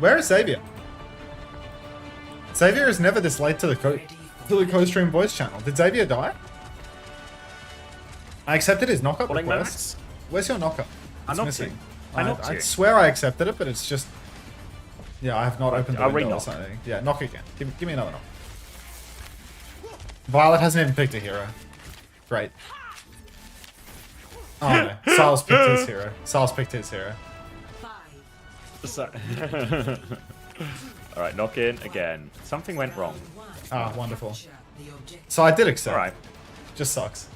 Where is Xavier? Xavier is never this late to the co-stream voice channel. Did Xavier die? I accepted his knockup request. Where's your knockup? It's missing. I swear I accepted it, but it's just... Yeah, I have not opened the window or something. Yeah, knock again. Give me another knock. Violet hasn't even picked a hero. Great. Oh no, Sal's picked his hero. Sal's picked his hero. Alright, knock in again. Something went wrong. Ah, wonderful. So I did accept. Alright. Just sucks.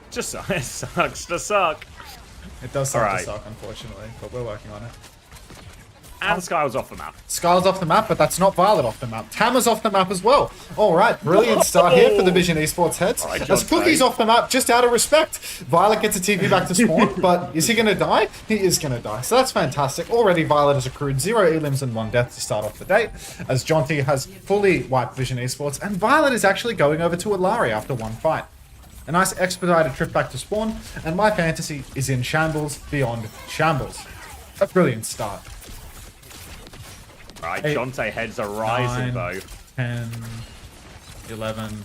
Just sucks. It sucks to suck. It does suck to suck, unfortunately, but we're working on it. And Skyle's off the map. Skyle's off the map, but that's not Violet off the map. Tama's off the map as well. Alright, brilliant start here for the Vision Esports heads. Right, as Cookie's off the map, just out of respect. Violet gets a TP back to spawn, but is he going to die? He is going to die. So that's fantastic. Already Violet has accrued 0 elims and 1 death to start off the day, as Jonty has fully wiped Vision Esports, and Violet is actually going over to Alari after 1 fight. A nice expedited trip back to spawn, and my fantasy is in shambles beyond shambles. A brilliant start. Alright, Jonte heads are rising 9, though. 10, 11,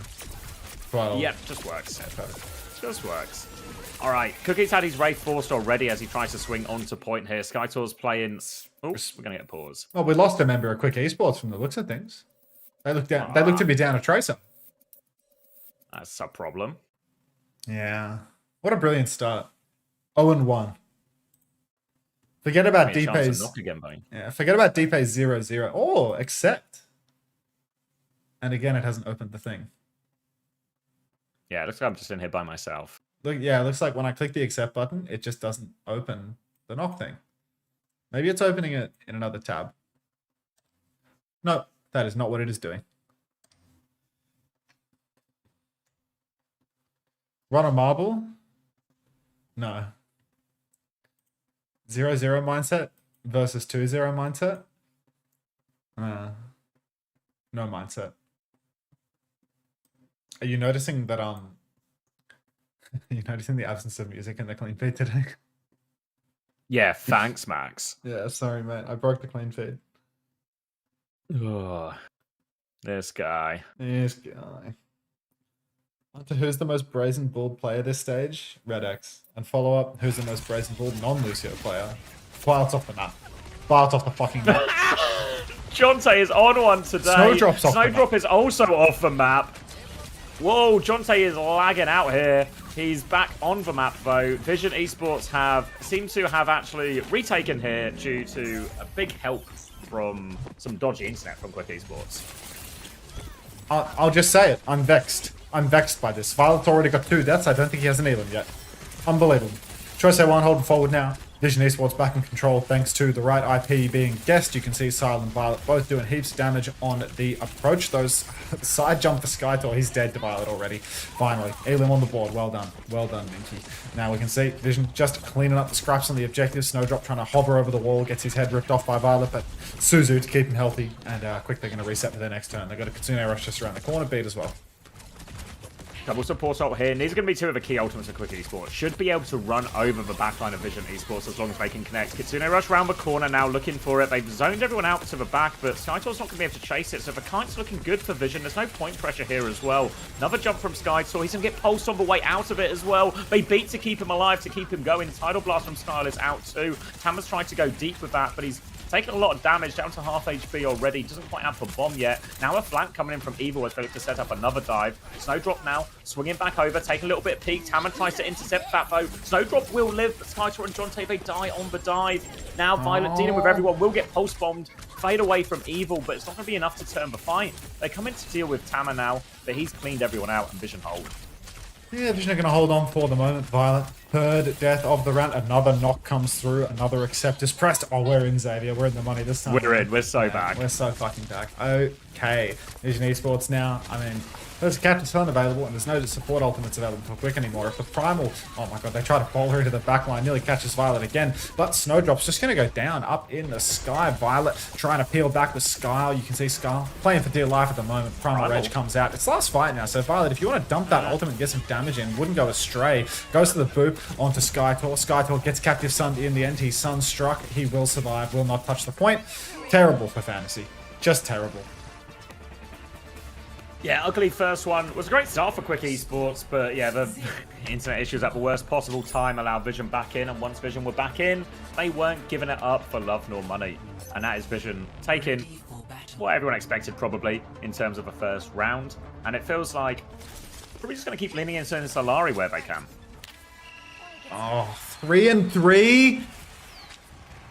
12. Yep, just works. Just works. Alright, Cookie's had his Wraith forced already as he tries to swing onto point here. Skytor's playing... Oops, we're going to get a pause. Well, we lost a member of Quick Esports from the looks of things. They look down. They look to be down a Tracer. That's a problem. Yeah. What a brilliant start. 0-1. Forget about DP's. Yeah, forget about DP's 0-0. Oh, accept. And again, it hasn't opened the thing. Yeah, it looks like I'm just in here by myself. Look, yeah, it looks like when I click the accept button, it just doesn't open the knock thing. Maybe it's opening it in another tab. No, that is not what it is doing. Run a marble? No. 0-0 mindset versus 2-0 mindset? No mindset. Are you noticing that are you noticing the absence of music in the clean feed today? Yeah, thanks, Max. Yeah, sorry, mate. I broke the clean feed. Ugh. This guy. This guy. On to who's the most brazen bald player this stage? Red X. And follow up, who's the most brazen bald non-Lucio player? Violet's off the map. Violet's off the fucking map. Jonte is on one today. Snowdrop's off Snowdrop is also off the map. Whoa, Jonte is lagging out here. He's back on the map though. Vision Esports seem to have actually retaken here due to a big help from some dodgy internet from Quick Esports. I'll just say it. I'm vexed. I'm vexed by this. Violet's already got 2 deaths. I don't think he has an elim yet. Unbelievable. Choice A1 holding forward now. Vision Esports back in control thanks to the right IP being guessed. You can see Sile and Violet both doing heaps of damage on the approach. Those side jump for Skytor. He's dead to Violet already. Finally, elim on the board. Well done. Well done, Minky. Now we can see Vision just cleaning up the scraps on the objective. Snowdrop trying to hover over the wall. Gets his head ripped off by Violet, but Suzu to keep him healthy. And quick, they're going to reset for their next turn. They've got a Kitsune Rush just around the corner. Beat as well. Double support ult here, and these are going to be 2 of the key ultimates of Quick Esports. Should be able to run over the backline of Vision Esports as long as they can connect. Kitsune Rush round the corner now looking for it. They've zoned everyone out to the back, but Skytor's not going to be able to chase it, so the kite's looking good for Vision. There's no point pressure here as well. Another jump from Skytor. He's going to get pulsed on the way out of it as well. They beat to keep him alive, to keep him going. Tidal Blast from Skyle is out too. Tama's trying to go deep with that, but he's taking a lot of damage, down to half HP already. Doesn't quite have the bomb yet. Now a flank coming in from Evil as they look to set up another dive. Snowdrop now swinging back over, taking a little bit of peek. Tama tries to intercept that though. Snowdrop will live, but Skytor and Jonte, they die on the dive. Now Violet dealing with everyone, will get pulse bombed. Fade away from Evil, but it's not going to be enough to turn the fight. They come in to deal with Tama now, but he's cleaned everyone out and Vision hold. Yeah, Vision are going to hold on for the moment. Violet, 3rd death of the round. Another knock comes through. Another accept is pressed. Oh, we're in, Xavier. We're in the money this time. We're in. We're so back. We're so fucking back. Okay. Vision Esports now. I mean, There's a Captain's Sun available, and there's no support ultimates available for Quick anymore. If the Primal... Oh my god, they try to pull her into the backline. Nearly catches Violet again. But Snowdrop's just going to go down up in the sky. Violet trying to peel back with Skyle. You can see Skyle playing for dear life at the moment. Primal Rage comes out. It's last fight now. So Violet, if you want to dump that ultimate and get some damage in, wouldn't go astray. Goes to the boop onto Skytor. Skytor gets Captive Sun in the end. He's Sunstruck. He will survive. Will not touch the point. Terrible for Fantasy. Just terrible. Yeah, ugly first one. Was a great start for Quick Esports, but yeah, the internet issues at the worst possible time allowed Vision back in, and once Vision were back in, they weren't giving it up for love nor money. And that is Vision taking what everyone expected probably in terms of the first round. And it feels like probably just going to keep leaning into Solari where they can. Oh, 3-3?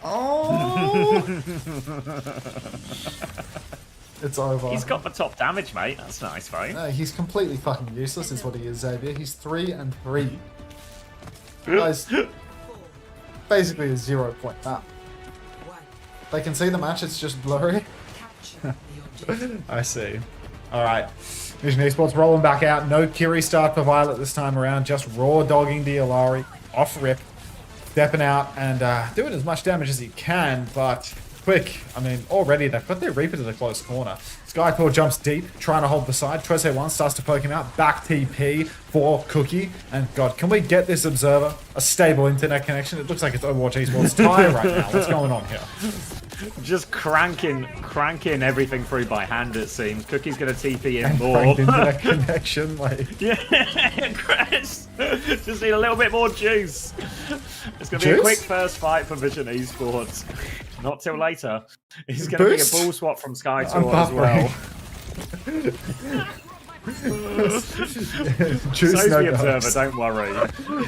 Oh! It's over. He's got the top damage, mate. That's nice, right? No, he's completely fucking useless is what he is, Xavier. He's 3-3. Guys, basically a 0-point map. They can see the match, it's just blurry. I see. Alright. Vision Esports rolling back out. No Kiri start for Violet this time around. Just raw dogging the Alari. Off rip. Stepping out and doing as much damage as he can, but Quick, I mean, already they've got their Reaper to the close corner. Skytor jumps deep, trying to hold the side. Trese 1 starts to poke him out. Back TP for Cookie. And God, can we get this Observer a stable internet connection? It looks like it's Overwatch Esports time right now. What's going on here? Just cranking everything through by hand, it seems. Cookie's going to TP in more. Internet connection, like... Yeah, Chris. Just need a little bit more juice. It's going to be a quick first fight for Vision Esports. Not till later. He's going to be a ball swap from Skytor as well. Juice So's no the Observer, dogs. don't worry.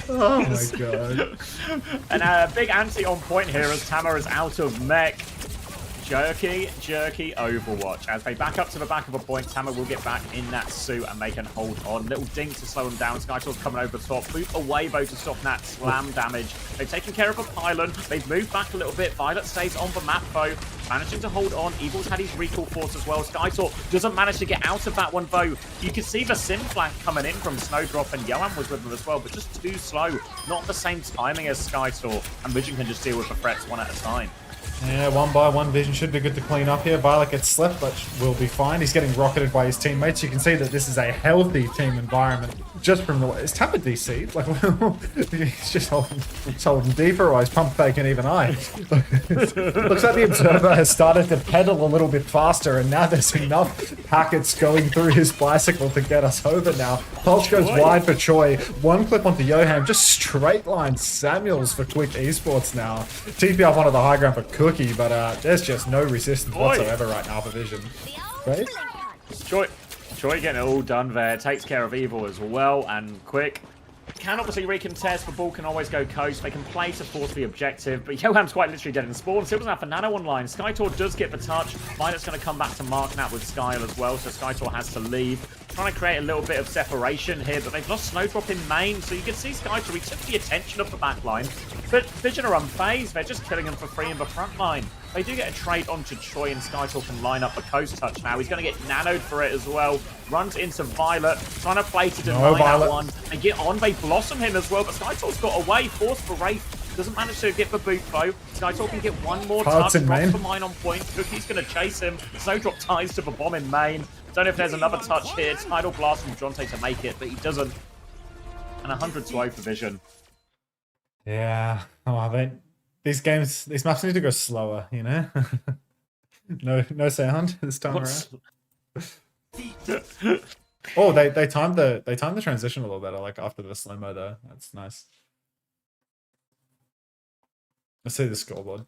Oh my god. And a big anti on point here as Tama is out of mech. Jerky Overwatch. As they back up to the back of a point, Tama will get back in that suit and they can hold on. Little dink to slow him down. Skytor's coming over the top. Boot away, though, to stop that slam damage. They've taken care of a pylon. They've moved back a little bit. Violet stays on the map, though. Managing to hold on. Evil's had his recall force as well. Skytor doesn't manage to get out of that one, though. You can see the sim flank coming in from Snowdrop, and Johan was with them as well, but just too slow. Not the same timing as Skytor, and Vision can just deal with the threats one at a time. Yeah, 1 by 1 Vision should be good to clean up here. Violet gets slept, but will be fine. He's getting rocketed by his teammates. You can see that this is a healthy team environment. Just from the way... Is Tama DC? Like, he's just holding deeper, or he's pump faking even I. Looks like the Observer has started to pedal a little bit faster, and now there's enough packets going through his bicycle to get us over now. Pulse goes wide for Choi. 1 clip onto Johan. Just straight line Samuels for Quick Esports now. TP up onto the high ground for Cookie, but there's just no resistance whatsoever right now for Vision. Right? Choi getting it all done there. Takes care of Evil as well, and Quick can obviously recontest. The ball can always go coast. They can play to force the objective, but Johan's quite literally dead in spawn. Still doesn't have Nano online. Skytor does get the touch. Violet's going to come back to mark that with Skyle as well, so Skytor has to leave. Trying to create a little bit of separation here, but they've lost Snowdrop in main, so you can see Skytor, he took the attention of the backline, but Vision are unfazed. They're just killing him for free in the front line. They do get a trade onto Choi, and Skytor can line up the coast touch now. He's going to get nanoed for it as well. Runs into Violet, trying to play to deny that one. They get on, they blossom him as well, but Skytor's got away, forced for Wraith. Doesn't manage to get the boot though. Skytor can get one more touch, drops the mine on point. Cookie's going to chase him. Snowdrop ties to the bomb in main. Don't know if there's another touch here. Tidal Blast from Jonte to make it, but he doesn't. And 100 to 0 for Vision. Yeah. Oh, these maps need to go slower, you know? no sound this time around. Oh, they timed the transition a little better, like after the slow-mo though. That's nice. Let's see the scoreboard.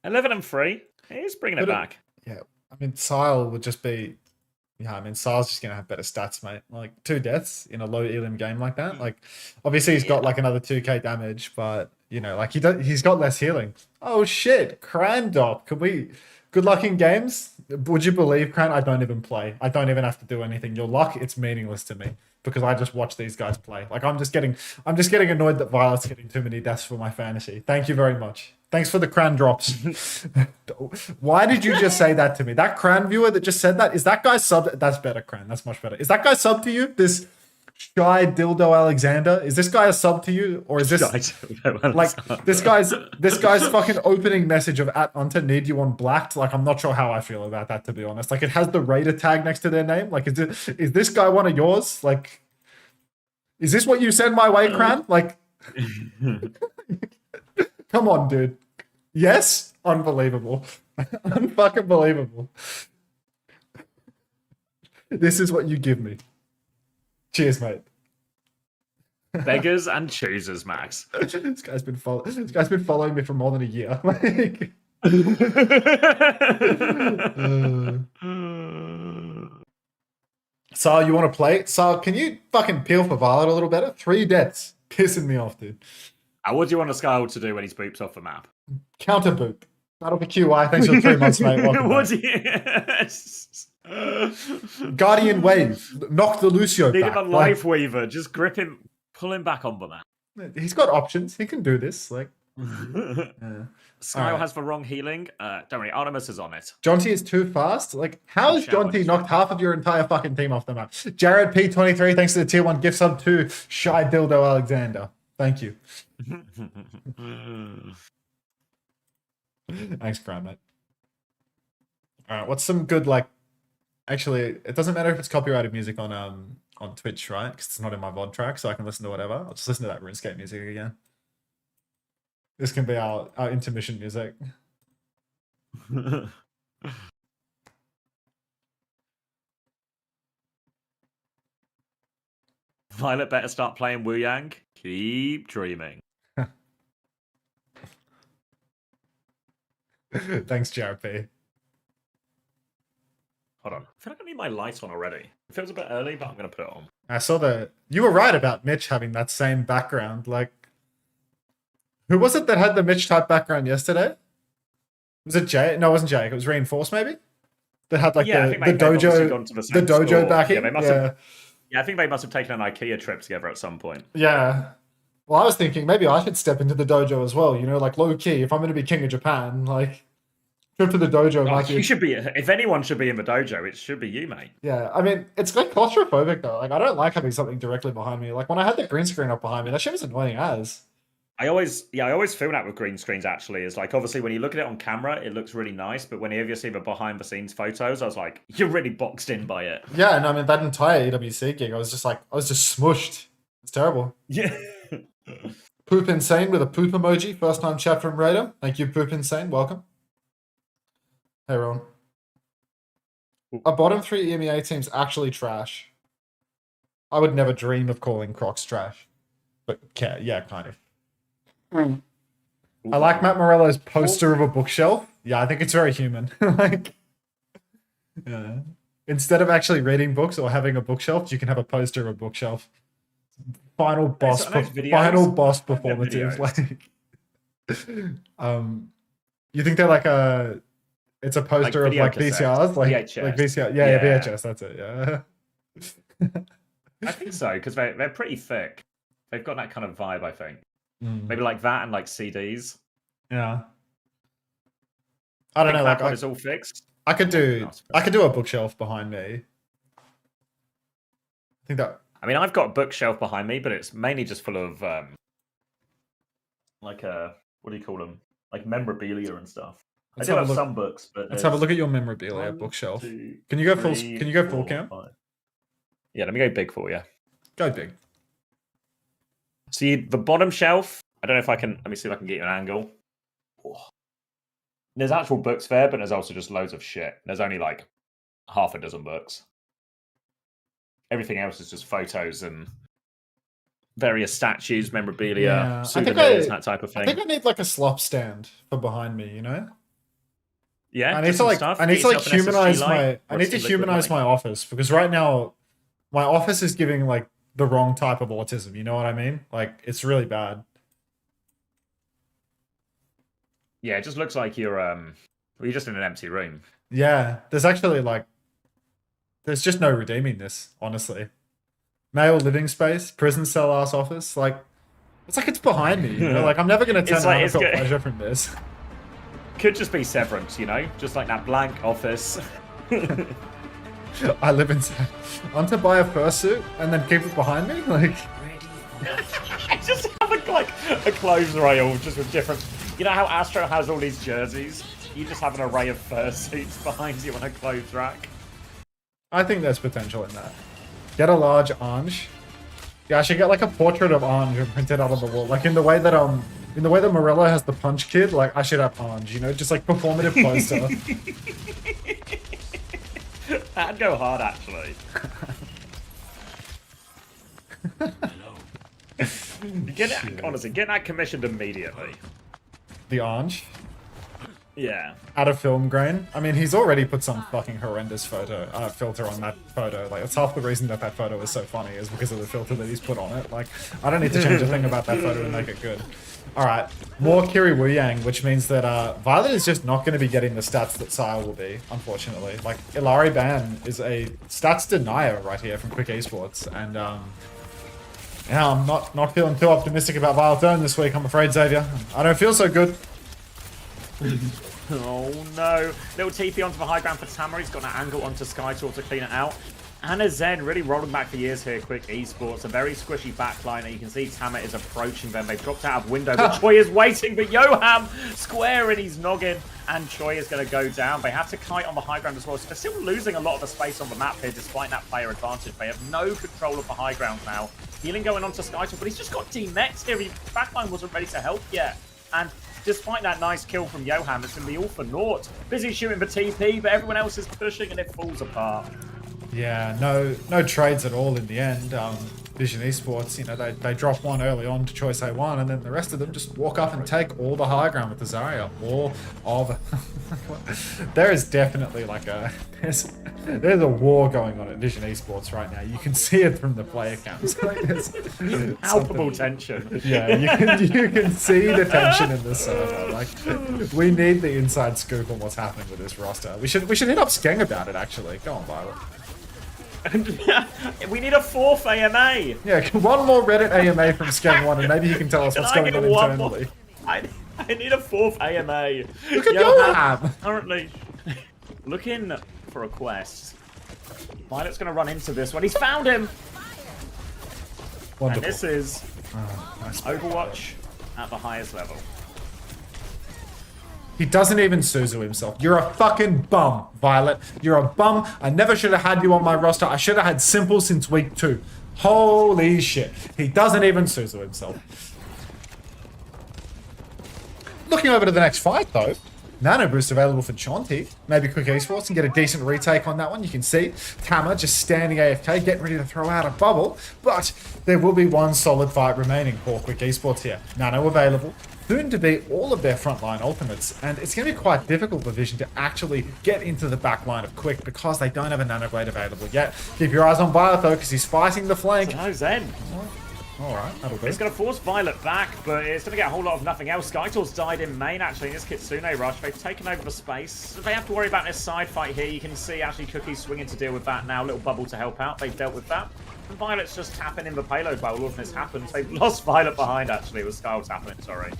11-3. He's bringing it back. Yeah, I mean, Sile would just be... Yeah, I mean, Sile's just going to have better stats, mate. Like, 2 deaths in a low elim game like that. Like, obviously he's got like another 2k damage, but, you know, like he's got less healing. Oh, shit. Crandop. Can we Good luck in games. Would you believe, Cran? I don't even play. I don't even have to do anything. Your luck, it's meaningless to me because I just watch these guys play. Like I'm just getting annoyed that Violet's getting too many deaths for my fantasy. Thank you very much. Thanks for the Cran drops. Why did you just say that to me? That Cran viewer that just said that, is that guy sub? That's better, Cran. That's much better. Is that guy sub to you? This shy dildo Alexander? Is this guy a sub to you, or is this like this guy's fucking opening message of at Unter need you on blacked? Like I'm not sure how I feel about that, to be honest. Like it has the Raider tag next to their name. Like is this guy one of yours? Like is this what you send my way, Cran? Like come on, dude. Yes? Unbelievable. Unfucking believable. This is what you give me. Cheers, mate. Beggars and choosers, Max. This guy's been following me for more than a year. Like... Sal, you want to play? Sal, can you fucking peel for Violet a little better? 3 deaths. Pissing me off, dude. What do you want Sky to do when he boops off the map? Counter boop. That'll be QI. Thanks for 3 months, mate. Welcome Guardian Wave. Knock the Lucio Need back. him a Life Weaver. Just grip him. Pull him back on the map. He's got options. He can do this. Like, Sky has the wrong healing. Don't worry. Artemis is on it. Jonty is too fast. Like, how has Jonty knocked half of your entire fucking team off the map? Jared P23, thanks to the tier 1 gift sub to Shy Dildo Alexander. Thank you. Thanks, Crown, mate. Alright, what's some good, like... Actually, it doesn't matter if it's copyrighted music on Twitch, right? Because it's not in my VOD track, so I can listen to whatever. I'll just listen to that RuneScape music again. This can be our intermission music. Violet better start playing Wu Yang. Keep dreaming. Thanks, JRP. Hold on. I feel like I need my light on already. It feels a bit early, but I'm going to put it on. I saw you were right about Mitch having that same background. Like, who was it that had the Mitch type background yesterday? Was it Jay? No, it wasn't Jake. It was Reinforced, maybe? That had like the dojo backing. Yeah, they must have, I think they must have taken an IKEA trip together at some point. Yeah. Well, I was thinking maybe I should step into the dojo as well. You know, like low key, if I'm going to be king of Japan, like trip to the dojo. You should be. If anyone should be in the dojo, it should be you, mate. Yeah, I mean, it's like claustrophobic though. Like I don't like having something directly behind me. Like when I had the green screen up behind me, that shit was annoying as. I always feel that with green screens actually is like obviously when you look at it on camera it looks really nice, but whenever you see the behind the scenes photos I was like, you're really boxed in by it. Yeah, and I mean that entire EWC gig I was just smushed. It's terrible. Yeah. Poop Insane with a poop emoji. First time chat from Raider. Thank you, Poop Insane. Welcome. Hey Ron. Are bottom 3 EMEA teams actually trash? I would never dream of calling Crocs trash. But yeah, kind of. I like Matt Morello's poster of a bookshelf. Yeah, I think it's very human. Like, yeah. Instead of actually reading books or having a bookshelf, you can have a poster of a bookshelf. Final boss performative. Like, you think they're like it's a poster of like VCRs, like VHS. Like VCR. Yeah, VHS. That's it. Yeah. I think so because they're pretty thick. They've got that kind of vibe, I think. Maybe like that and like CDs. Yeah. I don't know. Like it's all fixed. I could do a bookshelf behind me. I think that. I mean, I've got a bookshelf behind me, but it's mainly just full of what do you call them? Like memorabilia and stuff. I do have some books, but let's have a look at your memorabilia bookshelf. Can you go full cam? Yeah, let me go big for you. Go big. See the bottom shelf. I don't know if I can. Let me see if I can get you an angle. Oh. There's actual books there, but there's also just loads of shit. There's only like half a dozen books. Everything else is just photos and various statues, memorabilia, souvenirs, that type of thing. I think I need like a slop stand for behind me. You know. Yeah, I need to humanize my office because right now my office is giving like the wrong type of autism. You know what I mean? Like it's really bad. Yeah, it just looks like you're Well, you're just in an empty room. Yeah, there's actually like, there's just no redeeming this, honestly. Male living space, prison cell ass office, like, it's like it's behind me, you know? Like, I'm never gonna turn around and feel pleasure from this. Could just be Severance, you know? Just like that blank office. I live inside. Want to buy a fursuit and then keep it behind me? Like, just have a clothes rail just with different. You know how Astro has all these jerseys? You just have an array of fursuits behind you on a clothes rack. I think there's potential in that. Get a large Ange. Yeah, I should get like a portrait of Ange and print it out on the wall. Like in the way that Morello has the Punch Kid, like I should have Ange, you know, just like performative poster. That'd go hard, actually. Honestly, get that commissioned immediately. The Ange? Yeah. Out of film grain. I mean, he's already put some fucking horrendous filter on that photo. Like, it's half the reason that filter is so funny is because of the filter that he's put on it. Like, I don't need to change a thing about that photo to make it good. Alright, more Kiri Wuyang, which means that Violet is just not going to be getting the stats that Sire will be, unfortunately. Like, Ilari Ban is a stats denier right here from Quick Esports, and yeah, I'm not feeling too optimistic about Violet Own this week, I'm afraid, Xavier. I don't feel so good. Oh no. Little TP onto the high ground for Tama. He's got an angle onto Skytor to clean it out. Anna Zen really rolling back the years here. Quick Esports. A very squishy backline. You can see Tama is approaching them. They've dropped out of window, but Choi is waiting. But Yoham square in his noggin. And Choi is going to go down. They have to kite on the high ground as well. So they're still losing a lot of the space on the map here, despite that player advantage. They have no control of the high ground now. Healing going on to Skytor, but he's just got D-Next here. His backline wasn't ready to help yet. And despite that nice kill from Yoham, it's going to be all for naught. Busy shooting for TP, but everyone else is pushing and it falls apart. Yeah, no trades at all in the end. Vision Esports, you know, they drop one early on to Choice A1, and then the rest of them just walk up and take all the high ground with the Zarya. All of there is definitely like there's a war going on at Vision Esports right now. You can see it from the player counts. Like there's palpable tension. Yeah, you can see the tension in the server. Like we need the inside scoop on what's happening with this roster. We should hit up Skeng about it actually. Go on, Violet. We need a 4th AMA. Yeah, one more Reddit AMA from Skeng1 and maybe he can tell us what's going on internally. I need a 4th AMA. Look at Yoham! Currently looking for a quest. Violet's going to run into this one. He's found him! Wonderful. And this is nice Overwatch at the highest level. He doesn't even Suzu himself. You're a fucking bum, Violet. You're a bum. I never should have had you on my roster. I should have had Simple since week 2. Holy shit. He doesn't even Suzu himself. Looking over to the next fight, though. Nano Boost available for Chonti. Maybe Quick Esports can get a decent retake on that one. You can see Tama just standing AFK, getting ready to throw out a bubble. But there will be one solid fight remaining for Quick Esports here. Nano available. Soon to be all of their frontline ultimates, and it's going to be quite difficult for Vision to actually get into the back line of Quick because they don't have a Nanoblade available yet. Keep your eyes on Violet though, because he's fighting the flank. No Zen. Alright, that'll do. It's going to force Violet back, but it's going to get a whole lot of nothing else. Skytor's died in main, actually, in this Kitsune rush. They've taken over the space. They have to worry about this side fight here. You can see actually Cookie's swinging to deal with that now. Little bubble to help out. They've dealt with that. And Violet's just tapping in the payload while all of this happens. They've lost Violet behind, actually, with Sky tapping, sorry.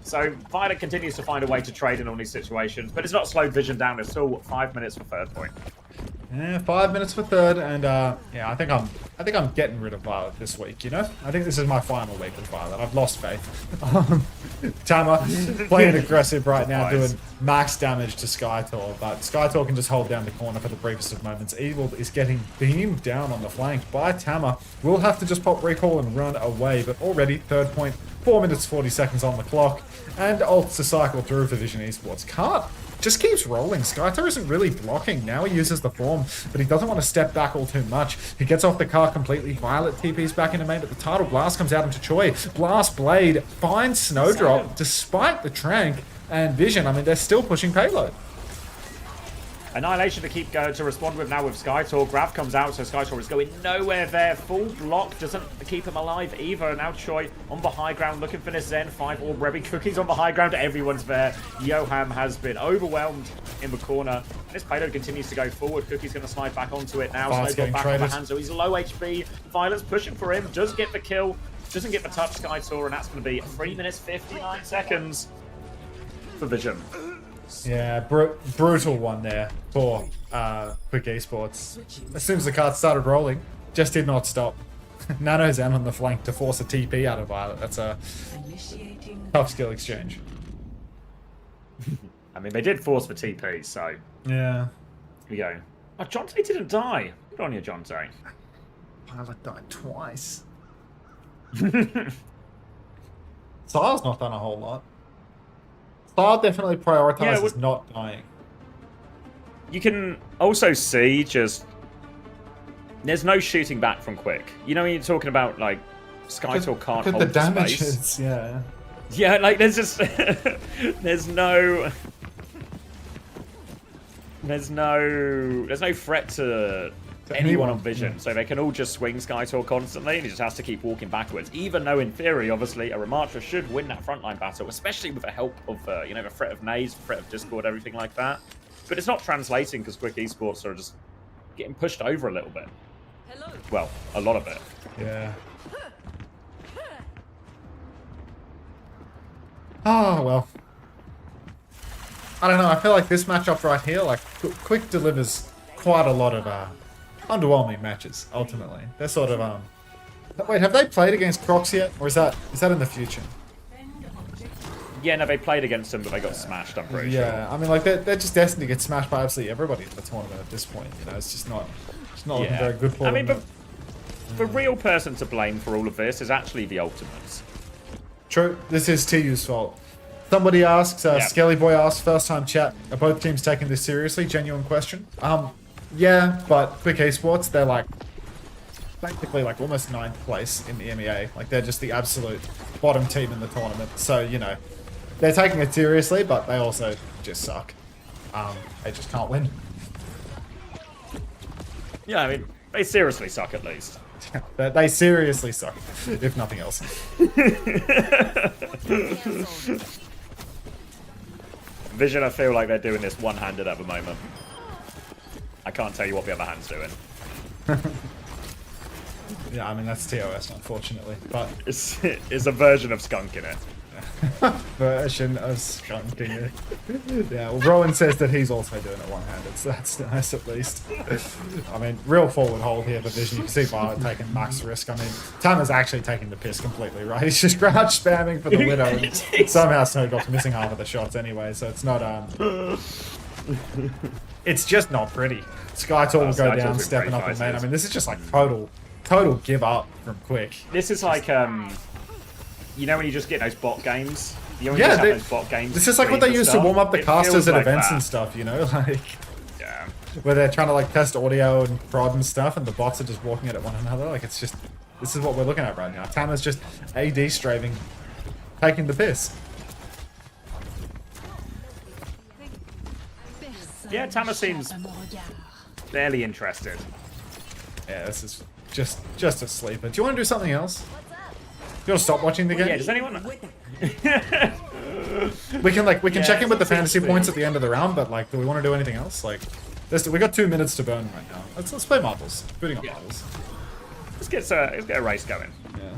So Violet continues to find a way to trade in all these situations, but it's not slowed Vision down. It's still 5 minutes for third point. Yeah, 5 minutes for third, and yeah, I think I'm getting rid of Violet this week. You know, I think this is my final week with Violet. I've lost faith. Tama playing aggressive right now, doing max damage to Skytor, but Skytor can just hold down the corner for the briefest of moments. Evil is getting beamed down on the flank by Tama. We'll have to just pop recall and run away, but already third point, 4 minutes 40 seconds on the clock, and ults to cycle through for Vision Esports. Just keeps rolling. Skytor isn't really blocking. Now he uses the form, but he doesn't want to step back all too much. He gets off the car completely. Violet TP's back into main, but the Tidal Blast comes out into Choi. Blast Blade finds Snowdrop despite the Trank, and Vision, I mean, they're still pushing payload. Annihilation to keep going to respond with now with Skytor. Grav comes out, so Skytor is going nowhere there. Full block doesn't keep him alive either. Now Choi on the high ground looking for this Zen 5 orb Rebby. Cookies on the high ground. Everyone's there. Yoham has been overwhelmed in the corner. This payload continues to go forward. Cookie's going to slide back onto it now. Fast Snowball back traded. on the hand, so he's low HP. Violet's pushing for him. Does get the kill. Doesn't get the touch, Skytor, and that's going to be 3 minutes 59 seconds for Vision. Yeah, brutal one there for Quick Esports. As soon as the card started rolling, just did not stop. Nano's out on the flank to force a TP out of Violet. That's a tough skill exchange. I mean, they did force the TP, so Yeah. here we go. Oh, Jonte didn't die. Good on you, Jonte. Violet died twice. Sile's not done a whole lot. Sile definitely prioritizes not dying. You can also see just there's no shooting back from Quick. You know when you're talking about like Skytor can't Look hold at the space. damages, yeah. Yeah, like there's just there's no threat to anyone on Vision, yeah. so they can all just swing Skytor constantly, and he just has to keep walking backwards. Even though, in theory, obviously, a Ramatra should win that frontline battle, especially with the help of, the threat of Naze, the threat of Discord, everything like that. But it's not translating because Quick Esports are just getting pushed over a little bit. Hello. Well, a lot of it. Yeah. Oh, well. I don't know, I feel like this matchup right here, like, Quick delivers quite a lot of underwhelming matches, ultimately. They're sort of, Wait, have they played against Crocs yet? Or is that in the future? Yeah, no, they played against them, but they got smashed, I'm pretty sure. Yeah, I mean, like, they're just destined to get smashed by absolutely everybody in the tournament at this point, you know? It's just not looking very good for them. I mean, the real person to blame for all of this is actually the Ultimates. True, this is TU's fault. Somebody asks, Skelly Boy asks, first time chat, are both teams taking this seriously? Genuine question. Yeah, but Quick Esports, they're like, basically like almost 9th place in the EMEA. Like they're just the absolute bottom team in the tournament. So, you know, they're taking it seriously, but they also just suck. They just can't win. Yeah, I mean, they seriously suck at least. They seriously suck, if nothing else. Vision, I feel like they're doing this one-handed at the moment. I can't tell you what the other hand's doing. Yeah, I mean, that's TOS, unfortunately. But It's a version of skunking it. version of skunking it. Yeah, well, Rowan says that he's also doing it one-handed, so that's nice at least. I mean, real forward hold here for Vision. You can see Violet taking max risk. I mean, Tanner's actually taking the piss completely, right? He's just crouch spamming for the Widow, and somehow Snowdrop's missing half of the shots anyway, so it's not, it's just not pretty. Skytor will go down, stepping up on main. I mean, this is just like total give up from Quick. This is like, you know when you just get those bot games? You know when you just have those bot games? This is like what they used to warm up the casters at events and stuff, you know? Like, yeah. where they're trying to like test audio and prod and stuff, and the bots are just walking at one another. Like, it's just, this is what we're looking at right now. Tanner's just AD strafing, taking the piss. Yeah, Tama seems fairly interested. Yeah, this is just a sleeper. Do you want to do something else? Do you want to stop watching the game? Yeah, does anyone... We can check in with the it's fantasy interesting. points at the end of the round, but like, do we want to do anything else? Like, we got 2 minutes to burn right now. Let's play marbles. Booting up marbles. Let's get a race going. Yeah.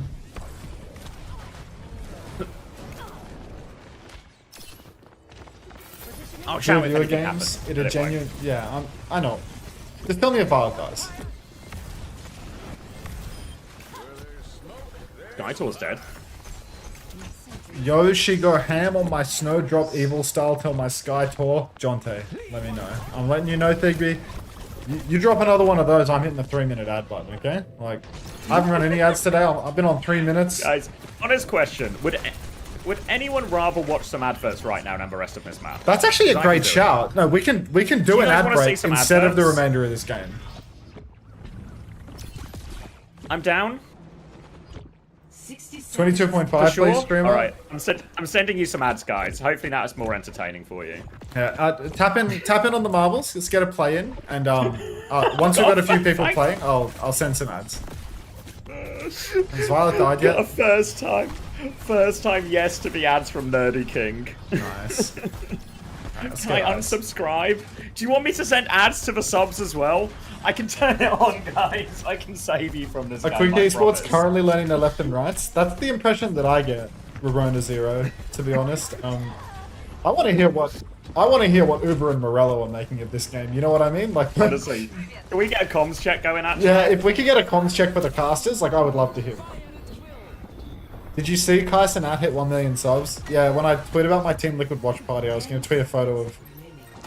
I'll shout if Video anything games, happens. it a genuine. Yeah, I know. Just tell me if Violet dies. Skytor's dead. Yo, she go ham on my Snowdrop evil style till my Skytor. Jonte, let me know. I'm letting you know, Thigby. You drop another one of those, I'm hitting the 3-minute ad button, okay? Like, I haven't run any ads today. I've been on 3 minutes. Guys, honest question. Would anyone rather watch some adverts right now than the rest of this map? That's actually a great shout. No, we can do you an guys ad wanna see break some instead of the adverts? remainder of this game. I'm down. 22.5, For sure? please, streamer. All right, I'm sending you some ads, guys. Hopefully that's more entertaining for you. Yeah, tap in on the marbles. Let's get a play in, and once we've got a few people playing, I'll send some ads. Has Violet died Got a yet? first time yes to the ads from Nerdy King. Nice. Right, let's Can I get ads. unsubscribe? Do you want me to send ads to the subs as well? I can turn it on, guys. I can save you from this. A quick Esports currently learning their left and rights. That's the impression that I get. Rorona Zero, to be honest. I want to hear what Uber and Morello are making of this game. You know what I mean? Like, Honestly, can we get a comms check going? Actually, yeah. If we could get a comms check for the casters, like, I would love to hear. Did you see Kai Cenat hit 1 million subs? Yeah. When I tweet about my Team Liquid watch party, I was going to tweet a photo of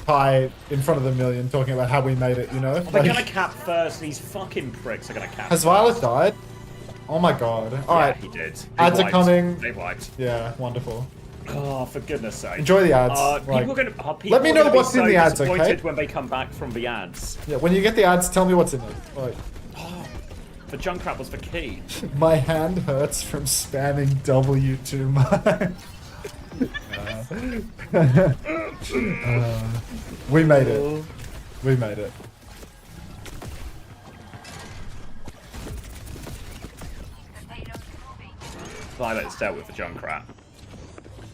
Kai in front of the million, talking about how we made it. You know? they're gonna cap first. These fucking pricks are gonna cap. Has Violet died? Oh my god. Alright. Yeah, he did. Ads are coming. They wiped. Yeah, wonderful. Oh, for goodness sake. Enjoy the ads. People are gonna, let me know what's in the ads, okay? disappointed when they come back from the ads. Yeah, when you get the ads, tell me what's in it. Like, The Junkrat was the key. my hand hurts from spamming W too much. We made it. We made it. Violet's dealt with the Junkrat.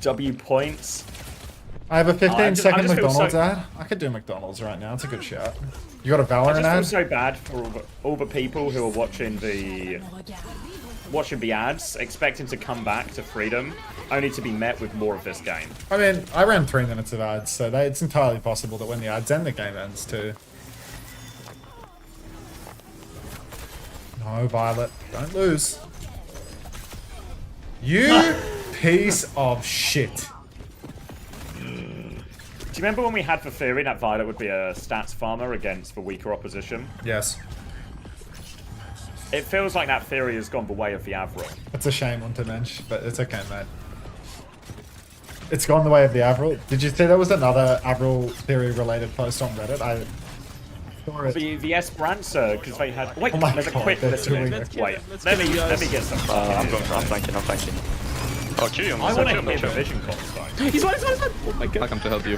W points. I have a 15-second I just feel McDonald's so- ad. I could do McDonald's right now. It's a good shout. You got a I Valorant just feel ad? so bad for all the people who are watching the ads, expecting to come back to freedom, only to be met with more of this game. I mean, I ran 3 minutes of ads, so it's entirely possible that when the ads end, the game ends too. No, Violet. Don't lose. You piece of shit. Do you remember when we had the theory that Violet would be a stats farmer against the weaker opposition? Yes. It feels like that theory has gone the way of the Avril. It's a shame on Mensch, but it's okay, mate. It's gone the way of the Avril. Did you see there was another Avril theory related post on Reddit? I saw it. The Esperanza, because they had... Wait, Oh my there's a God, quick they're listening. doing it. Wait, let me get some... I'm flanking. Oh, Q, I want to hear the vision comms, though. He's one. Oh my god. I come to help you.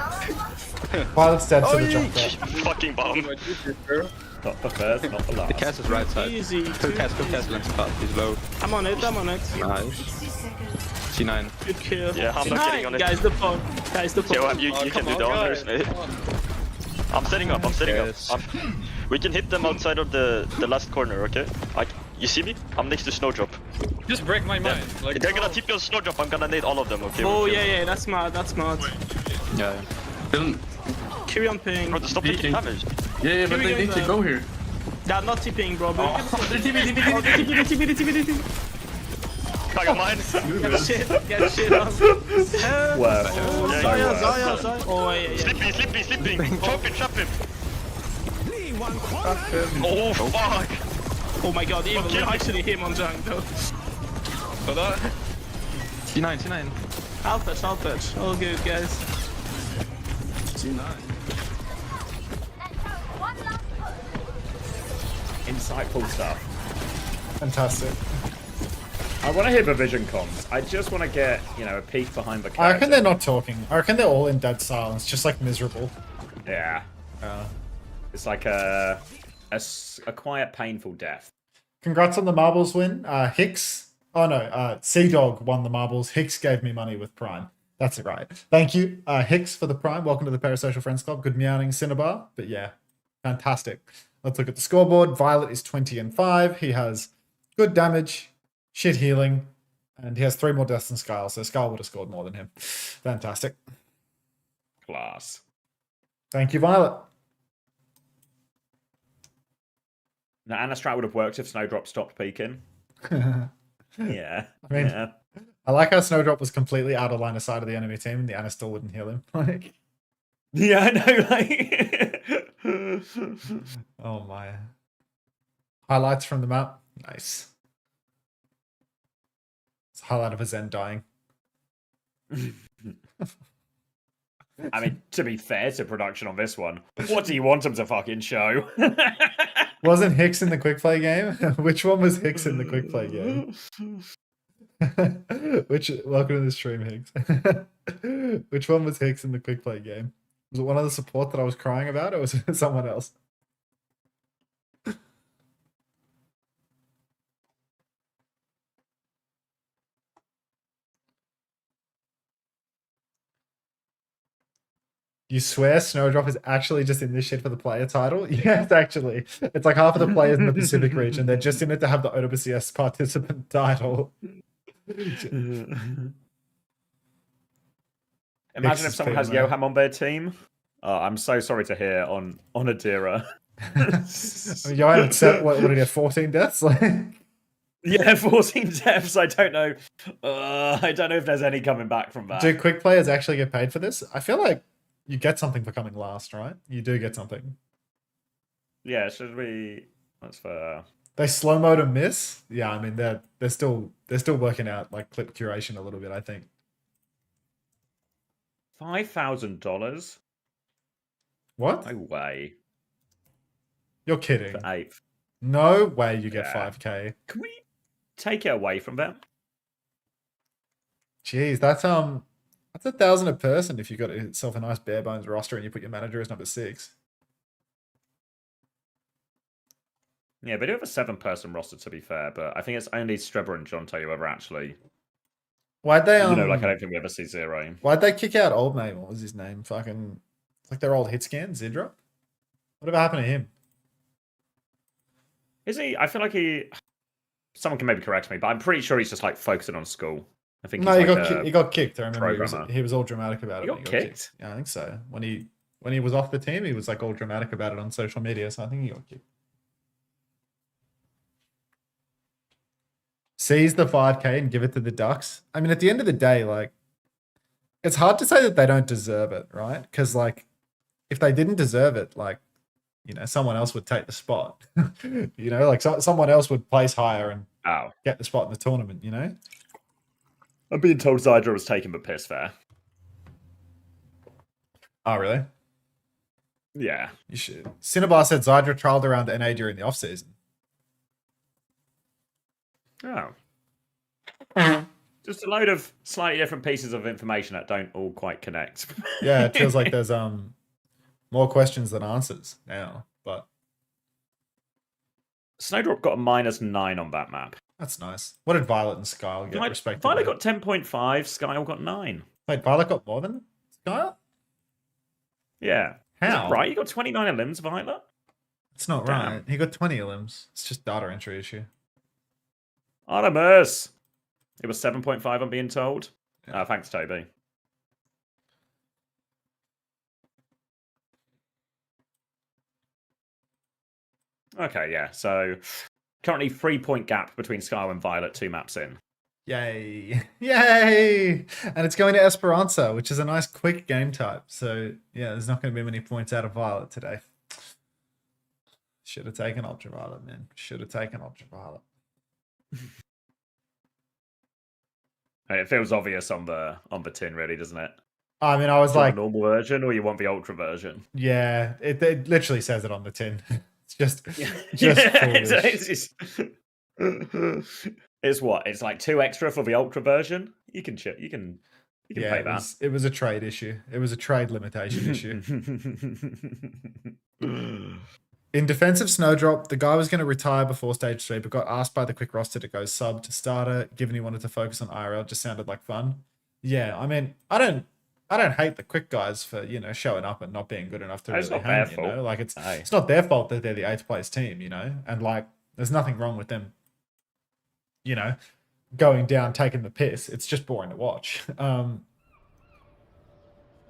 Violet's dead to the jump there. Fucking bomb. Not the first, not the last. The cast is right side. Easy. Kill cast, lens path. He's low. I'm on it. Nice. C9. Good kill. Yeah, I'm not Nine, getting on it. Guys, the phone. Guys, the phone. Yo, you can do the honors, mate. I'm setting up. Yes. We can hit them outside of the last corner, okay? You see me? I'm next to Snowdrop. Just break my mind. Like, They're gonna TP on Snowdrop. I'm gonna nade all of them, okay? Oh, yeah, that's smart. Yeah. Carry on ping. Bro, stop taking damage. yeah, but they need to go here. They're not tipping, bro. They're TP. I got mine. Get shit on. Wow. Zaya. Oh, yeah. Sleeping. Trap him. Oh, fuck. Oh my god, even we're actually him on junk, though. C9. I'll fetch. All good, guys. Insightful stuff. Fantastic. I want to hear the vision comms. I just want to get, a peek behind the curtain. I reckon they're not talking. I reckon they're all in dead silence, just like miserable. Yeah. It's like a quiet, painful death. Congrats on the marbles win. Hicks. Oh no, Sea-Dog won the marbles. Hicks gave me money with Prime. That's it, right. Thank you, Hicks, for the Prime. Welcome to the Parasocial Friends Club. Good meowing, Cinnabar. But yeah, fantastic. Let's look at the scoreboard. Violet is 20-5. He has good damage, shit healing, and he has 3 more deaths than Skyle, so Skyle would have scored more than him. Fantastic. Class. Thank you, Violet. Now, Anastrat would have worked if Snowdrop stopped peeking. Yeah. I mean, yeah. I like how Snowdrop was completely out of line of sight of the enemy team, and the Ana still wouldn't heal him. Like, Yeah, I know, like... oh my. Highlights from the map. Nice. It's a highlight of a Zen dying. I mean, to be fair to production on this one, what do you want them to fucking show? Wasn't Hicks in the quick play game? Which one was Hicks in the quick play game? Welcome to the stream, Higgs. Which one was Higgs in the quick play game? Was it one of the support that I was crying about, or was it someone else? You swear Snowdrop is actually just in this shit for the player title? Yes, actually. It's like half of the players in the Pacific region. They're just in it to have the OWCS participant title. Imagine Hicks if is someone has female. Yoham on their team. Oh, I'm so sorry to hear on Adira. I mean, Johan set, what did he get, 14 deaths? Like, Yeah, 14 deaths. I don't know. I don't know if there's any coming back from that. do quick players actually get paid for this? I feel like you get something for coming last, right? You do get something. Yeah, should we? That's fair. They slow mode a miss. Yeah, I mean they're still working out like clip curation a little bit. I think. $5,000? What? No way. You're kidding. For eighth. No way you get Yeah. 5k. Can we take it away from them? Jeez, that's 1,000 a person if you got yourself a nice bare bones roster and you put your manager as number 6. Yeah, they do have a 7-person roster to be fair, but I think it's only Strebber and Jonto who ever actually. Why'd they I don't think we ever see Zero. Why'd they kick out old mate? What was his name? Fucking it's like their old hit scan, Zidra. Whatever happened to him? Is he? I feel like he. Someone can maybe correct me, but I'm pretty sure he's just like focusing on school. I think No, he's he like got kicked. I remember programmer. he was all dramatic about it. He when got kicked? Yeah, I think so. When he was off the team, he was like all dramatic about it on social media. So I think he got kicked. Seize the 5k and give it to the Ducks. I mean, at the end of the day, like, it's hard to say that they don't deserve it, right? Because like, if they didn't deserve it, like, you know, someone else would take the spot. You know, like someone else would place higher and Oh, get the spot in the tournament. You know. I'm being told Zydra was taking the piss there. Oh, really? Yeah. You should. Cinnabar said Zydra trialed around NA during the off season. Oh. Just a load of slightly different pieces of information that don't all quite connect. Yeah, it feels like there's more questions than answers now, but Snowdrop got a -9 on that map. that's nice. What did Violet and Skyle get respectively? Violet got 10.5, Skyle got 9. Wait, Violet got more than Skyle? Yeah. Is How? that right? You got 29 limbs, Violet? It's not Damn. right. He got 20 limbs. It's just data entry issue. Artemis! It was 7.5, I'm being told. Yeah. Thanks, Toby. Okay, yeah. So currently 3-point gap between Skyle and Violet, 2 maps in. Yay. Yay! And it's going to Esperanza, which is a nice quick game type. So, yeah, there's not going to be many points out of Violet today. Should have taken Ultraviolet, man. Should have taken Ultraviolet. It feels obvious on the tin, really, doesn't it? I mean, I was Do you want like, the normal version or you want the ultra version? yeah, it literally says it on the tin. It's just it's, foolish. it's what? It's like 2 extra for the ultra version. You can pay Yeah, that. it was a trade issue. It was a trade limitation issue. In defense of Snowdrop, the guy was going to retire before stage 3, but got asked by the quick roster to go sub to starter, given he wanted to focus on IRL. Just sounded like fun. Yeah, I mean, I don't hate the quick guys for, you know, showing up and not being good enough to It's really not their hang, you know? fault. Like it's Aye. not their fault that they're the 8th place team, you know? And like there's nothing wrong with them, you know, going down taking the piss. It's just boring to watch.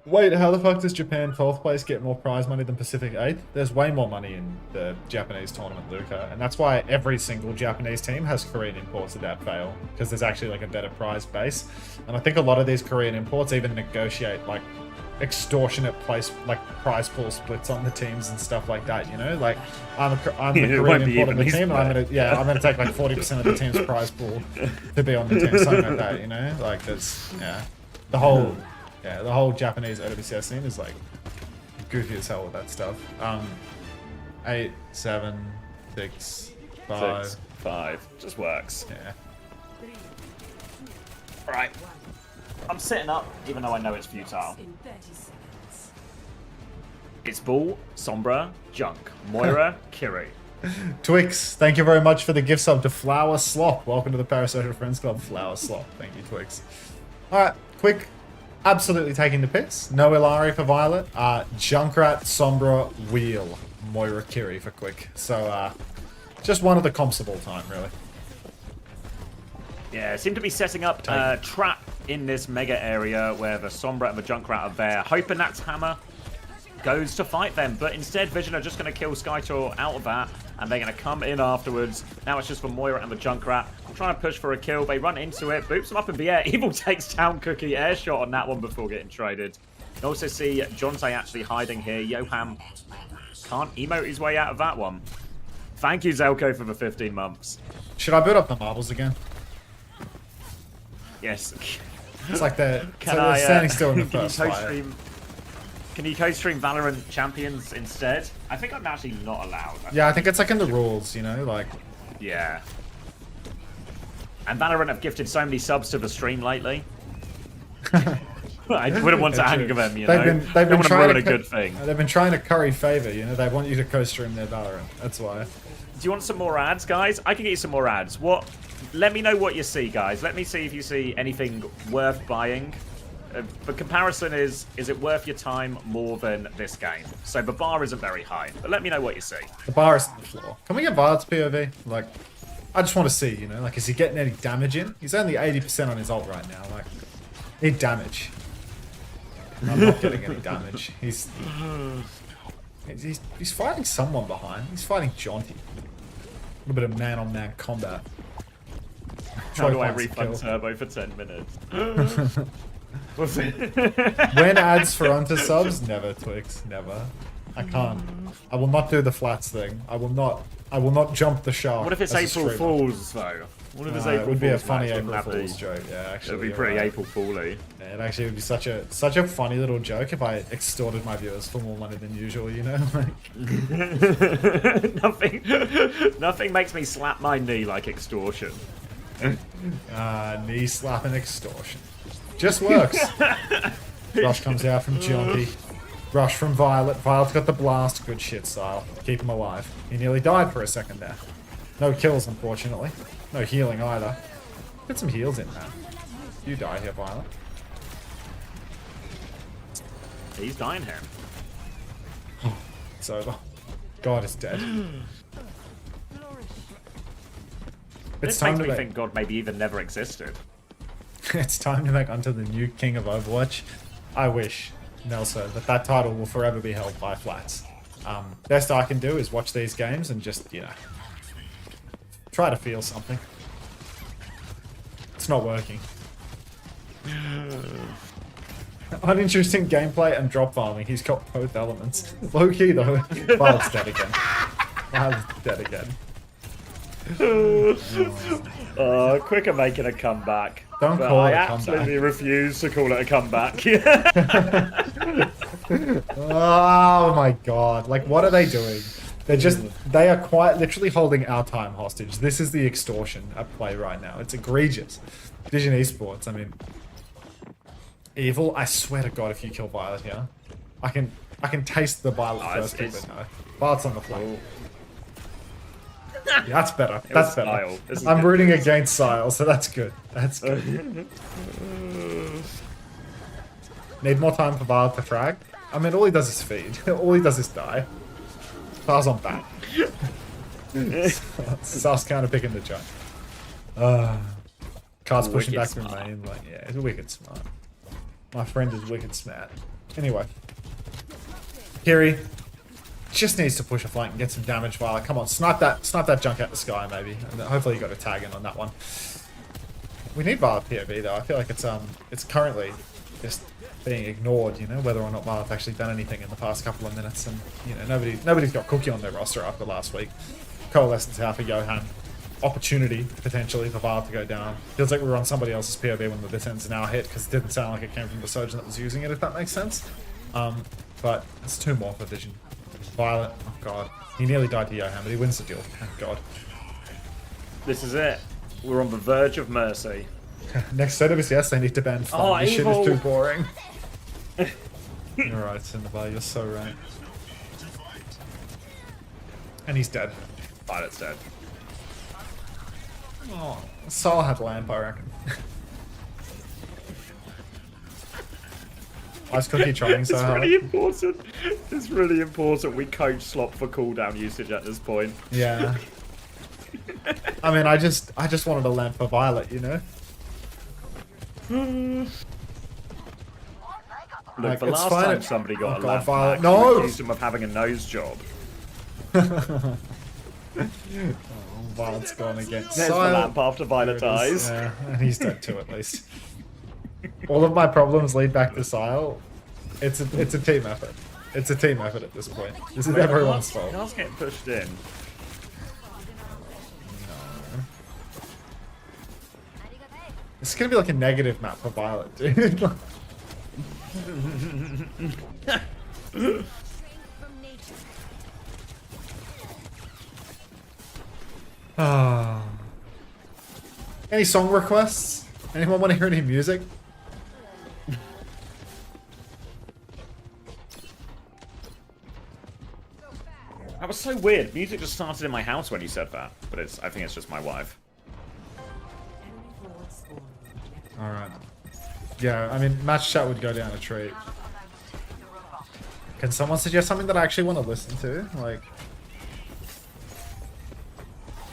Wait, how the fuck does Japan 12th place get more prize money than Pacific 8th? There's way more money in the Japanese tournament, Luca. And that's why every single Japanese team has Korean imports that fail. Because there's actually like a better prize base. And I think a lot of these Korean imports even negotiate like extortionate prize pool splits on the teams and stuff like that, you know? Like I'm the It Korean won't be import of the evenly team and split. I'm gonna take like 40% of the team's prize pool to be on the team, something like that, you know? Like that's the whole Japanese OWCS scene is like goofy as hell with that stuff. 8, 7, 6, 5. 6, 5. Just works. Yeah. Right. I'm sitting up, even though I know it's futile. It's Bull, Sombra, Junk, Moira, Kiri. Twix, thank you very much for the gift sub to Flower Slop. Welcome to the Parasocial Friends Club, Flower Slop. Thank you, Twix. Alright, quick. Absolutely taking the piss. No Illari for Violet. Junkrat, Sombra, Wheel, Moira, Kiri for quick. So, just one of the comps of all time, really. Yeah, seem to be setting up a trap in this mega area where the Sombra and the Junkrat are there, hoping that's Hammer goes to fight them, but instead Vision are just going to kill Skytor out of that, and they're going to come in afterwards. Now it's just for Moira and the Junkrat. Trying to push for a kill. They run into it, boops him up in the air. Evil takes down Cookie, air shot on that one before getting traded. You also see Jonte actually hiding here. Yoham can't emote his way out of that one. Thank you, Zelko, for the 15 months. Should I build up the marbles again? Yes. It's like they're standing still in the first fight. Can you co-stream Valorant Champions instead? I think I'm actually not allowed. Yeah, I think it's like in the rules, you know, like... Yeah. And Valorant have gifted so many subs to the stream lately. I wouldn't want to anger them, you know. They've been want to trying ruin to a good thing. They've been trying to curry favor, you know. They want you to co-stream their Valorant. That's why. Do you want some more ads, guys? I can get you some more ads. What? Let me know what you see, guys. Let me see if you see anything worth buying. The comparison is it worth your time more than this game? So the bar isn't very high, but let me know what you see. The bar is the floor. Can we get Violet's POV? Like, I just want to see, you know, like, is he getting any damage in? He's only 80% on his ult right now. Like, need damage. I'm not getting any damage. He's fighting someone behind. He's fighting Jonty. A little bit of man-on-man combat. How do I refund Turbo for 10 minutes? When ads for Unter subs? Never, Twix. Never. I can't. I will not do the flats thing. I will not jump the shark. What if it's April Fool's though? What if it's April Fool's? It would be a funny match? April Fool's joke. Yeah, actually. It'd be pretty April Fool-y. Yeah, it actually would be such a funny little joke if I extorted my viewers for more money than usual, you know? Nothing makes me slap my knee like extortion. Knee slapping extortion. Just works. Rush comes out from Jonty. Rush from Violet. Violet's got the blast. Good shit, Style. Keep him alive. He nearly died for a second there. No kills, unfortunately. No healing either. Get some heals in, man. You die here, Violet. He's dying here. It's over. God is dead. This makes me think God maybe even never existed. It's time to make Unter the new king of Overwatch. I wish, Nelson, that title will forever be held by Flats. Best I can do is watch these games and just, you know, try to feel something. It's not working. Uninteresting gameplay and drop farming. He's got both elements. Low key though. Violet's dead again. Violet's dead again. Quicker making a comeback. Don't call it a comeback. I absolutely refuse to call it a comeback. Oh my god. Like, what are they doing? They are quite literally holding our time hostage. This is the extortion at play right now. It's egregious. Vision Esports, I mean... Evil, I swear to god if you kill Violet here. I can taste the Violet first kill, but no. Violet's on the flank. Yeah, that's better. That's better. I'm rooting against Sile, so that's good. That's good. Need more time for Violet to frag? I mean, all he does is feed. All he does is die. Fire's on back. Sus kind of picking the jump. Card's pushing back from main. Like, yeah, it's wicked smart. My friend is wicked smart. Anyway. Kiri just needs to push a flank and get some damage. Violet, come on, snipe that junk out the sky, maybe. And hopefully you got a tag in on that one. We need Violet POV though. I feel like it's currently just being ignored, you know, whether or not Violet's actually done anything in the past couple of minutes. And you know, nobody's got Cookie on their roster after last week. Coalescence out for Johan. Opportunity potentially for Violet to go down. Feels like we were on somebody else's POV when the defense now hit because it didn't sound like it came from the surgeon that was using it, if that makes sense. But it's two more for Vision. Violet, oh god. He nearly died to Johan, but he wins the duel. Thank god. This is it. We're on the verge of mercy. Next OWCS, they need to ban fun. Oh, This shit evil. is too boring. You're right, Cinnabar. You're so right. And he's dead. Violet's dead. Oh, Saul had lamp, I reckon. Ice Cookie trying so It's hard. really important. It's really important we coach Slop for cooldown usage at this point. Yeah. I mean, I just wanted a lamp for Violet, you know? Look, Like, the it's last fine time if- somebody got Oh, a God, lamp Violet. back, No! you accused him of having a nose job. Violet's gone again. There's the lamp after Violet dies. Yeah, and he's dead too, at least. All of my problems lead back to Sile. It's a team effort. It's a team effort at this point. This is everyone's It fault. does get pushed in. This is gonna be like a negative map for Violet, dude. Ah. Any song requests? Anyone want to hear any music? That was so weird. Music just started in my house when you said that, but I think it's just my wife. Alright. Yeah, I mean, match chat would go down a treat. Can someone suggest something that I actually want to listen to? Like,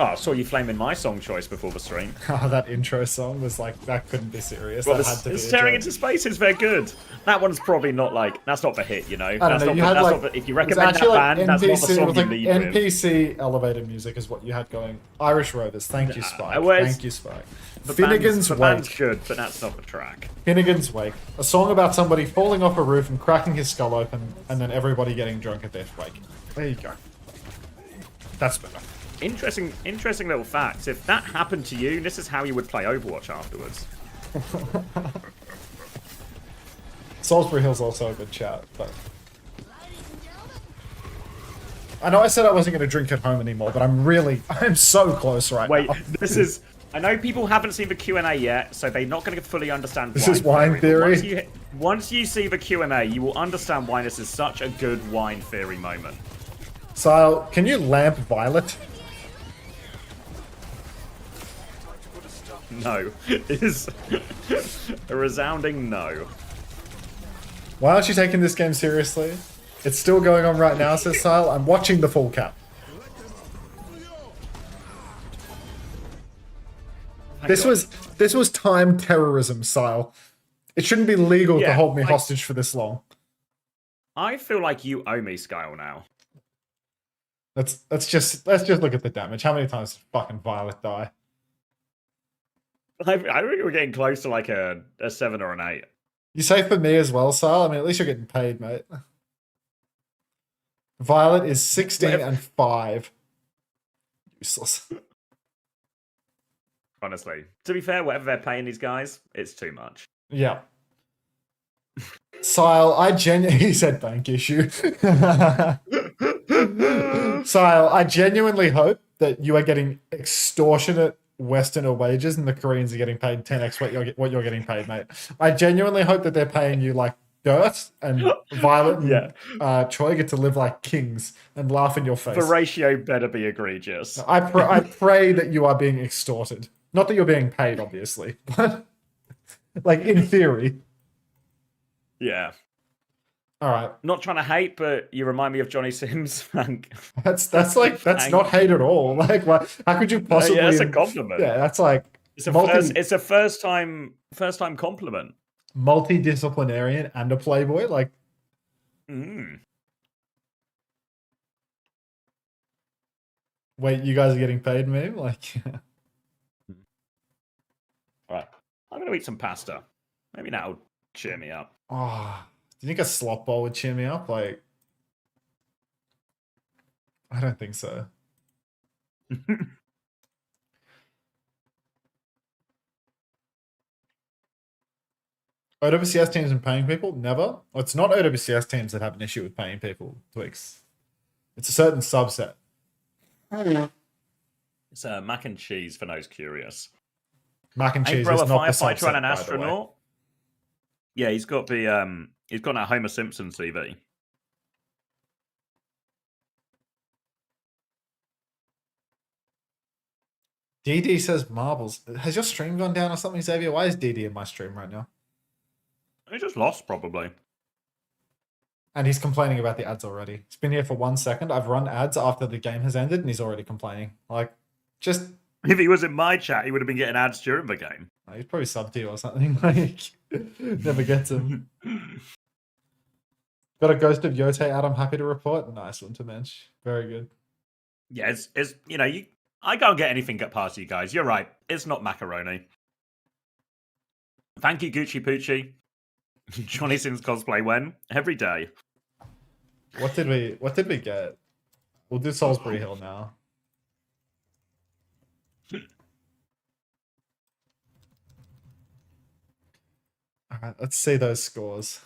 Oh, I saw you flaming my song choice before the stream. oh, that intro song was like, that couldn't be serious. Well, that had to be a Staring joke. into Space is very good. That one's probably not like, that's not the hit, you know? I don't That's know, not you the, had that's like, not the, if you it was recommend that actually band, that's not the it song was you like lead with. NPC elevator music is what you had going. Irish Rovers, thank you, Spike. well, Thank you, Spike. The Finnegan's band's Wake. good, but that's not the track. Finnegan's Wake. A song about somebody falling off a roof and cracking his skull open, and then everybody getting drunk at their wake. There you go. That's better. Interesting little fact. If that happened to you, this is how you would play Overwatch afterwards. Salisbury Hill's also a good chat, but... I know I said I wasn't going to drink at home anymore, but I'm so close right Wait, now. this is... I know people haven't seen the Q&A yet, so they're not going to fully understand This is wine but theory? Once you see the Q&A, you will understand why this is such a good wine theory moment. Sile, can you lamp Violet? No. It is a resounding no. Why aren't you taking this game seriously? It's still going on right now, says Sile. I'm watching the full cap. This was time terrorism, Sile. It shouldn't be legal to Yeah, hold me like- hostage for this long. I feel like you owe me, Skyle, now. Let's just look at the damage. How many times did fucking Violet die? I think we're getting close to like a 7 or an 8. You say for me as well, Sile? I mean, at least you're getting paid, mate. Violet is 16 and 5. Useless. Honestly. To be fair, whatever they're paying these guys, it's too much. Yeah. Sile, he said bank issue. Sile, I genuinely hope that you are getting extortionate Westerner wages and the Koreans are getting paid 10x what you're getting paid, mate. I genuinely hope that they're paying you like dirt and Violet and Choi get to live like kings and laugh in your face. The ratio better be egregious. I pray that you are being extorted. Not that you're being paid, obviously, but like in theory. Yeah. All right. Not trying to hate, but you remind me of Johnny Sims. That's not hate at all. Like, what? How could you possibly? Yeah, that's a compliment. Yeah, that's like It's a first time compliment. Multidisciplinarian and a playboy. Like, wait, you guys are getting paid, me? Like, Right. I'm gonna eat some pasta. Maybe that'll cheer me up. oh, do you think a slop bowl would cheer me up? Like, I don't think so. OWCS teams and paying people? Never. Well, it's not OWCS teams that have an issue with paying people, Twix. It's a certain subset. It's mac and cheese for those curious. Mac and Ain't cheese bro is a not the firefighter subset, and an by the way. astronaut? Yeah, he's got that Homer Simpson CV. DD says marbles. Has your stream gone down or something, Xavier? Why is DD in my stream right now? He just lost, probably. And he's complaining about the ads already. He's been here for 1 second. I've run ads after the game has ended, and he's already complaining. Like, just... If he was in my chat, he would have been getting ads during the game. He's probably subbed to you or something. Like, never gets him. Got a Ghost of Yote ad, I'm happy to report. Nice one to mention. Very good. Yeah, it's I can't get anything past you guys. You're right. It's not macaroni. Thank you, Gucci Poochie. Johnny Sins cosplay when? Every day. What did we get? We'll do Salisbury Hill now. Alright, let's see those scores.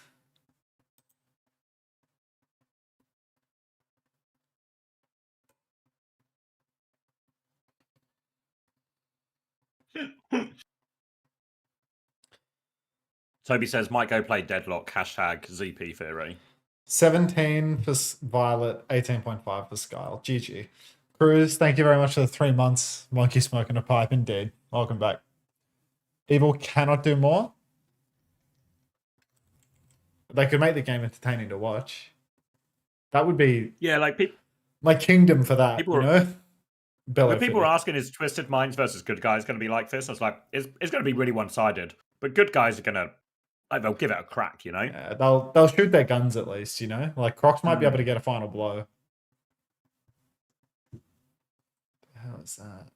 Toby says, might go play Deadlock, hashtag ZP Theory. 17 for Violet, 18.5 for Skyle. GG. Cruz, thank you very much for the 3 months. Monkey smoking a pipe, indeed. Welcome back. Evil cannot do more. They could make the game entertaining to watch. That would be like my kingdom for that. People you know, when people are asking, is Twisted Minds versus Good Guys going to be like this? I was like, it's going to be really one-sided. But Good Guys are going to, they'll give it a crack, you know. Yeah, they'll shoot their guns at least, you know. Like Crocs might be able to get a final blow. How is that?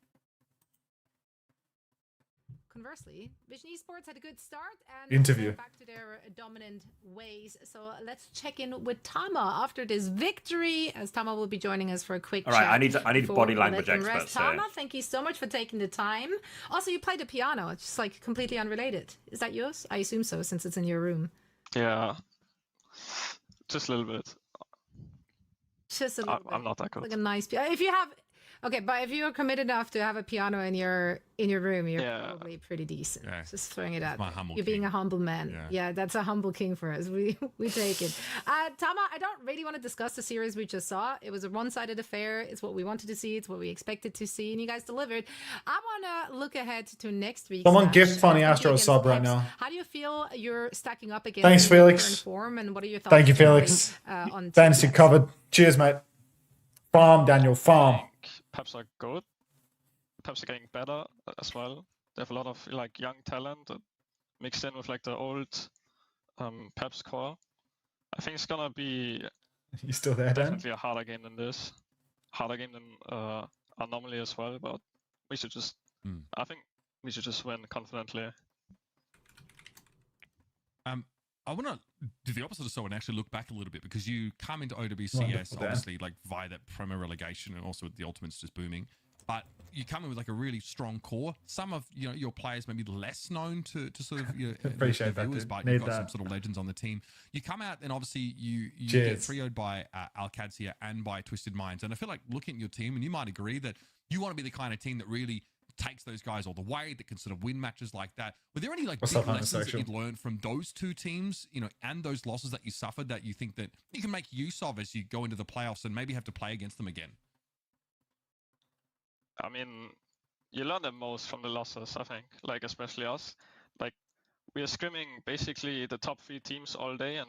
Conversely, Vision Esports had a good start and Interview. went back to their dominant ways. So let's check in with Tama after this victory, as Tama will be joining us for a quick All right, chat. I need before body we language let them experts rest. here. Tama, thank you so much for taking the time. Also, you played the piano. It's just like completely unrelated. Is that yours? I assume so, since it's in your room. Yeah. Just a little bit. Just a little bit. I'm not that good. Like a nice piano. If you have, okay, but if you're committed enough to have a piano in your room, you're probably pretty decent. Yeah. Just throwing it out. My There. humble You're being king. a humble man. Yeah. Yeah, that's a humble king for us. We take it. Tama, I don't really want to discuss the series we just saw. It was a one-sided affair. It's what we wanted to see. It's what we expected to see, and you guys delivered. I want to look ahead to next week. Someone gift Funny Astro a sub right now. How do you feel you're stacking up against Thanks, your Felix. current form, and what are your thoughts? Thank you, Felix. On Fantasy covered. Cheers, mate. Farm, Daniel. Farm. Peps are good. Peps are getting better as well. They have a lot of like young talent that mixed in with like the old Peps core. I think it's gonna be You still there, Dan? definitely a harder game than this. Harder game than Anomaly as well, but we should just I think we should just win confidently. I want to do the opposite of so and actually look back a little bit, because you come into OWCS Wonderful, Dan. obviously like via that promo relegation, and also with the ultimates just booming. But you come in with like a really strong core. Some of your players may be less known to sort of Appreciate the that, viewers, dude. but Need you've got that. some sort of legends on the team. You come out and obviously you get Cheers. trioed by Alcads here and by Twisted Minds. And I feel like looking at your team, and you might agree that you want to be the kind of team that really takes those guys all the way, that can sort of win matches like that. Were there any like What's big up, lessons that homosexual? you'd learned from those two teams, and those losses that you suffered, that you think that you can make use of as you go into the playoffs and maybe have to play against them again? I mean, you learn the most from the losses, I think. Like especially us. Like we are scrimming basically the top 3 teams all day, and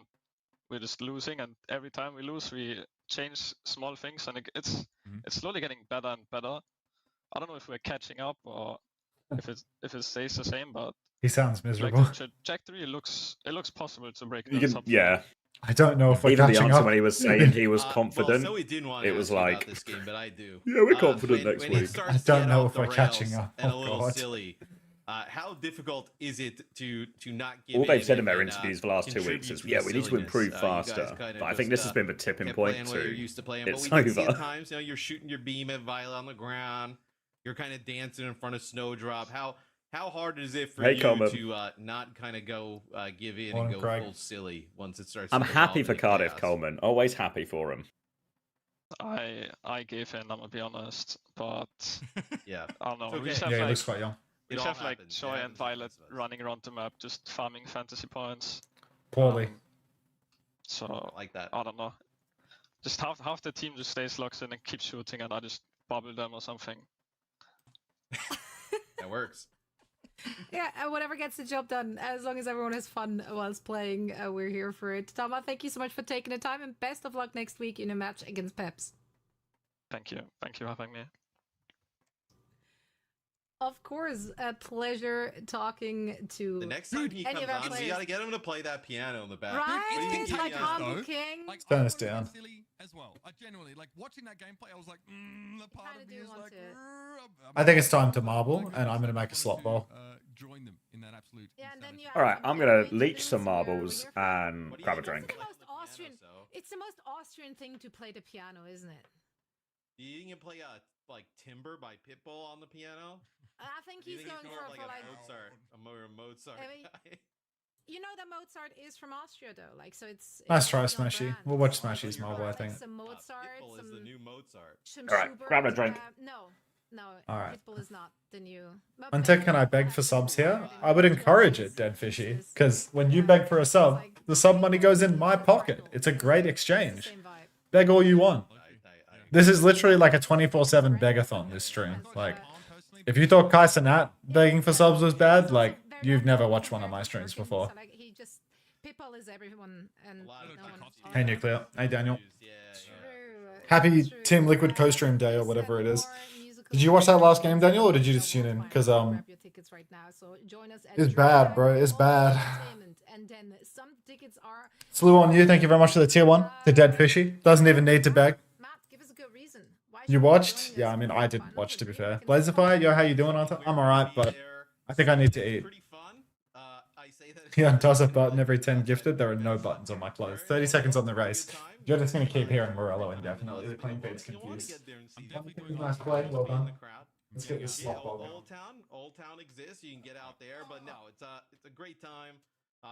we're just losing. And every time we lose, we change small things, and it's slowly getting better and better. I don't know if we're catching up or if it stays the same, but He sounds like miserable. the trajectory looks possible to break You the can, top. yeah. I don't know if we're Even the catching answer up. when he was saying he was confident, Well, Zoe didn't want it to was ask you like, about this game, but I do. yeah, we're confident next when week. It starts I to don't get know off if the we're catching rails up. and Oh, a little God. silly. How difficult is it to not give All they've in said in their and, interviews the last 2 contribute weeks is, to yeah, the we need to silliness? improve You guys faster. kinda But I think this just, has been the tipping kept point playing what you're to used to playing. it's But we did see over. at times, you're shooting your beam at Violet on the ground. You're kind of dancing in front of Snowdrop. How hard is it for Hey, you Coleman. to not kind of go give in Morning, and go Craig. full silly once it starts? I'm to happy evolve for into Cardiff chaos? Coleman. Always happy for him. I gave in, I'm gonna be honest, but Yeah. I don't know. It's We okay. just have Yeah, he like looks quite young. We It all have like happens. It Joy and happens to Violet most of us. running around the map, just farming fantasy points. Poorly. So Like that. I don't know. Just half the team just stays locked in and keeps shooting, and I just bubble them or something. That works. Yeah, whatever gets the job done. As long as everyone has fun whilst playing, we're here for it. Tama, thank you so much for taking the time, and best of luck next week in a match against Peps. Thank you for having me. Of course, a pleasure talking to The next time he any comes of our on, we players. gotta get him to play that piano in the back. Right? What do you think he Like does? Humble though? King. Like, Turn I us thought it was down. silly as well. I genuinely, like, watching that gameplay, I was like, the part Kinda of me do is want like, to. I think it's time to marble, like, and I'm gonna I make a wanted slot to, ball. Join them in that absolute. Yeah, and then insanity. you have All right, some I'm gonna other leech things some we're marbles here for. and What do you grab a think drink. about It's the most the piano, Austrian. so? It's the most Austrian thing to play the piano, isn't it? Do you think you can play like Timber by Pitbull on the piano? I think Do you he's think going more for, of like for a like Mozart, a more Mozart I mean, guy? you know that Mozart is from Austria though, like so it's. Nice it's try, on Smashy. brand. We'll watch Oh, I thought Smashy's you were marble, I talking think. Some Mozart, Pitbull is the some new Mozart. some All right, Schubert. grab a drink. No. All right. Pitbull is not the new. But Until maybe can I we'll beg have for to subs do here? more I would than encourage just it, Dead Fishy, pieces. because when you Yeah, beg for a it's sub, like- the sub money goes in my pocket. It's a great It's exchange. the same vibe. Beg all you want. I This is literally like a 24/7 begathon, this stream. Like, if you thought Kai Cenat begging for subs was bad, like, you've never watched one of my streams before. So, like, he just Pitbull is everyone and A lot of no one. people Hey, Nuclear. Hey, Daniel. Yeah, True, Happy true. Team Liquid co-stream day or Please whatever send it is. more musical Did you watch that last content game, Daniel, or did you so just tune in? we'll 'Cause, grab your tickets right now. So join us at it's Dreamhack bad, bro. It's All bad. Entertainment. And then some tickets are. Slew on you. Thank you very much for the tier 1. To Dead Fishy. Doesn't even need to beg. Matt, give us a good reason. Why You should watched? join Yeah, us I mean, for I the didn't final? watch, to be We fair. can Blazerfire, yo, how you doing, Arthur? I'm alright, but I think I need to eat. Pretty fun. I say that. Yeah, does a button every 10 gifted. There are no buttons on my clothes. 30 seconds on the race. You're just going to keep hearing Morello indefinitely. The clean feed's confused. Nice play, well done. Let's get this slot ball going. Old Town exists. You can get out there, but no, it's a great time.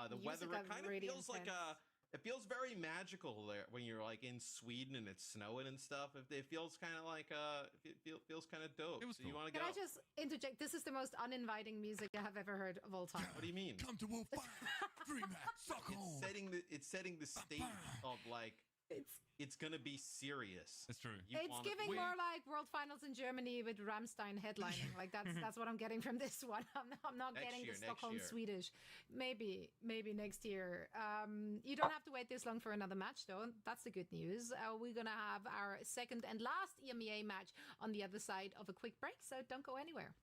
The Music weather got kind of really feels like intense. it feels very magical there when you're like in Sweden and it's snowing and stuff. It feels kind of like it feels kind of dope. It was So you cool. want to Can go? I just interject? This is the most uninviting music I have ever heard of all time. What do you mean? Come to Wolf DreamHack, suck on. It's setting the state of like it's gonna be serious. That's true. You It's wanna- giving more like World Finals in Germany with Rammstein headlining. Like that's what I'm getting from this one. I'm not Next getting year, the next Stockholm year. Swedish. Maybe next year. You don't have to wait this long for another match though. That's the good news. We're gonna have our second and last EMEA match on the other side of a quick break. So don't go anywhere.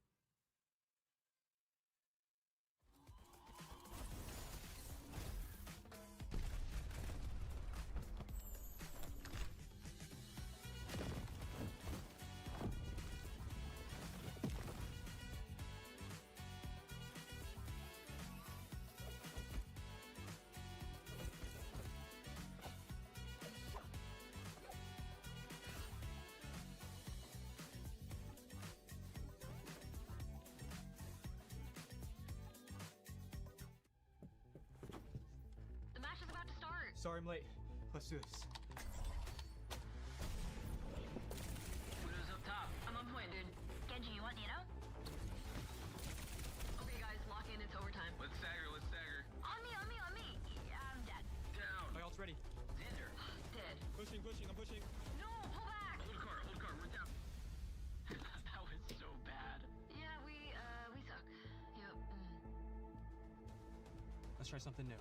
The match is about to start. Sorry I'm late. Let's do this. Kudos up top. I'm on point, dude. Genji, you want Nino? Okay, guys, lock in. It's overtime. Let's stagger, let's stagger. On me, on me, on me. Yeah, I'm dead. Down. My ult's ready. Xander. Dead. Pushing, I'm pushing. No, pull back. Hold car, we're down. That was so bad. Yeah, we suck. Yep. Let's try something new.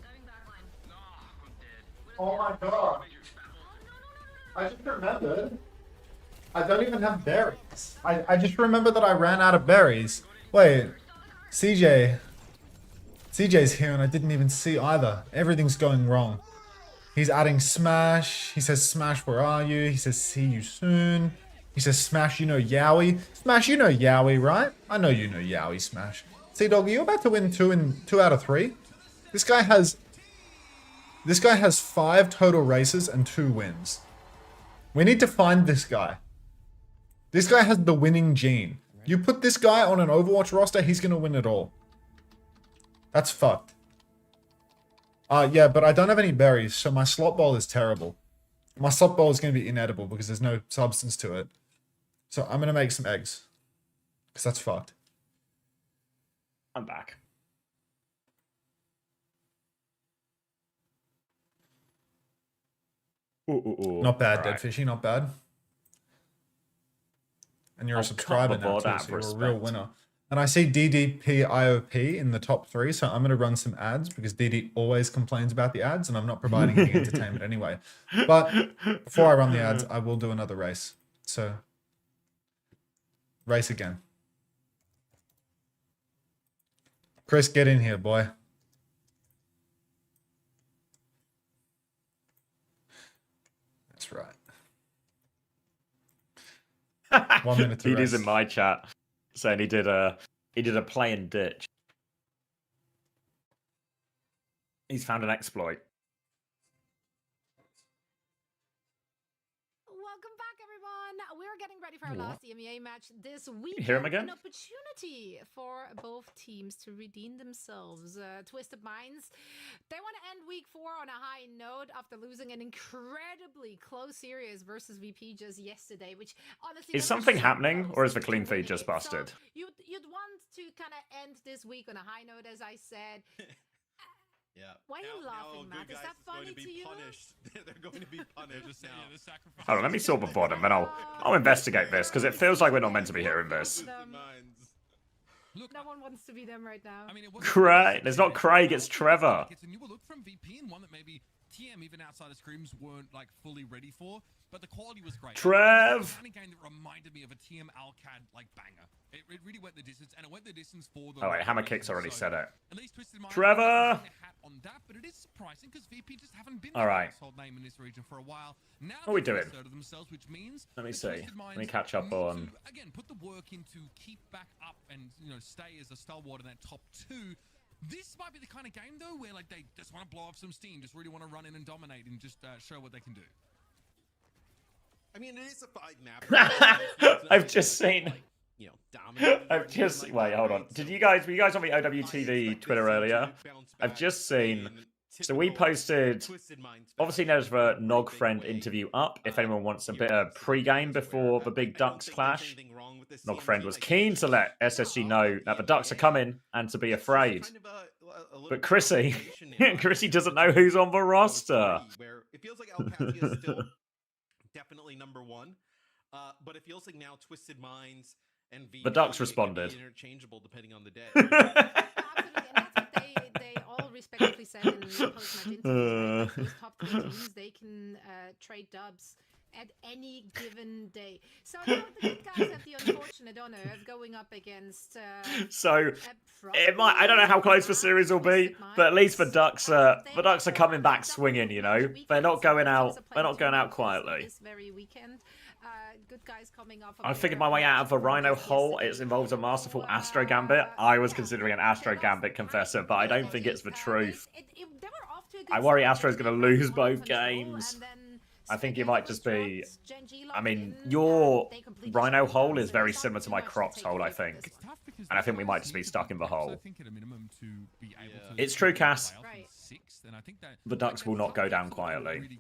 Diving backline. No, I'm dead. Oh my god. I just remembered. I don't even have berries. I just remember that I ran out of berries. Wait. CJ. CJ's here and I didn't even see either. Everything's going wrong. He's adding Smash. He says, Smash, where are you? He says, see you soon. He says, Smash, you know Yowie. Smash, you know Yowie, right? I know you know Yowie, Smash. See, dog, you're about to win 2 out of 3. This guy has 5 total races and 2 wins. We need to find this guy. This guy has the winning gene. You put this guy on an Overwatch roster, he's going to win it all. That's fucked. Yeah, but I don't have any berries, so my slot bowl is terrible. My slot bowl is going to be inedible because there's no substance to it. So I'm going to make some eggs. Because that's fucked. I'm back. Ooh. Not bad, All Dead right. Fishy, not bad. And you're a I'll subscriber cut the now board too, out so for you're a real respect. winner. And I see DDP IOP in the top 3, so I'm going to run some ads because DD always complains about the ads and I'm not providing any entertainment anyway. But before I run the ads, I will do another race. So, race again. Chris, get in here, boy. That's right. 1 minute to DD's rest. in my chat saying he did a play and ditch. He's found an exploit. Welcome back, everyone. We're getting ready for our last EMEA match this week. Hear him again? An opportunity for both teams to redeem themselves. Twisted Minds, they want to end week 4 on a high note after losing an incredibly close series versus VP just yesterday, which honestly... Is something happening, or is the clean feed just busted? So you'd want to kind of end this week on a high note, as I said. Yeah. Why are you laughing, Matt? Is that funny to you? They're going to be punished now. Hold on, let me sort the bottom, and I'll investigate this because it feels like we're not meant to be hearing this. Look, No one wants to be them right now. I mean, it was Craig, it's not Craig, it's Trevor. It's a new look from VP and one that maybe TM even outside of scrims weren't like fully ready for, but the quality was great. Trev! It's a game that reminded me of a TM Alcad like banger. It really went the distance, and it went the distance for the. Oh wait, Hammer Kick's already said it. At least Twisted Mind Trevor! has a hat on that, but it is surprising because VP just haven't been All right. a household name in this region for a while. Now What are we they've doing? asserted themselves, which means Let me the see. Twisted Let me Minds catch up need on. to, again, put the work in to keep back up and stay as a stalwart in that top 2. This might be the kind of game though where like they just want to blow off some steam, just really want to run in and dominate and just show what they can do. I mean, it is a 5-map. I've just seen. Like, dominating I've just wait, hold on. Did you guys? Were you guys on the OWTV Twitter earlier? I've just seen. So we posted. Obviously, there's the Nog Friend interview up. If anyone wants a bit of pre-game before the big Ducks clash, Nog Friend was keen to let SSG know that the Ducks are coming and to be afraid. But Chrissy doesn't know who's on the roster. Where it feels like OWCS is still definitely number 1, but it feels like now Twisted Minds and VP The Ducks can be responded. interchangeable depending on the day. Absolutely, and that's what they all respectively said in post-match interviews. Right? Those top 3 teams, they can trade dubs at any given day. So now the good guys have the unfortunate honor of going up against. So it might. I don't know how close the series will be, but at least the Ducks are coming back swinging. They're not going out. They're not going out quietly. This very weekend. Good guys coming off of I figured my way out of the Rhino hole. It involves a masterful Astro Gambit. I was considering an Astro Gambit confessor, but I don't think it's the truth. I worry Astro's going to lose both games. I think it might just be. I mean, your Rhino hole is very similar to my Crocs hole, I think. And I think we might just be stuck in the hole. It's true, Cass. The Ducks will not go down quietly.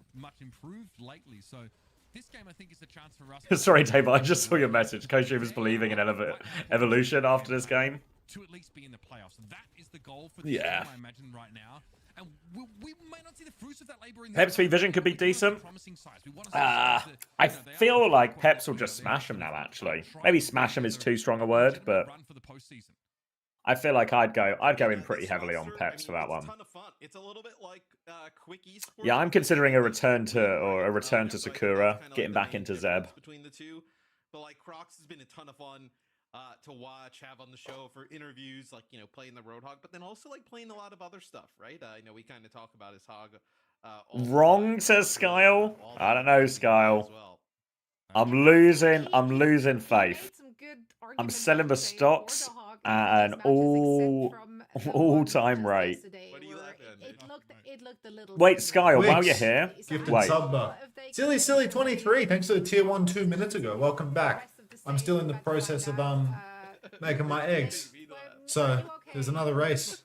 This game, I think, is a chance for us. Sorry, Dave, I just saw your message. Coach was believing in evolution after this game. To at least be in the playoffs. That is the goal for the team, I imagine, right now. And we may not see the fruits of that labor in Peps v Vision could be decent. I feel like Peps will just smash him now, actually. Maybe smash him is too strong a word, but I feel like I'd go in pretty heavily on Peps for that one. It's a little bit like quick esports. Yeah, I'm considering a return to Sakura, getting back into Zeb. Between the two, but like Crocs has been a ton of fun to watch, have on the show for interviews, like playing the Roadhog, but then also like playing a lot of other stuff, right? We kind of talk about his hog. Wrong, says Skyle. I don't know, Skyle. I'm losing faith. I'm selling the stocks at an all-time rate. Wait, Skyle, while you're here, Gifted sub. Silly 23. Thanks for the tier 1 2 minutes ago. Welcome back. I'm still in the process of making my eggs. So there's another race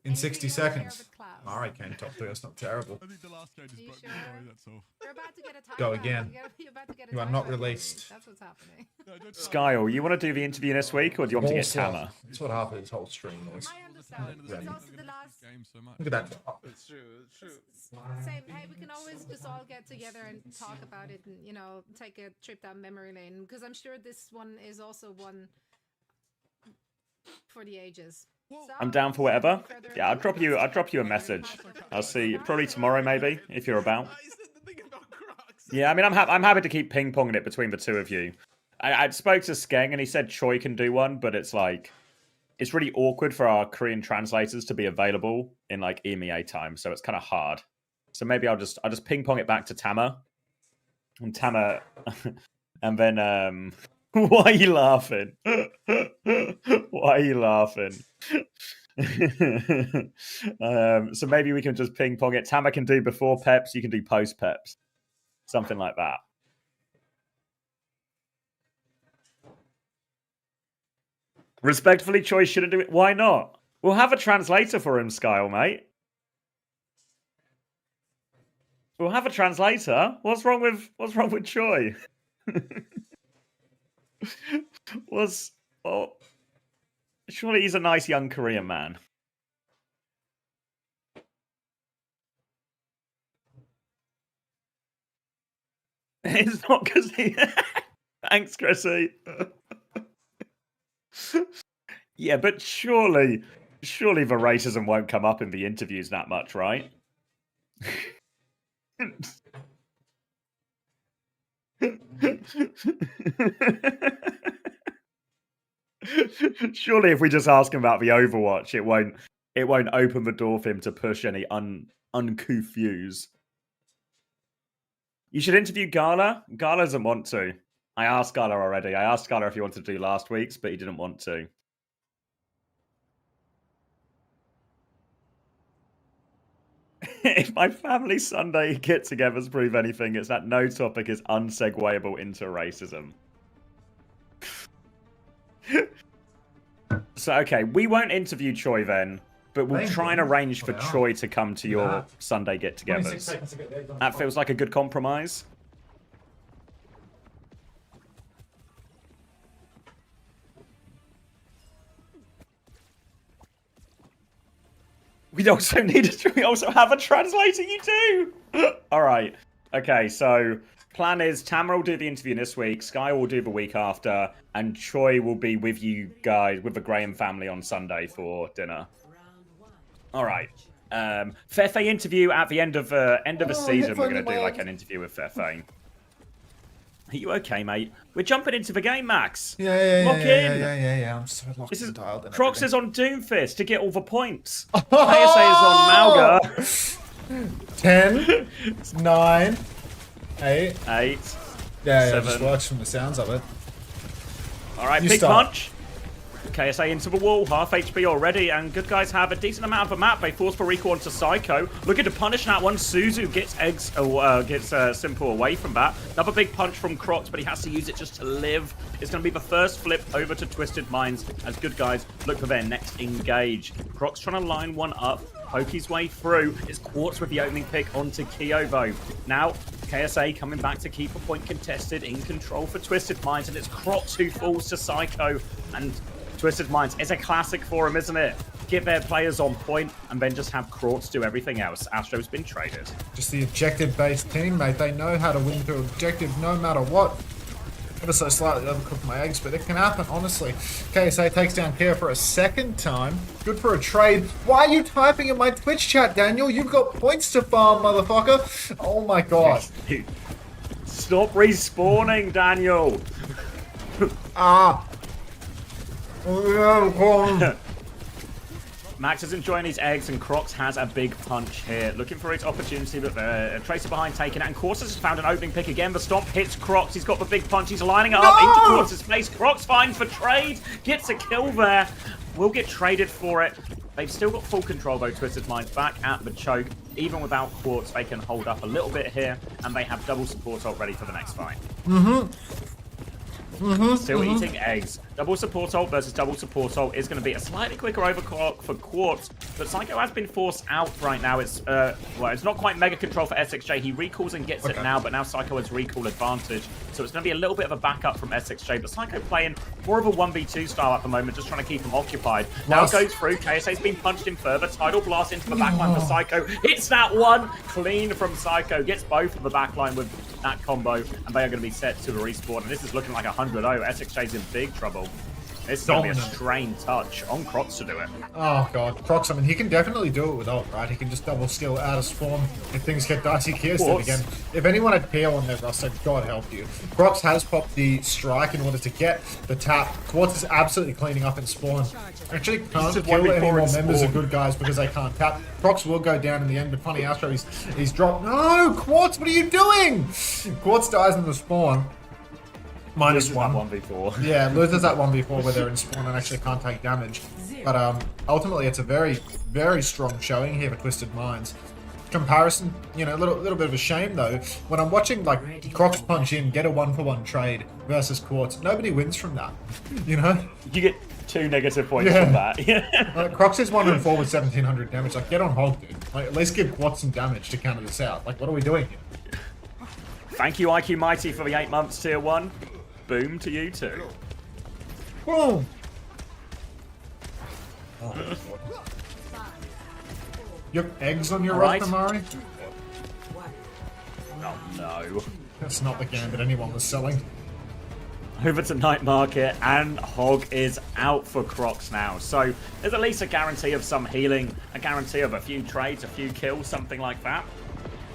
in 60 seconds. Alright, came top 3. That's not terrible. I think the last game just Are you broke sure? me though, that's all. You're about to get a time Go back. again. You're about to get a You are time not back. released. That's what's happening. Skyle, you want to do the interview this week, or do you want to get Tama? That's what half of this whole stream was. I understand. Yeah. It's also the last. Game so much. Look at that. It's true. It's true. Same. Hey, we can always just all get together and talk about it, and take a trip down memory lane. Because I'm sure this one is also one for the ages. So, I'm down for whatever. Yeah, I'll drop you a message. I'll see you probably tomorrow, maybe, if you're about. I said the thing about Crocs. Yeah, I mean, I'm happy to keep ping-ponging it between the two of you. I spoke to Skeng, and he said Choi can do one, but it's like... It's really awkward for our Korean translators to be available in, like, EMEA time, so it's kind of hard. So maybe I'll just ping-pong it back to Tama. And Tama... and then, Why are you laughing? Why are you laughing? So maybe we can just ping-pong it. Tama can do before Peps, you can do post-Peps. Something like that. Respectfully, Choi shouldn't do it. Why not? We'll have a translator for him, Skyle, mate. We'll have a translator. What's wrong with Choi? Surely he's a nice young Korean man. It's not because he... Thanks, Chrissy. Yeah, but surely the racism won't come up in the interviews that much, right? Surely if we just ask him about the Overwatch, it won't open the door for him to push any uncouth views. You should interview Gala. Gala doesn't want to. I asked Gala already. I asked Gala if he wanted to do last week's, but he didn't want to. If my family Sunday get-togethers prove anything, it's that no topic is unseguable into racism. So, okay, we won't interview Choi then, but we'll try and arrange for Choi to come to your Sunday get-togethers. That feels like a good compromise. We also have a translator, you do! Alright. Okay, so plan is Tamara will do the interview this week, Sky will do the week after, and Choi will be with you guys, with the Graham family on Sunday for dinner. Alright. Fefe interview at the end of the season. We're going to do like an interview with Fefe. Are you okay, mate? We're jumping into the game, Max. Yeah. I'm so locked and dialed in. Crocs is on Doomfist to get all the points. KSA is on Malga. 10, 9, 8. 8. Yeah, 7. just works from the sounds of it. Alright, You big start. punch. KSA into the wall, half HP already, and good guys have a decent amount of the map. They force for recall onto Psycho. Looking to punish that one. Suzu gets Simple away from that. Another big punch from Crocs, but he has to use it just to live. It's going to be the first flip over to Twisted Minds as good guys look for their next engage. Crocs trying to line one up, poke his way through. It's Quartz with the opening pick onto Kyo, though. Now, KSA coming back to keep a point contested, in control for Twisted Minds, and it's Crocs who falls to Psycho, and Twisted Minds, it's a classic for him, isn't it? Get their players on point and then just have Crocs do everything else. Astro's been traded. Just the objective-based team, mate. They know how to win through objective no matter what. Ever so slightly overcooked my eggs, but it can happen, honestly. KSA takes down Kia for a second time. Good for a trade. Why are you typing in my Twitch chat, Daniel? You've got points to farm, motherfucker. Oh my god. Stop respawning, Daniel. Max is enjoying his eggs, and Crocs has a big punch here. Looking for his opportunity, but Tracer behind taking it. And Quartz has found an opening pick again. The stomp hits Crocs. He's got the big punch. He's lining it up into Quartz's face. Crocs finds for trade. Gets a kill there. Will get traded for it. They've still got full control, though. Twisted Minds back at the choke. Even without Quartz, they can hold up a little bit here. And they have double support ult ready for the next fight. Still eating eggs. Double support ult versus double support ult is going to be a slightly quicker overclock for Quartz, but Psycho has been forced out right now. It's well, it's not quite mega control for SXJ. He recalls and gets it now, but now Psycho has recall advantage, so it's going to be a little bit of a backup from SXJ. But Psycho playing more of a 1v2 style at the moment, just trying to keep him occupied. Now goes through. KSA's been punched in further. Tidal blast into the backline for Psycho. Hits that one clean from Psycho. Gets both of the backline with that combo, and they are going to be set to a respawn. And this is looking like 100-0. SXJ's in big trouble. This is going to be a strained touch on Crocs to do it. Oh god, Crocs, I mean, he can definitely do it with ult, right? He can just double skill out of spawn if things get dicey. Here's it again. If anyone had PO on their roster, God help you. Crocs has popped the strike in order to get the tap. Quartz is absolutely cleaning up in spawn. Actually can't kill any more members of good guys because they can't tap. Crocs will go down in the end, but funny Astro, he's dropped. No, Quartz, what are you doing? Quartz dies in the spawn. -1. 1v4. Yeah, loses that 1v4 where they're in spawn and actually can't take damage. But ultimately, it's a very, very strong showing here for Twisted Minds. Comparison, you know, a little bit of a shame though. When I'm watching like Crocs punch in, get a 1-for-1 trade versus Quartz, nobody wins from that. You know, you get 2 negative points from that. Crocs is 1-4 with 1700 damage. Like, get on hold, dude. Like, at least give Quartz some damage to counter this out. Like, what are we doing here? Thank you, IQ Mighty, for the 8 months tier 1. Boom to you too. Boom. Oh, you have eggs on your roster, Mari? Oh no. That's not the game that anyone was selling. Over to Night Market, and Hog is out for Crocs now. So there's at least a guarantee of some healing, a guarantee of a few trades, a few kills, something like that.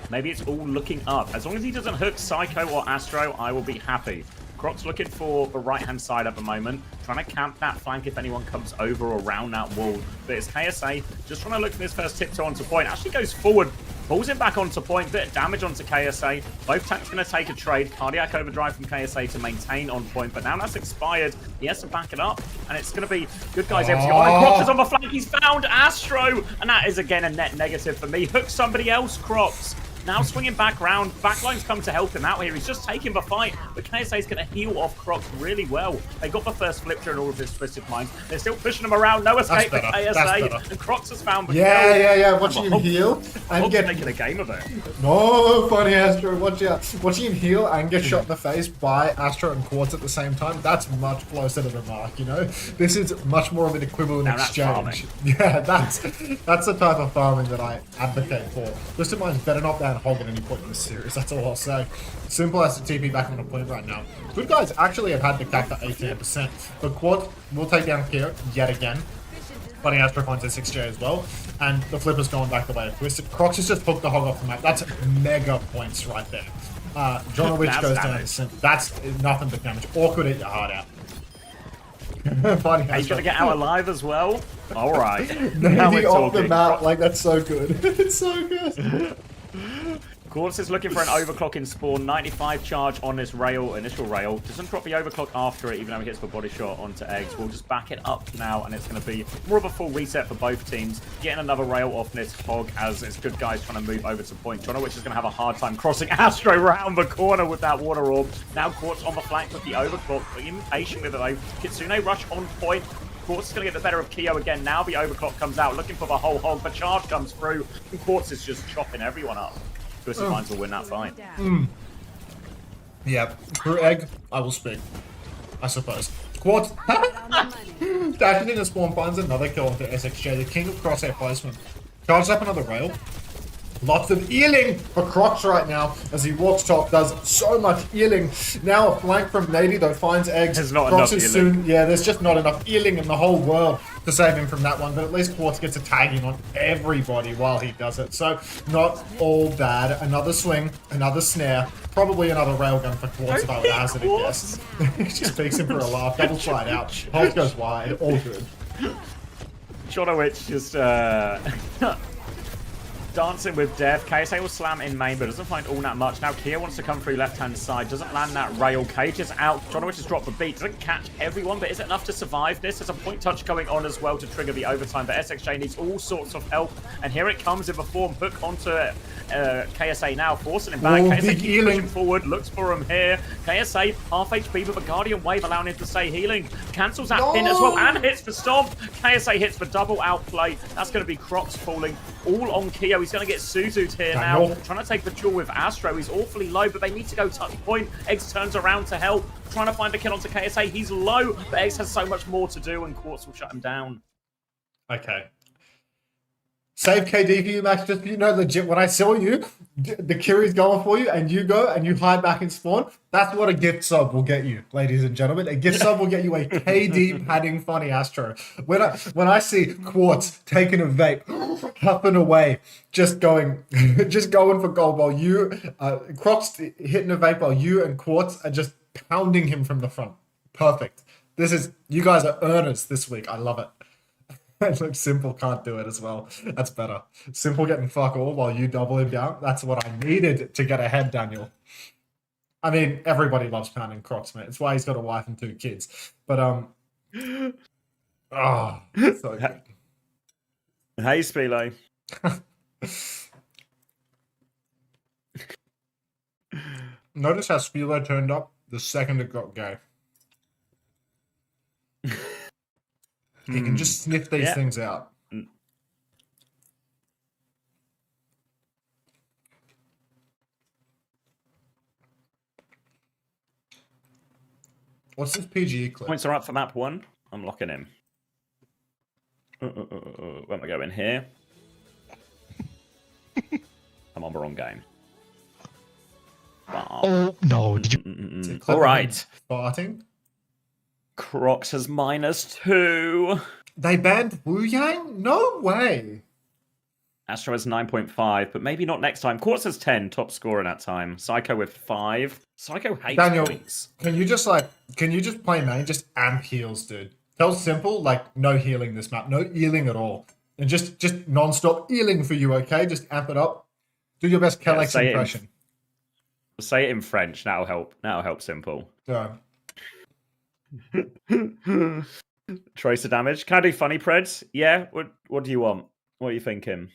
Maybe it's all looking up. As long as he doesn't hook Psycho or Astro, I will be happy. Crocs looking for the right-hand side at the moment, trying to camp that flank if anyone comes over or around that wall. But it's KSA just trying to look for this first tiptoe onto point. Actually goes forward, pulls him back onto point, bit of damage onto KSA. Both tanks going to take a trade. Cardiac overdrive from KSA to maintain on point, but now that's expired. He has to back it up, and it's going to be good guys able to go on. Crocs is on the flank. He's found Astro, and that is again a net negative for me. Hook somebody else, Crocs. Now swinging back round, backline's come to help him out here. He's just taking the fight, but KSA's going to heal off Crocs really well. They got the first flip during all of his Twisted Minds. They're still pushing him around. No escape for KSA, and Crocs has found the kill. Yeah. Watching him heal and get making a game of it. No, funny Astro. Watch out. Watching him heal and get shot in the face by Astro and Quartz at the same time. That's much closer to the mark. You know, this is much more of an equivalent exchange. Yeah, that's the type of farming that I advocate for. Twisted Minds better not ban Hog at any point in this series, that's all I'll say. Simple as to TP back on the point right now. Good guys actually have had the cap for 18%, but Quad will take down Keo yet again. Funny Astro finds S6J as well, and the flipper's going back the way of Twisted. Crocs has just hooked the Hog off the map. That's mega points right there. John Witch goes down. That's nothing but damage. Or could eat your heart out. He's gonna get out alive as well. All right. Maybe off the map, like that's so good. It's so good. Quartz is looking for an overclock in spawn. 95 charge on this rail, initial rail. Doesn't drop the overclock after it, even though he hits the body shot onto eggs. We'll just back it up now, and it's going to be more of a full reset for both teams. Getting another rail off this Hog as it's good guys trying to move over to point. Jono, which is going to have a hard time crossing Astro around the corner with that water orb. Now Quartz on the flank with the overclock, being patient with it though. Kitsune rush on point. Quartz is going to get the better of Keo again. Now the overclock comes out, looking for the whole Hog. The charge comes through, and Quartz is just chopping everyone up. Twisted Minds will win that fight. Yeah, through egg, I will speak. I suppose. Quartz dashing into spawn, finds another kill onto SXJ, the king of crosshair placement. Charges up another rail. Lots of healing for Crocs right now as he walks top, does so much healing. Now a flank from Nady though finds eggs. There's not Crocs enough is healing. soon, yeah, there's just not enough healing in the whole world to save him from that one, but at least Quartz gets a tagging on everybody while he does it. So not all bad. Another swing, another snare, probably another railgun for Quartz if I would hazard a guess. He just peeks him for a laugh, double slide out. Holt goes wide, all good. Jono Witch just dancing with death. KSA will slam in main, but doesn't find all that much. Now Kia wants to come through left-hand side. Doesn't land that rail. Cage is out. Jonowitz has dropped the beat. Doesn't catch everyone, but is it enough to survive this? There's a point touch going on as well to trigger the overtime, but SXJ needs all sorts of help. And here it comes in the form. Hook onto KSA now, forcing him back. Oh, KSA big keeps healing. pushing forward, looks for him here. KSA, half HP, but the Guardian Wave allowing him to stay healing. Cancels that pin as well, and hits the stomp. KSA hits the double outplay. That's going to be Crocs falling all on Keo. He's going to get Suzu'd here now. Trying to take the duel with Astro. He's awfully low, but they need to go touch point. Eggs turns around to help. Trying to find a kill onto KSA. He's low, but Eggs has so much more to do, and Quartz will shut him down. Okay. Save KD for you, Max. Just, you know, legit, when I saw you, the Kiri's going for you, and you go and you hide back and spawn. That's what a gift sub will get you, ladies and gentlemen. A gift sub will get you a KD padding funny Astro. When I see Quartz taking a vape, huffing away, just going for gold, while you, Crocs hitting a vape while you and Quartz are just pounding him from the front. Perfect. You guys are earners this week. I love it. Look, Simple can't do it as well. That's better. Simple getting fuck all while you double him down. That's what I needed to get ahead, Daniel. I mean, everybody loves pounding Crocs, man. It's why he's got a wife and 2 kids. But so good. Hey, Spilo. Notice how Spilo turned up the second it got gay. He can just sniff these things out. What's this PGE clip? Points are up for map 1. I'm locking him. Where am I going here? I'm on the wrong game. Oh, no. Did you... All right. Farting? Crocs has -2. They banned Wu Yang? No way. Astro has 9.5, but maybe not next time. Quartz has 10, top scorer in that time. Psycho with 5. Psycho hates Daniel, points. can you just play main? Just amp heals, dude. Tell Simple, no healing this map. No healing at all. And just non-stop healing for you, okay? Just amp it up. Do your best Kellex impression. Say it in French. That'll help. That'll help Simple. Yeah. Tracer damage. Can I do funny preds? Yeah. What do you want? What are you thinking?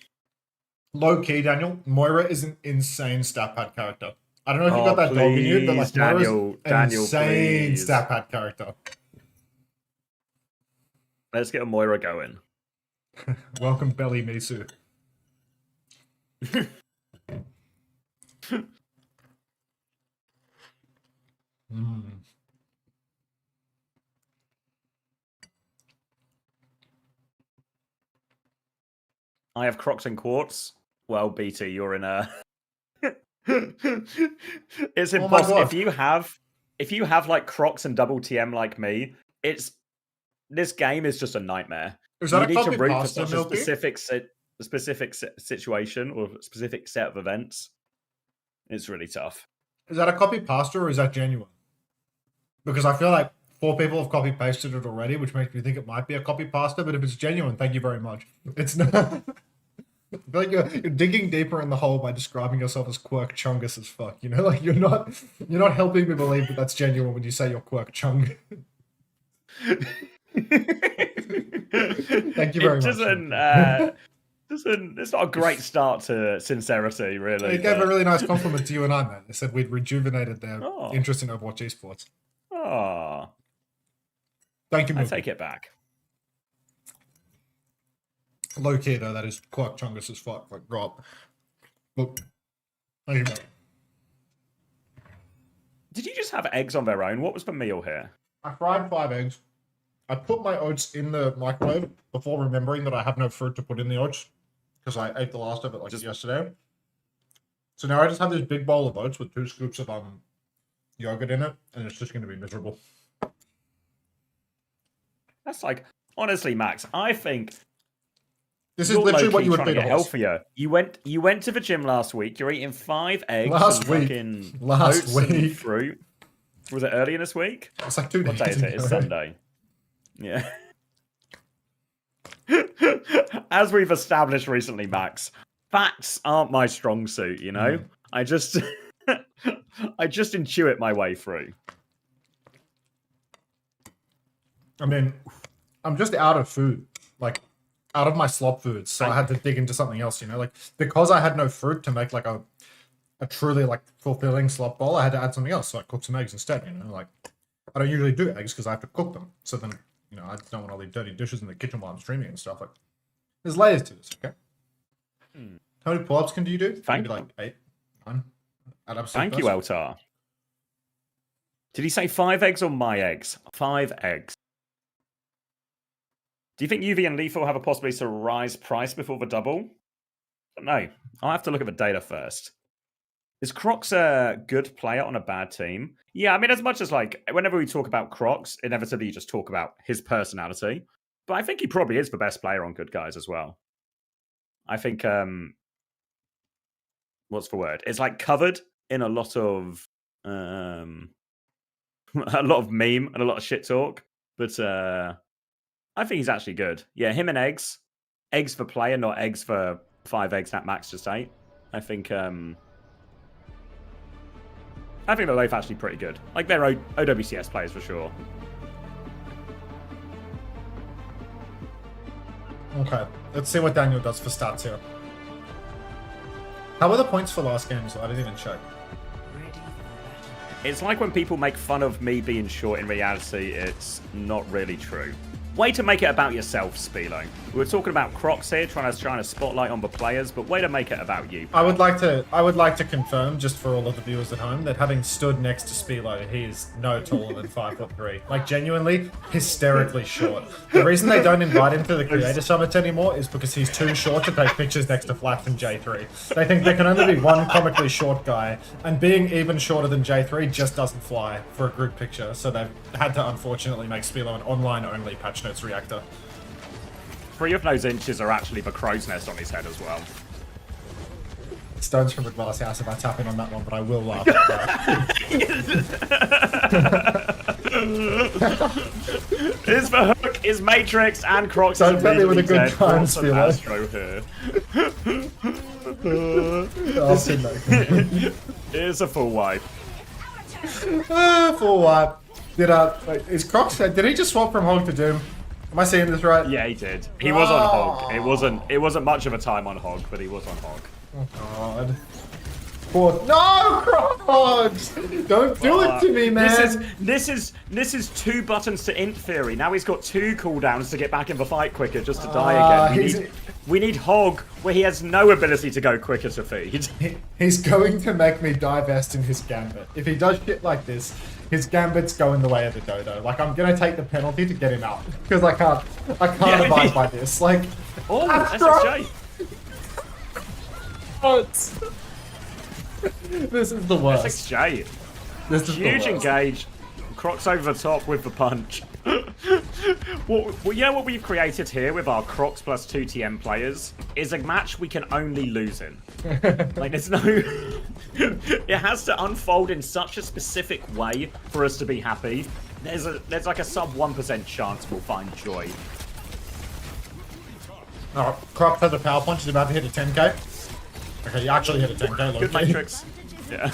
Low key, Daniel. Moira is an insane stat pad character. I don't know if you got that dog in you, but Moira's Daniel, an insane please. stat pad character. Let's get a Moira going. Welcome, Belly Misu. I have Crocs and Quartz. Well, BT, you're in a. It's impossible if you have like Crocs and double TM like me. This game is just a nightmare. Is that you a need to root for pasta, such a Milky? specific situation or a specific set of events. It's really tough. Is that a copy pasta or is that genuine? Because I feel like 4 people have copy pasted it already, which makes me think it might be a copy pasta. But if it's genuine, thank you very much. It's not. I feel like you're digging deeper in the hole by describing yourself as quirk chungus as fuck. You know, like you're not helping me believe that that's genuine when you say you're quirk chung. Thank you very much. It's not a great start to sincerity, really. They gave a really nice compliment to you and I, man. They said we'd rejuvenated their interest in Overwatch esports. Oh. Thank you, I Milky. take it back. Low key though, that is quite chungus as fuck. Like, Rob. Look. Thank you, man. Did you just have eggs on their own? What was the meal here? I fried 5 eggs. I put my oats in the microwave before remembering that I have no fruit to put in the oats because I ate the last of it like yesterday. So now I just have this big bowl of oats with 2 scoops of yogurt in it, and it's just going to be miserable. That's like, honestly, Max, I think this is literally what you would feed a horse. Healthier. You went to the gym last week. You're eating 5 eggs. Last week. Last week. Fruit. Was it early in this week? It's like 2 days. What day is it? It's Sunday. Yeah. As we've established recently, Max, facts aren't my strong suit, you know? I just I just intuit my way through. I mean, I'm just out of food. Like, out of my slop foods, so I had to dig into something else, you know? Like, because I had no fruit to make, like, a truly, like, fulfilling slop bowl, I had to add something else, so I cooked some eggs instead, you know? Like, I don't usually do eggs because I have to cook them. So then, you know, I don't want to leave dirty dishes in the kitchen while I'm streaming and stuff. Like, there's layers to this, okay? How many pull-ups can you do? Maybe like 8, 9? Thank you, Eltar. Did he say 5 eggs or my eggs? 5 eggs. Do you think UV and Lethal have a possibility to rise price before the double? No. I'll have to look at the data first. Is Crocs a good player on a bad team? Yeah, I mean, as much as, like, whenever we talk about Crocs, inevitably you just talk about his personality. But I think he probably is the best player on Good Guys as well. I think, what's the word? It's, like, covered in a lot of, a lot of meme and a lot of shit talk. But, I think he's actually good. Yeah, him and eggs. Eggs for player, not eggs for 5 eggs at max just 8. I think they're both actually pretty good. Like, they're OWCS players for sure. Okay, let's see what Daniel does for stats here. How were the points for last game? So I didn't even check. It's like when people make fun of me being short. In reality, it's not really true. Way to make it about yourself, Spilo. We were talking about Crocs here, trying to shine a spotlight on the players, but way to make it about you. I would like to confirm, just for all of the viewers at home, that having stood next to Spilo, he is no taller than 5'3". Like, genuinely, hysterically short. The reason they don't invite him to the Creator Summit anymore is because he's too short to take pictures next to Flats and J3. They think there can only be one comically short guy, and being even shorter than J3 just doesn't fly for a group picture, so they've had to unfortunately make Spilo an online-only patch notes reactor. 3 of those inches are actually the crow's nest on his head as well. Stones from a glass house if I tap in on that one, but I will laugh at that. Is the hook, is Matrix, and Crocs. Don't tell me with a good time, Spilo. Astro here. I'll see that. Here's a full wipe. Full wipe. Is Crocs? Did he just swap from Hog to Doom? Am I seeing this right? Yeah, he did. He was on Hog. It wasn't much of a time on Hog, but he was on Hog. Oh god. Poor Crocs! Don't do it to me, man. This is 2 buttons to int theory. Now he's got 2 cooldowns to get back in the fight quicker, just to die again. We need Hog, where he has no ability to go quicker to feed. He's going to make me divest in his gambit. If he does shit like this, his gambit's going the way of the dodo. Like, I'm gonna take the penalty to get him out because I can't abide by this. Like, oh, SSJ. This is the worst. SXJ. This is huge engage. Crocs over the top with the punch. Well, you know what we've created here with our Crocs plus 2 TM players is a match we can only lose in. Like, there's no... It has to unfold in such a specific way for us to be happy. There's like a sub 1% chance we'll find joy. Oh, Crocs has a power punch. He's about to hit a 10k. Okay, you actually hit a 10k. Good Matrix. Yeah.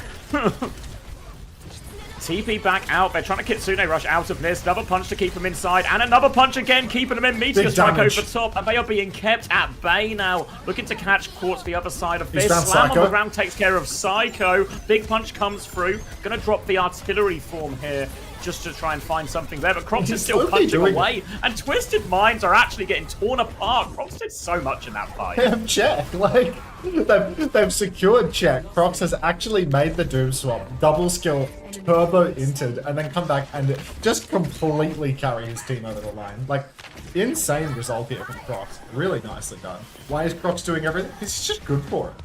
TP back out. They're trying to Kitsune rush out of this. Another punch to keep him inside. And another punch again, keeping him in. Meteor strike over top. And they are being kept at bay now. Looking to catch Quartz the other side of this. Slam on the ground takes care of Psycho. Big punch comes through. Gonna drop the artillery form here just to try and find something there. But Crocs is still punching away. And Twisted Minds are actually getting torn apart. Crocs did so much in that fight. They have check. Like, they've secured check. Crocs has actually made the Doom swap. Double skill, turbo inted, and then come back and just completely carry his team over the line. Like, insane result here from Crocs. Really nicely done. Why is Crocs doing everything? It's just good for him.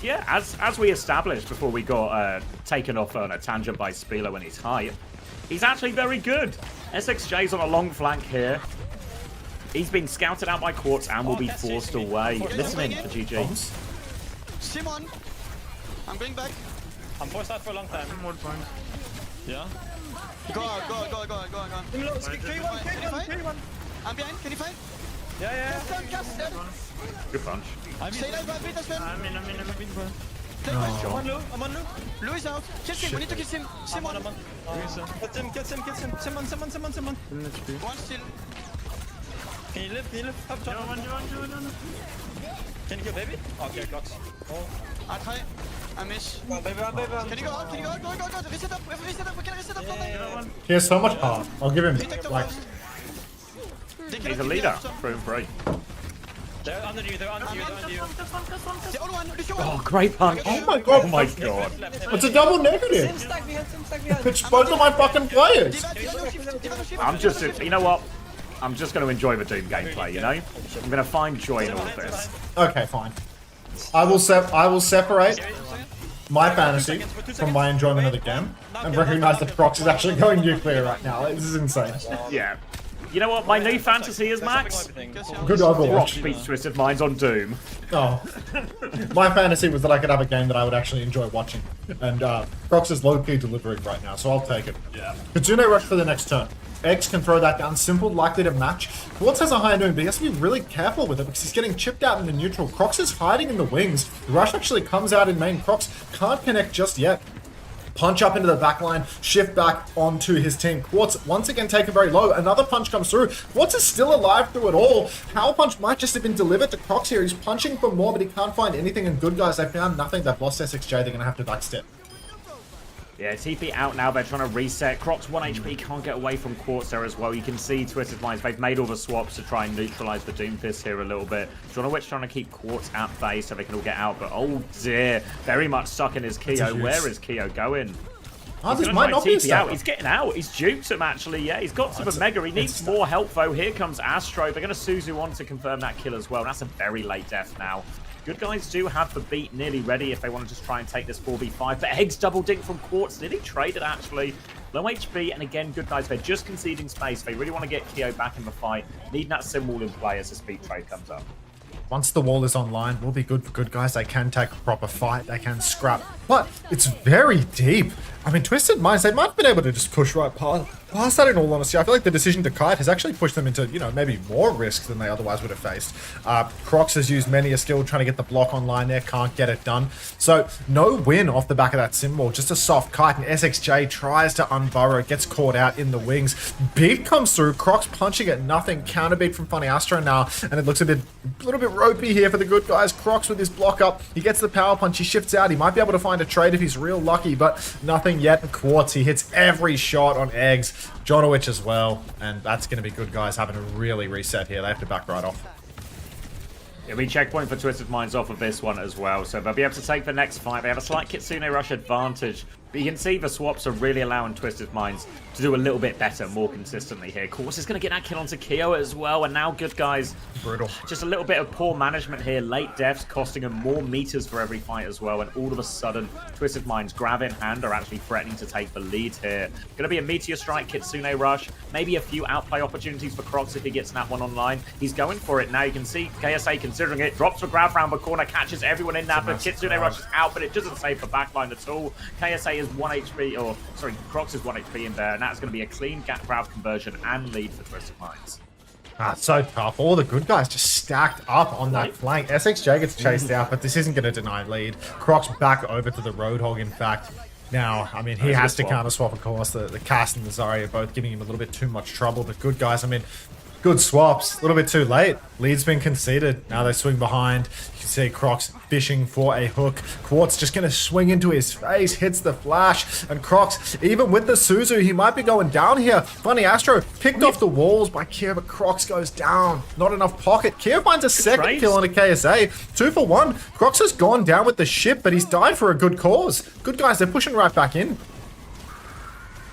Yeah, as we established before we got taken off on a tangent by Spilo when he's high, he's actually very good. SXJ's on a long flank here. He's been scouted out by Quartz and will be forced away. Listening for GG. Simon! I'm going back. I'm forced out for a long time. Yeah? Go on. 3-1, I'm behind, can you fight? Cast dead. Good punch. Stay alive, I'm beat as well. I'm in. I'm on low. Lou is out. Kill him. We need to kill him. Sim on. Kill him. Someone. One still. Can you live? Up top. No. Can you kill baby? Okay, got. I try. I miss. Baby. Can you go out? Go. Reset up. We can reset up. He has so much power. I'll give him like. He's a leader through and through. They're under you. The other one. Oh, great punch. Oh my god. Oh my god. It's a double negative. It's both of my fucking players. I'm just, you know what? I'm just going to enjoy the Doom gameplay, you know? I'm going to find joy in all of this. Okay, fine. I will separate my fantasy from my enjoyment of the game and recognize that Prox is actually going nuclear right now. This is insane. Yeah. You know what my new fantasy is, Max? Good Rock Overwatch. beats Twisted Minds on Doom. Oh. My fantasy was that I could have a game that I would actually enjoy watching. And Prox is low-key delivering right now, so I'll take it. Yeah. Kitsune rush for the next turn. X can throw that down. Simple, likely to match. Quartz has a high noon, but he has to be really careful with it because he's getting chipped out in the neutral. Crocs is hiding in the wings. The rush actually comes out in main. Crocs can't connect just yet. Punch up into the back line, shift back onto his team. Quartz once again taken very low. Another punch comes through. Quartz is still alive through it all. Power punch might just have been delivered to Crocs here. He's punching for more, but he can't find anything. And good guys, they found nothing. They've lost SXJ. They're going to have to backstep. Yeah, TP out now. They're trying to reset. Crocs 1 HP, can't get away from Quartz there as well. You can see Twisted Minds, they've made all the swaps to try and neutralize the Doom Fist here a little bit. Jonowitz trying to keep Quartz at bay so they can all get out, but oh dear, very much stuck in his Keo. Where is Keo going? Oh, this might not be a out. He's getting out. He's duped him, actually. Yeah, he's got some Omega. He needs more help, though. Here comes Astro. They're going to Suzu on to confirm that kill as well. That's a very late death now. Good guys do have the beat nearly ready if they want to just try and take this 4v5. But Eggs double dink from Quartz. Nearly traded, actually. Low HP, and again, good guys, they're just conceding space. They really want to get Keo back in the fight. Need that sim wall in play as the speed trade comes up. Once the wall is online, will be good for good guys. They can take a proper fight. They can scrap. But it's very deep. I mean, Twisted Minds, they might have been able to just push right past that, in all honesty. I feel like the decision to kite has actually pushed them into, you know, maybe more risk than they otherwise would have faced. Crocs has used many a skill trying to get the block online there. Can't get it done. So, no win off the back of that sim wall. Just a soft kite. And SXJ tries to unburrow. Gets caught out in the wings. Beat comes through. Crocs punching at nothing. Counter beat from Funny Astro now. And it looks a little bit ropey here for the good guys. Crocs with his block up. He gets the power punch. He shifts out. He might be able to find a trade if he's real lucky, but nothing yet. Quartz, he hits every shot on Eggs. Jonowitz as well. And that's going to be good guys having to really reset here. They have to back right off. It'll be checkpoint for Twisted Minds off of this one as well, so they'll be able to take the next fight. They have a slight Kitsune Rush advantage, but you can see the swaps are really allowing Twisted Minds to do a little bit better, more consistently here. Quartz is going to get that kill onto Keo as well, and now good guys. Brutal. Just a little bit of poor management here. Late deaths costing them more meters for every fight as well, and all of a sudden, Twisted Minds grab in hand are actually threatening to take the lead here. Going to be a Meteor Strike, Kitsune Rush, maybe a few outplay opportunities for Crocs if he gets that one online. He's going for it now. You can see KSA considering it, drops the grab round the corner, catches everyone in that, but Kitsune Rush is out, but it doesn't save the backline at all. KSA is 1 HP, or sorry, Crocs is 1 HP in there, and that's going to be a clean grab conversion and lead for Twisted Minds. So tough. All the good guys just stacked up on that flank. SXJ gets chased out, but this isn't going to deny lead. Crocs back over to the Roadhog, in fact. Now, I mean, he has to counter swap, of course. The Cast and the Zarya are both giving him a little bit too much trouble, but good guys, I mean, good swaps. A little bit too late. Lead's been conceded. Now they swing behind. You can see Crocs fishing for a hook. Quartz just going to swing into his face, hits the flash, and Crocs, even with the Suzu, he might be going down here. Funny Astro picked off the walls by Kier, but Crocs goes down. Not enough pocket. Kier finds a second kill on a KSA. 2 for 1. Crocs has gone down with the ship, but he's died for a good cause. Good guys, they're pushing right back in.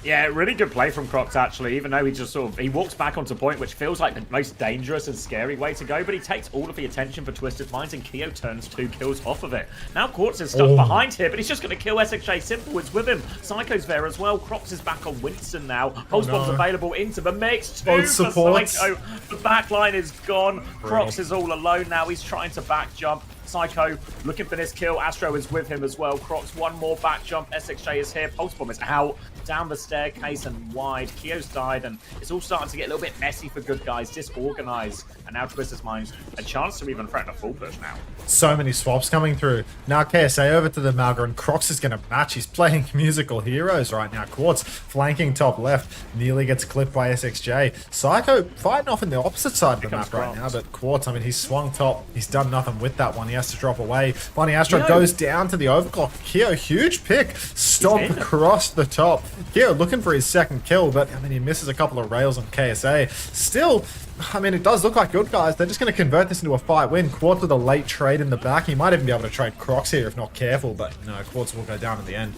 Yeah, really good play from Crocs, actually, even though he just he walks back onto point, which feels like the most dangerous and scary way to go, but he takes all of the attention for Twisted Minds, and Keo turns 2 kills off of it. Now Quartz is stuck behind here, but he's just going to kill SXJ. Simple is with him. Psycho's there as well. Crocs is back on Winston now. Pulse bomb's available into the mix. 2 Both supports. for Psycho. The backline is gone. Crocs is all alone now. He's trying to back jump. Psycho looking for this kill. Astro is with him as well. Crocs, one more back jump. SXJ is here. Pulse Bomb is out. Down the staircase and wide. Kyo's died, and it's all starting to get a little bit messy for good guys. Disorganized. And now Twister's Minds a chance to even threaten a full push now. So many swaps coming through. Now KSA over to the Malga, and Crocs is going to match. He's playing musical heroes right now. Quartz flanking top left. Nearly gets clipped by SXJ. Psycho fighting off in the opposite side of the map right now, but Quartz, I mean, he's swung top. He's done nothing with that one. He has to drop away. Funny Astro goes down to the overclock. Kyo, huge pick. Stomp across the top. Kyo looking for his second kill, but I mean, he misses a couple of rails on KSA. Still, I mean, it does look like good guys. They're just going to convert this into a fight win. Quartz with a late trade in the back. He might even be able to trade Crocs here if not careful, but no, Quartz will go down in the end.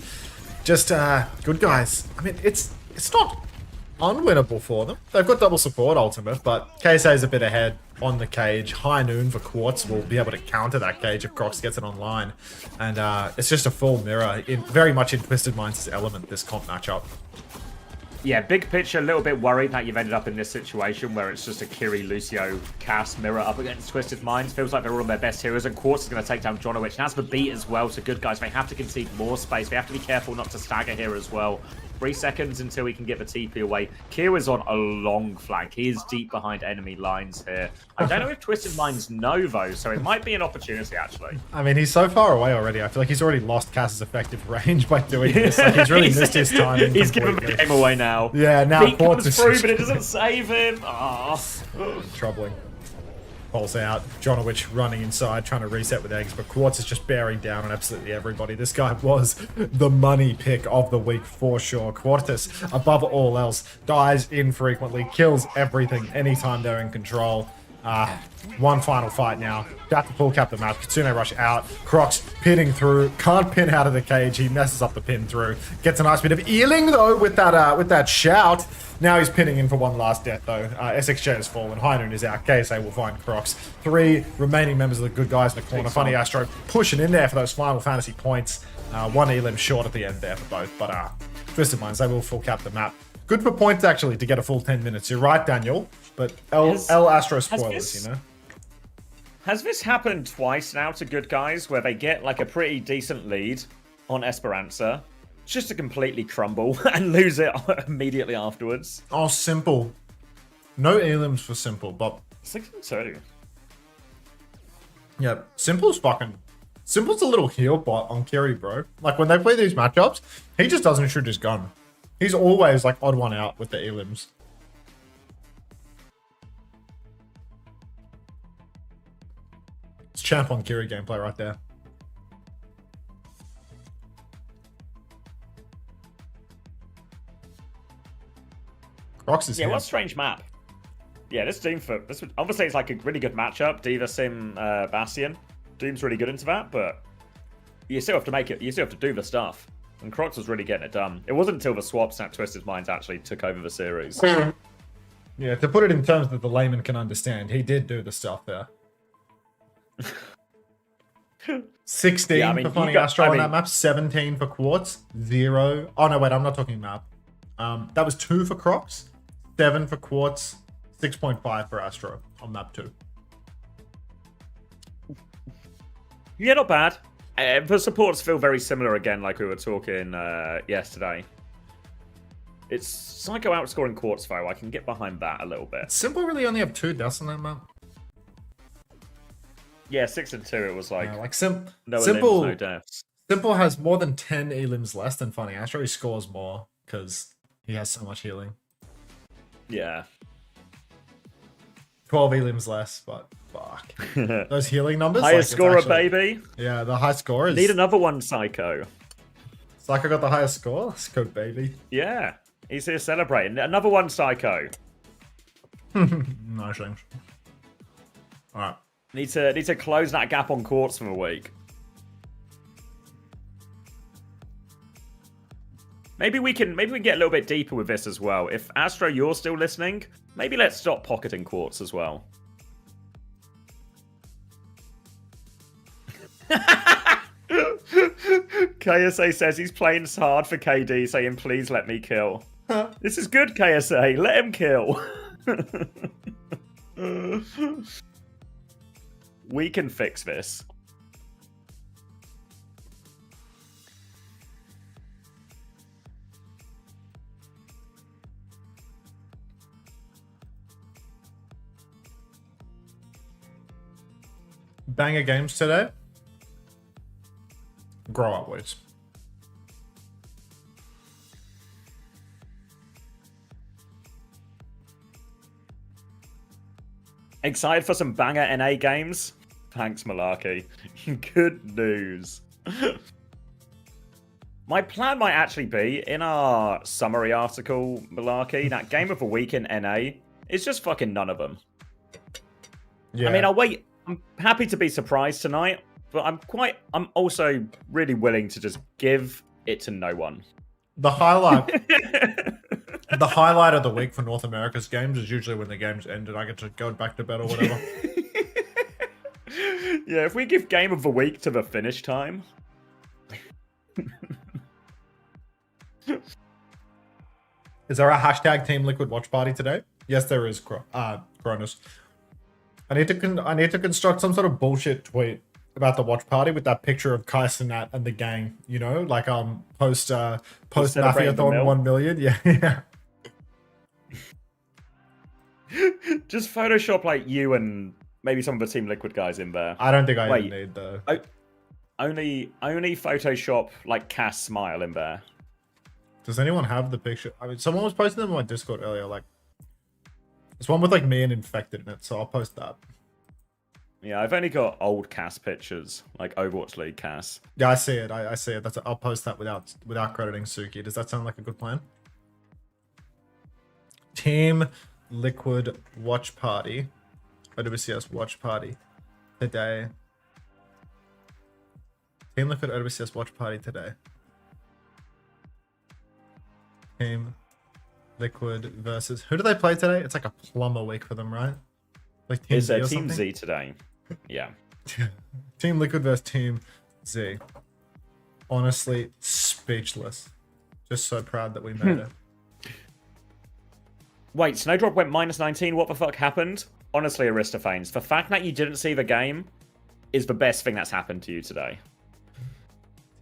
Just good guys. I mean, it's not unwinnable for them. They've got double support ultimate, but KSA is a bit ahead on the cage. High Noon for Quartz will be able to counter that cage if Crocs gets it online. And it's just a full mirror, very much in Twisted Minds' element, this comp matchup. Yeah, big picture, a little bit worried that you've ended up in this situation where it's just a Kiri, Lucio, Cass mirror up against Twisted Minds. Feels like they're all of their best heroes, and Quartz is going to take down Jonowich. And that's the beat as well, so good guys, they have to concede more space. They have to be careful not to stagger here as well. 3 seconds until we can get the TP away. Kyo is on a long flank. He is deep behind enemy lines here. I don't know if Twisted Minds know, though, so it might be an opportunity, actually. I mean, he's so far away already. I feel like he's already lost Cass's effective range by doing this. Like, he's really missed his timing. He's given the game away now. Yeah, now Beat Quartz comes is through, but it doesn't save him. troubling. Pulse out. Jonowich running inside, trying to reset with eggs, but Quartz is just bearing down on absolutely everybody. This guy was the money pick of the week for sure. Quartus, above all else, dies infrequently, kills everything anytime they're in control. One final fight now. Got to full cap the map. Kitsune rush out. Crocs pinning through. Can't pin out of the cage. He messes up the pin through. Gets a nice bit of healing though with that shout. Now he's pinning in for one last death though. SXJ has fallen. High Noon is out. KSA will find Crocs. 3 remaining members of the good guys in the corner. Funny Astro pushing in there for those Final Fantasy points. 1 elim short at the end there for both. But Twisted Minds, they will full cap the map. Good for points actually to get a full 10 minutes. You're right, Daniel. But El Astro spoilers, you know. Has this happened twice now to good guys where they get like a pretty decent lead on Esperanza just to completely crumble and lose it immediately afterwards? Oh, Simple. No elims for Simple, but 6-2. Yeah, Simple's a little heal bot on Kiri, bro. Like when they play these matchups, he just doesn't shoot his gun. He's always like odd one out with the elims. It's champ on Kiri gameplay right there. Crocs is yeah, here. what a strange map. Yeah, this Doom obviously it's like a really good matchup. Diva Sim Bastion. Doom's really good into that, but you still have to make it. You still have to do the stuff. And Crocs was really getting it done. It wasn't until the swaps that Twisted Minds actually took over the series. Yeah, to put it in terms that the layman can understand, he did do the stuff there. 16 for Funny Astro on that map, 17 for Quartz, 0. Oh no, wait, I'm not talking map. That was 2 for Crocs, 7 for Quartz, 6.5 for Astro on map 2. Yeah, not bad. The supports feel very similar again, like we were talking yesterday. It's Psycho outscoring Quartz, though. I can get behind that a little bit. Simple really only have 2 deaths on that map. Yeah, 6-2. It was like, no Simple, Simple, no deaths. Simple has more than 10 elims less than Funny Astro. He scores more because he has so much healing. Yeah. 12 elims less, but fuck. Those healing numbers. Highest scorer, baby. Yeah, the high score is. Need another one, Psycho. Psycho got the highest score? Let's go, baby. Yeah. He's here celebrating. Another one, Psycho. No shame. Alright. Need to close that gap on Quartz for a week. Maybe we can get a little bit deeper with this as well. If Astro, you're still listening, maybe let's stop pocketing Quartz as well. KSA says he's playing hard for KD, saying please let me kill. This is good, KSA. Let him kill. We can fix this. Banger games today. Grow up, boys. Excited for some banger NA games? Thanks, Malarkey. Good news. My plan might actually be, in our summary article, Malarkey, that game of the week in NA is just fucking none of them. Yeah. I mean, I'll wait. I'm happy to be surprised tonight, but I'm also really willing to just give it to no one. The highlight the highlight of the week for North America's games is usually when the games end and I get to go back to bed or whatever. Yeah, if we give game of the week to the finish time. Is there a hashtag Team Liquid watch party today? Yes, there is, Cronus. I need to construct some sort of bullshit tweet about the watch party with that picture of Kaisenat and the gang, you know, like post Mafiathon 1 million. Yeah, yeah. Just Photoshop like you and maybe some of the Team Liquid guys in there. I don't think I even need the only Photoshop like Cass smile in there. Does anyone have the picture? I mean, someone was posting them on my Discord earlier. Like, there's one with like me and Infected in it, so I'll post that. Yeah, I've only got old Cass pictures, like Overwatch League Cass. Yeah, I see it. I see it. I'll post that without crediting Suki. Does that sound like a good plan? Team Liquid watch party, OWCS watch party today. Team Liquid OWCS watch party today. Team Liquid versus who do they play today? It's like a plumber week for them, right? Like Team Is Z or Team something? Z today? Yeah. Team Liquid versus Team Z. Honestly, speechless. Just so proud that we made it. Wait, Snowdrop went -19. What the fuck happened? Honestly, Aristophanes, the fact that you didn't see the game is the best thing that's happened to you today.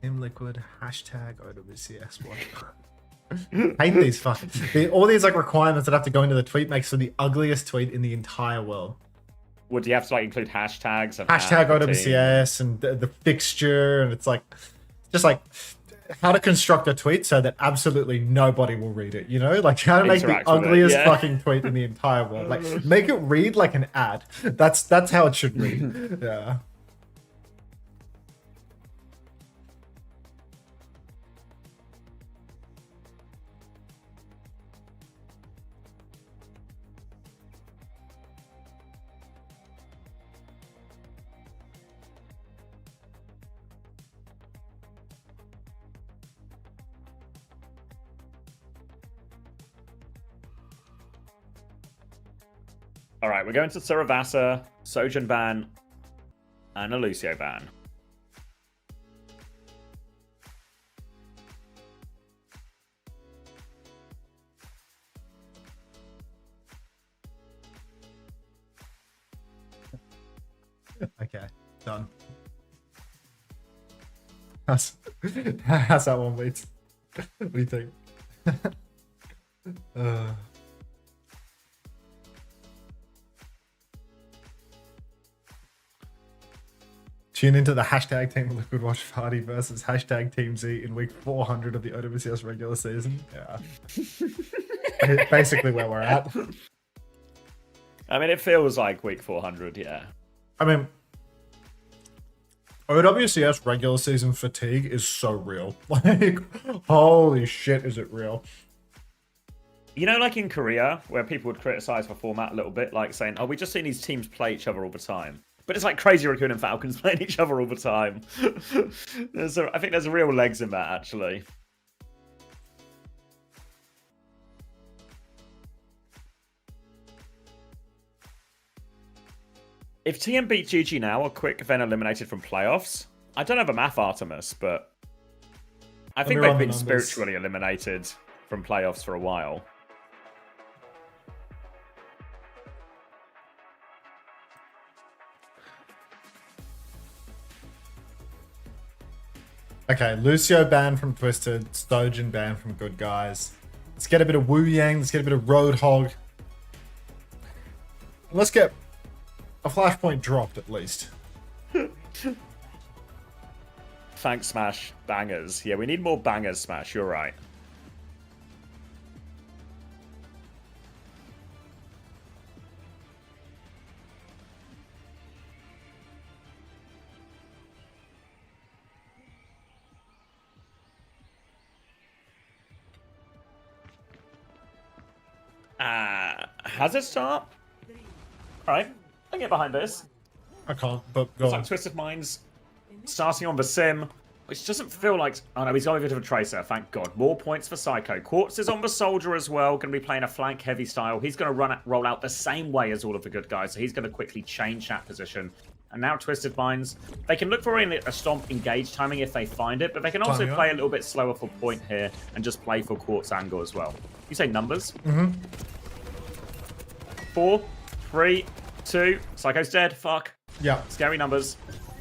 Team Liquid hashtag OWCS watch. Hate these fucking all these like requirements that have to go into the tweet makes for the ugliest tweet in the entire world. Would you have to like include hashtags and Hashtag the team? OWCS and the fixture, and it's like just like how to construct a tweet so that absolutely nobody will read it, you know? Like how to make the Interact with it, ugliest yeah. fucking tweet in the entire world. Like make it read like an ad. That's how it should read. Yeah. All right, we're going to Saravasa, Sojourn ban, and a Lucio ban. Okay, done. How's that one, Weeds? What do you think? Tune into the hashtag Team Liquid Watch Party versus hashtag Team Z in week 400 of the OWCS regular season. Yeah. Basically where we're at. I mean, it feels like week 400, yeah. I mean, OWCS regular season fatigue is so real. Like, holy shit, is it real? You know, like in Korea, where people would criticize the format a little bit, like saying, oh, we just seen these teams play each other all the time. But it's like Crazy Raccoon and Falcons playing each other all the time. I think there's real legs in that, actually. If TM beat GG now, or Quick then eliminated from playoffs, I don't have a math Artemis, but I think they've been spiritually eliminated from playoffs for a while. Okay, Lucio banned from Twisted, Stojan banned from Good Guys. Let's get a bit of Wu Yang, let's get a bit of Roadhog. Let's get a flashpoint dropped at least. Thanks, Smash. Bangers. Yeah, we need more bangers, Smash. You're right. Has it start? Alright, I can get behind this. I can't, but go It's on. like Twisted Minds starting on the sim, which doesn't feel like... Oh no, he's got a bit of a Tracer, thank God. More points for Psycho. Quartz is on the Soldier as well, going to be playing a flank heavy style. He's going to roll out the same way as all of the good guys, so he's going to quickly change that position. And now Twisted Minds, they can look for a stomp engage timing if they find it, but they can also play a little bit slower for point here and just play for Quartz angle as well. You say numbers? Mm-hmm. 4, 3, 2, Psycho's dead, fuck. Yeah. Scary numbers.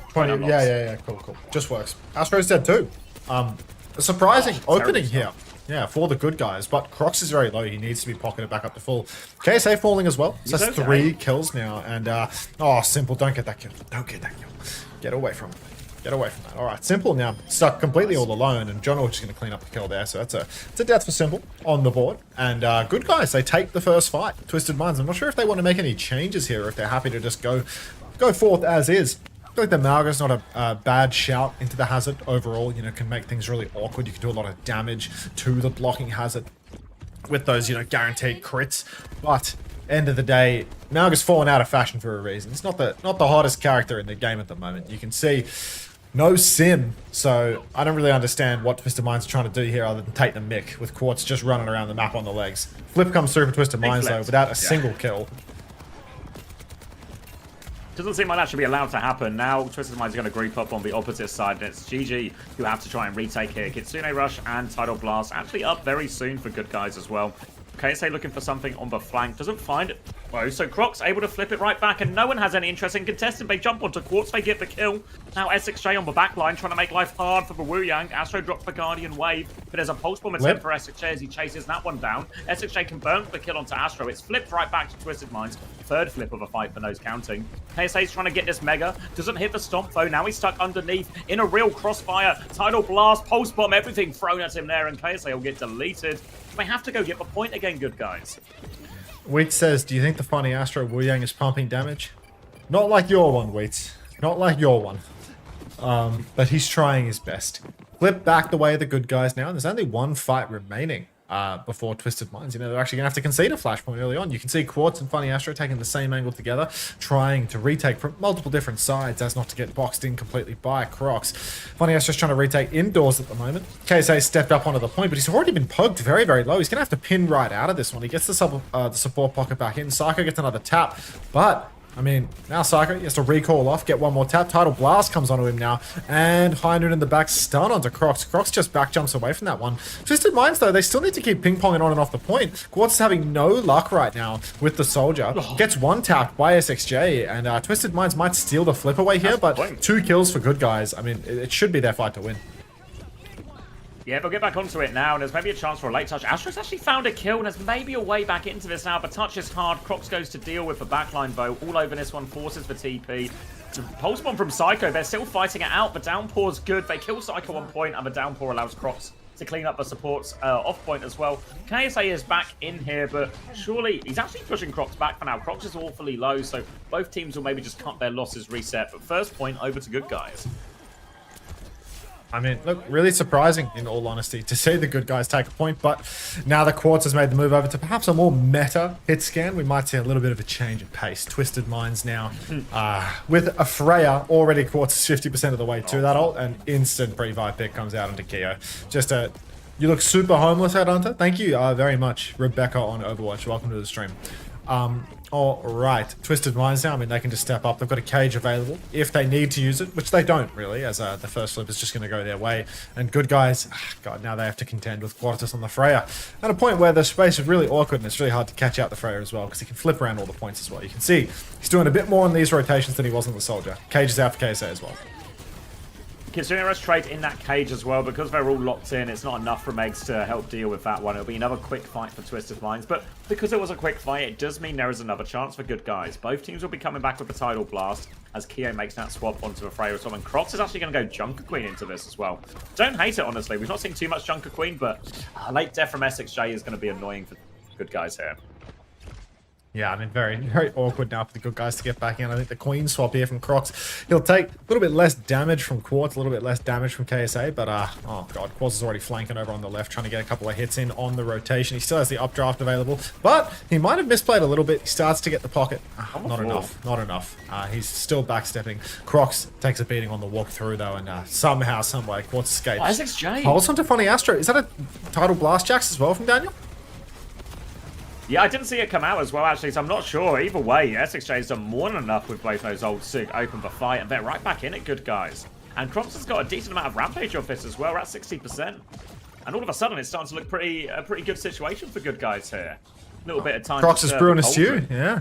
20, yeah, cool. Just works. Astro's dead too. A surprising opening here. Yeah, for the good guys, but Crocs is very low. He needs to be pocketed back up to full. KSA falling as well. So that's 3 kills now, and oh, Simple, don't get that kill. Don't get that kill. Get away from it. Get away from that. All right, Simple now stuck completely all alone, and John is going to clean up the kill there. So it's a death for Simple on the board. And good guys, they take the first fight. Twisted Minds. I'm not sure if they want to make any changes here, or if they're happy to just go forth as is. I feel like the Malga's not a bad shout into the Hazard overall. You know, can make things really awkward. You can do a lot of damage to the blocking Hazard with those, you know, guaranteed crits. But end of the day, Malga's fallen out of fashion for a reason. It's not the hottest character in the game at the moment. You can see no sim, so I don't really understand what Twisted Minds are trying to do here other than take the mick with Quartz just running around the map on the legs. Flip comes through for Twisted Minds though without a single kill. Doesn't seem like that should be allowed to happen. Now, Twisted Minds are going to group up on the opposite side, and it's GG who have to try and retake here. Kitsune Rush and Tidal Blast actually up very soon for good guys as well. KSA looking for something on the flank. Doesn't find it. Oh, so Crocs able to flip it right back, and no one has any interest in contesting. They jump onto Quartz, they get the kill. Now SXJ on the back line trying to make life hard for the Wu Yang. Astro drops the Guardian Wave, but there's a pulse bomb attempt for SXJ as he chases that one down. SXJ can burn the kill onto Astro. It's flipped right back to Twisted Minds. Third flip of a fight for Nose counting. KSA's trying to get this Mega. Doesn't hit the stomp though. Now he's stuck underneath in a real crossfire. Tidal Blast, pulse bomb, everything thrown at him there, and KSA will get deleted. They have to go get the point again, good guys. Wheat says, do you think the funny Astro Wu Yang is pumping damage? Not like your one, Wheat. Not like your one. But he's trying his best. Flip back the way of the good guys now. There's only one fight remaining before Twisted Minds. You know, they're actually going to have to concede a flashpoint early on. You can see Quartz and Funny Astro taking the same angle together, trying to retake from multiple different sides as not to get boxed in completely by Crocs. Funny Astro's trying to retake indoors at the moment. KSA stepped up onto the point, but he's already been poked very, very low. He's going to have to pin right out of this one. He gets the support pocket back in. Psycho gets another tap, but I mean, now Psycho, he has to recall off, get one more tap. Tidal Blast comes onto him now. And High Noon in the back, stun onto Crocs. Crocs just back jumps away from that one. Twisted Minds, though, they still need to keep ping-ponging on and off the point. Quartz is having no luck right now with the Soldier. Gets one tapped by SXJ, and Twisted Minds might steal the flip away here, but 2 kills for good guys. I mean, it should be their fight to win. Yeah, they'll get back onto it now, and there's maybe a chance for a late touch. Astro's actually found a kill, and there's maybe a way back into this now, but touch is hard. Crocs goes to deal with the backline bow. All over this one, forces the TP. Pulse bomb from Psycho. They're still fighting it out. The downpour's good. They kill Psycho on point, and the downpour allows Crocs to clean up the supports off point as well. KSA is back in here, but surely he's actually pushing Crocs back for now. Crocs is awfully low, so both teams will maybe just cut their losses, reset. But first point over to good guys. I mean, look, really surprising, in all honesty, to see the good guys take a point, but now the Quartz has made the move over to perhaps a more meta hit scan. We might see a little bit of a change of pace. Twisted Minds now, with a Freya, already Quartz is 50% of the way to that ult, and instant pre-vibe pick comes out into Keo. Just you look super homeless at Unter. Thank you very much, Rebecca on Overwatch. Welcome to the stream. All right, Twisted Minds now, I mean, they can just step up. They've got a cage available if they need to use it, which they don't really, as the first flip is just going to go their way. And good guys, God, now they have to contend with Quartus on the Freya. At a point where the space is really awkward and it's really hard to catch out the Freya as well, because he can flip around all the points as well. You can see he's doing a bit more on these rotations than he was on the Soldier. Cage is out for KSA as well. Kitsune Rush trade in that cage as well. Because they're all locked in, it's not enough from Eggs to help deal with that one. It'll be another quick fight for Twisted Minds. But because it was a quick fight, it does mean there is another chance for good guys. Both teams will be coming back with the Tidal Blast as Keo makes that swap onto a Freya Tom. And Crocs is actually going to go Junker Queen into this as well. Don't hate it, honestly. We've not seen too much Junker Queen, but late death from SXJ is going to be annoying for good guys here. Yeah, I mean, very, very awkward now for the good guys to get back in. I think the Queen swap here from Crocs, he'll take a little bit less damage from Quartz, a little bit less damage from KSA, but, oh god, Quartz is already flanking over on the left, trying to get a couple of hits in on the rotation. He still has the updraft available, but he might have misplayed a little bit. He starts to get the pocket. Not enough. He's still backstepping. Crocs takes a beating on the walk through, though, and somehow, someway, Quartz escapes. Oh, SXJ. Holds onto Funny Astro. Is that a Tidal Blast Jacks as well from Daniel? Yeah, I didn't see it come out as well, actually, so I'm not sure. Either way, SXJ has done more than enough with both those old Sig open the fight, and they're right back in it, good guys. And Crops has got a decent amount of Rampage off this as well. We're at 60%. And all of a sudden, it's starting to look a pretty good situation for good guys here. A little bit of time. Crocs is brewing a stew, yeah.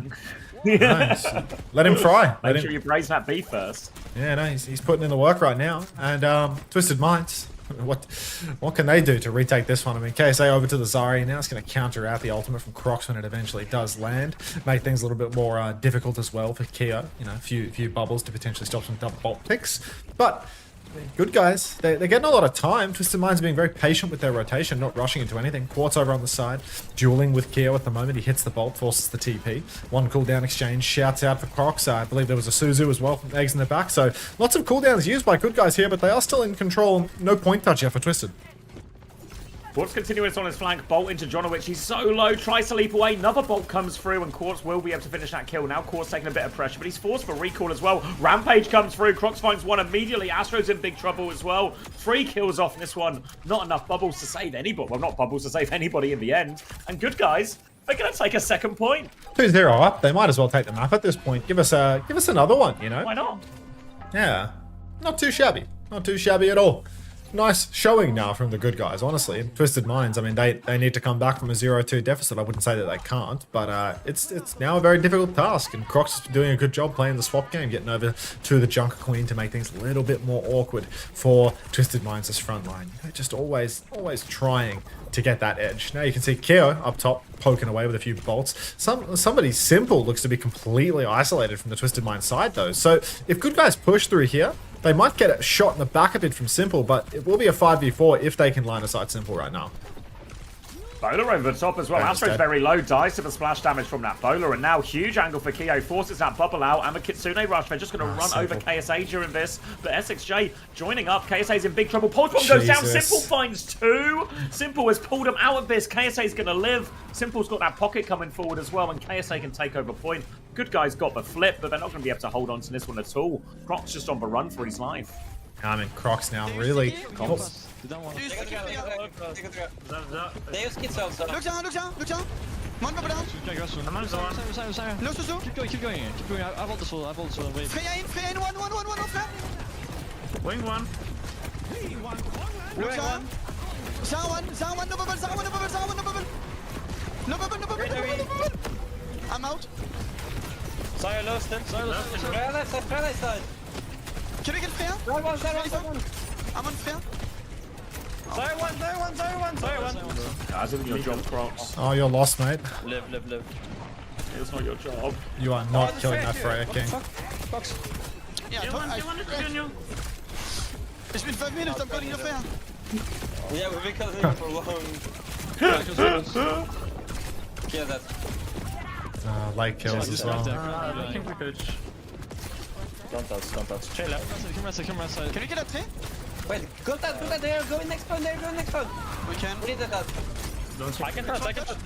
Nice. Let him fry. Make sure you braise that beef first. Yeah, no, he's putting in the work right now. And Twisted Minds, what can they do to retake this one? I mean, KSA over to the Zarya now. It's going to counter out the ultimate from Crocs when it eventually does land. Make things a little bit more difficult as well for Keo. You know, a few bubbles to potentially stop some double bolt picks. But good guys, they're getting a lot of time. Twisted Minds being very patient with their rotation, not rushing into anything. Quartz over on the side, dueling with Keo at the moment. He hits the bolt, forces the TP. One cooldown exchange, shouts out for Crocs. I believe there was a Suzu as well from Eggs in the back. So lots of cooldowns used by good guys here, but they are still in control. No point touch yet for Twisted. Quartz continuous on his flank, bolt into Jonowich. He's so low, tries to leap away. Another bolt comes through, and Quartz will be able to finish that kill. Now Quartz taking a bit of pressure, but he's forced for recall as well. Rampage comes through. Crocs finds one immediately. Astro's in big trouble as well. 3 kills off this one. Not enough bubbles to save anybody. Well, not bubbles to save anybody in the end. And good guys, they're going to take a second point. 2-0 up. They might as well take the map at this point. Give us another one, you know? Why not? Yeah. Not too shabby. Not too shabby at all. Nice showing now from the good guys, honestly. And Twisted Minds, I mean, they need to come back from a 0-2 deficit. I wouldn't say that they can't, but it's now a very difficult task. And Crocs is doing a good job playing the swap game, getting over to the Junker Queen to make things a little bit more awkward for Twisted Minds' front line. You know, just always trying to get that edge. Now you can see Keo up top poking away with a few bolts. Somebody simple looks to be completely isolated from the Twisted Mind side, though. So if good guys push through here, they might get a shot in the back of it from Simple, but it will be a 5v4 if they can line aside Simple right now. Bowler over the top as well. Astro's very low, dies to the splash damage from that Bowler, and now huge angle for Keo, forces that bubble out, and the Kitsune Rush, they're just going to run over KSA during this, but SXJ joining up, KSA's in big trouble, Pulse Bomb goes down, Simple finds 2, Simple has pulled him out of this, KSA's going to live, Simple's got that pocket coming forward as well, and KSA can take over point. Good guys got the flip, but they're not going to be able to hold on to this one at all. Crocs just on the run for his life. I mean, Crocs now really... Look down. One bubble down. No Suzu. Keep going. I want this one. Freya in, one, Freya. Wing one. Look down. Zara one, no bubble. No bubble. I'm out. Zara lost him. Freya left side. Can we get Freya? I'm on Freya. Zara one. Guys, isn't your job, Crocs? Oh, you're lost, mate. Live. It's not your job. You are not killing that Freya King. Yeah, it's been 5 minutes, I'm calling you Freya. Yeah, we've been calling him for long. Kill that. Light kills as well. I think we could. Don't touch. Chill out. Come right side. Can we get a tree? Wait, go that, they're going next point, We can. We need that. I can touch, I got it.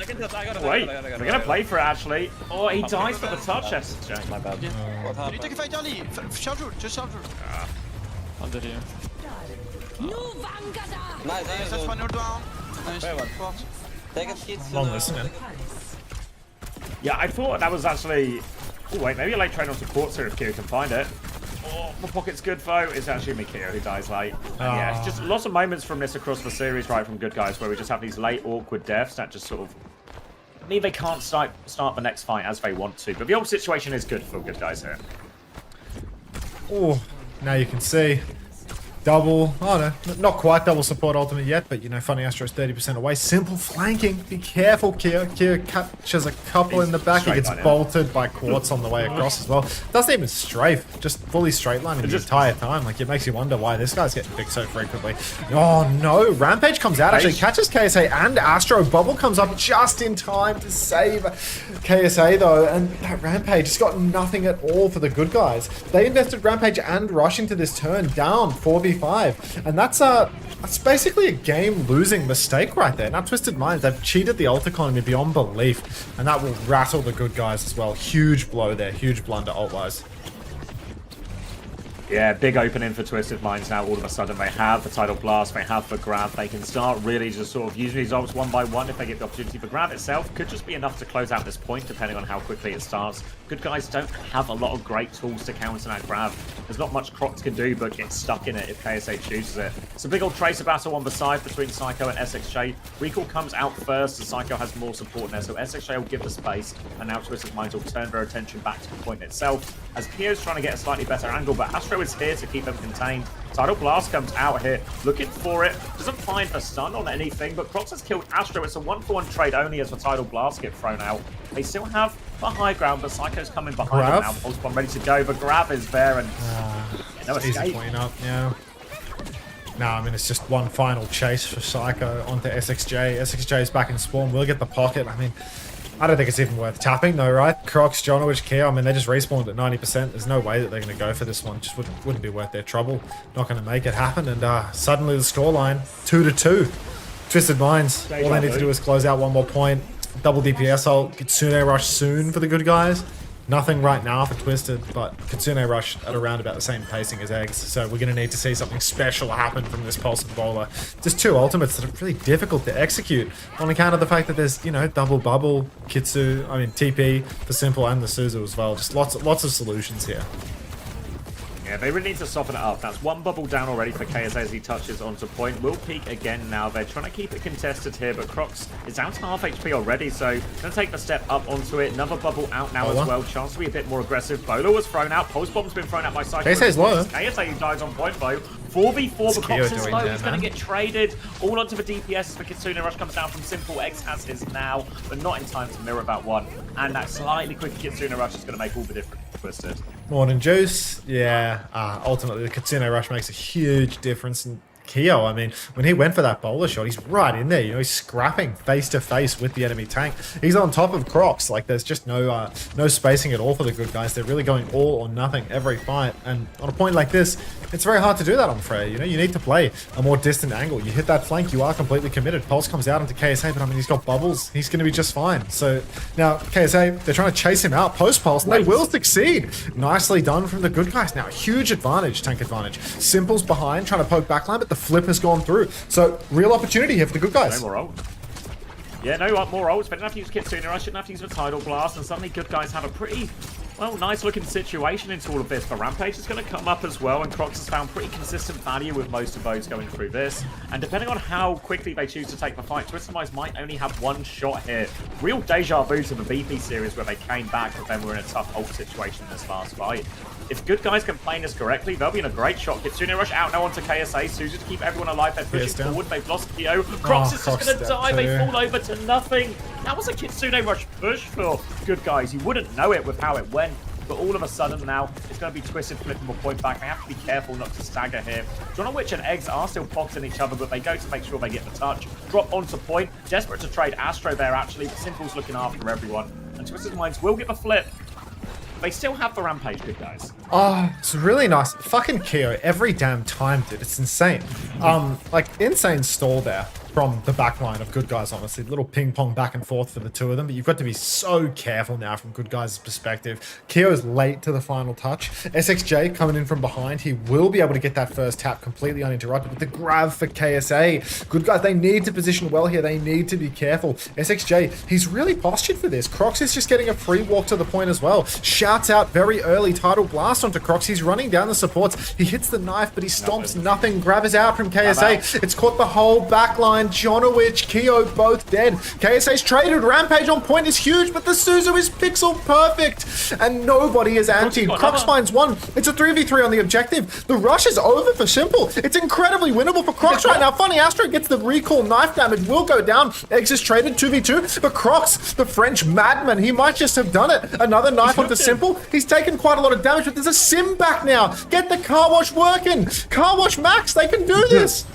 Wait, we're going to play for it, actually. Oh, he dies for the touch, SJ. My bad. What happened? You take a fight early. Charge root, just charge root. Under here. Nice, That's one down. Nice. Take a skid. Long listening. Yeah, I thought that was actually... Oh, wait, maybe a late train on support here if Keo can find it. Oh, the pocket's good, though. It's actually Mikio who dies late. Yeah, it's just lots of moments from this across the series, right, from good guys, where we just have these late, awkward deaths that just sort of mean they can't start the next fight as they want to. But the old situation is good for good guys here. Oh, now you can see double, oh no, not quite double support ultimate yet, but you know, Funny Astro's 30% away. Simple flanking, be careful, Keo. Keo catches a couple in the back, he gets bolted by Quartz on the way across as well. Doesn't even strafe, just fully straight lining the entire time. Like, it makes you wonder why this guy's getting picked so frequently. Oh no, Rampage comes out, actually catches KSA and Astro. Bubble comes up just in time to save KSA though, and that Rampage has got nothing at all for the good guys. They invested Rampage and Rush into this turn, down 4v5, and that's basically a game-losing mistake right there. Now, Twisted Minds, they've cheated the ult economy beyond belief, and that will rattle the good guys as well. Huge blow there, huge blunder ult-wise. Yeah, big opening for Twisted Minds now. All of a sudden, they have the Tidal Blast, they have the grab. They can start really just sort of using these ults one by one if they get the opportunity. The grab itself could just be enough to close out this point, depending on how quickly it starts. Good guys don't have a lot of great tools to counter that grab. There's not much Crocs can do but get stuck in it if KSA chooses it. It's a big old Tracer battle on the side between Psycho and SXJ. Recall comes out first, and Psycho has more support there, so SXJ will give the space, and now Twisted Minds will turn their attention back to the point itself, as Keo's trying to get a slightly better angle, but Astro is here to keep them contained. Tidal Blast comes out here, looking for it, doesn't find a stun on anything, but Crocs has killed Astro. It's a 1-for-1 trade only as the Tidal Blast get thrown out. They still have the high ground, but Psycho's coming behind them now. Pulse bomb ready to go, but grab is there, and no escape. Easy point up, yeah. No, I mean, it's just one final chase for Psycho onto SXJ. SXJ is back in spawn, will get the pocket. I mean, I don't think it's even worth tapping though, right? Crocs, Jonowich, Keo, I mean, they just respawned at 90%. There's no way that they're going to go for this one. Just wouldn't be worth their trouble. Not going to make it happen. And suddenly the scoreline, 2-2. Twisted Minds, all they need to do is close out one more point. Double DPS ult, Kitsune Rush soon for the good guys. Nothing right now for Twisted, but Kitsune Rush at around about the same pacing as Eggs, so we're going to need to see something special happen from this Pulse and Bowler. Just two ultimates that are really difficult to execute on account of the fact that there's, you know, double bubble, TP for Simple and the Suzu as well. Just lots of solutions here. Yeah, they really need to soften it up. That's one bubble down already for KSA as he touches onto point. Will peek again now. They're trying to keep it contested here, but Crocs is down to half HP already, so going to take the step up onto it. Another bubble out now as well. Chance to be a bit more aggressive. Bolo was thrown out. Pulse bomb's been thrown out by Psycho. KSA's low. KSA dies on point though. 4v4, but Crocs is low. He's going to get traded all onto the DPS as the Kitsune Rush comes down from Simple. X has his now, but not in time to mirror that one. And that slightly quicker Kitsune Rush is going to make all the difference. Twisted. Morning Juice. Yeah, ultimately the Kitsune Rush makes a huge difference. And Keo, I mean, when he went for that bowler shot, he's right in there. You know, he's scrapping face to face with the enemy tank. He's on top of Crocs. Like, there's just no spacing at all for the good guys. They're really going all or nothing every fight. And on a point like this, it's very hard to do that on Freya. You know, you need to play a more distant angle. You hit that flank, you are completely committed. Pulse comes out into KSA, but I mean, he's got bubbles. He's going to be just fine. So now KSA, they're trying to chase him out post-Pulse, and they will succeed. Nicely done from the good guys. Now, huge advantage, tank advantage. Simple's behind, trying to poke backline, but the flip has gone through. So, real opportunity here for the good guys. No more ult. Yeah, no more ults. But didn't have to use Kitsune Rush, didn't have to use the Tidal Blast, and suddenly good guys have a pretty, well, nice looking situation into all of this. The Rampage is going to come up as well, and Crocs has found pretty consistent value with most of those going through this. And depending on how quickly they choose to take the fight, Twisted Minds might only have one shot here. Real deja vu to the VP series where they came back, but then were in a tough ult situation in this last fight. If good guys can play this correctly, they'll be in a great shot. Kitsune Rush out now onto KSA. Suzu to keep everyone alive. They're pushing forward. They've lost Keo. Crocs is just going to die. They fall over to nothing. That was a Kitsune Rush push for good guys. You wouldn't know it with how it went. But all of a sudden now, it's going to be Twisted flipping a point back. They have to be careful not to stagger here. Jonowich and Eggs are still boxing each other, but they go to make sure they get the touch. Drop onto point. Desperate to trade Astro there, actually. But Simple's looking after everyone. And Twisted Minds will get the flip. They still have the Rampage, good guys. Oh, it's really nice. Fucking Keo, every damn time, dude. It's insane. Like, insane stall there from the backline of good guys, honestly. Little ping pong back and forth for the two of them, but you've got to be so careful now from good guys' perspective. Keo's late to the final touch. SXJ coming in from behind. He will be able to get that first tap completely uninterrupted, but the grab for KSA. Good guys, they need to position well here. They need to be careful. SXJ, he's really postured for this. Crocs is just getting a free walk to the point as well. Shouts out very early Tidal Blast onto Crocs. He's running down the supports. He hits the knife, but he stomps nothing. Grab is out from KSA. It's caught the whole backline. line. Jonowich, Keo both dead. KSA's traded. Rampage on point is huge, but the Suzu is pixel perfect. And nobody is anti. Crocs finds one. It's a 3v3 on the objective. The rush is over for Simple. It's incredibly winnable for Crocs right now. Funny Astro gets the recall. Knife damage will go down. Eggs is traded 2v2. But Crocs, the French madman, he might just have done it. Another knife onto Simple. He's taken quite a lot of damage, but there's a sim back now. Get the car wash working. Car wash max, they can do this.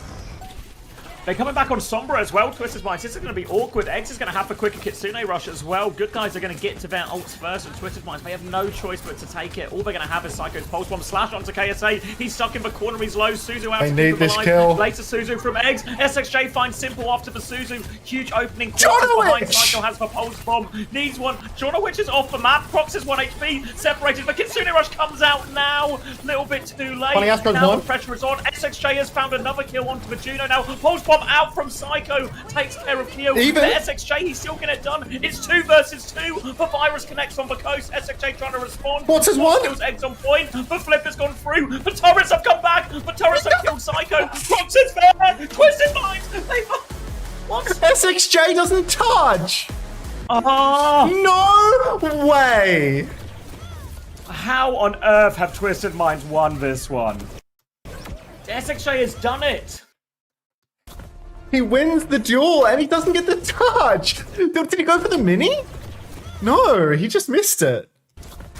They're coming back on Sombra as well, Twister's Minds. This is going to be awkward. Eggs is going to have a quicker Kitsune rush as well. Good guys are going to get to their ults first, and Twister's Minds, they have no choice but to take it. All they're going to have is Psycho's Pulse Bomb slash onto KSA. He's stuck in the corner, he's low. Suzu out. They need this kill. Later Suzu from Eggs. SXJ finds Simple after the Suzu. Huge opening. Behind Psycho has the Pulse Bomb. Needs one. Jonowich is off the map. Prox is 1 HP. Separated. The Kitsune rush comes out now. Little bit too late. Now the pressure is on. SXJ has found another kill onto the Juno now. Pulse Bomb out from Psycho, takes care of Keo. Even the SXJ, he's still getting it done. It's 2 versus 2. The virus connects on the coast. SXJ trying to respond. What's his one? Kills Eggs on point. The flip has gone through. The turrets have come back. The turrets have killed Psycho. Prox is there. Twisted Minds. What? SXJ doesn't touch. Oh. No way. How on earth have Twisted Minds won this one? SXJ has done it. He wins the duel and he doesn't get the touch. Did he go for the mini? No, he just missed it.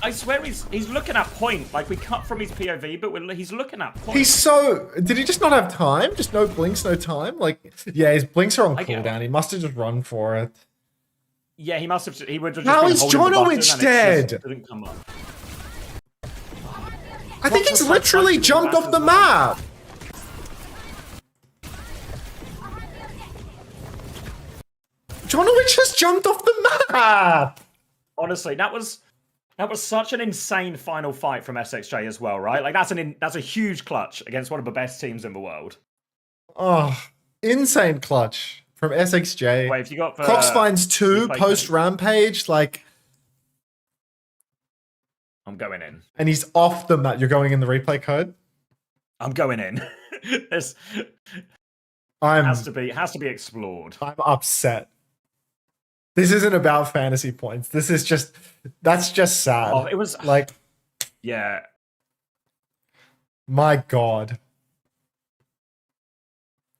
I swear he's looking at point. Like, we cut from his POV, but he's looking at point. He's so... Did he just not have time? Just no blinks, no time? Like, yeah, his blinks are on cooldown. He must have just run for it. Yeah, he must have... He would have just How been is holding the button Jonowich and it dead? just didn't come up. I think he's literally jumped off the map. Jonowich has jumped off the map. Honestly, that was such an insane final fight from SXJ as well, right? Like that's a huge clutch against one of the best teams in the world. Oh, insane clutch from SXJ. Wait, if you got Cox finds 2 post Rampage, like. I'm going in. And he's off the map. You're going in the replay code? I'm going in. This has to be explored. I'm upset. This isn't about fantasy points. This is just... That's just sad. Oh, it was... Like... Yeah. My God.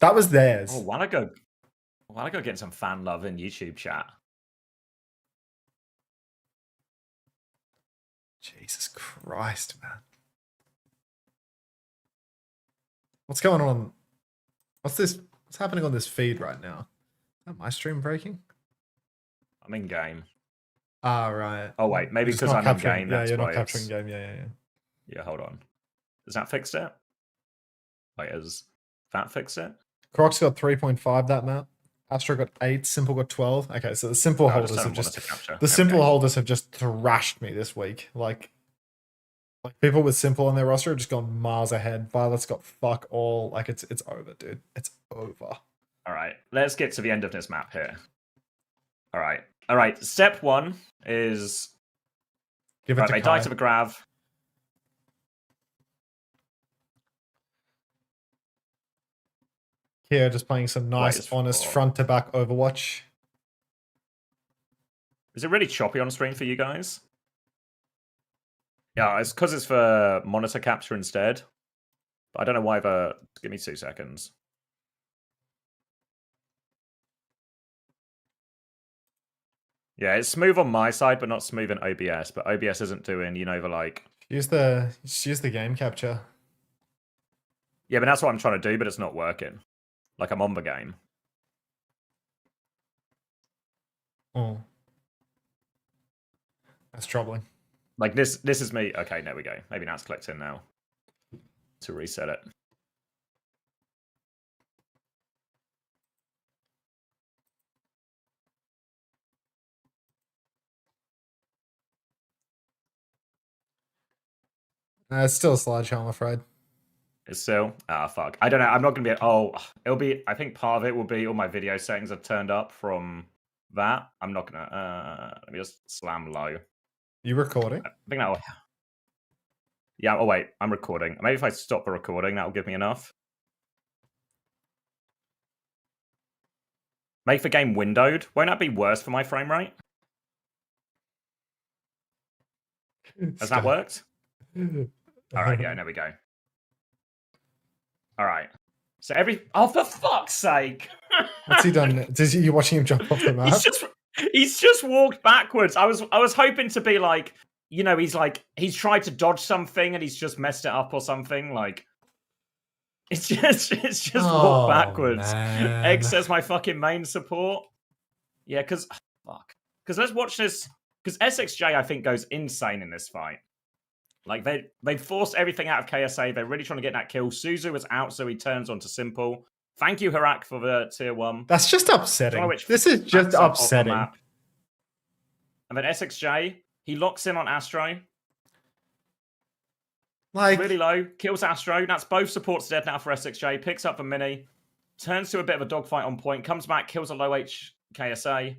That was theirs. Oh, why don't I go get some fan love in YouTube chat? Jesus Christ, man. What's going on? What's this? What's happening on this feed right now? Is that my stream breaking? I'm in game. Ah, right. Oh wait, maybe because I'm in game. Yeah, that's you're why not capturing game. Yeah. Yeah, hold on. Has that fixed it? Wait, has that fixed it? Crocs got 3.5 that map. Astro got 8. Simple got 12. Okay, so the simple holders have just holders have just thrashed me this week. Like people with simple on their roster have just gone miles ahead. Violet's got fuck all. Like it's over, dude. It's over. All right, let's get to the end of this map here. All right. Step 1 is give it to they die to the grav. Here, just playing some nice, honest front to back Overwatch. Is it really choppy on screen for you guys? Yeah, it's because it's for monitor capture instead. But I don't know why give me 2 seconds. Yeah, it's smooth on my side, but not smooth in OBS. But OBS isn't doing, the like... Use the game capture. Yeah, but that's what I'm trying to do, but it's not working. Like, I'm on the game. Oh. That's troubling. Like, this is me. Okay, there we go. Maybe now it's clicked in now. To reset it. It's still a slideshow, I'm afraid. It's still? Ah, fuck. I don't know. I'm not going to be... Oh, it'll be... I think part of it will be all my video settings are turned up from that. I'm not going to... let me just slam low. You recording? I think that'll... Yeah, oh wait. I'm recording. Maybe if I stop the recording, that'll give me enough. Make the game windowed. Won't that be worse for my frame rate? Has that worked? All right, yeah, there we go. All right. So oh, for fuck's sake! What's he done? Is you watching him jump off the map? He's just walked backwards. I was hoping to be like, you know, he's tried to dodge something and he's just messed it up or something. Like, it's just walked backwards. Man. Egg says my fucking main support. Yeah, because let's watch this. Because SXJ I think goes insane in this fight. Like they forced everything out of KSA. They're really trying to get that kill. Suzu was out, so he turns on to Simple. Thank you, Harak, for the tier 1. That's just upsetting. This is just upsetting. And then SXJ, he locks in on Astro. Like really low, kills Astro. That's both supports dead now for SXJ. Picks up the mini, turns to a bit of a dogfight on point, comes back, kills a low H KSA.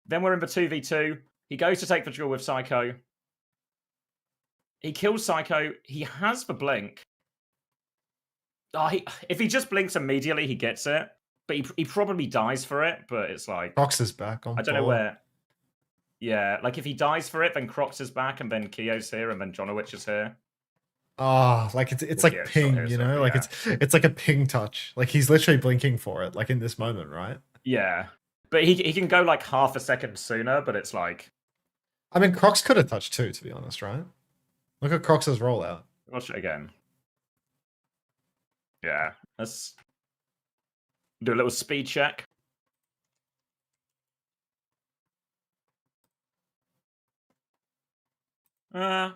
Then we're in the 2v2. He goes to take the duel with Psycho. He kills Psycho. He has the blink. Oh, if he just blinks immediately, he gets it. But he probably dies for it. But it's like Crocs is back on. I don't know where. Yeah, like if he dies for it, then Crocs is back, and then Kio's here, and then Jonowich is here. Ah, like it's like ping, you know, like it's like a ping touch. Like he's literally blinking for it, like in this moment, right? Yeah, but he can go like half a second sooner, but it's like. I mean, Crocs could have touched too, to be honest, right? Look at Crocs' rollout. Watch it again. Yeah, let's do a little speed check. Yeah,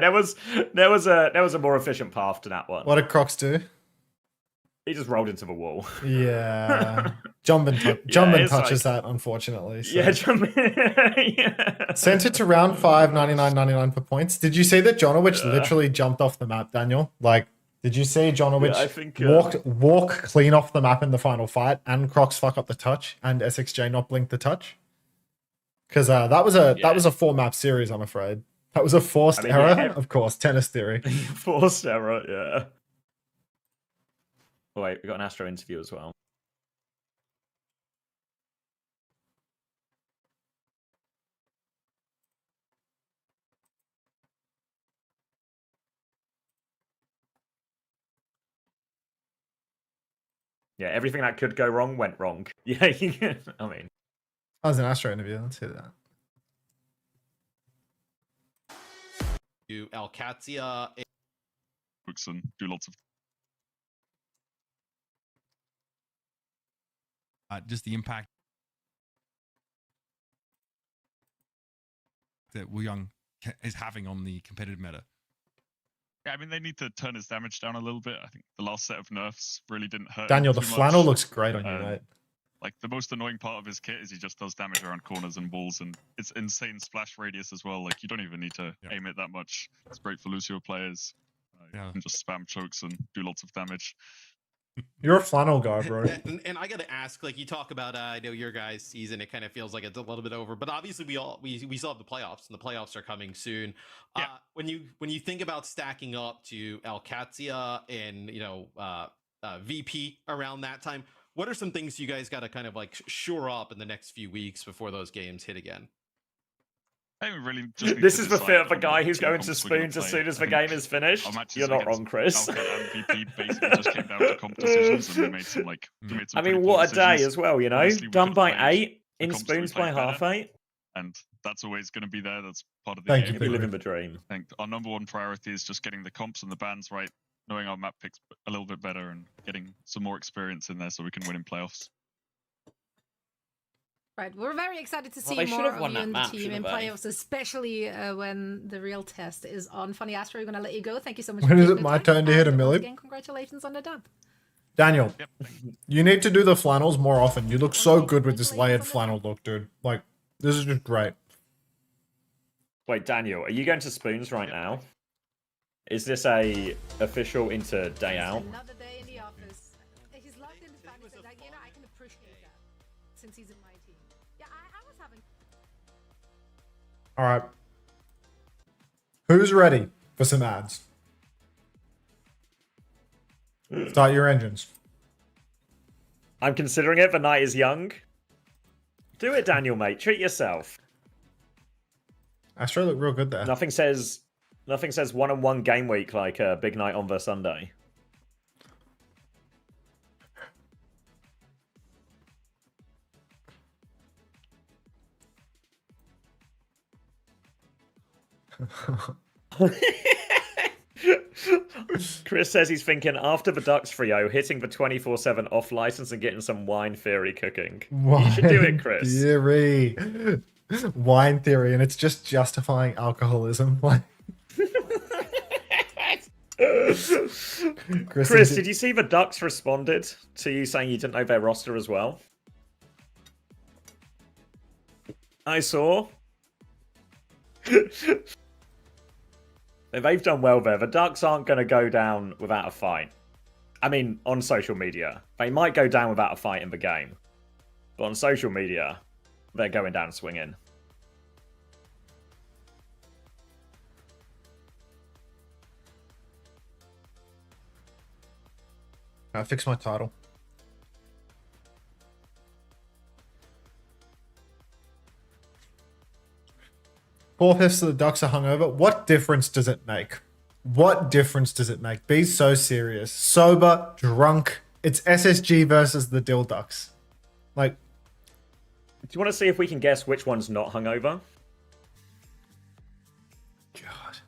there was a more efficient path to that one. What did Crocs do? He just rolled into the wall. Yeah, Jumpin touches that, unfortunately. So. Yeah, yeah. Sent it to round 5, 99.99 for points. Did you see that Jonowich literally jumped off the map, Daniel? Like, did you see Jonowich walk clean off the map in the final fight, and Crocs fuck up the touch, and SXJ not blink the touch? Because that was a 4-map series, I'm afraid. That was a forced error, of course. Tennis theory. Forced error, yeah. Oh, wait, we got an Astro interview as well. Yeah, everything that could go wrong went wrong. Yeah, I mean. That was an Astro interview. Let's hear that. You Alcatia and do lots of just the impact that Wu Young is having on the competitive meta. Yeah, I mean, they need to turn his damage down a little bit. I think the last set of nerfs really didn't hurt Daniel, him the too flannel much. looks great on you, mate. Like, the most annoying part of his kit is he just does damage around corners and walls, and it's insane splash radius as well. Like, you don't even need to aim it that much. It's great for Lucio players. You can just spam chokes and do lots of damage. You're a flannel guy, bro. And I gotta ask, like, you talk about I know your guys' season, it kind of feels like it's a little bit over, but obviously we still have the playoffs, and the playoffs are coming soon. When you think about stacking up to Alcatia and VP around that time, what are some things you guys got to kind of like shore up in the next few weeks before those games hit again? Really just this is the fit of a guy who's going to spoons as soon as the game is finished. You're not wrong, Chris. MVP basically just came down to comp decisions, and we made some I mean, what a day as well, you know? Done by 8, in spoons by half 8. And that's always going to be there. That's part of the Thank game. you, we live in the dream. I think our number one priority is just getting the comps and the bans right, knowing our map picks a little bit better, and getting some more experience in there so we can win in playoffs. Right, we're very excited to see they should more have of won you that in the map, team in shouldn't they? playoffs, especially when the real test is on. Funny Astro, we're going to let you go. Thank you so much. When is it my turn to hit a milli? Again, congratulations on the dub. Daniel, you need to do the flannels more often. You look so good with this layered flannel look, dude. Like, this is just great. Wait, Daniel, are you going to spoons right now? Is this a official into day out? Another day in the office. He's locked into fantasy. Like, I can appreciate that since he's in my team. Yeah, I was having. All right. Who's ready for some ads? Start your engines. I'm considering it. The night is young. Do it, Daniel, mate. Treat yourself. Astro look real good there. Nothing says 1-on-1 game week like a big night on the Sunday. Chris says he's thinking after the Ducks Frio, hitting the 24/7 off license and getting some wine theory cooking. You should do it, Chris. Theory. Wine theory, and it's just justifying alcoholism. Chris, did you see the Ducks responded to you saying you didn't know their roster as well? I saw. They've done well there. The Ducks aren't going to go down without a fight. I mean, on social media. They might go down without a fight in the game. But on social media, they're going down swinging. I fixed my title. Four-fifths of the Ducks are hungover. What difference does it make? What difference does it make? Be so serious. Sober, drunk. It's SSG versus the DhillDucks. Like, do you want to see if we can guess which one's not hungover? God.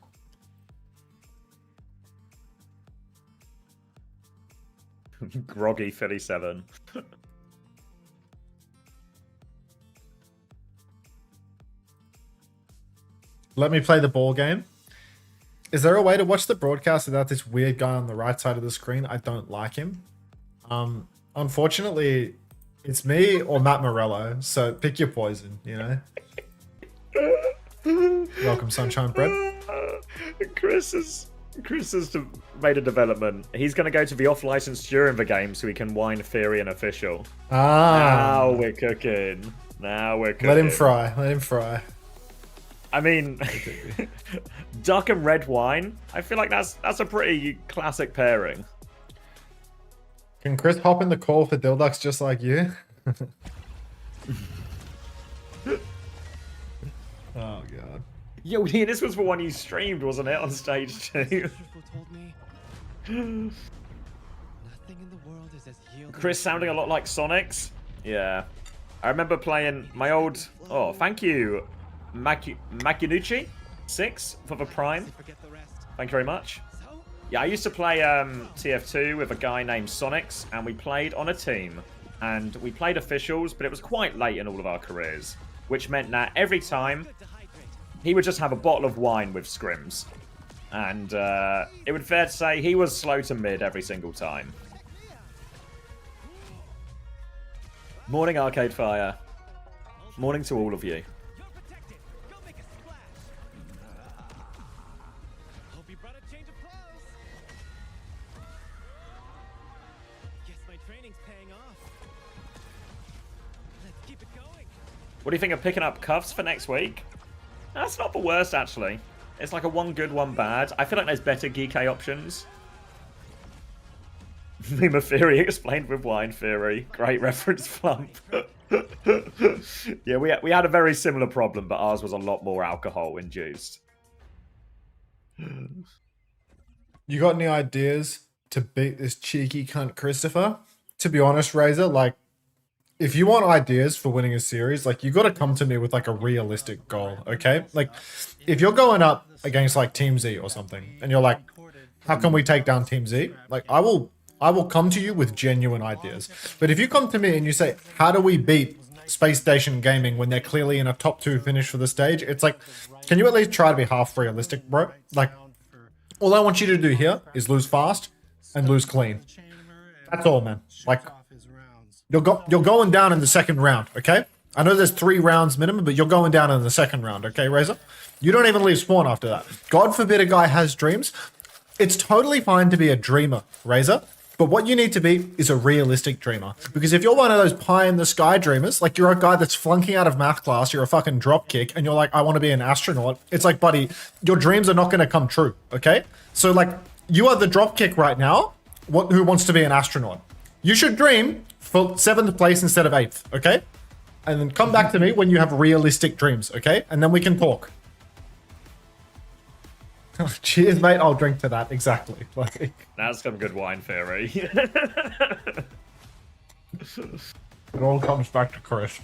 Groggy Philly 7. Let me play the ball game. Is there a way to watch the broadcast without this weird guy on the right side of the screen? I don't like him. Unfortunately, it's me or Matt Morello, so pick your poison, you know? Welcome, Sunshine Bread. Chris has made a development. He's going to go to the off license during the game so he can whine Theory and official. Now we're cooking. Now we're cooking. Let him fry. Let him fry. I mean, duck and red wine. I feel like that's a pretty classic pairing. Can Chris hop in the call for DhillDucks just like you? Oh god. Yo, Ian, this was the one you streamed, wasn't it, on stage 2? Chris sounding a lot like Sonics. Yeah. I remember playing my old... Oh, thank you, Makinucci 6 for the Prime. Thank you very much. Yeah, I used to play TF2 with a guy named Sonics, and we played on a team. And we played officials, but it was quite late in all of our careers. Which meant that every time, he would just have a bottle of wine with scrims. And it would be fair to say he was slow to mid every single time. Morning, Arcade Fire. Morning to all of you. What do you think of picking up cuffs for next week? That's not the worst, actually. It's like a one good, one bad. I feel like there's better GK options. Mima Theory explained with Wine Theory. Great reference, Flump. Yeah, we had a very similar problem, but ours was a lot more alcohol-induced. You got any ideas to beat this cheeky cunt Christopher? To be honest, Razor, like, if you want ideas for winning a series, like, you got to come to me with like a realistic goal, okay? Like, if you're going up against like Team Z or something, and you're like, how can we take down Team Z? Like, I will come to you with genuine ideas. But if you come to me and you say, how do we beat Spacestation Gaming when they're clearly in a top 2 finish for the stage? It's like, can you at least try to be half realistic, bro? Like, all I want you to do here is lose fast and lose clean. That's all, man. Like, you're going down in the second round, okay? I know there's 3 rounds minimum, but you're going down in the second round, okay, Razor? You don't even leave spawn after that. God forbid a guy has dreams. It's totally fine to be a dreamer, Razor. But what you need to be is a realistic dreamer. Because if you're one of those pie-in-the-sky dreamers, like you're a guy that's flunking out of math class, you're a fucking dropkick, and you're like, I want to be an astronaut, it's like, buddy, your dreams are not going to come true, okay? So, like, you are the dropkick right now, who wants to be an astronaut. You should dream for 7th place instead of 8th, okay? And then come back to me when you have realistic dreams, okay? And then we can talk. Oh, cheers, mate. I'll drink to that. Exactly. Like... That's some good wine theory. It all comes back to Chris.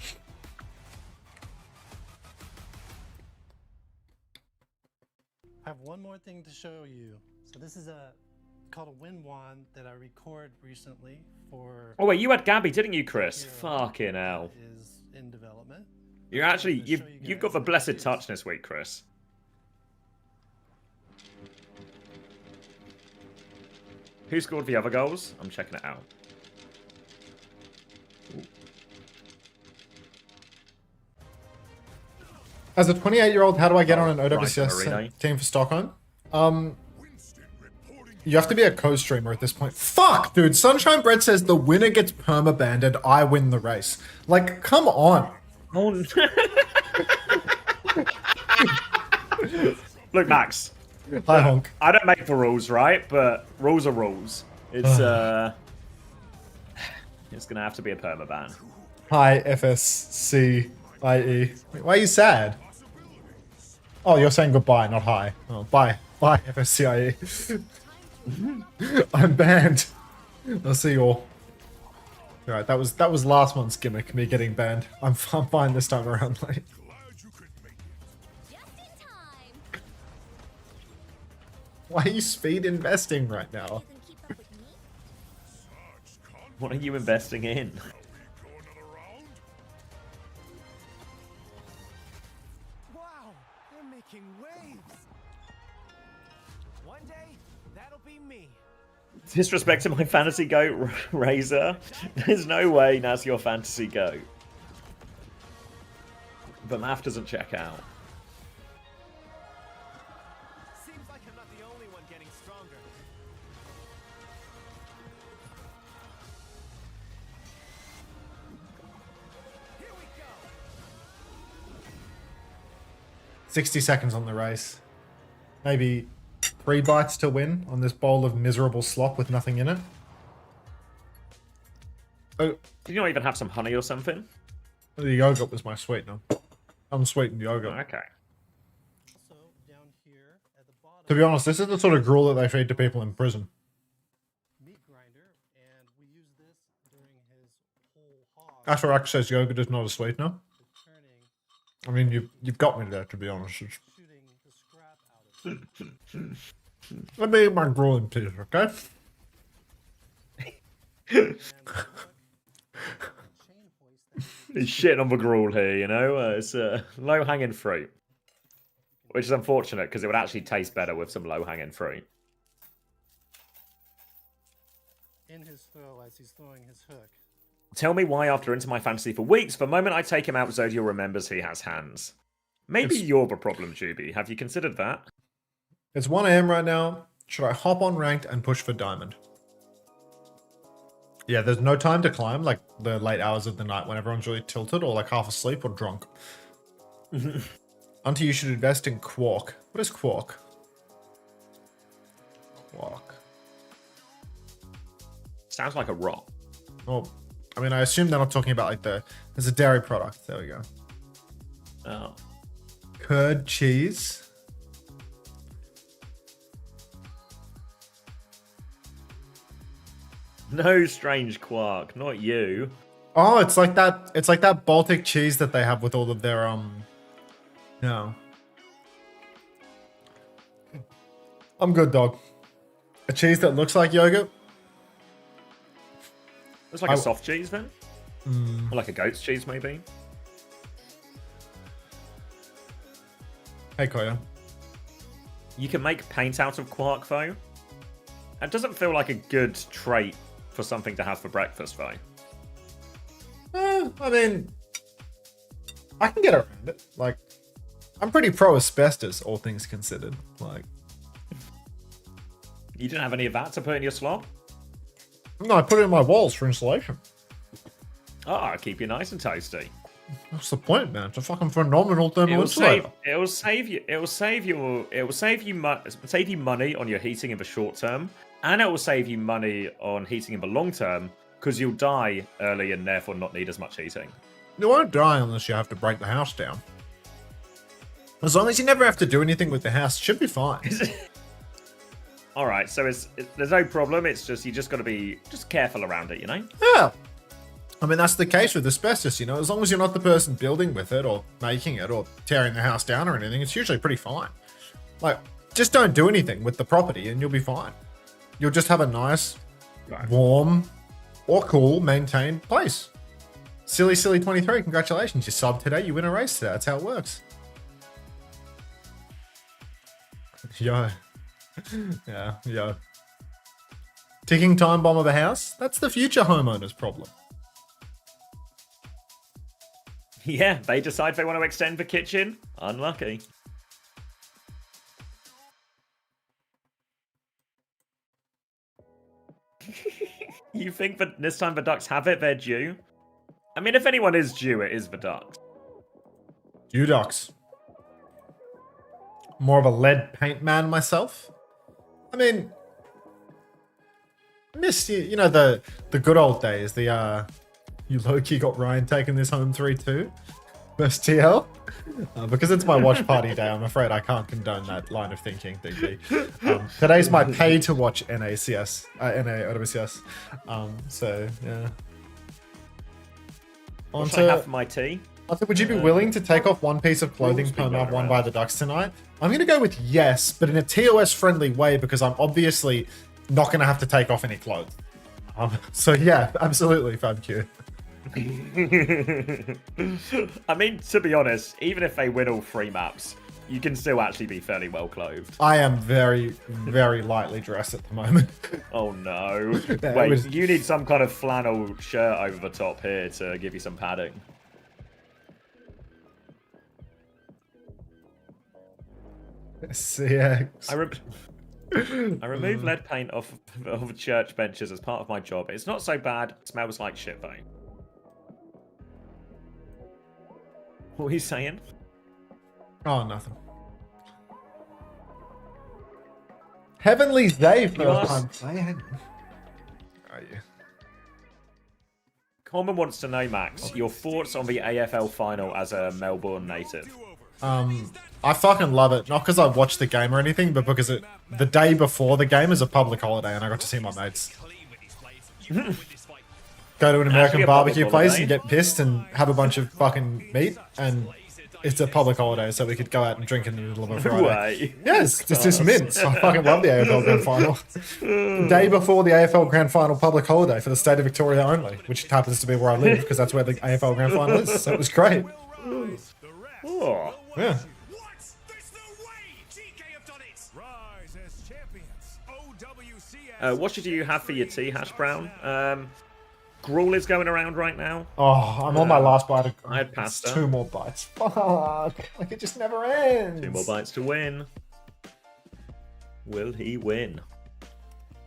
I have one more thing to show you. So this is called a wind wand that I recorded recently for... Oh wait, you had Gabby, didn't you, Chris? Fucking hell. Is in development. You're actually, you've got the blessed touch this week, Chris. Who scored the other goals? I'm checking it out. As a 28-year-old, how do I get on an OWCS team for Stockholm? You have to be a co-streamer at this point. Fuck, dude. Sunshine Bread says the winner gets perma-banned and I win the race. Like, come on. Oh, Look, Max. Hi, Honk. I don't make the rules, right? But rules are rules. It's it's gonna have to be a perma ban. Hi, FSCIE. Wait, why are you sad? Oh, you're saying goodbye, not hi. Oh, bye. Bye, FSCIE. I'm banned. I'll see you all. Alright, that was last month's gimmick, me getting banned. I'm fine this time around, mate. Why are you speed investing right now? What are you investing in? Wow, they're making waves. One day, that'll be me. Disrespect to my fantasy goat, Razor. There's no way that's your fantasy goat. The math doesn't check out. Seems like I'm not the only one getting stronger. Here we go. 60 seconds on the race. Maybe 3 bites to win on this bowl of miserable slop with nothing in it. Oh, did you not even have some honey or something? The yogurt was my sweetener. Unsweetened yogurt. Okay. To be honest, this is the sort of gruel that they feed to people in prison. After Axe says yogurt is not a sweetener. I mean, you've got me there, to be honest. Let me eat my gruel in peace, okay? He's shitting on the gruel here, you know? It's low-hanging fruit. Which is unfortunate, because it would actually taste better with some low-hanging fruit. In his throw as he's throwing his hook. Tell me why after Into My Fantasy for weeks, the moment I take him out, Zodiel remembers he has hands. Maybe you're the problem, Juby. Have you considered that? It's 1 AM right now. Should I hop on ranked and push for diamond? Yeah, there's no time to climb, like the late hours of the night when everyone's really tilted or like half asleep or drunk. Unter, you should invest in Quark. What is Quark? Quark. Sounds like a rock. Oh, I mean, I assume they're not talking about like there's a dairy product. There we go. Oh. Curd cheese. No strange quark, not you. Oh, it's like that Baltic cheese that they have with all of their No. I'm good, dog. A cheese that looks like yogurt. Looks like a soft cheese then? Mm. Or like a goat's cheese maybe? Hey, Koya. You can make paint out of quark though. It doesn't feel like a good trait for something to have for breakfast though. I mean, I can get around it. Like, I'm pretty pro asbestos, all things considered. Like, you didn't have any of that to put in your slot? No, I put it in my walls for insulation. Ah, keep you nice and toasty. What's the point, man? It's a fucking phenomenal thermal insulator. It will save you money on your heating in the short term, and it will save you money on heating in the long term because you'll die early and therefore not need as much heating. You won't die unless you have to break the house down. As long as you never have to do anything with the house, it should be fine. All right, so there's no problem. It's just you just got to be just careful around it, you know? Yeah. I mean, that's the case with asbestos, you know? As long as you're not the person building with it or making it or tearing the house down or anything, it's usually pretty fine. Like, just don't do anything with the property and you'll be fine. You'll just have a nice, warm, or cool, maintained place. Silly 23, congratulations. You subbed today, you win a race today. That's how it works. Yo. Yeah, yo. Ticking time bomb of a house? That's the future homeowner's problem. Yeah, they decide they want to extend the kitchen. Unlucky. You think that this time the Ducks have it? They're due? I mean, if anyone is due, it is the Ducks. DhillDucks. More of a lead paint man myself. I mean, miss you know the good old days. The you low-key got Ryan taking this home 3-2. Best TL. Because it's my watch party day, I'm afraid I can't condone that line of thinking, Digby. Today's my pay to watch OWCS. So yeah. What should I have for my tea? Unter, would you be willing to take off one piece of clothing per map won by the Ducks tonight? I'm going to go with yes, but in a TOS-friendly way because I'm obviously not going to have to take off any clothes. So yeah, absolutely, FabQ. I mean, to be honest, even if they win all 3 maps, you can still actually be fairly well clothed. I am very, very lightly dressed at the moment. Oh no. Wait, you need some kind of flannel shirt over the top here to give you some padding. CX. I removed lead paint off of church benches as part of my job. It's not so bad. It smells like shit though. What were you saying? Oh, nothing. Heavenly Zay first time playing. Are you? Coleman wants to know, Max, your thoughts on the AFL final as a Melbourne native. I fucking love it. Not because I watched the game or anything, but because the day before the game is a public holiday and I got to see my mates. Go to an American barbecue place and get pissed and have a bunch of fucking meat, and it's a public holiday, so we could go out and drink in the middle of a Friday. Yes, it's just mints. I fucking love the AFL Grand Final. The day before the AFL Grand Final public holiday for the state of Victoria only, which happens to be where I live, because that's where the AFL Grand Final is, so it was great. Oh. Yeah. What should you have for your tea, Hash Brown? Gruel is going around right now. Oh, I'm on my last bite. I had pasta. 2 more bites. Fuck. Like, it just never ends. 2 more bites to win. Will he win?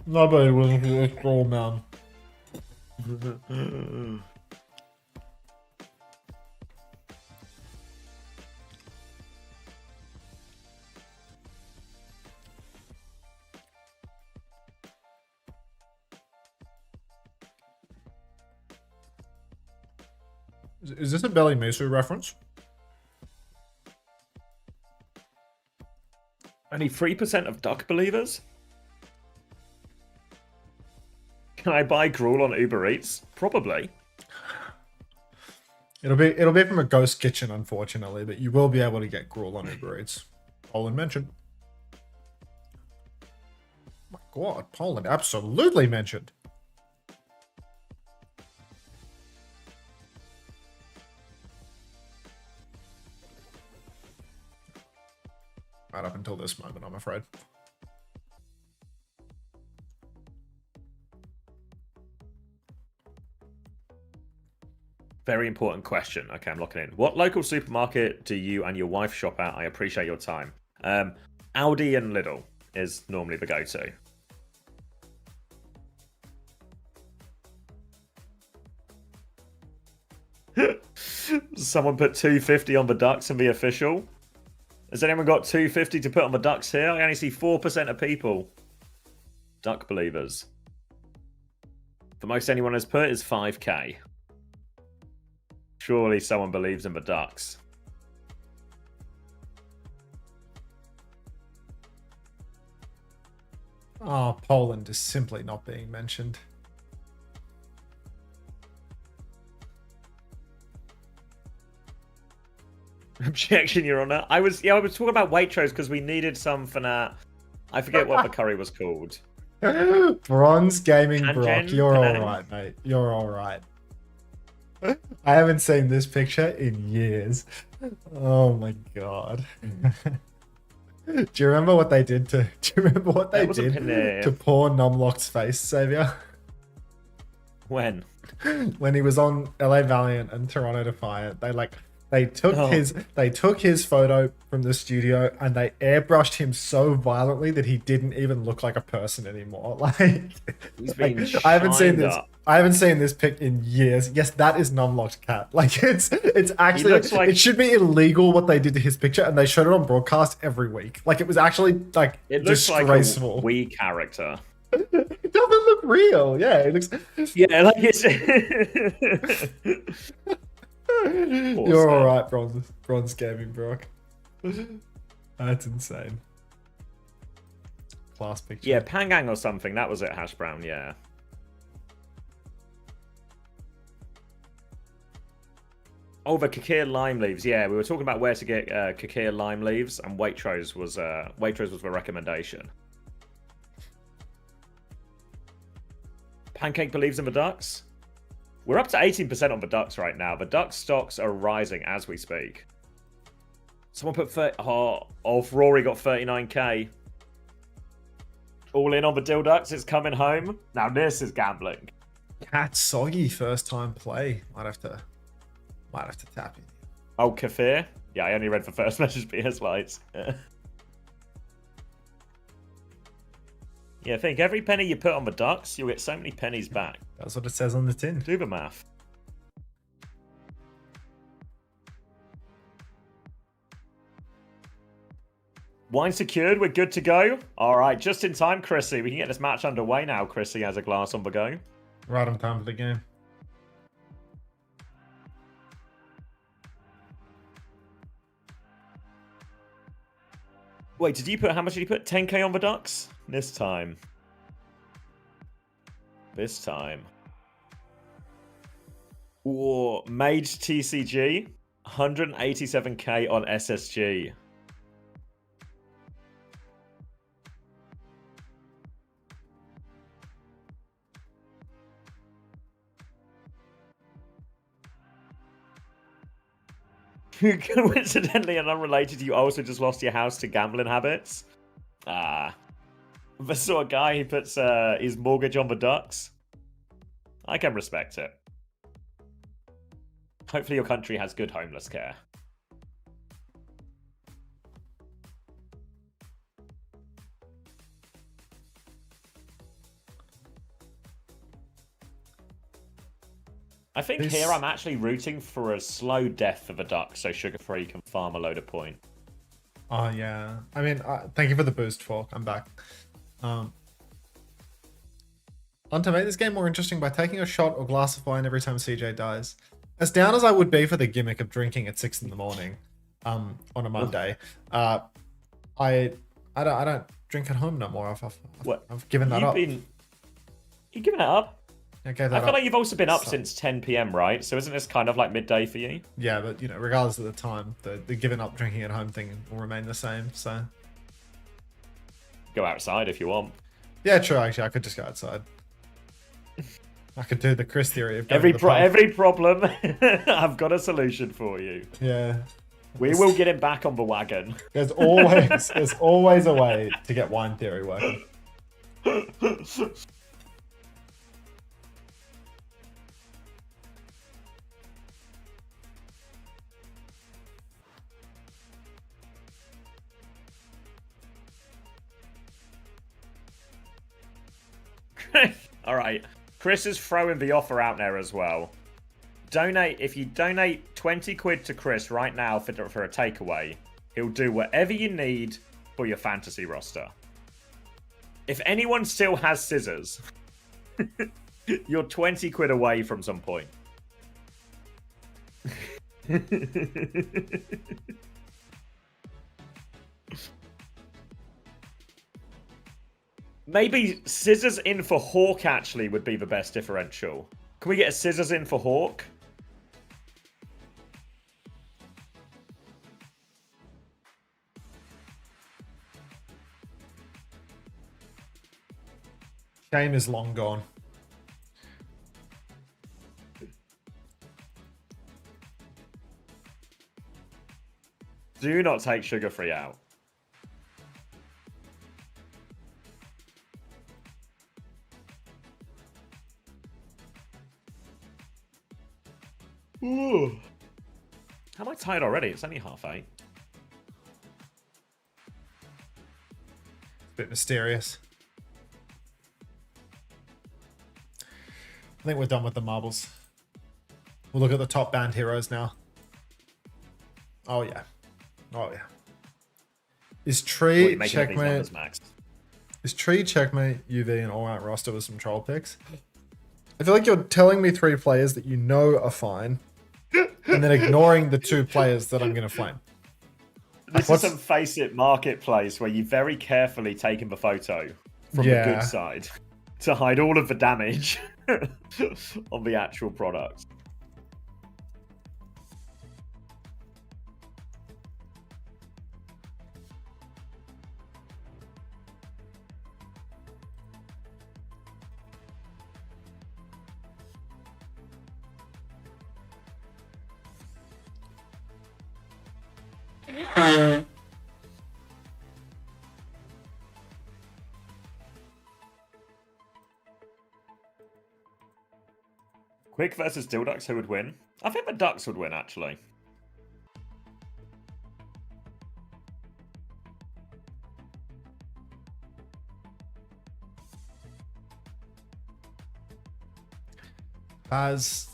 Nobody wins this Gruel, man. Is this a Belly Misu reference? Only 3% of Duck believers? Can I buy Gruel on Uber Eats? Probably. It'll be from a ghost kitchen, unfortunately, but you will be able to get Gruel on Uber Eats. Poland mentioned. Oh my god, Poland absolutely mentioned. Right up until this moment, I'm afraid. Very important question. Okay, I'm locking in. What local supermarket do you and your wife shop at? I appreciate your time. Aldi and Lidl is normally the go-to. Someone put 250 on the Ducks and be official. Has anyone got 250 to put on the Ducks here? I only see 4% of people. Duck believers. The most anyone has put is 5k. Surely someone believes in the Ducks. Oh, Poland is simply not being mentioned. Objection, Your Honor. I was talking about Waitrose because we needed some for that. I forget what the curry was called. Bronze Gaming Tangent, Brock, you're Penang. alright, mate. You're alright. I haven't seen this picture in years. Oh my god. Do you remember what they did to? Do you remember what they did to poor Numlock's face, Savior? When? When he was on LA Valiant and Toronto Defiant, they took his photo from the studio and they airbrushed him so violently that he didn't even look like a person anymore. I haven't seen this. I haven't seen this pic in years. Yes, that is Numlock's cat. It's actually it should be illegal what they did to his picture, and they showed it on broadcast every week. It was actually it looks disgraceful. Like a Wii character. It doesn't look real. Yeah, it looks. Yeah, like it's. You're alright, Bronze Gaming Brock. That's insane. Class picture. Yeah, Pangang or something. That was it, Hash Brown, yeah. Oh, the Kakir lime leaves. Yeah, we were talking about where to get Kakir lime leaves, and Waitrose was the recommendation. Pancake believes in the Ducks. We're up to 18% on the Ducks right now. The Ducks stocks are rising as we speak. Someone put Rory got 39k. All in on the DhillDucks. It's coming home. Now this is gambling. Cat soggy first time play. Might have to tap in. Oh, Kafir? Yeah, I only read the first message BS lights. Yeah, I think every penny you put on the Ducks, you'll get so many pennies back. That's what it says on the tin. Do the math. Wine secured, we're good to go. All right, just in time, Chrissy. We can get this match underway now. Chrissy has a glass on the go. Right on time for the game. Wait, how much did you put? 10k on the Ducks? This time. Ooh, Mage TCG. 187k on SSG. Coincidentally and unrelated, you also just lost your house to gambling habits. The sort of guy who puts his mortgage on the Ducks. I can respect it. Hopefully your country has good homeless care. I think here I'm actually rooting for a slow death for the Ducks so Sugar-Free can farm a load of point. Oh, yeah. I mean, thank you for the boost, Fork. I'm back. To make this game more interesting by taking a shot or glass of wine every time CJ dies. As down as I would be for the gimmick of drinking at 6 in the morning on a Monday, I don't drink at home no more. I've given that up. You've given it up? I feel like you've also been up since 10 p.m, right? So isn't this kind of like midday for you? Yeah, but regardless of the time, the giving up drinking at home thing will remain the same. So go outside if you want. Yeah, true. Actually, I could just go outside. I could do the Chris theory of every problem. I've got a solution for you. Yeah, we will get him back on the wagon. There's always a way to get wine theory working. All right. Chris is throwing the offer out there as well. If you donate 20 quid to Chris right now for a takeaway, he'll do whatever you need for your fantasy roster. If anyone still has scissors, You're 20 quid away from some point. Maybe scissors in for Hawk actually would be the best differential. Can we get a scissors in for Hawk? Game is long gone. Do not take sugar-free out. Ooh. How am I tired already? It's only 8:30. Bit mysterious. I think we're done with the marbles. We'll look at the top band heroes now. Oh yeah. Oh yeah. Is Tree checkmate? Is Tree checkmate UV and all out roster with some troll picks? I feel like you're telling me 3 players that you know are fine, and then ignoring the 2 players that I'm gonna flame. This is some Face It marketplace where you very carefully taken the photo from the good side to hide all of the damage on the actual product. Quick versus DhillDucks, who would win? I think the Ducks would win, actually. As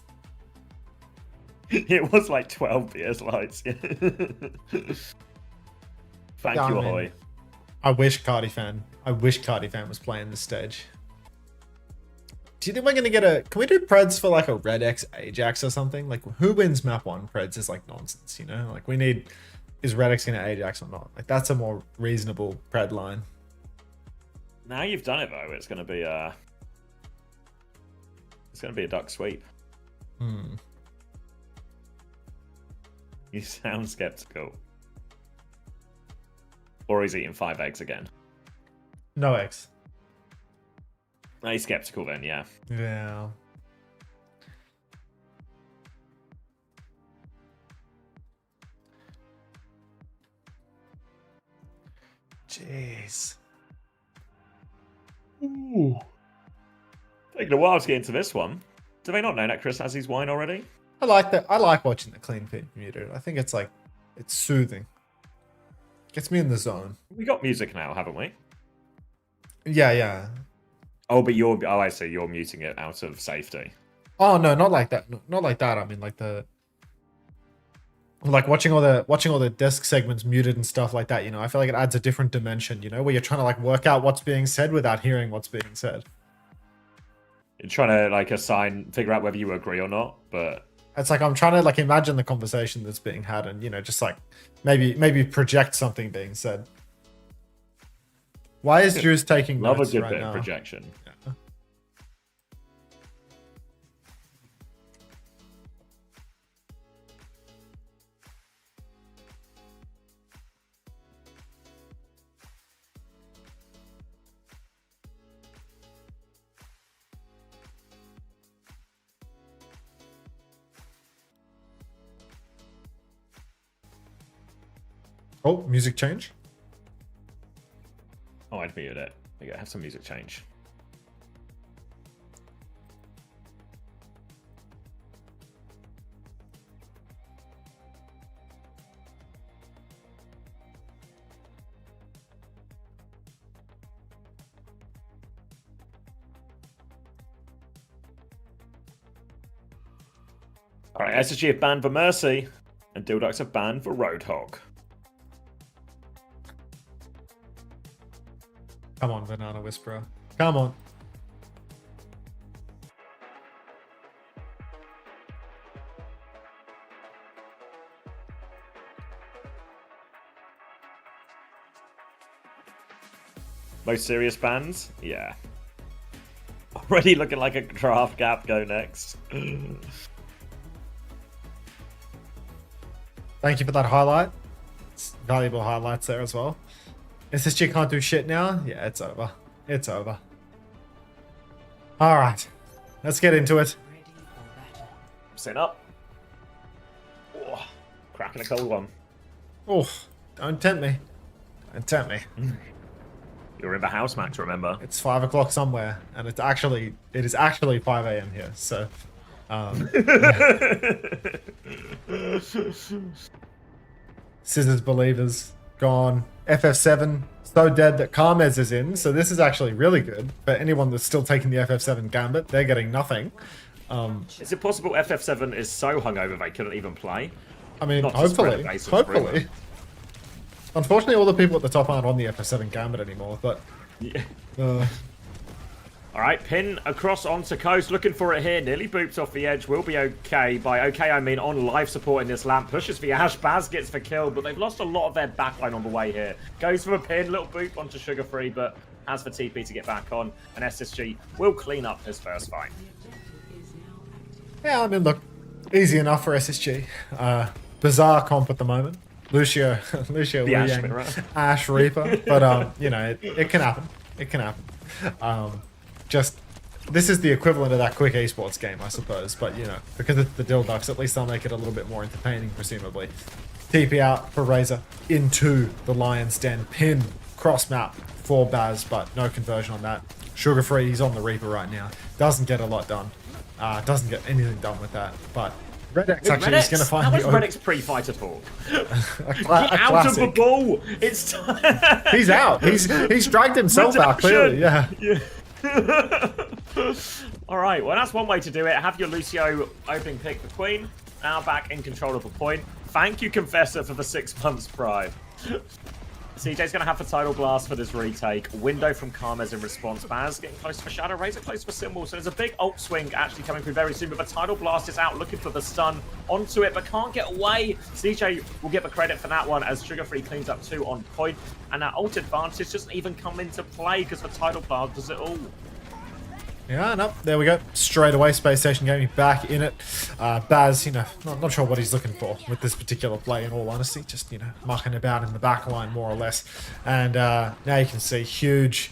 it was like 12 BS lights. Thank you, Ahoy. I wish Cardi Fan was playing this stage. Do you think we're gonna get a? Can we do Preds for like a Red X Ajax or something? Like, who wins map 1? Preds is like nonsense, you know. Like, we need, is Red X gonna Ajax or not? Like, that's a more reasonable Pred line. Now you've done it though, it's gonna be a duck sweep. You sound skeptical. Or he's eating 5 eggs again. No eggs. No, he's skeptical then, yeah. Yeah. Jeez. Ooh. Taking a while to get into this one. Do they not know that Chris has his wine already? I like that. I like watching the clean feed muted. I think it's like, it's soothing. Gets me in the zone. We got music now, haven't we? Yeah, yeah. Oh, but I see. You're muting it out of safety. Oh no, not like that. No, not like that. I mean, like watching all the desk segments muted and stuff like that. You know, I feel like it adds a different dimension. You know, where you're trying to like work out what's being said without hearing what's being said. You're trying to like figure out whether you agree or not, but it's like I'm trying to like imagine the conversation that's being had, and you know, just like maybe project something being said. Why is Drew's taking love notes a good right bit now? of projection? Yeah. Oh, music change. Oh, I'd muted it. There you go, have some music change. Alright, SSG have banned for Mercy, and DhillDucks have banned for Roadhog. Come on, Banana Whisperer. Come on. Most serious bans? Yeah. Already looking like a draft gap go next. Thank you for that highlight. It's valuable highlights there as well. SSG can't do shit now? Yeah, it's over. It's over. Alright. Let's get into it. Set up. Oh, cracking a cold one. Oh, don't tempt me. Don't tempt me. You're in the house, Max, remember? It's 5 o'clock somewhere, and it is actually 5 a.m. here, so Scissors Believers gone. FF7 so dead that Carmez is in, so this is actually really good. But anyone that's still taking the FF7 gambit, they're getting nothing. Is it possible FF7 is so hungover they couldn't even play? I mean, Not to spread hopefully. a base of Hopefully. rumor. Unfortunately, all the people at the top aren't on the FF7 gambit anymore, but... Yeah. Alright, pin across onto Coast, looking for it here. Nearly boops off the edge, will be okay. By okay, I mean on life support in this lamp. Pushes the Ash, Baz gets the kill, but they've lost a lot of their backline on the way here. Goes for a pin, little boop onto Sugar Free, but has for TP to get back on. And SSG will clean up his first fight. Yeah, I mean, look, easy enough for SSG. Bizarre comp at the moment. Lucio The Ash Liang, spin, right? Ash Reaper, but you know, it can happen. It can happen. Just this is the equivalent of that quick esports game, I suppose. But you know, because it's the DhillDucks, at least they'll make it a little bit more entertaining, presumably. TP out for Razor into the Lion's Den. Pin cross map for Baz, but no conversion on that. Sugar Free, he's on the Reaper right now. Doesn't get a lot done. Doesn't get anything done with that, but. Redx actually is going to find that was Redx pre-fighter talk. Get out classic. of the ball! It's time. He's out. He's dragged himself out clearly. Yeah. All right. Well, that's one way to do it. Have your Lucio opening pick the Queen. Now back in control of the point. Thank you, Confessor, for the 6 months pride. CJ's going to have the Tidal Blast for this retake. Window from Carmez in response. Baz getting close for Shadow. Razor close for Symbol. So there's a big ult swing actually coming through very soon. But the Tidal Blast is out looking for the stun onto it, but can't get away. CJ will get the credit for that one as Sugar Free cleans up 2 on point. And that ult advantage doesn't even come into play because the Tidal Blast does it all. Yeah, no, there we go. Straight away, Spacestation getting back in it. Baz, you know, not sure what he's looking for with this particular play, in all honesty. Just, you know, mucking about in the back line, more or less. And now you can see huge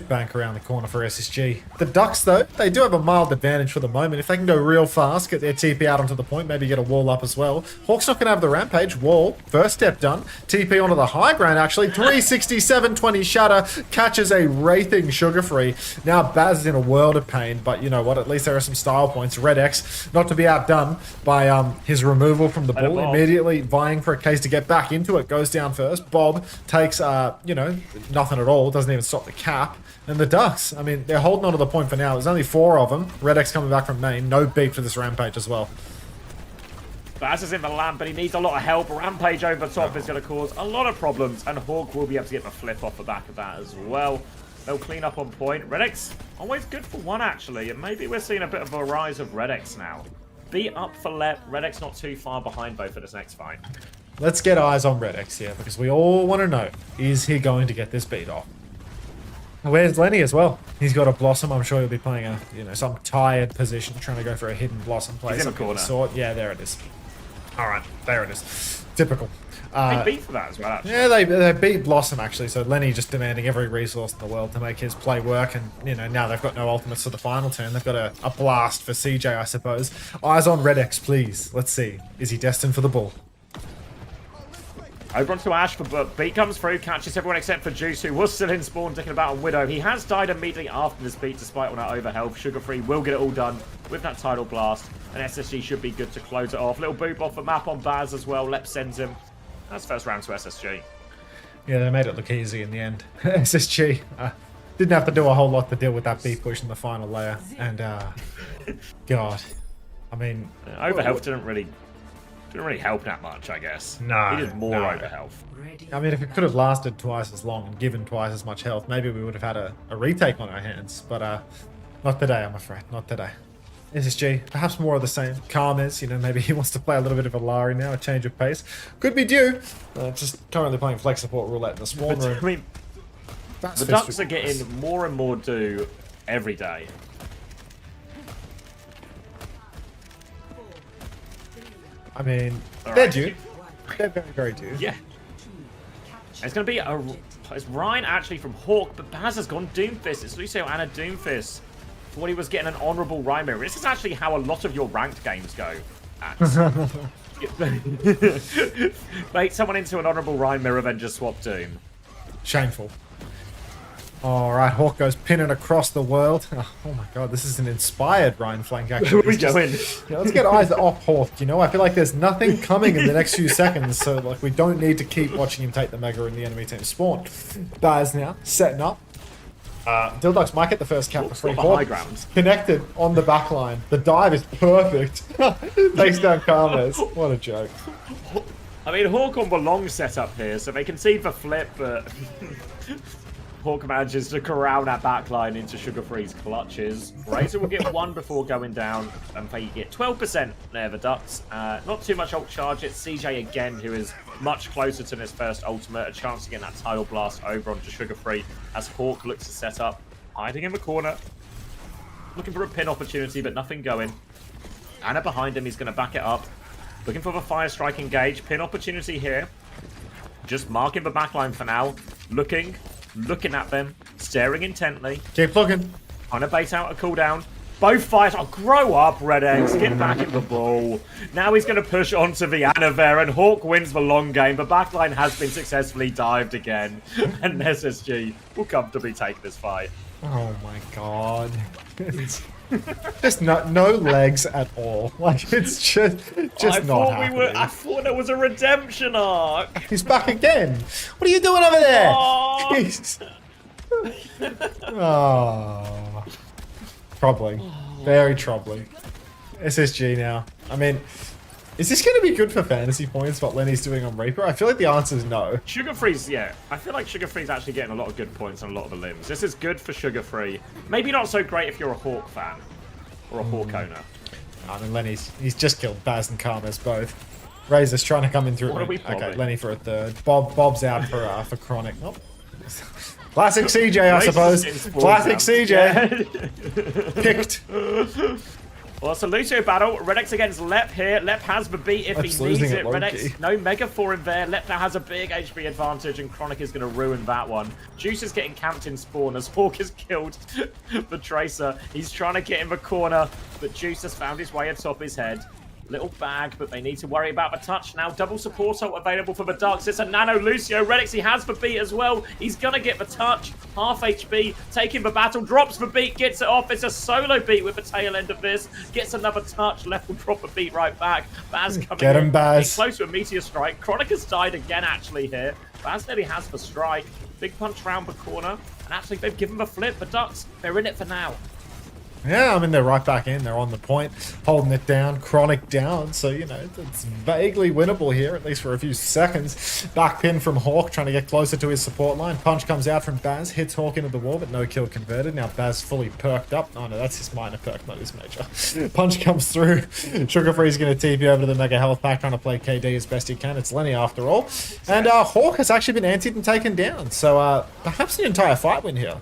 bank around the corner for SSG. The Ducks, though, they do have a mild advantage for the moment. If they can go real fast, get their TP out onto the point, maybe get a wall up as well. Hawk's not going to have the rampage. Wall, first step done. TP onto the high ground, actually. 367, 20 shatter, catches a wraithing Sugar Free. Now Baz is in a world of pain, but you know what? At least there are some style points. Red X, not to be outdone by his removal from the ball, immediately vying for a case to get back into it. Goes down first. Bob takes, you know, nothing at all. Doesn't even stop the cap. And the Ducks, I mean, they're holding on to the point for now. There's only 4 of them. Red X coming back from main. No beat for this rampage as well. Baz is in the lamp, but he needs a lot of help. Rampage over the top is going to cause a lot of problems, and Hawk will be able to get the flip off the back of that as well. They'll clean up on point. Red X, always good for 1, actually, and maybe we're seeing a bit of a rise of Red X now. Beat up for Lep. Red X not too far behind both for this next fight. Let's get eyes on Red X here, because we all want to know, is he going to get this beat off? Where's Lenny as well? He's got a Blossom. I'm sure he'll be playing a, you know, some tired position, trying to go for a hidden Blossom play. He's in the corner. Sort. Yeah, there it is. All right, there it is. Typical. They beat for that as well, actually. Yeah, they beat Blossom, actually. So Lenny just demanding every resource in the world to make his play work. And, you know, now they've got no ultimates for the final turn. They've got a blast for CJ, I suppose. Eyes on Red X, please. Let's see. Is he destined for the ball? Over onto Ash, but beat comes through, catches everyone except for Juice, who was still in spawn, taking about on Widow. He has died immediately after this beat, despite all that overhealth. Sugar Free will get it all done with that Tidal Blast, and SSG should be good to close it off. Little boop off the map on Baz as well. Lep sends him. That's first round to SSG. Yeah, they made it look easy in the end. SSG didn't have to do a whole lot to deal with that beat push in the final layer, and God, I mean, overhealth didn't really help that much, I guess. No. He did more overhealth. I mean, if it could have lasted twice as long and given twice as much health, maybe we would have had a retake on our hands. But not today, I'm afraid. Not today. SSG, perhaps more of the same. Carmez, you know, maybe he wants to play a little bit of a Lari now, a change of pace. Could be due. Just currently playing flex support roulette in the spawn room. I mean, That's The Ducks are getting more and more due every day. I mean, All they're right. due. They're very, very due. Yeah. It's going to be it's Ryan actually from Hawk, but Baz has gone Doomfist. It's Lucio and a Doomfist. For what he was getting an honourable Rhyme Mirror. This is actually how a lot of your ranked games go. Bait someone into an honourable Rhyme Mirror, then just swap Doom. Shameful. All right, Hawk goes pinning across the world. Oh my god, this is an inspired Ryan flank actually. Where are we going? Yeah, let's get eyes off Hawk. You know, I feel like there's nothing coming in the next few seconds, so like we don't need to keep watching him take the Mega in the enemy team spawn. Baz now setting up. DhillDucks might get the first cap for free. got the Hawk high ground. connected on the back line. The dive is perfect. Takes down Karmas. What a joke. I mean, Hawk on the long setup here, so they concede the flip, but Hawk manages to corral that backline into Sugar Free's clutches. Razor will get one before going down, and they get 12% there, the Ducks. Not too much ult charge. It's CJ again, who is much closer to this first ultimate. A chance to get that tidal blast over onto Sugar Free as Hawk looks to set up. Hiding in the corner. Looking for a pin opportunity, but nothing going. Anna behind him, he's going to back it up. Looking for the Fire Strike engage. Pin opportunity here. Just marking the backline for now. Looking at them. Staring intently. Keep looking. Trying to bait out a cooldown. Both fires. Oh, grow up, Red Eggs. Get back in the ball. Now he's going to push onto the Anaver, and Hawk wins the long game. The backline has been successfully dived again. And SSG will comfortably take this fight. Oh my god. Just no legs at all. Like it's just not happening. I thought there was a redemption arc. He's back again. What are you doing over there? Oh. Jeez. Oh. Troubling. Very troubling. SSG now. I mean, is this going to be good for fantasy points, what Lenny's doing on Reaper? I feel like the answer is no. Sugar Free's, yeah. I feel like Sugar Free's actually getting a lot of good points on a lot of the limbs. This is good for Sugar Free. Maybe not so great if you're a Hawk fan. Or a Hawk owner. I mean, he's just killed Baz and Karmas both. Razor's trying to come in through. What are we okay, Lenny for a third. Bob's out for Chronic. Oh. Classic CJ, I suppose. Classic CJ. Picked. Well, it's a Lucio battle. Redex against Lep here. Lep has the beat if he needs it. Redex, no Mega for him there. Lep now has a big HP advantage, and Chronic is going to ruin that one. Juice is getting camped in spawn as Hawk has killed the Tracer. He's trying to get in the corner, but Juice has found his way atop his head. Little bag, but they need to worry about the touch now. Double support ult available for the Ducks. It's a Nano Lucio. Redex, he has the beat as well. He's going to get the touch. Half HP, taking the battle, drops the beat, gets it off. It's a solo beat with the tail end of this. Gets another touch. Left will drop the beat right back. Baz coming Get him, in. Baz. He's close to a Meteor Strike. Chronic has died again, actually, here. Baz nearly has the strike. Big punch round the corner. And actually, they've given the flip. The Ducks, they're in it for now. Yeah, I mean, they're right back in. They're on the point, holding it down, Chronic down. So, you know, it's vaguely winnable here, at least for a few seconds. Back pin from Hawk, trying to get closer to his support line. Punch comes out from Baz, hits Hawk into the wall, but no kill converted. Now Baz fully perked up. Oh, no, that's his minor perk, not his major. Punch comes through. Sugar Free's going to TP over to the Mega Health Pack, trying to play KD as best he can. It's Lenny after all. And Hawk has actually been antied and taken down. So, perhaps an entire fight win here.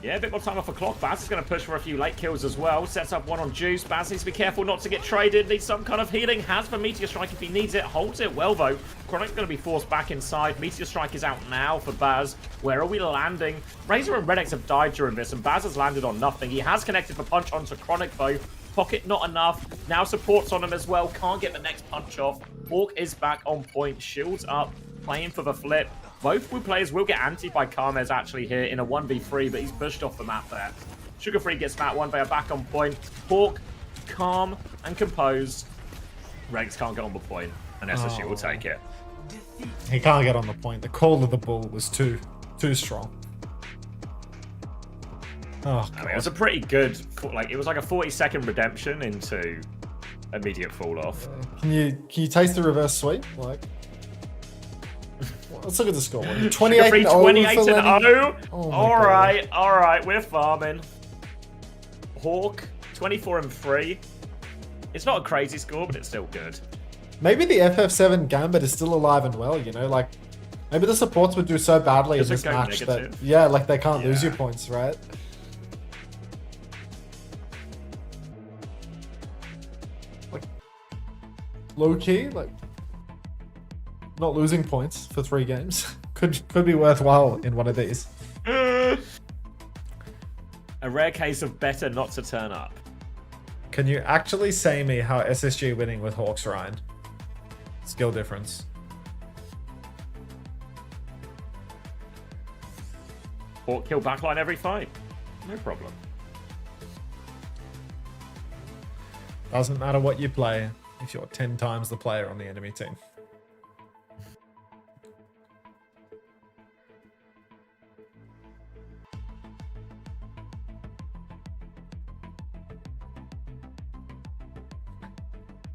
Yeah, a bit more time off the clock. Baz is going to push for a few late kills as well. Sets up one on Juice. Baz needs to be careful not to get traded. Needs some kind of healing. Has the Meteor Strike if he needs it. Holds it well, though. Chronic's going to be forced back inside. Meteor Strike is out now for Baz. Where are we landing? Razor and Redex have died during this, and Baz has landed on nothing. He has connected the punch onto Chronic, though. Pocket not enough. Now supports on him as well. Can't get the next punch off. Hawk is back on point. Shields up. Playing for the flip. Both players will get anti by Karmas actually here in a 1v3, but he's pushed off the map there. Sugar Free gets that one. They are back on point. Hawk, calm and composed. Rex can't get on the point, and SSG will take it. He can't get on the point. The call of the bull was too strong. Oh, I mean, it was a pretty good, like it was like a 40-second redemption into immediate fall off. Can you taste the reverse sweep? Like, let's look at the score. 28 and 0. Oh all right, we're farming. Hawk 24 and 3. It's not a crazy score, but it's still good. Maybe the FF7 Gambit is still alive and well. You know, like Maybe the supports would do so badly in Does it this go match that negative? yeah, like they can't lose you points, right? Like low key, like not losing points for 3 games could be worthwhile in one of these. A rare case of better not to turn up. Can you actually say me how SSG winning with Hawks Ryan? Skill difference. Hawk kill backline every fight. No problem. Doesn't matter what you play if you're 10 times the player on the enemy team.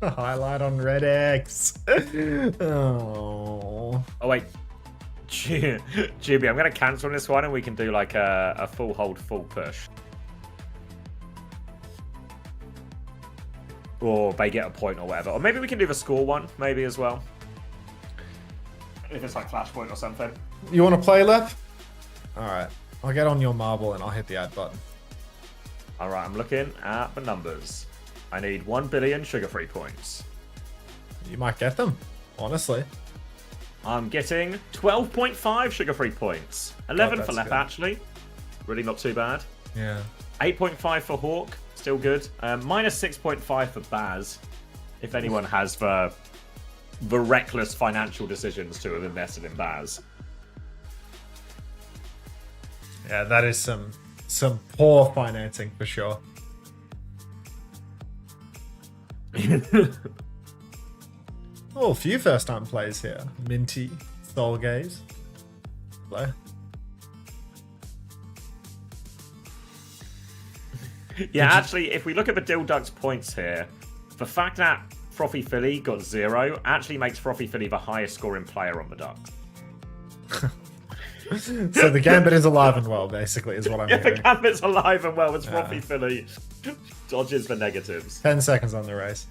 A highlight on Red X. Oh. Oh wait. Juby, I'm gonna cancel this one and we can do like a full hold, full push. Or they get a point or whatever. Or maybe we can do the score one, maybe as well. If it's like Flashpoint or something. You want to play, Lep? Alright. I'll get on your marble and I'll hit the add button. Alright, I'm looking at the numbers. I need 1 billion sugar-free points. You might get them, honestly. I'm getting 12.5 sugar-free points. 11 for Lep, good. actually. Really not too bad. Yeah. 8.5 for Hawk. Still good. Minus 6.5 for Baz. If anyone has the reckless financial decisions to have invested in Baz. Yeah, that is some poor financing for sure. Oh, a few first-time players here. Minty, Soulgaze. Hello. Yeah, actually, if we look at the DhillDucks points here, the fact that Frothy Philly got 0 actually makes Frothy Philly the highest scoring player on the Ducks. So the Gambit is alive and well, basically, is what I'm Yeah, the hearing. Gambit's alive and well. It's Frothy Philly dodges the negatives. 10 seconds on the race.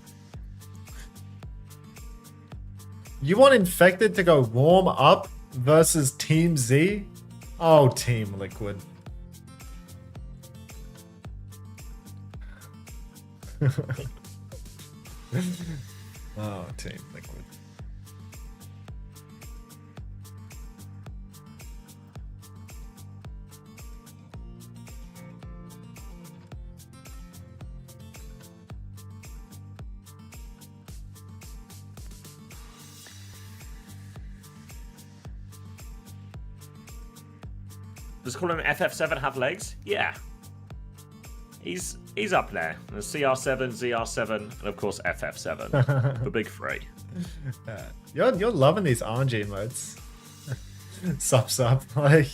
You want Infected to go warm up versus Team Z? Oh, Team Liquid. Oh, Team Liquid. Does call him FF7 have legs? Yeah. He's up there. There's CR7, ZR7, and of course FF7. The big three. You're loving these RNG modes. Sup, like.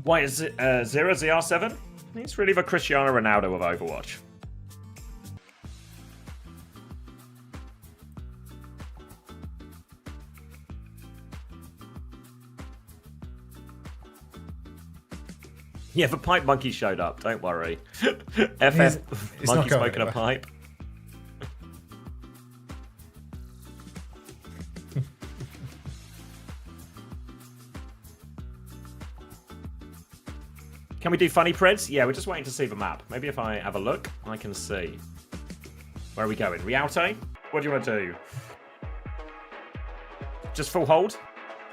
Why is it 0 ZR7? He's really the Cristiano Ronaldo of Overwatch. Yeah, the pipe monkey showed up. Don't worry. FF he's monkey not going smoking a anywhere. pipe. Can we do funny preds? Yeah, we're just waiting to see the map. Maybe if I have a look, I can see. Where are we going? Rialto? What do you want to do? Just full hold?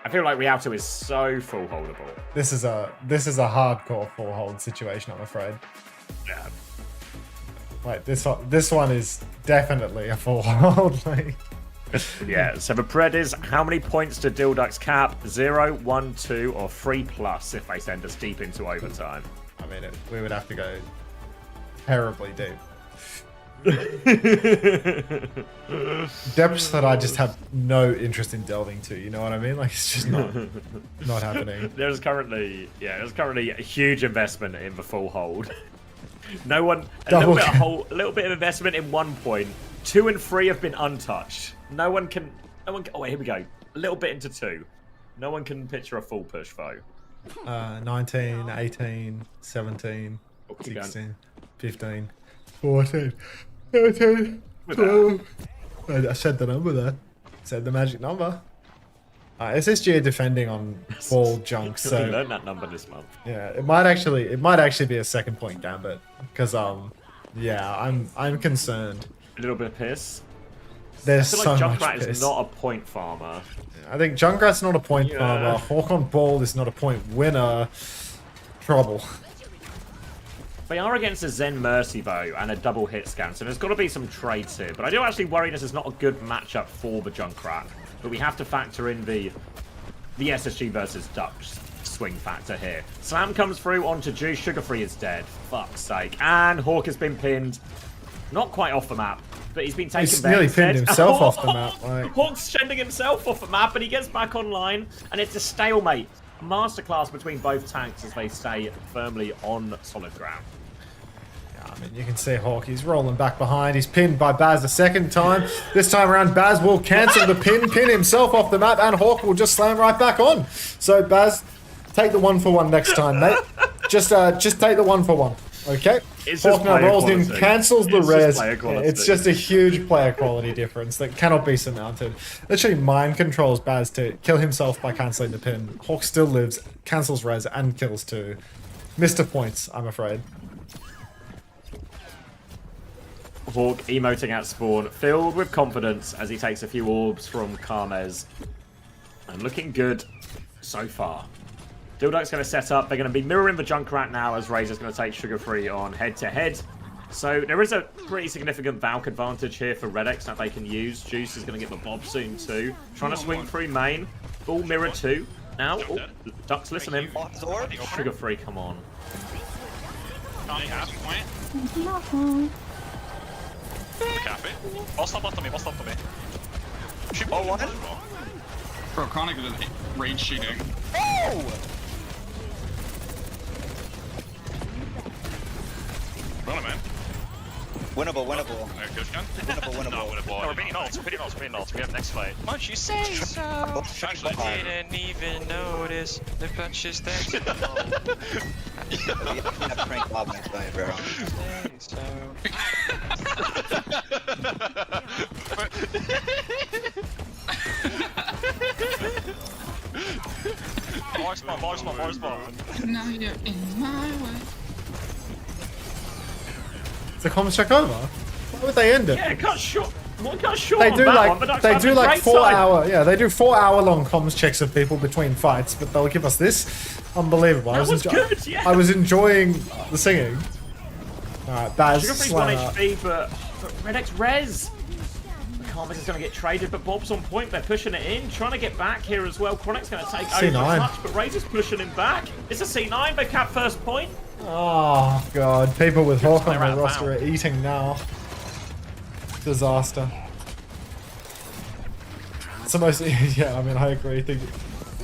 I feel like Rialto is so full holdable. This is a hardcore full hold situation, I'm afraid. Yeah. Like this one is definitely a full hold. Like. Yeah, so the pred is how many points do DhillDucks cap? 0, 1, 2, or 3+ if they send us deep into overtime. I mean, we would have to go terribly deep. Depths that I just have no interest in delving to. You know what I mean? Like it's just not happening. There's currently a huge investment in the full hold. No one. A little bit of investment in 1 point. 2 and 3 have been untouched. No one can. Oh wait, here we go. A little bit into 2. No one can picture a full push foe. 19, 18, 17, 16, 15, 14, 13, 12. I said the number there. Said the magic number. SSG are defending on ball junk, so We learned that number this month. yeah, it might actually be a 2nd-point gambit because yeah, I'm concerned. A little bit of piss. There's I feel so like much Junkrat piss. is not a point farmer. I think Junkrat's not a point Yeah. farmer. Hawk on ball is not a point winner. Trouble. They are against a Zen Mercy though, and a double hit scan, so there's got to be some trades here. But I do actually worry this is not a good matchup for the Junkrat. But we have to factor in the SSG versus Ducks swing factor here. Slam comes through onto Juice. Sugar Free is dead. Fuck's sake. And Hawk has been pinned. Not quite off the map, but he's been taken He's back. nearly pinned himself off the map. Like. Hawk's sending himself off the map, but he gets back online, and it's a stalemate. Masterclass between both tanks as they stay firmly on solid ground. I mean, you can see Hawk, he's rolling back behind. He's pinned by Baz the 2nd time. This time around, Baz will cancel the pin himself off the map, and Hawk will just slam right back on. So, Baz, take the 1-for-1 next time, mate. Just take the 1-for-1. Okay? It's Hawk just now player rolls in, quality. cancels the It's just res. player Yeah, quality. it's just a huge player quality difference that cannot be surmounted. Literally mind controls Baz to kill himself by cancelling the pin. Hawk still lives, cancels res, and kills too. Mr. Points, I'm afraid. Hawk emoting at spawn, filled with confidence as he takes a few orbs from Karmez. And looking good so far. DhillDucks going to set up. They're going to be mirroring the Junkrat now as Razor's going to take Sugar Free on head-to-head. So there is a pretty significant Valk advantage here for Redx that they can use. Juice is going to get the Bob soon too. Trying to swing through main. Full mirror 2. Now, Ducks listening. Sugar Free, come on. Boss up to me. Oh, what? Bro, Chronic is rage cheating. Oh! Run it, man. Winnable. Winnable. Winnable. No, we're beating ults. We have next fight. Why don't you say so? Didn't even notice the punches that you know. We have to prank Bob next time, bro. Say Bar spawn. Now you're in my way. Is the comms check over? Why would they end it? Yeah, cut short. Cut short They on do that like one, but Ducks they have do a like great 4 time. hour they do 4 hour long comms checks of people between fights, but they'll give us this. Unbelievable. That was good, yeah. I was enjoying the singing. Alright, Baz Sugar Free's 1 slam. HP, but Redx res. Karmez is going to get traded, but Bob's on point. They're pushing it in, trying to get back here as well. Chronic's going to take over a C9. touch, but Razor's pushing him back. It's a C9. They cap first point. Oh god, people with Hawk on They're their out of roster bounds. are eating now. Disaster. It's the most yeah, I mean I agree. I think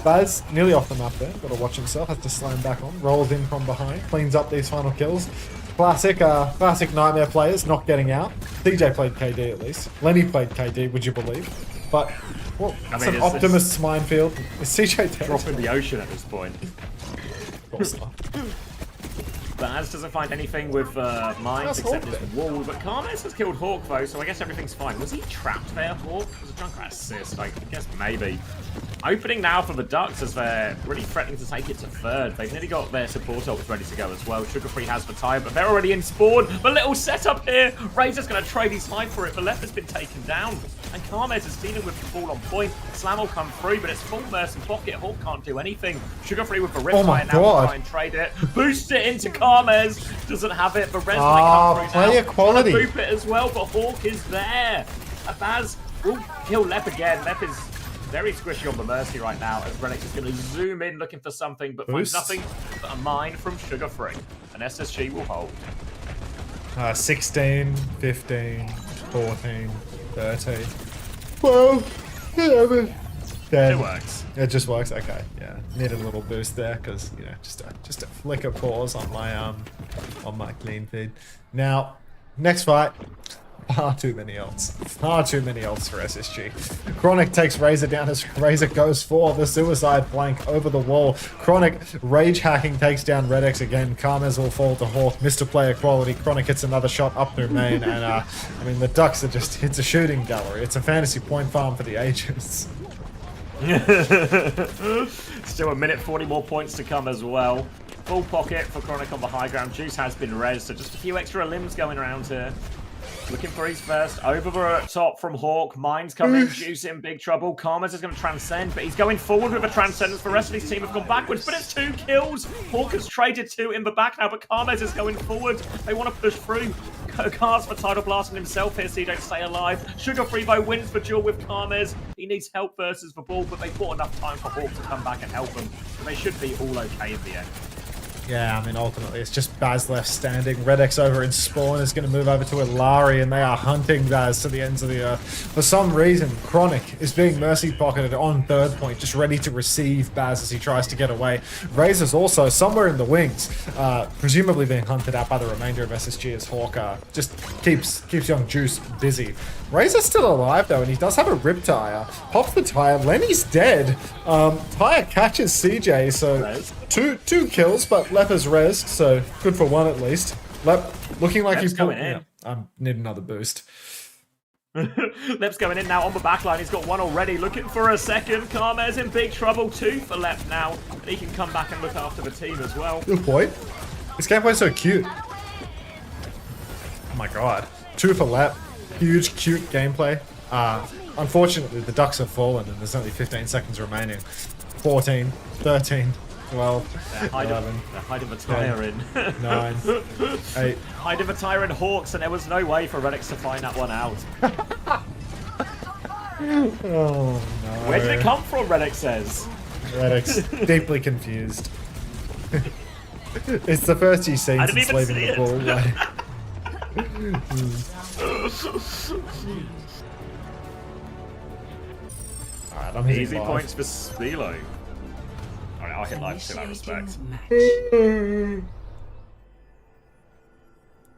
Baz nearly off the map there, gotta watch himself, has to slam back on, rolls in from behind, cleans up these final kills. Classic Nightmare players not getting out. DJ played KD at least. Lenny played KD, would you believe? But well, I it's mean, an it's Optimist's minefield. Is CJ dead? Drop in the ocean at this point. Of course not. Baz doesn't find anything with mines That's except Hawk his wall, but Karmez has killed Hawk though, so I guess everything's fine. Was he trapped there, Hawk? Was a Junkrat assist? I guess maybe. Opening now for the Ducks as they're really threatening to take it to third. They've nearly got their support ults ready to go as well. Sugar Free has the tie, but they're already in spawn. The little setup here. Razor's going to trade his high for it. The left has been taken down, and Karmez is dealing with the ball on point. Slam will come through, but it's full Mercy pocket. Hawk can't do anything. Sugar Free with the rip Oh my now. God. Try and trade it. Boost it into Karmez. Doesn't have it, but Res Ah, come through now. player quality. Trying to boop it as well, but Hawk is there. Baz will kill Lep again. Lep is very squishy on the Mercy right now as Renix is going to zoom in looking for something, but finds Boost. nothing but a mine from Sugar Free. And SSG will hold. 16, 15, 14, 13, 12, 11, Dead. It works. It just works. Okay, yeah. Needed a little boost there because just a flicker pause on my clean feed. Now, next fight. Far too many ults. Far too many ults for SSG. Chronic takes Razor down as Razor goes for the suicide flank over the wall. Chronic rage hacking takes down Redex again. Karmaz will fall to Hawk. Mr. Player quality. Chronic hits another shot up through main. And I mean, the Ducks are just, it's a shooting gallery. It's a fantasy point farm for the ages. Still a minute 40 more points to come as well. Full pocket for Chronic on the high ground. Juice has been res, so just a few extra limbs going around here. Looking for his first. Over the top from Hawk. Mine's coming. Juice in big trouble. Karmaz is going to transcend, but he's going forward with a transcendence. The rest of his team have gone backwards, but it's 2 kills. Hawk has traded 2 in the back now, but Karmaz is going forward. They want to push through. Cars for title blasting himself here, CJ to stay alive. Sugar Free Bow wins the duel with Karmaz. He needs help versus the ball, but they bought enough time for Hawk to come back and help him. So they should be all okay in the end. Yeah, I mean, ultimately, it's just Baz left standing. Redex over in Spawn is going to move over to Ilari, and they are hunting Baz to the ends of the earth. For some reason, Chronic is being mercy pocketed on third point, just ready to receive Baz as he tries to get away. Razor's also somewhere in the wings, presumably being hunted out by the remainder of SSG as Hawk just keeps young Juice busy. Razor's still alive, though, and he does have a Riptire. Pops the tire. Lenny's dead. Tire catches CJ, so two kills, but Lep is res, so good for 1 at least. Lep looking like he's going in. I need another boost. Lep's going in now on the backline. He's got 1 already. Looking for a second. Karmaz in big trouble. 2 for Lep now. And he can come back and look after the team as well. Good point. This gameplay's so cute. Oh my god. 2 for Lep. Huge, cute gameplay. Unfortunately, the Ducks have fallen and there's only 15 seconds remaining. 14, 13, 12, 11, they're hiding the tire in. 9, 8. Hiding the tire in Hawks, and there was no way for Redex to find that one out. Oh no. Where did it come from, Redex says? Redex, deeply confused. It's the first you've seen since leaving the ball. Alright, I'm hitting Easy live. points for Spilo. Alright, I'll hit live too, I respect.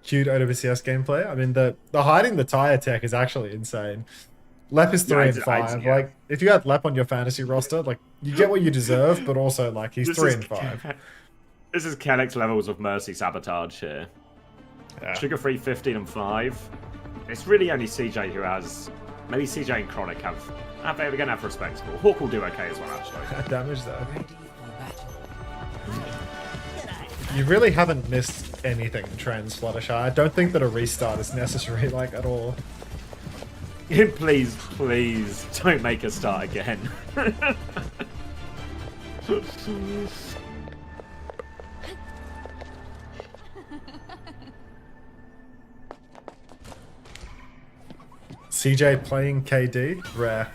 Cute OWCS gameplay. I mean, the hiding the tire tech is actually insane. Lep is 3 and 5. yeah. Like, if you had Lep on your fantasy roster, like, you get what you deserve, but also, like, he's 3 and 5. This is Kennex levels of Mercy sabotage here. Yeah. Sugar Free 15 and 5. It's really only CJ who has. Maybe CJ and Chronic have. They're going to have respectable. Hawk will do okay as well, actually. Damage, though. You really haven't missed anything, Trans Fluttershy. I don't think that a restart is necessary, like, at all. Please, please, don't make us start again. CJ playing KD? Rare.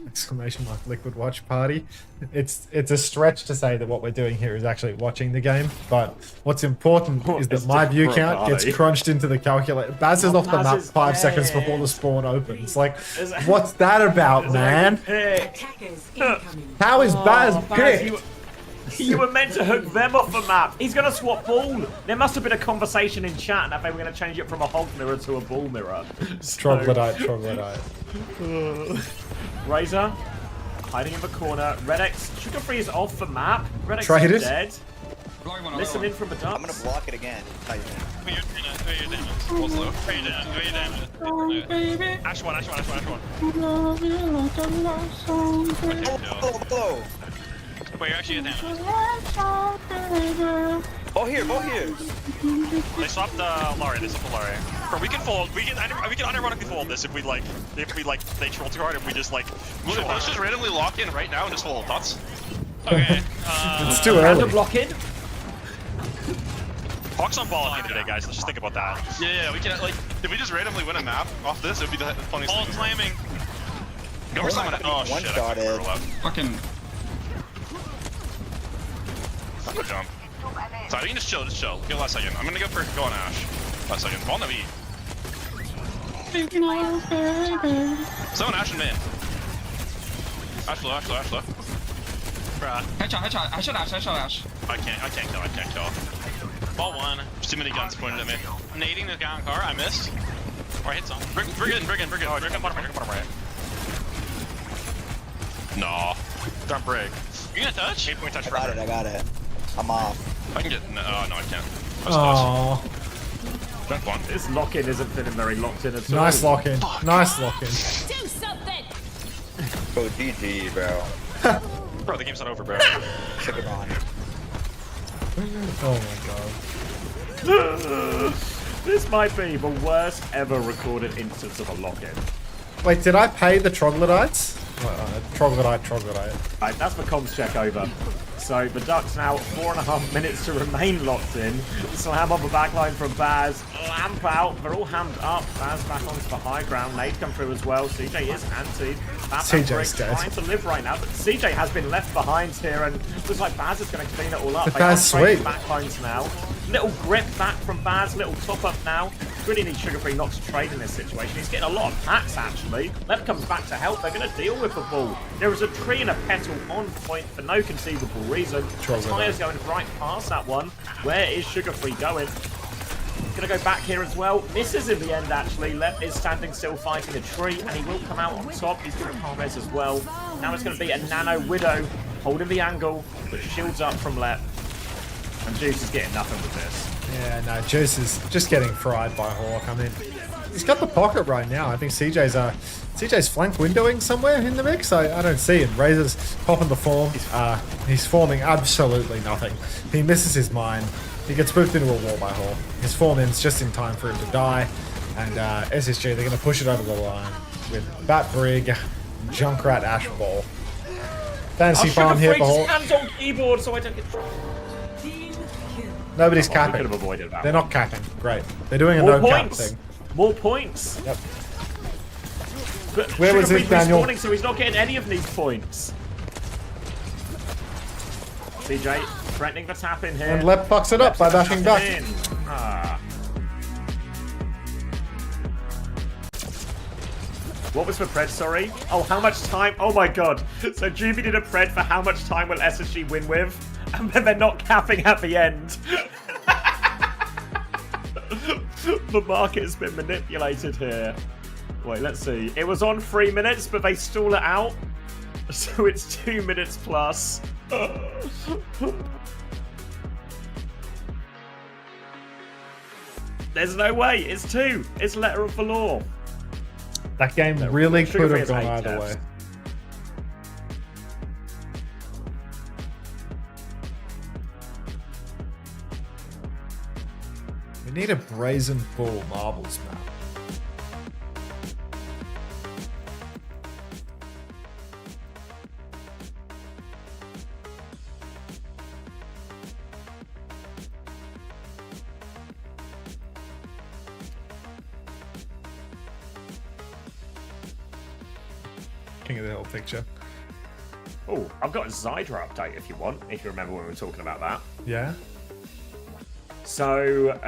Exclamation mark Liquid Watch Party. It's a stretch to say that what we're doing here is actually watching the game, but what's important is that my view count gets crunched into the calculator. Baz is off the map 5 seconds before the spawn opens. Like, what's that about, man? How is Baz picked? You were meant to hook them off the map. He's going to swap ball. There must have been a conversation in chat that they were going to change it from a hog mirror to a ball mirror. Troglodyte, troglodyte. Razor, hiding in the corner. Redex, Sugar Free is off the map. Redex Traded. is dead. Listen in from the Ducks. I'm gonna block it again. Ash one. Blow. Wait, you're actually at damage. Bow here. They swapped Lari. Bro, we can unironically fold this if we they troll too hard and we just like. Let's just randomly lock in right now and just hold. Thoughts? Okay. It's too early. Random block in. Hawks on ball at the end of the day, guys. Let's just think about that. Yeah, we can like if we just randomly win a map off this, it'd be the funniest Ball thing. slamming. Go for someone. Oh shit! One-shotted. Fucking. I'm gonna jump. So you can just chill. Get last second. I'm gonna go on Ash. Last second. Ball no E. Someone Ash and man. Ash low, Ash low, Ash low. Bruh. Headshot, I should Ash. I can't kill. Ball one. There's too many guns pointed at me. I'm nading the guy on car. I missed. Or I hit some. Brig in. Bottom right. No. Don't break. You gonna touch? 8-point touch I for got it, I got it. I'm off. I can get. No, I can't. Oh, Jump one. This lock-in isn't feeling very locked in at all. nice lock-in. Nice lock-in. Do something! Bro, GG, bro. Bro, the game's not over, bro. Should have gone. Oh my god. This might be the worst ever recorded instance of a lock-in. Wait, did I pay the troglodytes? Troglodyte. Right, that's the comms check over. So the Ducks now 4.5 minutes to remain locked in. Slam on the backline from Baz. Lamp out. They're all hammed up. Baz back onto the high ground. Nade come through as well. CJ is antied. CJ's dead. Trying to live right now, but CJ has been left behind here, and looks like Baz is going to clean it all up. But that's sweet. Backlines now. Little grip back from Baz. Little top up now. Really need Sugar Free not to trade in this situation. He's getting a lot of packs actually. Lev comes back to help. They're going to deal with the ball. There is a tree and a petal on point for no conceivable reason. Tire's going right past that one. Where is Sugar Free going? Gonna go back here as well. Misses in the end actually. Lev is standing still fighting a tree, and he will come out on top. He's gonna Parves as well. Now it's gonna be a Nano Widow holding the angle, but shields up from Lev. And Juice is getting nothing with this. Yeah, no, Juice is just getting fried by Hawk. I mean, he's got the pocket right now. I think CJ's flank windowing somewhere in the mix. I don't see him. Razor's popping the form. He's forming absolutely nothing. He misses his mine. He gets spoofed into a wall by Hawk. His form ends just in time for him to die. And SSG, they're going to push it over the line with Bat Brig, Junkrat, Ash Ball. Fantasy farm here for Hawk. Hands on keyboard so I don't get dropped. Nobody's We capping. could have avoided that. They're not capping. Great. They're doing a More no cap points. thing. More points. Yep. But Where was Sugar it, Free Daniel? respawning, so he's not getting any of these points. CJ threatening the tap in here. And Lep fucks it up by bashing back. In. Ah. What was the pred, sorry? Oh, how much time? Oh my god. So Juvie did a pred for how much time will SSG win with? And then they're not capping at the end. The market has been manipulated here. Wait, let's see. It was on 3 minutes, but they stall it out. So it's 2 minutes plus. There's no way. It's 2. It's letter of the law. That game really could have gone either way. We need a Brazen Bull marbles map. King of the Hill picture. Oh, I've got a Zydra update if you want, if you remember when we were talking about that. Yeah. So,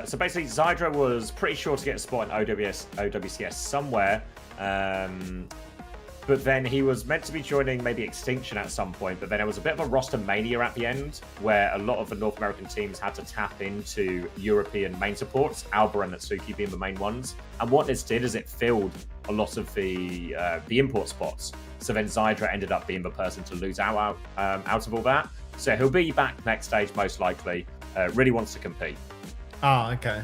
so basically, Zydra was pretty sure to get a spot in OWCS somewhere, but then he was meant to be joining maybe Extinction at some point, but then there was a bit of a roster mania at the end, where a lot of the North American teams had to tap into European main supports, Alba and Natsuki being the main ones, and what this did is it filled a lot of the import spots. So then Zydra ended up being the person to lose out of all that. So he'll be back next stage most likely. Really wants to compete. Oh, okay.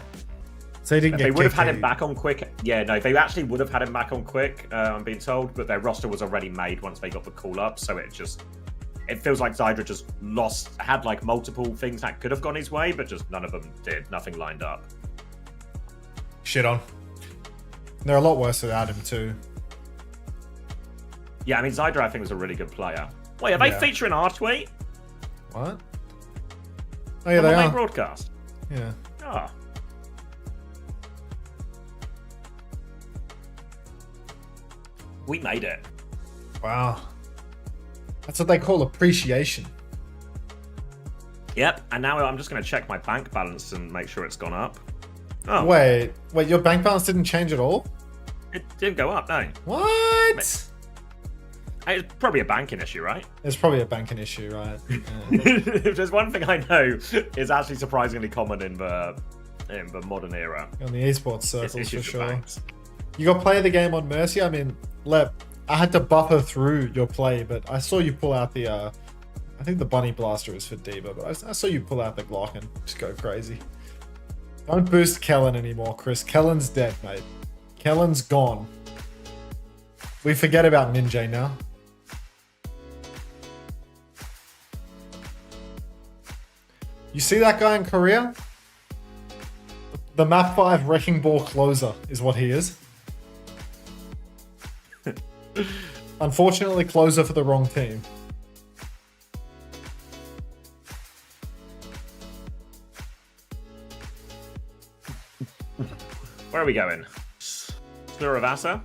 So he didn't get They would have had kicked him back on quick. Yeah, no, they actually would have had him back on quick, I'm being told, but their roster was already made once they got the call up. So it feels like Zydra just had like multiple things that could have gone his way, but just none of them did. Nothing lined up. Shit on. They're a lot worse without him too. Yeah, I mean, Zydra I think was a really good player. Wait, are they featuring our tweet? What? Oh yeah, on they the main are. broadcast. Yeah. Ah. We made it. Wow. That's what they call appreciation. Yep, and now I'm just going to check my bank balance and make sure it's gone up. Oh. Wait, your bank balance didn't change at all? It didn't go up, no. What? It's probably a banking issue, right? It's probably a banking issue, right? If there's one thing I know is actually surprisingly common in the modern era. On the esports circles, for issues with sure. banks. You got play of the game on Mercy? I mean, Lep, I had to buffer through your play, but I saw you pull out the, I think the Bunny Blaster is for D.Va, but I saw you pull out the Glock and just go crazy. Don't boost Kellen anymore, Chris. Kellen's dead, mate. Kellen's gone. We forget about Ninja now. You see that guy in Korea? The map 5 Wrecking Ball closer is what he is. Unfortunately, closer for the wrong team. Where are we going? Sluravasa?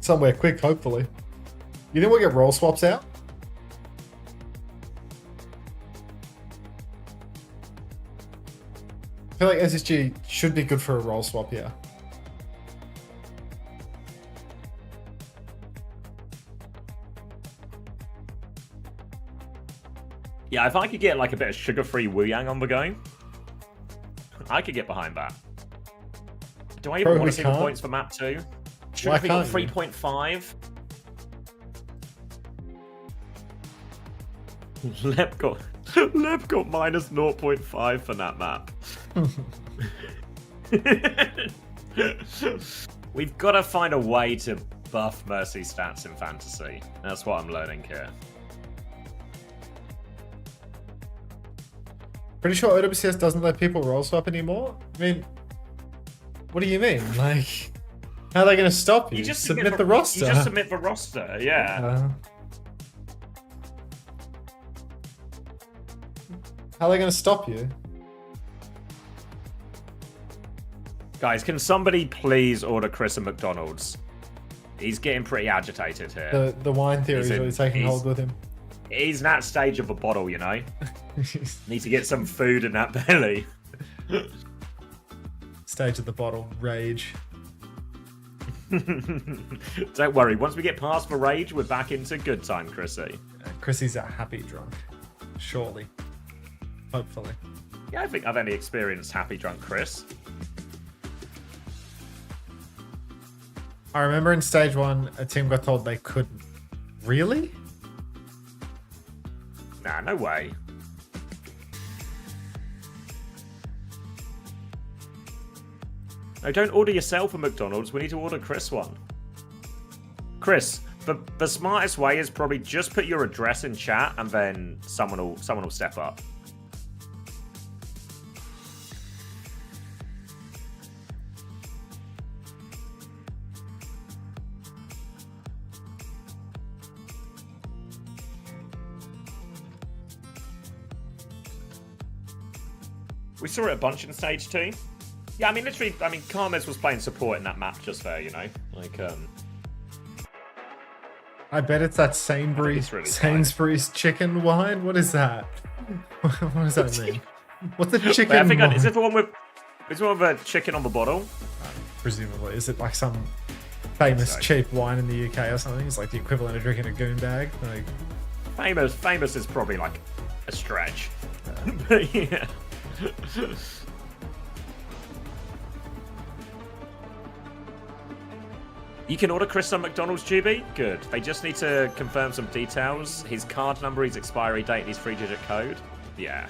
Somewhere quick, hopefully. You think we'll get roll swaps out? I feel like SSG should be good for a roll swap here. Yeah, if I could get like a bit of sugar-free Wu Yang on the go, I could get behind that. Do I even want to see the points for map 2? Should Why have got can't you? 3.5. Lep got minus 0.5 for that map. We've got to find a way to buff Mercy stats in fantasy. That's what I'm learning here. Pretty sure OWCS doesn't let people roll swap anymore? I mean, what do you mean? Like, how are they going to stop you? You just submit the roster. You just submit the roster, yeah. How are they going to stop you? Guys, can somebody please order Chris a McDonald's? He's getting pretty agitated here. The wine theory is really taking hold with him. He's in that stage of a bottle, you know? Need to get some food in that belly. Stage of the bottle. Rage. Don't worry, once we get past the rage, we're back into good time, Chrissy. Chrissy's a happy drunk. Surely. Hopefully. Yeah, I think I've only experienced happy drunk Chris. I remember in stage 1, a team got told they couldn't. Really? Nah, no way. No, don't order yourself a McDonald's. We need to order Chris one. Chris, the smartest way is probably just put your address in chat and then someone will step up. We saw it a bunch in stage 2. Yeah, I mean, literally, Karmez was playing support in that map just there, you know? Like, I bet it's that Sainsbury's chicken wine. What is that? What does that mean? What's the chicken wait, I think wine? is it the one with a chicken on the bottle? Presumably. Is it like some famous cheap wine in the UK or something? It's like the equivalent of drinking a goon bag. Like, famous is probably like a stretch. But yeah. You can order Chris on McDonald's, GB. Good. They just need to confirm some details. His card number, his expiry date, and his 3-digit code. Yeah.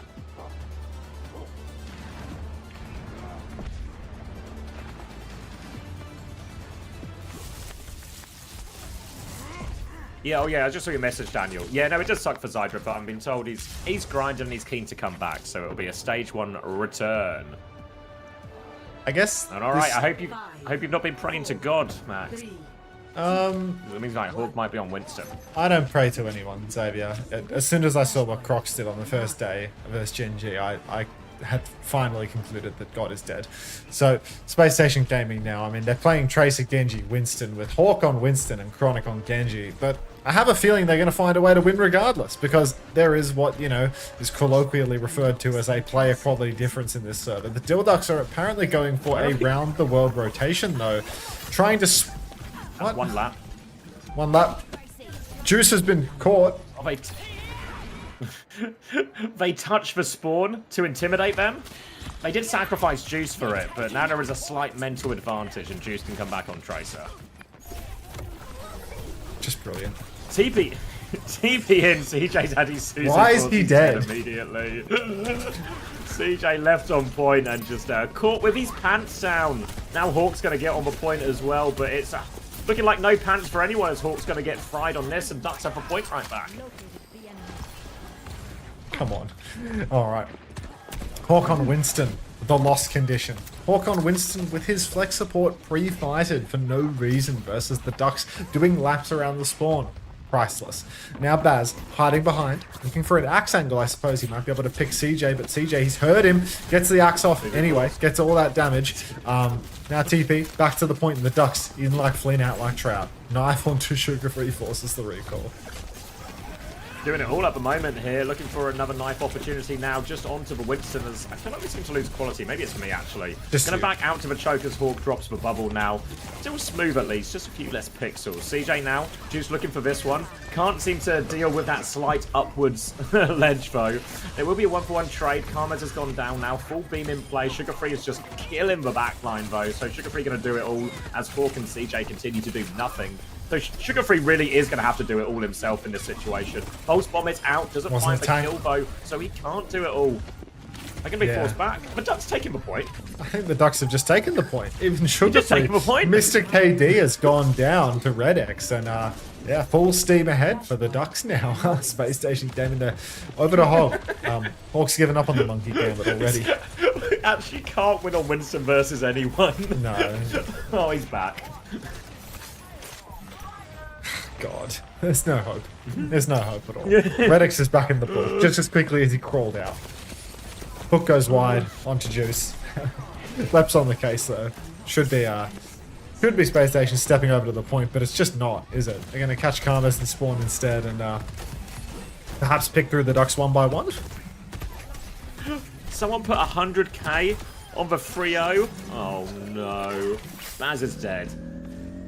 Yeah, oh yeah, I just saw your message, Daniel. Yeah, no, it does suck for Zydra, but I'm being told he's grinding and he's keen to come back, so it'll be a stage 1 return. I guess. And all right, I hope you've not been praying to God, Max. It means like Hawk might be on Winston. I don't pray to anyone, Xavier. As soon as I saw what Crocs did on the first day versus Genji, I had finally concluded that God is dead. So, Spacestation Gaming now, I mean, they're playing Tracer, Genji, Winston with Hawk on Winston and Chronic on Genji, but I have a feeling they're going to find a way to win regardless, because there is what, you know, is colloquially referred to as a player quality difference in this server. The DhillDucks are apparently going for a round-the-world rotation, though, trying to That's one lap. One lap. Juice has been caught. Oh, they touch the spawn to intimidate them. They did sacrifice Juice for it, but now there is a slight mental advantage and Juice can come back on Tracer. Just brilliant. TP in, CJ's had his Susan. Why is he dead? Immediately. CJ left on point and just caught with his pants down. Now Hawk's going to get on the point as well, but it's looking like no pants for anyone as Hawk's going to get fried on this and Ducks have a point right back. Come on. All right. Hawk on Winston, the lost condition. Hawk on Winston with his flex support pre-fighted for no reason versus the Ducks doing laps around the spawn. Priceless. Now Baz hiding behind, looking for an axe angle. I suppose he might be able to pick CJ, but CJ, he's heard him, gets the axe off anyway, gets all that damage. Now TP, back to the point, and the Ducks in like Flynn, out like Trout. Knife onto Sugar Free forces the recall. Doing it all at the moment here, looking for another knife opportunity now, just onto the Winston as I feel like we seem to lose quality. Maybe it's me actually. Just gonna back out to the choke as Hawk drops the bubble now. Still smooth at least, just a few less pixels. CJ now, Juice looking for this one. Can't seem to deal with that slight upwards ledge though. It will be a 1-for-1 trade. Karma's has gone down now, full beam in play. Sugar Free is just killing the backline though, so Sugar Free gonna do it all as Hawk and CJ continue to do nothing. So Sugar Free really is going to have to do it all himself in this situation. Pulse Bomb is out, doesn't find the kill though, so he can't do it all. They're going to be forced back. The Ducks taking the point. I think the Ducks have just taken the point. Even Sugar just Free, taken the point. Mr. KD has gone down to Red X, and yeah, full steam ahead for the Ducks now. Space Station gaming there over to Hawk. Hawk's given up on the monkey gambit already. Actually can't win on Winston versus anyone. No. Oh, he's back. God, there's no hope. There's no hope at all. Red X is back in the pool just as quickly as he crawled out. Hook goes wide onto Juice. Leps on the case though. Should be Space Station stepping over to the point, but it's just not, is it? They're going to catch Karmas and spawn instead, and perhaps pick through the Ducks one by one. Someone put 100k on the 3-0. Oh no, Baz is dead.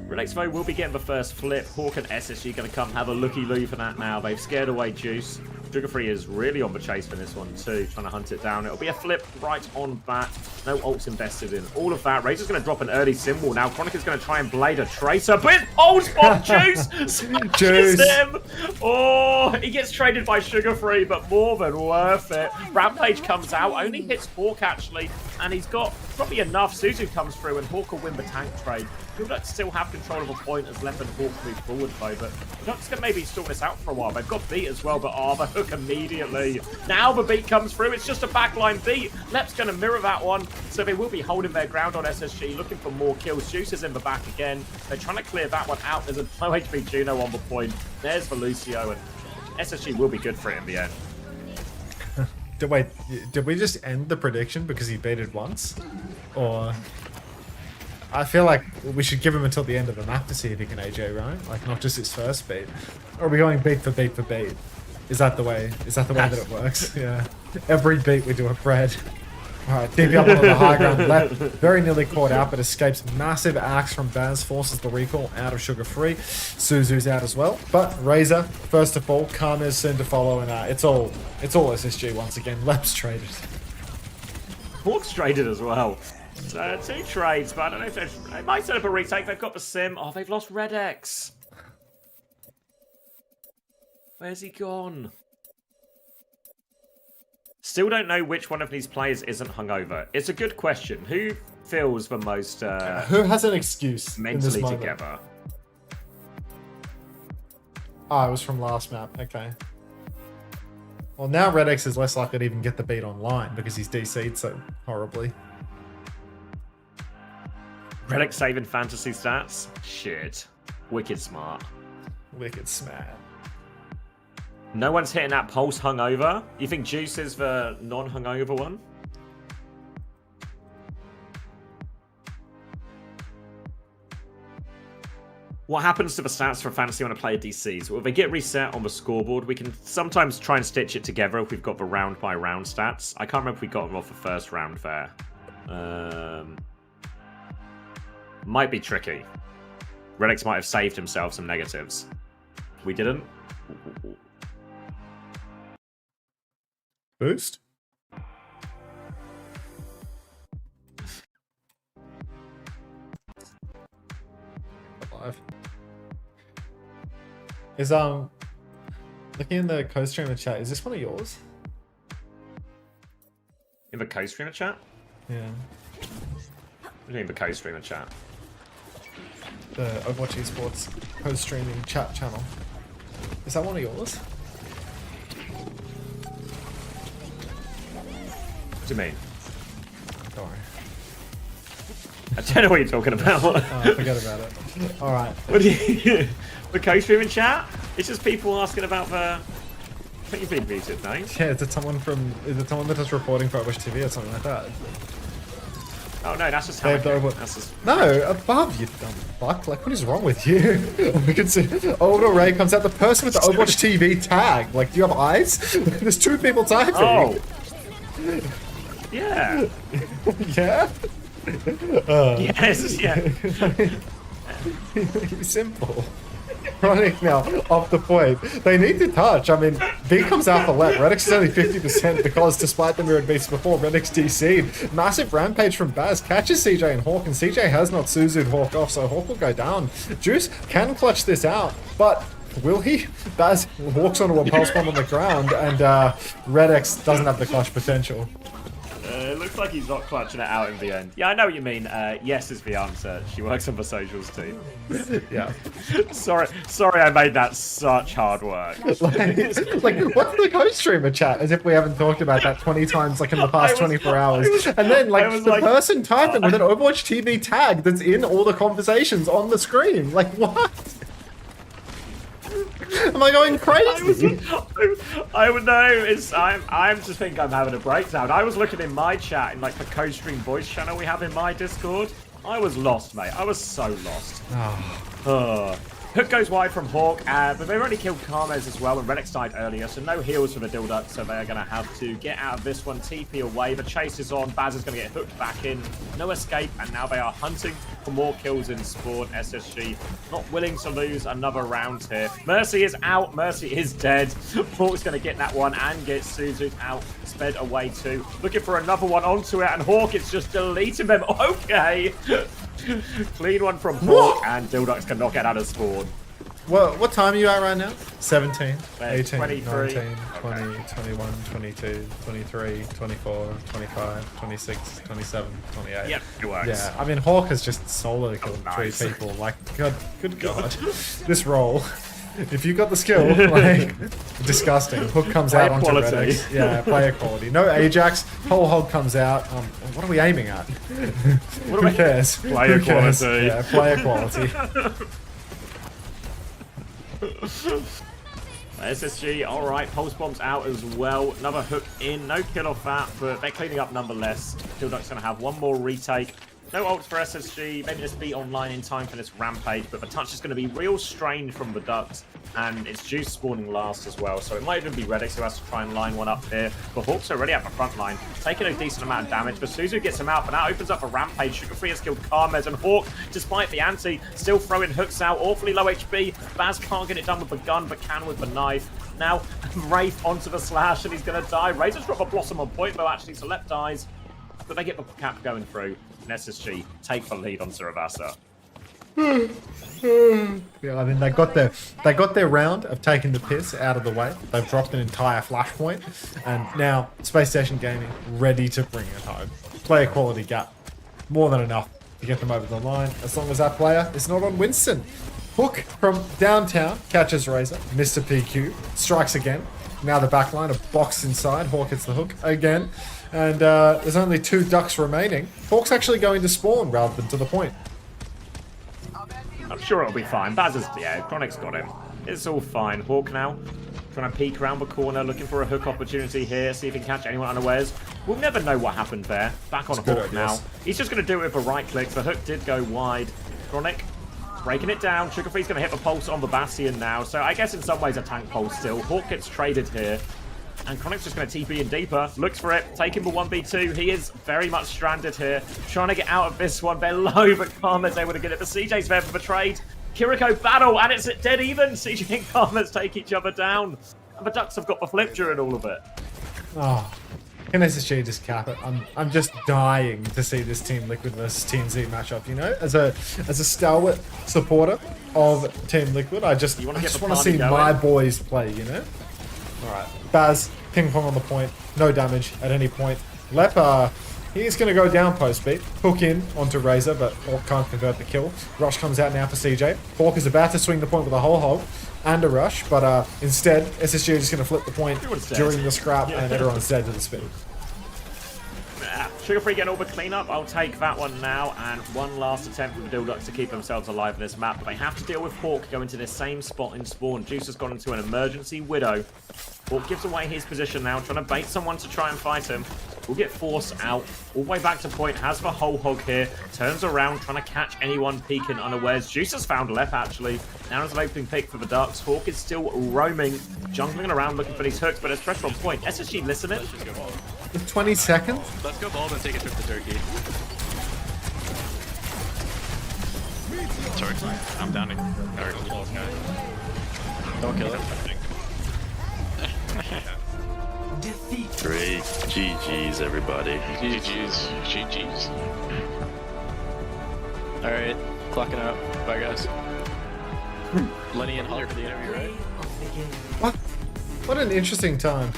Relexvo will be getting the first flip. Hawk and SSG going to come have a looky-loo for that now. They've scared away Juice. Sugar Free is really on the chase for this one too, trying to hunt it down. It'll be a flip right on that. No ults invested in all of that. Razor's going to drop an early symbol now. Chronic is going to try and blade a Tracer, but ult on Juice smashes him. Oh, he gets traded by Sugar Free, but more than worth it. Rampage comes out, only hits Hawk actually, and he's got probably enough. Suzu comes through, and Hawk will win the tank trade. DhillDucks still have control of a point as Lep and Hawk move forward though, but the Ducks can maybe sort this out for a while. They've got beat as well, but the hook immediately. Now the beat comes through. It's just a backline beat. Lep's going to mirror that one, so they will be holding their ground on SSG, looking for more kills. Juice is in the back again. They're trying to clear that one out. There's a low HP Juno on the point. There's for Lucio, and SSG will be good for it in the end. Wait, did we just end the prediction because he baited once? Or... I feel like we should give him until the end of the map to see if he can AJ, right? Like, not just his first beat. Or are we going beat for beat for beat? Is that the way? Is that the way that it works? Yeah. Every beat we do a Fred. Alright, DP up onto the high ground left. Very nearly caught out, but escapes massive axe from Baz. Forces the recall out of Sugar Free. Suzu's out as well. But Razor, first to fall. Karma's soon to follow, and it's all SSG once again. Lep's traded. Hawk's traded as well. So 2 trades, but I don't know if they might set up a retake. They've got the sim. Oh, they've lost Red X. Where's he gone? Still don't know which one of these players isn't hungover. It's a good question. Who feels the most who has an excuse mentally together? Oh, it was from last map. Okay. Well, now Red X is less likely to even get the beat online because he's DC'd so horribly. Red X saving fantasy stats? Shit. Wicked smart. Wicked smart. No one's hitting that pulse hungover. You think Juice is the non-hungover one? What happens to the stats for fantasy when a player DCs? Well, they get reset on the scoreboard. We can sometimes try and stitch it together if we've got the round by round stats. I can't remember if we got them off the first round there. Might be tricky. Redix might have saved himself some negatives. We didn't. Boost? Alive. Is looking in the co-streamer chat, is this one of yours? In the co-streamer chat? Yeah. What do you mean the co-streamer chat? The Overwatch Esports co-streaming chat channel. Is that one of yours? What do you mean? Don't worry. I don't know what you're talking about. Oh, forget about it. Alright. What do you... The co-streaming chat? It's just people asking about the... I think you've been muted, no? Yeah, is it someone that is reporting for Overwatch TV or something like that? Oh no, that's just how that's just... No, above, you dumb fuck. Like, what is wrong with you? We can see Older Ray comes out, the person with the Overwatch TV tag. Like, do you have eyes? There's two people typing. Oh! Yeah! Yeah? Yes, yeah. Simple. Running now, off the point. They need to touch. I mean, B comes out for let. Redix is only 50% because despite the mirrored beats before, Redix DC'd. Massive rampage from Baz. Catches CJ and Hawk, and CJ has not Suzu'd Hawk off, so Hawk will go down. Juice can clutch this out, but will he? Baz walks onto a pulse bomb on the ground, and Redix doesn't have the clutch potential. It looks like he's not clutching it out in the end. Yeah, I know what you mean. Yes is the answer. She works on the socials team. Yeah. Sorry I made that such hard work. Like, what's the co-streamer chat? As if we haven't talked about that 20 times like in the past 24 hours. And then like the person typing with an Overwatch TV tag that's in all the conversations on the screen. Like what? Am I going crazy? I would know. I'm just think I'm having a breakdown. I was looking in my chat in like the co-stream voice channel we have in my Discord. I was lost, mate. I was so lost. Hook goes wide from Hawk, but they've already killed Karmez as well, and Redix died earlier, so no heals for the DhillDucks, so they're going to have to get out of this one, TP away. The chase is on, Baz is going to get hooked back in, no escape, and now they are hunting for more kills in spawn. SSG not willing to lose another round here. Mercy is out, Mercy is dead. Hawk's going to get that one and get Suzu out, sped away too. Looking for another one onto it, and Hawk is just deleting them. Okay. Clean one from Hawk, and DhillDucks cannot get out of spawn. Well, what time are you at right now? 17, 18, 23. 19, 20, 21, 22, 23, 24, 25, 26, 27, 28. Yep, it works. Yeah, I mean, Hawk has just solo killed three people. Like, good God. This roll. If you got the skill, like, disgusting. Hook comes out onto Redix. Yeah, player quality. No Ajax. Whole hog comes out. What are we aiming at? Who cares? Player quality. Yeah, player quality. SSG, alright, pulse bombs out as well. Another hook in, no kill off that, but they're cleaning up nonetheless. DhillDucks gonna have one more retake. No ults for SSG, maybe just be online in time for this rampage, but the touch is going to be real strained from the Ducks, and it's Juice spawning last as well, so it might even be Redix who has to try and line one up here. But Hawk's already at the front line, taking a decent amount of damage, but Suzu gets him out, but that opens up a rampage. Sugar Free has killed Karmez, and Hawk, despite the anti, still throwing hooks out, awfully low HP. Baz can't get it done with the gun, but can with the knife. Now, Wraith onto the slash, and he's going to die. Razor's drop a Blossom on point, though, actually, so Lep dies, but they get the cap going through. SSG take the lead on Saravasa. Yeah, I mean they got their round of taking the piss out of the way. They've dropped an entire flashpoint, and now Spacestation Gaming ready to bring it home. Player quality gap, more than enough to get them over the line. As long as that player is not on Winston. Hook from downtown catches Razor. Mr. PQ strikes again. Now the backline, a box inside. Hawk hits the hook again. And there's only 2 ducks remaining. Hawk's actually going to spawn rather than to the point. I'm sure it'll be fine. Baz is, yeah, Chronic's got him. It's all fine. Hawk now trying to peek around the corner, looking for a hook opportunity here, see if he can catch anyone unawares. We'll never know what happened there. Back on Hawk now. He's just going to do it with a right click. The hook did go wide. Chronic breaking it down. Sugar Free's going to hit the pulse on the Bastion now. So I guess in some ways a tank pulse still. Hawk gets traded here. And Chronic's just going to TP in deeper. Looks for it. Taking the 1v2. He is very much stranded here. Trying to get out of this one. They're low, but Karma's able to get it. The CJ's there for the trade. Kiriko battle, and it's at dead even. CJ and Karmas take each other down. And the Ducks have got the flip during all of it. Oh, can SSG just cap it? I'm just dying to see this Team Liquid versus Team Z matchup, you know? As a stalwart supporter of Team Liquid, I just want to see my boys play, you know? Alright, Baz, ping pong on the point, no damage at any point. Leper, he's going to go down post beat, hook in onto Razor, but Hawk can't convert the kill. Rush comes out now for CJ. Hawk is about to swing the point with a whole hog and a rush, but instead, SSG is just going to flip the point during the scrap, and everyone's dead to the spin. Sugar Free getting all the cleanup. I'll take that one now. And one last attempt for the DhillDucks to keep themselves alive in this map. But they have to deal with Hawk going to the same spot in spawn. Juice has gone into an emergency Widow. Hawk gives away his position now, trying to bait someone to try and fight him. Will get forced out. All the way back to point. Has the whole hog here. Turns around, trying to catch anyone peeking unawares. Juice has found Lep, actually. Now there's an opening pick for the Ducks. Hawk is still roaming, jungling around, looking for these hooks, but there's pressure on point. SSG listening. With 20 seconds? Let's go bald and take a trip to Turkey. Sorry, I'm down to Don't kill it. Great. GG's, everybody. GG's. Alright, clocking out. Bye, guys. Lenny and Hunter for the interview, right? What an interesting time.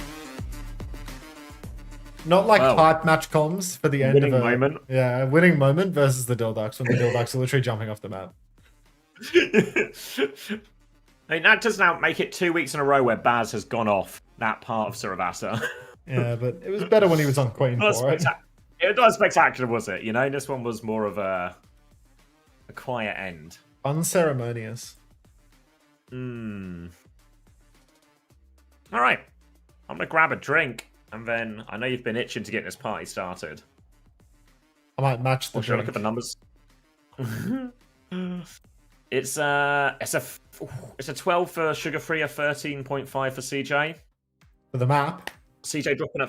Not like hype match comms for the end winning of a moment. Yeah, winning moment versus the DhillDucks when the DhillDucks are literally jumping off the map. I mean, that does now make it 2 weeks in a row where Baz has gone off that part of Saravasa. Yeah, but it was better when he was on Queen for it. It was spectacular, was it? You know, this one was more of a quiet end. Unceremonious. All right. I'm going to grab a drink. And then I know you've been itching to get this party started. I might match the Should I drink. look at the numbers? It's a 12 for Sugar Free, a 13.5 for CJ. For the map. CJ dropping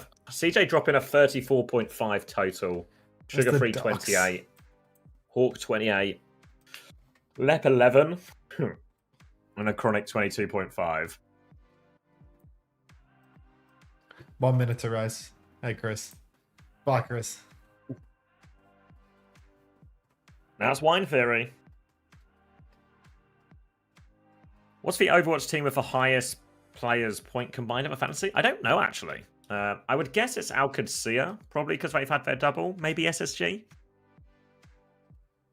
a 34.5 total. Sugar Free Ducks. 28. Hawk 28. Lep 11. And a Chronic 22.5. 1 minute to race. Hey, Chris. Bye, Chris. Now it's Wine Theory. What's the Overwatch team with the highest players point combined in the fantasy? I don't know, actually. I would guess it's OWCS, probably because they've had their double. Maybe SSG.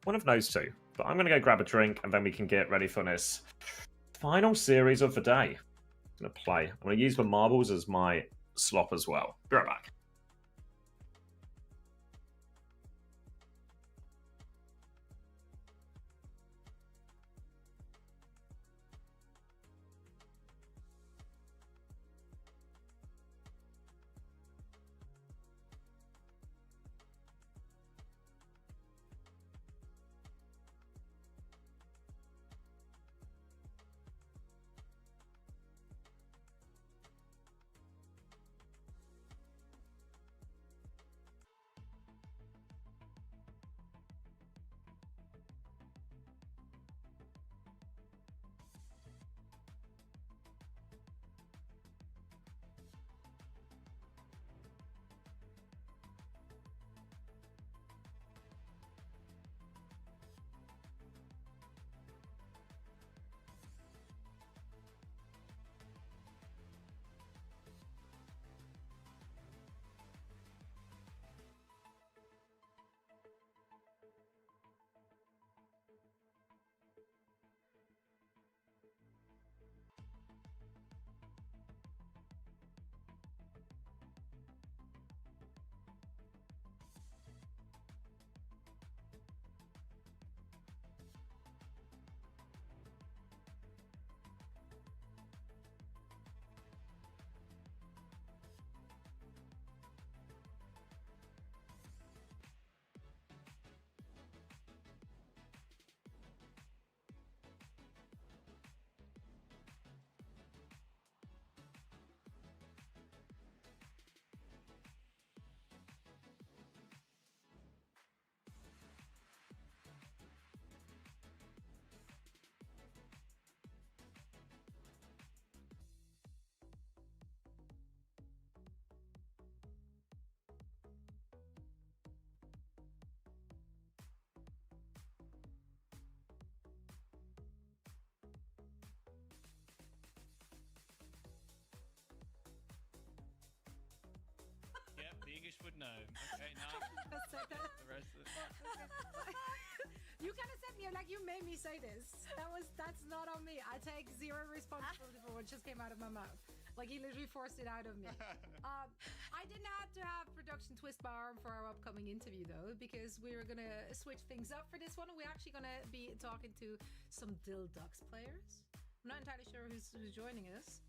One of those two. But I'm going to go grab a drink and then we can get ready for this final series of the day. I'm going to play. I'm going to use the marbles as my slop as well. Be right back. would know. Okay, now the rest of You kind of said me like you made me say this. That's not on me. I take zero responsibility for what just came out of my mouth. Like he literally forced it out of me. I didn't have to have production twist my arm for our upcoming interview though, because we were gonna switch things up for this one. We're actually gonna be talking to some DhillDucks players. I'm not entirely sure who's joining us.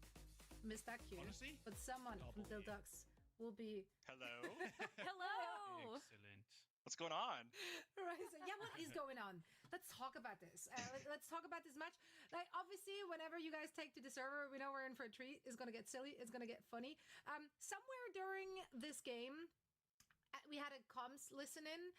Missed that cue. Honestly? But someone from DhillDucks will be. Hello. Hello. Excellent. What's going on? Right, so yeah, what is going on? Let's talk about this. Let's talk about this match. Like, obviously, whenever you guys take to the server, we know we're in for a treat. It's gonna get silly. It's gonna get funny. Somewhere during this game, we had a comms listen in,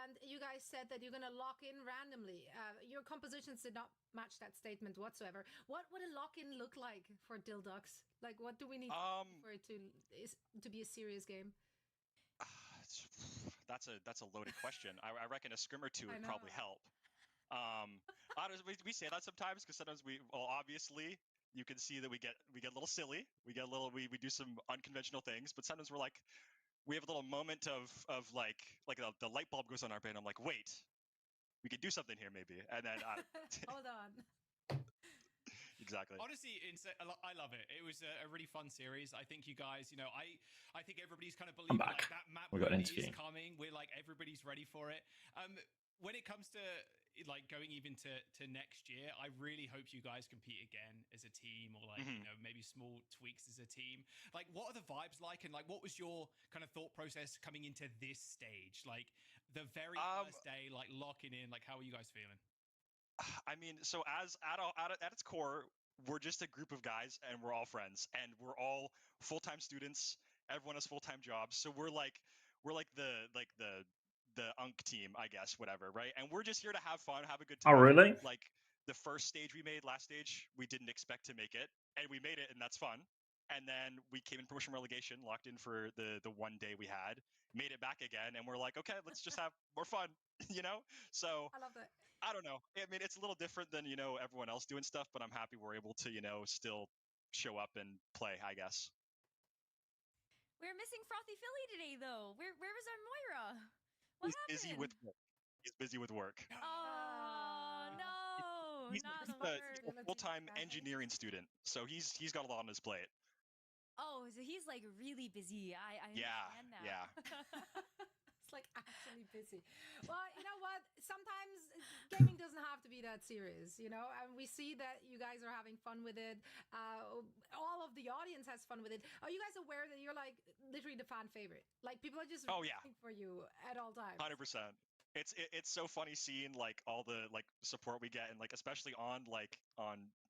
and you guys said that you're gonna lock in randomly. Your compositions did not match that statement whatsoever. What would a lock-in look like for DhillDucks? Like, what do we need for it to be a serious game? That's a loaded question. I reckon a scrim or two would probably help. Honestly, we say that sometimes because sometimes obviously you can see that we get a little silly. We do some unconventional things, but sometimes we have a little moment of like the light bulb goes on our brain. I'm like, wait, we could do something here maybe, and then hold on. Exactly. Honestly, I love it. It was a really fun series. I think you guys, I think everybody's kind of believing like that map We got an is interview. coming. We're like everybody's ready for it. When it comes to like going even to next year, I really hope you guys compete again as a team, or like maybe small tweaks as a team. Like, what are the vibes like, and like what was your kind of thought process coming into this stage? Like the very first day, like locking in. Like, how are you guys feeling? I mean, so at its core, we're just a group of guys, and we're all friends, and we're all full-time students. Everyone has full-time jobs, so we're like the UNC team, I guess, whatever, right? And we're just here to have fun, have a good time. Oh, really? Like the first stage we made, last stage, we didn't expect to make it, and we made it, and that's fun. And then we came in promotion relegation, locked in for the one day we had, made it back again, and we're like, okay, let's just have more fun, So I love that. I don't know. I mean, it's a little different than everyone else doing stuff, but I'm happy we're able to still show up and play, I guess. We're missing Frothy Philly today, though. Where was our Moira? He's busy with work. He's busy with work. Oh no! He's Not a full-time engineering student, so he's got a lot on his plate. Oh, so he's like really busy. I understand that. Yeah. It's like actually busy. Well, you know what? Sometimes gaming doesn't have to be that serious, and we see that you guys are having fun with it. All of the audience has fun with it. Are you guys aware that you're like literally the fan favorite? Like people are just rooting for you at all times. 100%. It's so funny seeing like all the like support we get, and like especially on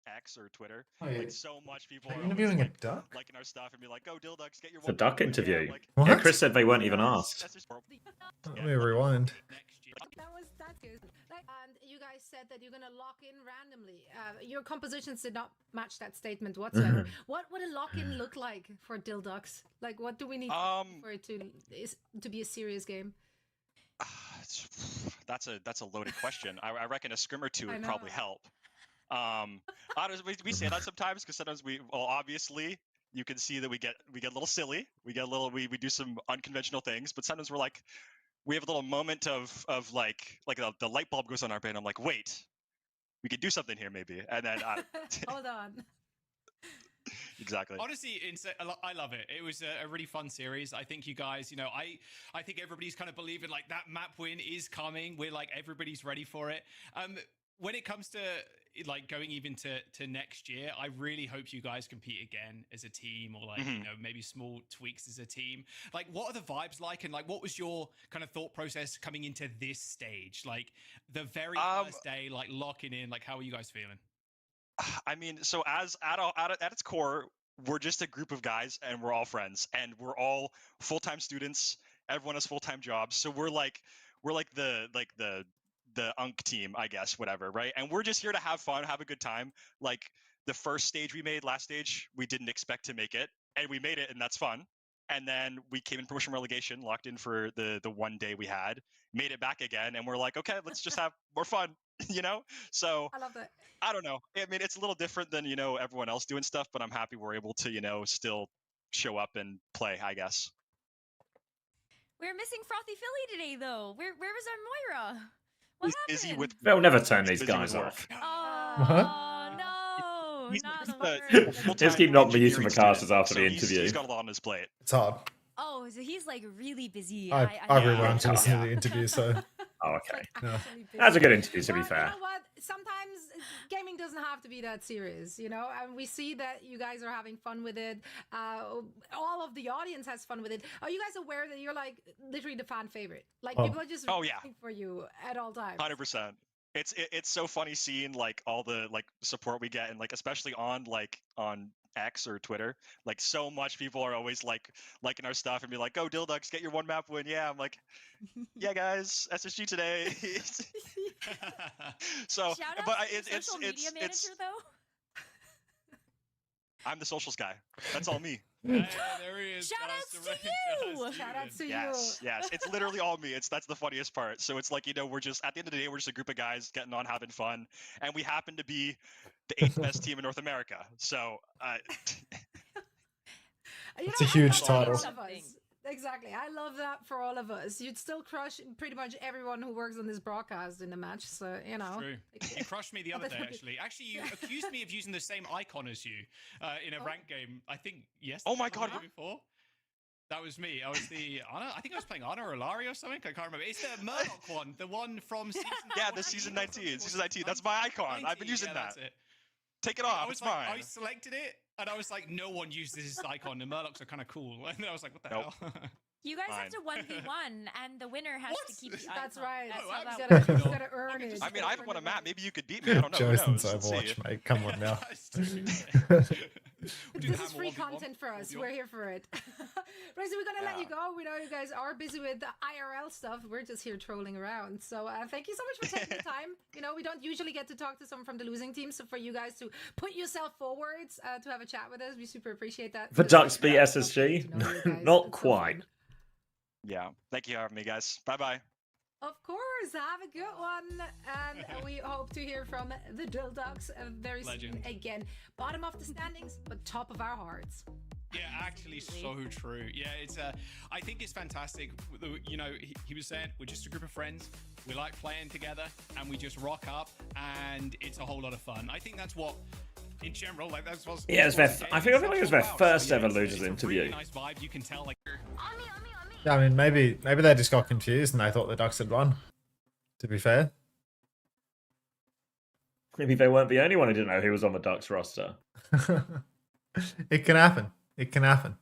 X or Twitter. Oh, yeah. Like so much people Are you always, interviewing a like, duck? liking our stuff and be like, "Go DhillDucks, get your." It's a duck interview. Like, Yeah, Chris said they weren't even asked. Let me rewind. That's good. And you guys said that you're gonna lock in randomly. Your compositions did not match that statement whatsoever. What would a lock-in look like for DhillDucks? Like, what do we need for it to be a serious game? That's a loaded question. I reckon a scrim or two would probably help. Honestly, we say that sometimes because sometimes obviously you can see that we get a little silly. We do some unconventional things, but sometimes we have a little moment of like the light bulb goes on our brain. I'm like, wait, we could do something here maybe, and then hold on. Exactly. Honestly, I love it. It was a really fun series. I think you guys, I think everybody's kind of believing like that map win is coming. We're like everybody's ready for it. When it comes to like going even to next year, I really hope you guys compete again as a team, or like maybe small tweaks as a team. Like, what are the vibes like, and like what was your kind of thought process coming into this stage? Like the very first day, like locking in. Like, how are you guys feeling? I mean, so at its core, we're just a group of guys, and we're all friends, and we're all full-time students. Everyone has full-time jobs, so we're like the UNC team, I guess, whatever, right? And we're just here to have fun, have a good time. Like the first stage we made, last stage, we didn't expect to make it, and we made it, and that's fun. And then we came in promotion relegation, locked in for the one day we had, made it back again, and we're like, okay, let's just have more fun. So I love that. I don't know. I mean, it's a little different than everyone else doing stuff, but I'm happy we're able to still show up and play, I guess. We're missing Frothy Philly today, though. Where was our Moira? What He's busy with. They'll never turn he's these busy guys with work. off. Oh no, He's not the the full-time Just keep not muting engineering the casters student, after so the he's- interview. He's got a lot on his plate. It's hard. Oh, so he's like really busy. I rewound to listen to the interview, so. Oh, okay. Yeah. That's a good interview, to be Well, fair. You know what? Sometimes gaming doesn't have to be that serious, you know? And we see that you guys are having fun with it. All of the audience has fun with it. Are you guys aware that you're like literally the fan favorite? Like people are just Oh, yeah. rooting for you at all times. 100%. It's so funny seeing like all the like support we get, and like especially on X or Twitter, like so much people are always like liking our stuff and be like, "Go DhillDucks, get your 1 map win." Yeah, I'm like, yeah, guys, SSG today. So, Shout out but to your social media manager, though. I'm the socials guy. That's all me. There he is. Shout outs to you. Shout out to Yes, you. yes. It's literally all me. That's the funniest part. So it's like, we're just at the end of the day, we're just a group of guys getting on, having fun, and we happen to be the 8th best team in North America. So It's a huge title. All of us. Exactly. I love that for all of us. You'd still crush pretty much everyone who works on this broadcast in the match. So, you know. True. You crushed me the other day, actually. Actually, you accused me of using the same icon as you in a ranked game. I think yesterday. Oh my God. Before. That was me. I was the Ana. I think I was playing Ana or Ilaria or something. I can't remember. It's the Murdoch one, the one from season. yeah, the season 19. Season 19. That's my icon. 19, I've been using that. That's it. Take it off. I It's was like, mine. I selected it, and I was like, no one uses this icon. The Murlocs are kind of cool. And then I was like, what the hell? You guys have to 1v1, and the winner has to keep the icon. That's right. That's how You that gotta, works. you gotta earn it. I mean, I haven't won a map. Maybe you could beat me. I don't know. Who Jason's knows? Let's see. Overwatch, mate. Come on now. This is free content for us. We're here for it. Rosie, we're gonna let you go. We know you guys are busy with the IRL stuff. We're just here trolling around. So thank you so much for taking the time. You know, we don't usually get to talk to someone from the losing team. So for you guys to put yourself forwards to have a chat with us, we super appreciate that. The Ducks beat SSG? Not quite. Yeah. Thank you for having me, guys. Bye-bye. Of course, have a good one, and we hope to hear from the DhillDucks very soon again. Bottom of the standings, but top of our hearts. Yeah, actually, so true. Yeah, it's I think it's fantastic. You know, he was saying we're just a group of friends. We like playing together, and we just rock up, and it's a whole lot of fun. I think that's what. In general, like that's what. Yeah, I feel like it was their first ever losers interview. Really nice vibe. You can tell, like. Yeah, I mean, maybe they just got confused and they thought the Ducks had won. To be fair. Maybe they weren't the only one who didn't know who was on the Ducks roster. It can happen. It can happen.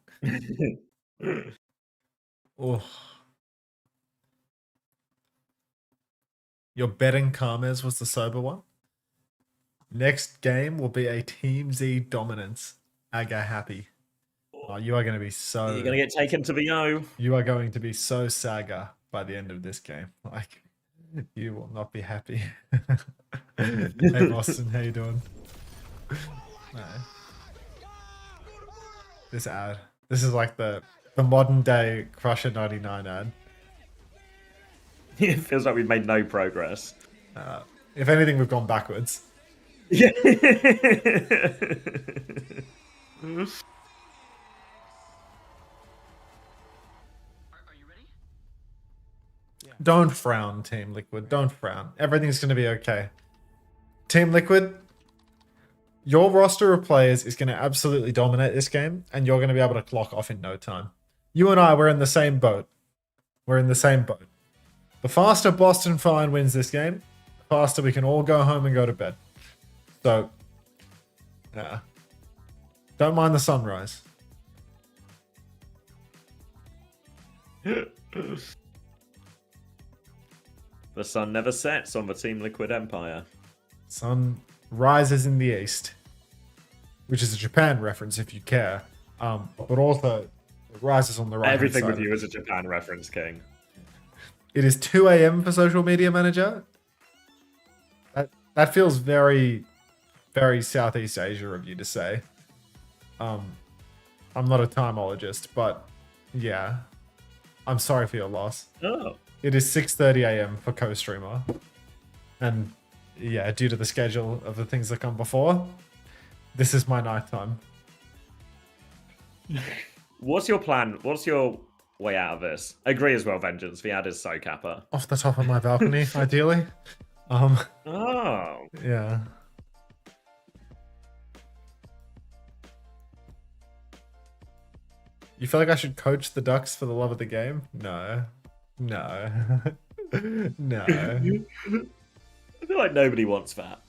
Oh. Your betting Karmas was the sober one. Next game will be a Team Z dominance. Aga happy. Oh, you are going to be so... You're going to get taken to the O. You are going to be so Saga by the end of this game. Like, you will not be happy. Hey, Boston, how you doing? No. This ad. This is like the modern day Crusher 99 ad. It feels like we've made no progress. If anything, we've gone backwards. Yeah. Don't frown, Team Liquid. Don't frown. Everything's going to be okay. Team Liquid, your roster of players is going to absolutely dominate this game, and you're going to be able to clock off in no time. You and I, we're in the same boat. We're in the same boat. The faster Boston Fine wins this game, the faster we can all go home and go to bed. So, yeah. Don't mind the sunrise. The sun never sets on the Team Liquid Empire. Sun rises in the east, which is a Japan reference if you care. But also, it rises on the right. Everything with you is a Japan reference, King. It is 2 a.m. for Social Media Manager. That feels very, very Southeast Asia of you to say. I'm not a timeologist, but yeah, I'm sorry for your loss. Oh. It is 6:30 a.m. for co-streamer, and yeah, due to the schedule of the things that come before, this is my nighttime. What's your plan? What's your way out of this. Agree as well, Vengeance. Viad is so capper. Off the top of my balcony, ideally. Oh. Yeah. You feel like I should coach the Ducks for the love of the game? No. No. No. I feel like nobody wants that.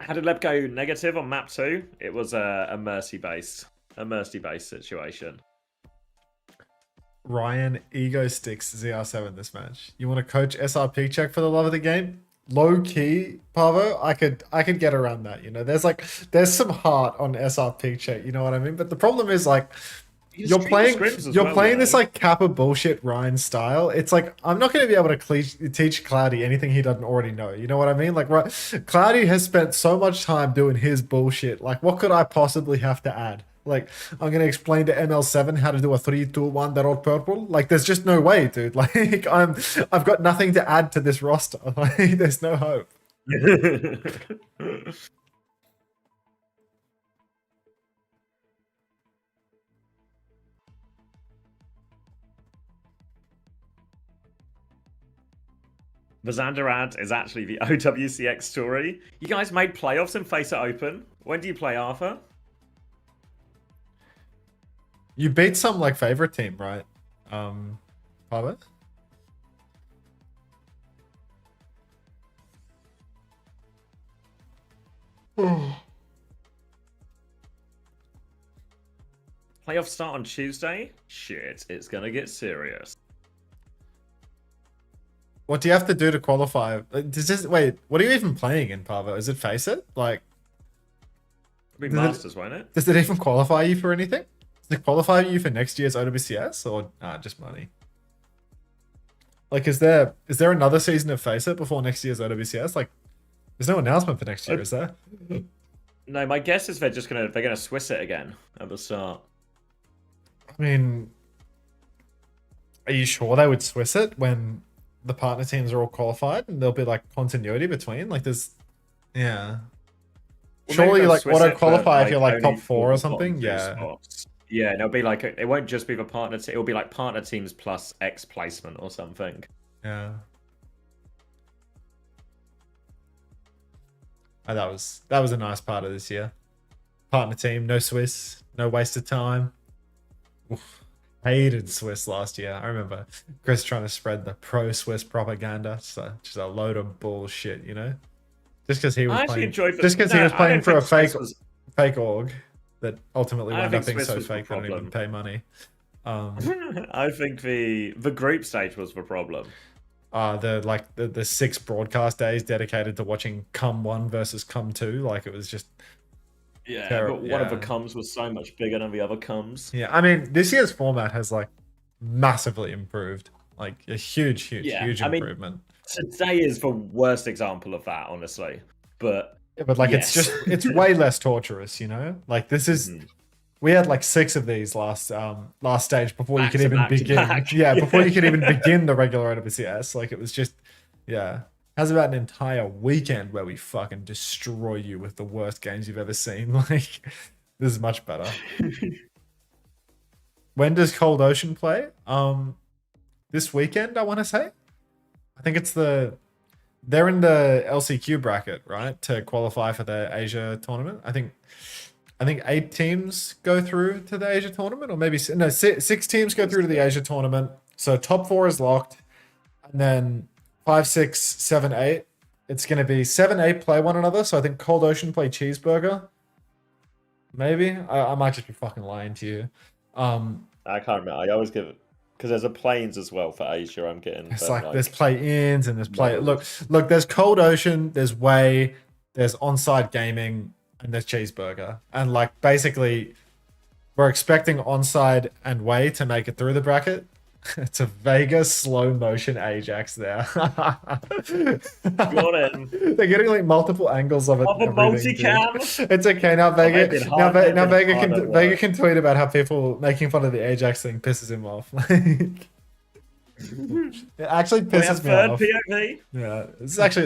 How did Leb go negative on map 2? It was a mercy-based situation. Ryan ego sticks ZR7 this match. You want to coach SRP check for the love of the game? Low key, Pavo, I could get around that. You know, there's some heart on SRP check. You know what I mean? But the problem is like you're playing this like Kappa bullshit Ryan style. It's like I'm not going to be able to teach Cloudy anything he doesn't already know. You know what I mean? Like, right, Cloudy has spent so much time doing his bullshit. Like, what could I possibly have to add? Like, I'm going to explain to ML7 how to do a 3-2-1 that old purple. Like, there's just no way, dude. Like, I've got nothing to add to this roster. Like, there's no hope. The Xander ad is actually the OWCX story. You guys made playoffs and Face It Open. When do you play Arthur? You beat some like favorite team, right? Pavo? Playoffs start on Tuesday? Shit, it's gonna get serious. What do you have to do to qualify? Wait, what are you even playing in, Pavo? Is it Face It? Like, It'll be Masters, won't it? Does it even qualify you for anything? Does it qualify you for next year's OWCS or just money? Like, is there another season of Face It before next year's OWCS? Like, there's no announcement for next year, is there? No, my guess is they're gonna Swiss it again at the start. I mean, are you sure they would Swiss it when the partner teams are all qualified and there'll be like continuity between? Like, there's, yeah. Well, surely, like, auto qualify like, if you're like top only 4 or 4 something. bottom 2 Yeah. spots. Yeah, and it'll be like it won't just be the partner. It'll be like partner teams plus X placement or something. Yeah. Oh, that was a nice part of this year. Partner team, no Swiss, no waste of time. Oof. Hated Swiss last year. I remember Chris trying to spread the pro Swiss propaganda. So just a load of bullshit, you know. Just because he was playing, he was playing for a fake org that ultimately wound up being so fake they don't even pay money. I think the group stage was the problem. The 6 broadcast days dedicated to watching Cum 1 versus Cum 2, like it was just but one of the Cums was so much bigger than the other Cums. Yeah, I mean, this year's format has like massively improved, like a huge improvement. I mean, today is the worst example of that, honestly. But like it's way less torturous, you know. Like this is. We had like 6 of these last stage before you could even begin. Yeah, before you could even begin the regular OWCS. Like it was just, yeah. How's about an entire weekend where we fucking destroy you with the worst games you've ever seen? Like, this is much better. When does Cold Ocean play? This weekend, I want to say. I think it's they're in the LCQ bracket, right? To qualify for the Asia tournament. I think 8 teams go through to the Asia tournament, or maybe 6 teams go through to the Asia tournament. So top 4 is locked, and then 5, 6, 7, 8. It's going to be 7, 8 play one another. So I think Cold Ocean play Cheeseburger. Maybe I might just be fucking lying to you. I can't remember. I always give it because there's a planes as well for Asia. I'm getting. It's like there's play-ins and there's play. Look. There's Cold Ocean. There's Way. There's Onside Gaming. And there's Cheeseburger. And like basically we're expecting Onside and Way to make it through the bracket. It's a Vega slow motion Ajax there. Got it. They're getting like multiple angles of it. Of a multicam. It's okay now. Vega can tweet about how people making fun of the Ajax thing pisses him off. It actually We have pisses me third off. POV. Yeah,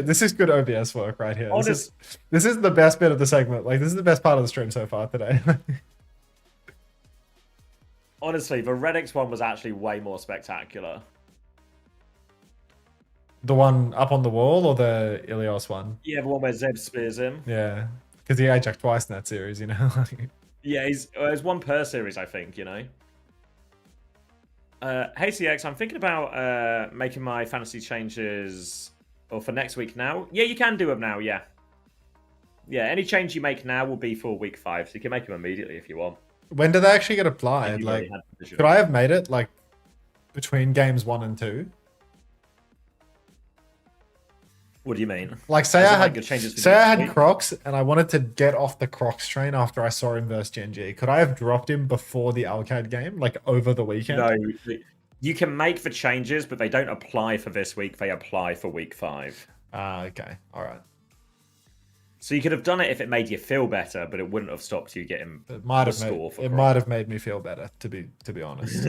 this is good OBS work right here. Honest- This is the best bit of the segment. Like, this is the best part of the stream so far today. Honestly, the Redix one was actually way more spectacular. The one up on the wall or the Ilios one? Yeah, the one where Zeb spears him. Yeah, because he Ajax twice in that series, you know. Yeah, there's one per series, I think, you know. Hey CX, I'm thinking about making my fantasy changes for next week now. Yeah, you can do them now, yeah. Yeah, any change you make now will be for week 5, so you can make them immediately if you want. When do they actually get applied? You Like, already had the visual. could I have made it like between games 1 and 2? What do you mean? Like, say As I in, had the changes for say I next had week? Crocs and I wanted to get off the Crocs train after I saw him versus Gen G. Could I have dropped him before the Alcade game, like over the weekend? No, you can make the changes, but they don't apply for this week. They apply for week 5. Okay, all right. So you could have done it if it made you feel better, but it wouldn't have stopped you getting It might the have made, score for it Crocs. might have made me feel better, to be honest.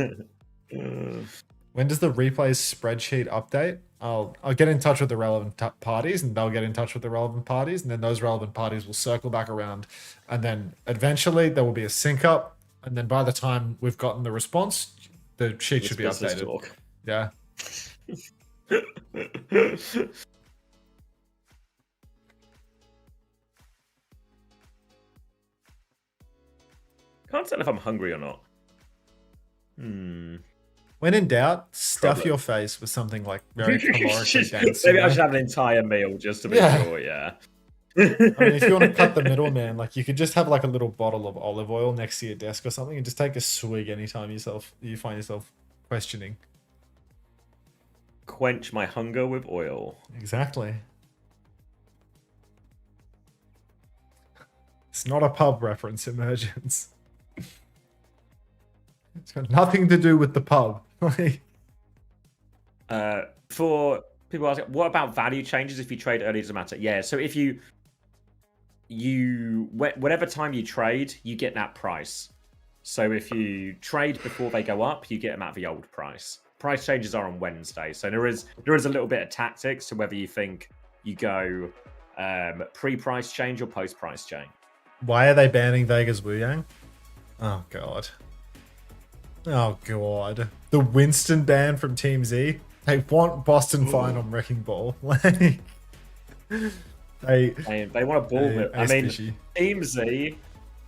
When does the replays spreadsheet update? I'll get in touch with the relevant parties, and they'll get in touch with the relevant parties, and then those relevant parties will circle back around, and then eventually there will be a sync up, and then by the time we've gotten the response, the sheet should be business updated. talk. Yeah. Can't tell if I'm hungry or not. When in doubt, stuff your face with something like very calorically dense. Maybe you I know? should have an entire meal just to be Yeah. sure, yeah. I mean, if you want to cut the middleman, like you could just have like a little bottle of olive oil next to your desk or something, and just take a swig anytime you find yourself questioning. Quench my hunger with oil. Exactly. It's not a pub reference, Emergence. It's got nothing to do with the pub. For people asking, what about value changes if you trade early? Does it matter? Yeah. So if whatever time you trade, you get that price. So if you trade before they go up, you get them at the old price. Price changes are on Wednesday, so there is a little bit of tactics to whether you think you go pre-price change or post-price change. Why are they banning Vegas Wu Yang? Oh god. Oh god. The Winston ban from Team Z. They want Boston Fine on Wrecking Ball. Like they want to ball it. I mean, fishy. Team Z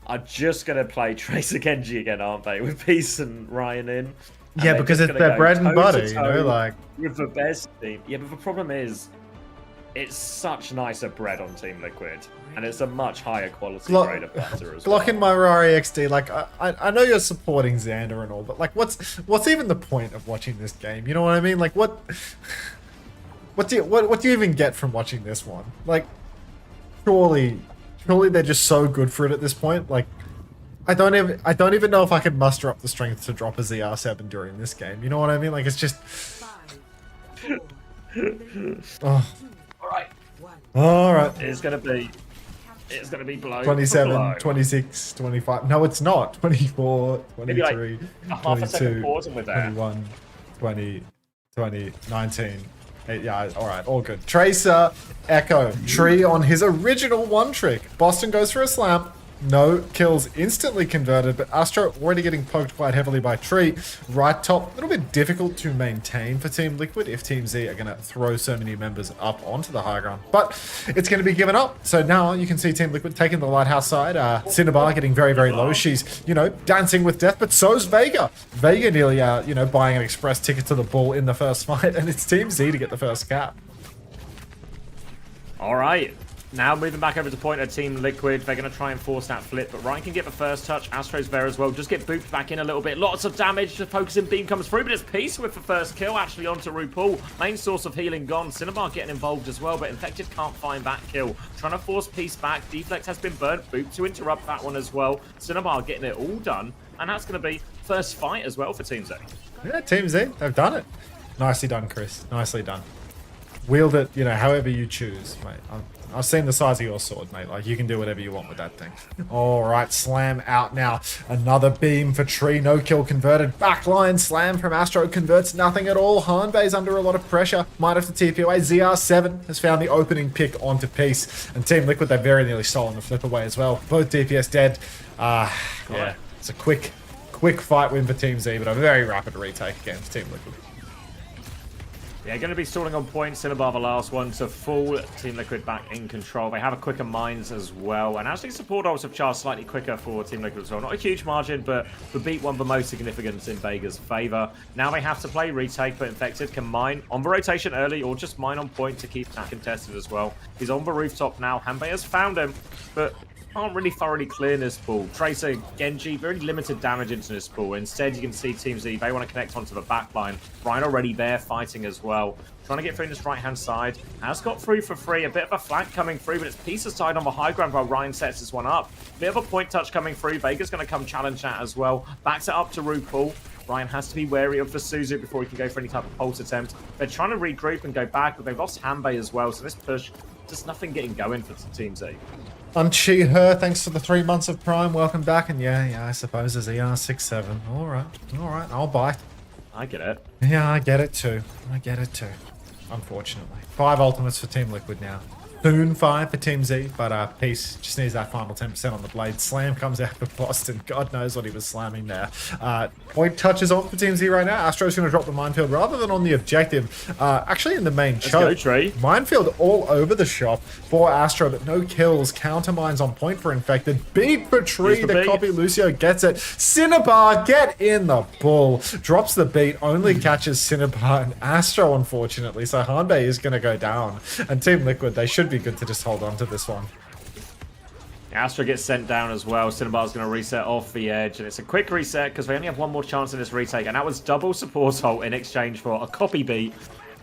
are just gonna play Tracer Genji again, aren't they? With Peace and Ryan in. And Yeah, they're because just it's gonna their go bread and butter, you toe-to-toe know, like with the best team. Yeah, but the problem is, it's such nicer bread on Team Liquid, and it's a much higher quality grade of butter as well. Glock and my Rari XD, like I know you're supporting Xander and all, but like what's even the point of watching this game? You know what I mean? Like what do you even get from watching this one? Like surely they're just so good for it at this point. Like I don't even know if I could muster up the strength to drop a ZR7 during this game. You know what I mean? Like it's just oh. All right. It's gonna be below 27, below. 26, 25. No, it's not. 24, Maybe like 23, a half a second 22, pause and we're there. 21, 20, 20, 19. Yeah, all right, all good. Tracer, Echo, Tree on his original one trick. Boston goes for a slam. No kills instantly converted, but Astro already getting poked quite heavily by Tree. Right top, a little bit difficult to maintain for Team Liquid if Team Z are going to throw so many members up onto the high ground. But it's going to be given up. So now you can see Team Liquid taking the Lighthouse side. Cinnabar getting very, very low. She's, dancing with death, but so's Vega. Vega nearly, buying an express ticket to the ball in the first fight, and it's Team Z to get the first cap. All right. Now moving back over to point at Team Liquid. They're going to try and force that flip, but Ryan can get the first touch. Astro's there as well. Just get booped back in a little bit. Lots of damage. The focusing beam comes through, but it's Peace with the first kill. Actually onto RuPaul. Main source of healing gone. Cinnabar getting involved as well, but Infected can't find that kill. Trying to force Peace back. Deflex has been burnt. Boop to interrupt that one as well. Cinnabar getting it all done, and that's going to be first fight as well for Team Z. Yeah, Team Z, they've done it. Nicely done, Chris. Nicely done. Wield it, however you choose, mate. I've seen the size of your sword, mate. Like, you can do whatever you want with that thing. All right, Slam out now. Another beam for Tree. No kill converted. Backline Slam from Astro converts nothing at all. Hanbei's under a lot of pressure. Might have to TP away. ZR7 has found the opening pick onto Peace. And Team Liquid, they very nearly stolen the flip away as well. Both DPS dead. Yeah, it's a quick fight win for Team Z, but a very rapid retake against Team Liquid. Yeah, going to be stalling on points. Cinnabar the last one to full. Team Liquid back in control. They have a quicker mines as well. And actually support ults have charged slightly quicker for Team Liquid as well. Not a huge margin, but the beat one of the most significant in Vega's favour. Now they have to play retake, but Infected can mine on the rotation early or just mine on point to keep that contested as well. He's on the rooftop now. Hanbei has found him, but can't really thoroughly clear this pool. Tracer, Genji, very limited damage into this pool. Instead, you can see Team Z, they want to connect onto the back line. Ryan already there fighting as well. Trying to get through in this right-hand side. Has got through for free. A bit of a flank coming through, but it's Peace's side on the high ground while Ryan sets this one up. Bit of a point touch coming through. Vega's going to come challenge that as well. Backs it up to RuPaul. Ryan has to be wary of the Suzu before he can go for any type of pulse attempt. They're trying to regroup and go back, but they've lost Hanbei as well. So this push, just nothing getting going for Team Z. Unchi her, thanks for the 3 months of Prime. Welcome back. And yeah, I suppose there's ER67. All right, I'll bite. I get it. Yeah, I get it too. Unfortunately. 5 ultimates for Team Liquid now. Soon 5 for Team Z, but Peace just needs that final 10% on the blade. Slam comes out for Boston. God knows what he was slamming there. Point touches on for Team Z right now. Astro's going to drop the minefield rather than on the objective. Actually in the main choke. Minefield all over the shop for Astro, but no kills. Counter mines on point for Infected. Beat for Tree. The copy. Lucio gets it. Cinnabar, get in the bull. Drops the beat. Only catches Cinnabar and Astro, unfortunately. So Hanbei is going to go down. And Team Liquid, they should be good to just hold on to this one. Astro gets sent down as well. Cinnabar's going to reset off the edge, and it's a quick reset because they only have one more chance in this retake, and that was double support ult in exchange for a copy beat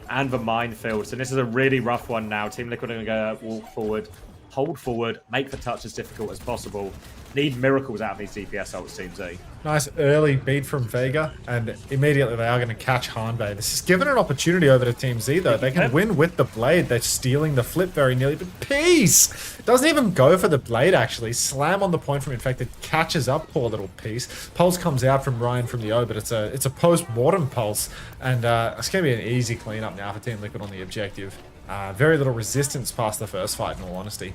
and the minefield. So this is a really rough one now. Team Liquid are going to go walk forward, hold forward, make the touch as difficult as possible. Need miracles out of these DPS ults, Team Z. Nice early beat from Vega, and immediately they are going to catch Hanbei. This is given an opportunity over to Team Z, though. They can win with the blade. They're stealing the flip very nearly, but Peace doesn't even go for the blade, actually. Slam on the point from Infected, catches up poor little Peace. Pulse comes out from Ryan from the O, but it's a post-mortem pulse, and it's going to be an easy cleanup now for Team Liquid on the objective. Very little resistance past the first fight, in all honesty.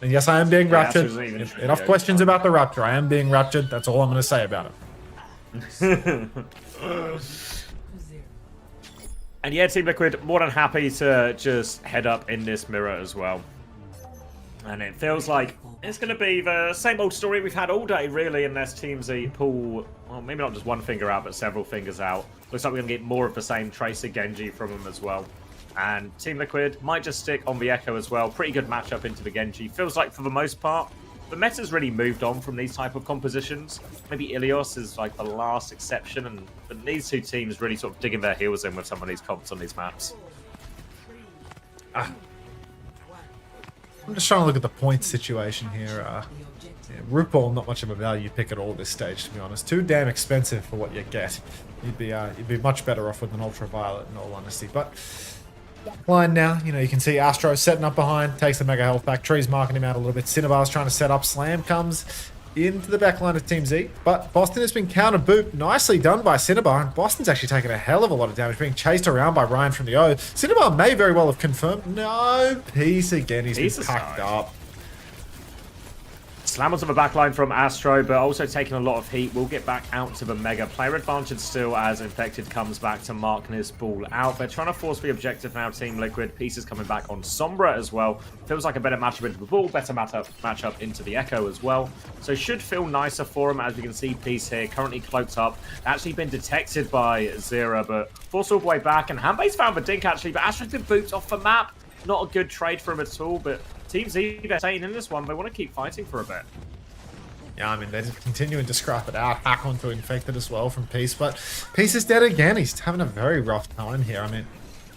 And yes, I am being raptured. Enough questions about the rapture. I am being raptured. That's all I'm going to say about it. And yeah, Team Liquid, more than happy to just head up in this mirror as well. And it feels like it's going to be the same old story we've had all day, really, unless Team Z pull, well, maybe not just one finger out, but several fingers out. Looks like we're going to get more of the same Tracer Genji from them as well. And Team Liquid might just stick on the Echo as well. Pretty good matchup into the Genji. Feels like, for the most part, the meta's really moved on from these type of compositions. Maybe Ilios is like the last exception, but these two teams really sort of digging their heels in with some of these comps on these maps. I'm just trying to look at the point situation here. RuPaul, not much of a value pick at all at this stage, to be honest. Too damn expensive for what you get. You'd be much better off with an Ultraviolet, in all honesty. But line now, you can see Astro setting up behind, takes the mega health back. Tree's marking him out a little bit. Cinnabar's trying to set up. Slam comes into the back line of Team Z, but Boston has been counter booped. Nicely done by Cinnabar, and Boston's actually taken a hell of a lot of damage, being chased around by Ryan from the O. Cinnabar may very well have confirmed. No, Peace again. He's been packed up. Slam onto the backline from Astro, but also taking a lot of heat. We'll get back out to the Mega. Player advantage still as Infected comes back to mark this ball out. They're trying to force the objective now, Team Liquid. Pieces coming back on Sombra as well. Feels like a better matchup into the ball, better matchup into the Echo as well. So should feel nicer for him, as we can see Peace here, currently cloaked up. Actually been detected by Zera, but forced all the way back. And Hanbei's found the dink, actually, but Astro's been booped off the map. Not a good trade for him at all, but Team Z, they're staying in this one. They want to keep fighting for a bit. Yeah, I mean, they're just continuing to scrap it out. Hack onto Infected as well from Peace, but Peace is dead again. He's having a very rough time here. I mean,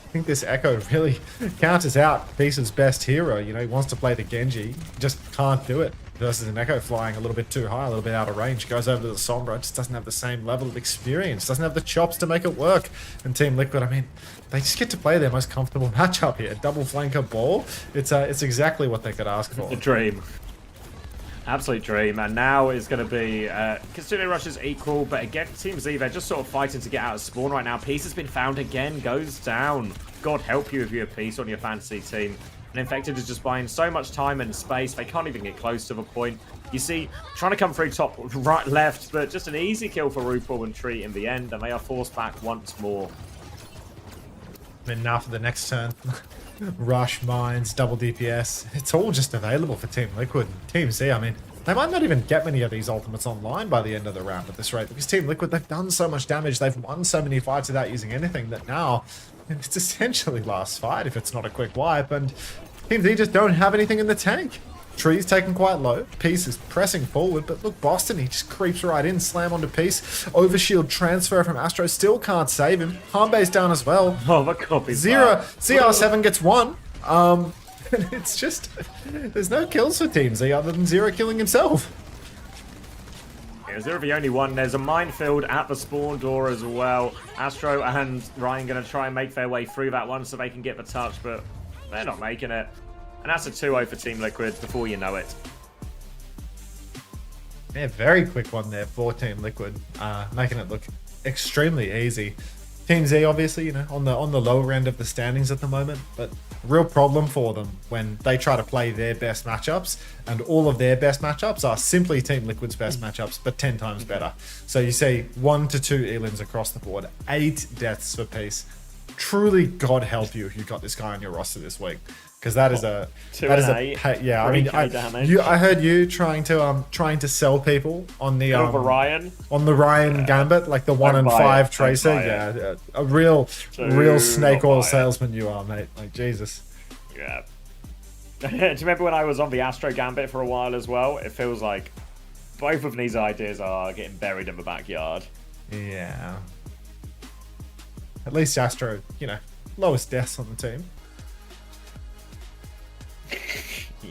I think this Echo really counters out Peace's best hero. He wants to play the Genji. He just can't do it. versus an Echo flying a little bit too high, a little bit out of range. Goes over to the Sombra, just doesn't have the same level of experience, doesn't have the chops to make it work. And Team Liquid, I mean, they just get to play their most comfortable matchup here. Double flanker ball. It's exactly what they could ask for. The dream. Absolute dream. And now it's going to be Kitsune Rush is equal, but again, Team Z, they're just sort of fighting to get out of spawn right now. Peace has been found again, goes down. God help you if you have Peace on your fantasy team. And Infected is just buying so much time and space, they can't even get close to the point. You see, trying to come through top, right, left, but just an easy kill for RuPaul and Tree in the end, and they are forced back once more. And now for the next turn. Rush, Mines, double DPS. It's all just available for Team Liquid. Team Z, I mean, they might not even get many of these ultimates online by the end of the round at this rate, because Team Liquid, they've done so much damage, they've won so many fights without using anything that now it's essentially last fight if it's not a quick wipe, and Team Z just don't have anything in the tank. Tree's taken quite low. Peace is pressing forward, but look, Boston, he just creeps right in, slam onto Peace. Overshield transfer from Astro, still can't save him. Harmbase down as well. Oh, the copy. CR7 gets one. It's just, there's no kills for Team Z other than Zero killing himself. Yeah, Zero the only one. There's a minefield at the spawn door as well. Astro and Ryan going to try and make their way through that one so they can get the touch, but they're not making it. And that's a 2-0 for Team Liquid before you know it. Yeah, very quick one there for Team Liquid, making it look extremely easy. Team Z, obviously, you know, on the lower end of the standings at the moment, but real problem for them when they try to play their best matchups, and all of their best matchups are simply Team Liquid's best matchups, but 10 times better. So you see 1 to 2 Elins across the board, 8 deaths for Peace. Truly, God help you if you got this guy on your roster this week. Because that is a yeah. I mean, I heard you trying to sell people on the Ryan Gambit, like the 1 and 5 tracer. Yeah, a real snake oil salesman you are, mate. Like Jesus. Yeah. Do you remember when I was on the Astro Gambit for a while as well? It feels like both of these ideas are getting buried in the backyard. Yeah. At least Astro, you know, lowest deaths on the team.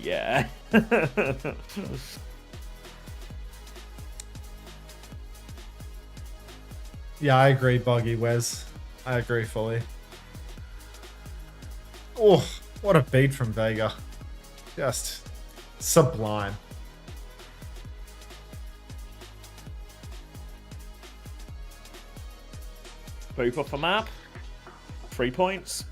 Yeah. Yeah, I agree, Buggy Wes. I agree fully. Oh, what a beat from Vega. Just sublime. Boop off the map. 3 points.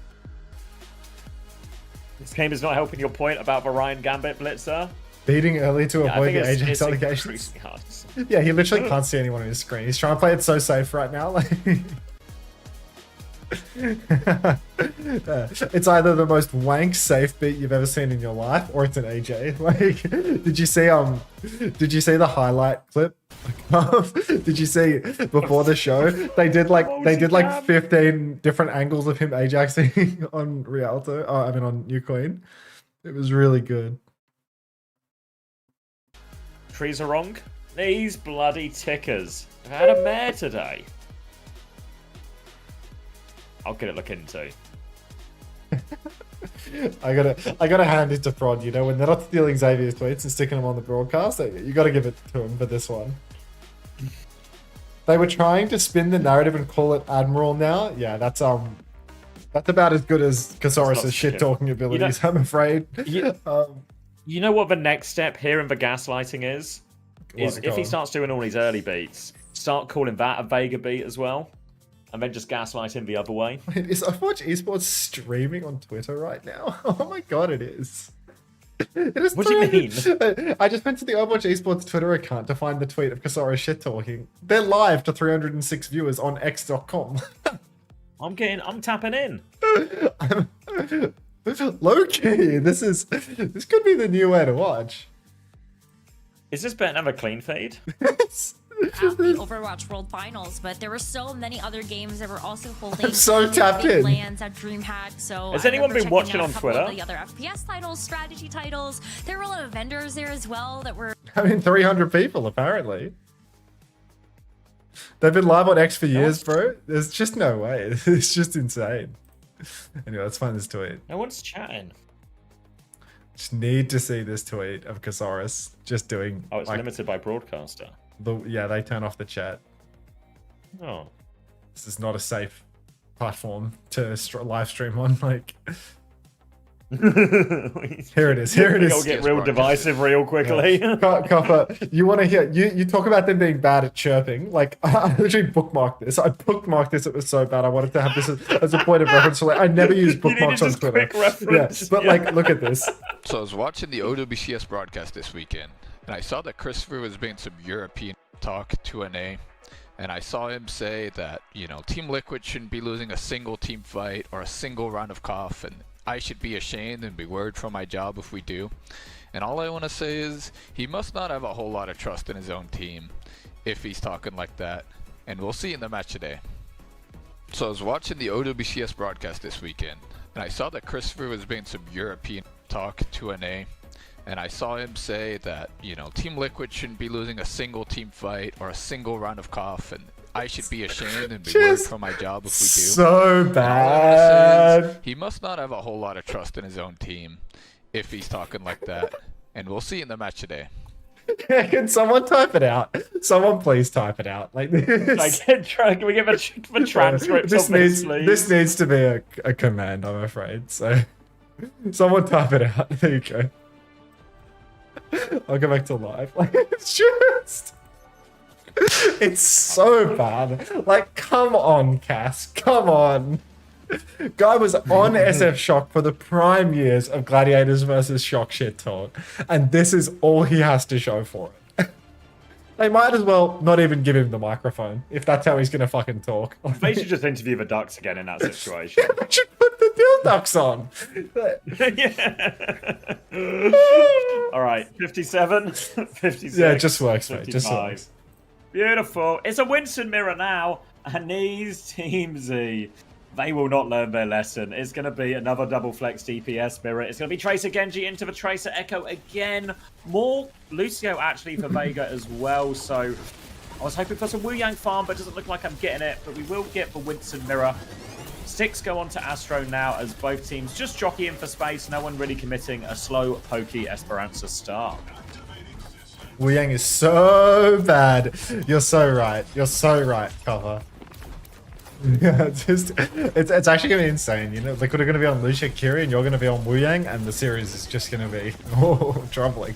This game is not helping your point about the Ryan Gambit Blitzer. Beating early to avoid the Ajax allegations. Yeah, he literally can't see anyone on his screen. He's trying to play it so safe right now. Like, it's either the most wank safe beat you've ever seen in your life, or it's an AJ. Like, did you see the highlight clip? Did you see before the show they did like 15 different angles of him Ajaxing on Rialto? Oh, I mean on New Queen. It was really good. Trees are wrong. These bloody tickers. I've had a mare today. I'll get it look into. I gotta hand it to Prod, you know, when they're not stealing Xavier's tweets and sticking them on the broadcast, you gotta give it to him for this one. They were trying to spin the narrative and call it Admiral now. Yeah, that's about as good as Kasaurus' shit-talking abilities, I'm afraid. You know what the next step here in the gaslighting is? If he starts doing all these early beats, start calling that a Vega beat as well. And then just gaslight him the other way. Wait, is Overwatch Esports streaming on Twitter right now? Oh my god, it is. It is. What do you mean? I just went to the Overwatch Esports Twitter account to find the tweet of Kasaurus shit talking. They're live to 306 viewers on x.com. I'm tapping in. Low key, this could be the new way to watch. Is this better than a clean feed? At the Overwatch World Finals, but there were so many other games that were also holding. I'm so tapped in. Lands at DreamHack. So has anyone been watching on Twitter? The other FPS titles, strategy titles. There were a lot of vendors there as well that were. I mean, 300 people apparently. They've been live on X for years, bro. There's just no way. It's just insane. Anyway, let's find this tweet. No one's chatting. Just need to see this tweet of Casaurus just doing. Oh, it's limited by broadcaster. Yeah, they turn off the chat. Oh. This is not a safe platform to live stream on. Like, here it is. Here it is. I'll get real divisive real quickly. Copper, you want to hear? You talk about them being bad at chirping. Like, I literally bookmarked this. I bookmarked this. It was so bad. I wanted to have this as a point of reference. So, like, I never use bookmarks on Twitter. Yes, but like, look at this. So I was watching the OWCS broadcast this weekend, and I saw that Christopher was being some European talk to an A. And I saw him say that, you know, Team Liquid shouldn't be losing a single team fight or a single round of COF, and I should be ashamed and be worried for my job if we do. And all I want to say is he must not have a whole lot of trust in his own team if he's talking like that. And we'll see in the match today. So I was watching the OWCS broadcast this weekend, and I saw that Christopher was being some European talk to an A. And I saw him say that, you know, Team Liquid shouldn't be losing a single team fight or a single round of COF, and I should be ashamed and be worried for my job if we do. So bad. He must not have a whole lot of trust in his own team if he's talking like that. And we'll see in the match today. Can someone type it out? Someone please type it out. Like this. Can we get a transcript this of this, needs please? this needs to be a command, I'm afraid. So someone type it out. There you go. I'll go back to live. Like, it's just... It's so bad. Like, come on, Cass. Come on. Guy was on SF Shock for the prime years of Gladiators versus Shock shit talk. And this is all he has to show for it. They might as well not even give him the microphone, if that's how he's going to fucking talk. They should just interview the Ducks again in that situation. They should put the DhillDucks on. All right, 57, 56. Yeah, it just works, mate. 55. Just works. Beautiful. It's a Winston mirror now, and these Team Z, they will not learn their lesson. It's going to be another double flex DPS mirror. It's going to be Tracer Genji into the Tracer Echo again. More Lucio actually for Vega as well. So I was hoping for some Wu Yang farm, but it doesn't look like I'm getting it. But we will get the Winston mirror. Sticks go on to Astro now as both teams just jockeying for space. No one really committing a slow, pokey Esperanza start. Wu Yang is so bad. You're so right. You're so right, Cover. Yeah, it's actually gonna be insane. You know, Liquid are gonna be on Lucia Kiri and you're gonna be on Wu Yang, and the series is just gonna be troubling.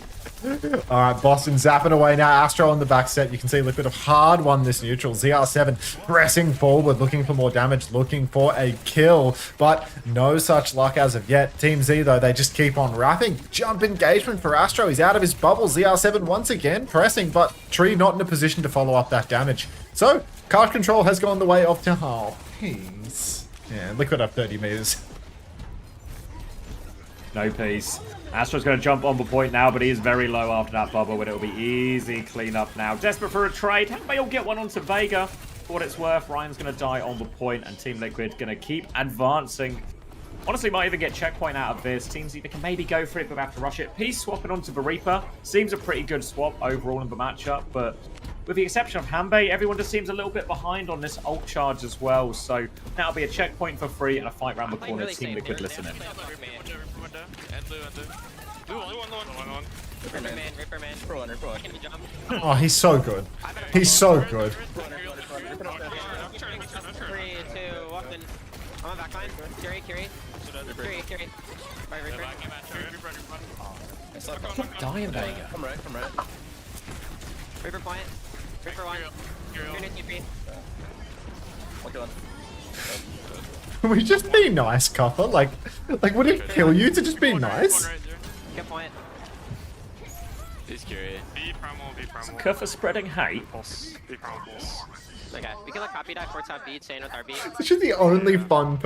All right, Boston zapping away now. Astro on the back set. You can see Liquid have hard won this neutral. ZR7 pressing forward, looking for more damage, looking for a kill, but no such luck as of yet. Team Z, though, they just keep on wrapping. Jump engagement for Astro. He's out of his bubble. ZR7 once again pressing, but Tree not in a position to follow up that damage. So, card control has gone the way of Tahal. Peace. Yeah, Liquid up 30 meters. No peace. Astro's going to jump on the point now, but he is very low after that bubble, but it'll be easy cleanup now. Desperate for a trade. How may all get one onto Vega? For what it's worth, Ryan's going to die on the point, and Team Liquid going to keep advancing. Honestly, might even get checkpoint out of this. Teams either can maybe go for it, but they have to rush it. Peace swapping onto the Reaper. Seems a pretty good swap overall in the matchup, but with the exception of Hanbei, everyone just seems a little bit behind on this ult charge as well. So that'll be a checkpoint for free and a fight round the corner. Team Liquid listening. Oh, he's so good. He's so good. 3, 2, walk in. I'm on backline. Kiri. Right. Dying Vega. Come right. Reaper point. Reaper 1. Unit TP. Can we just be nice, Copper? Like would it kill you to just be nice? Get point. He's curious. Kuffa spreading hate. Okay, we can like copy that for top beat, chain with our beat. This is the only fun,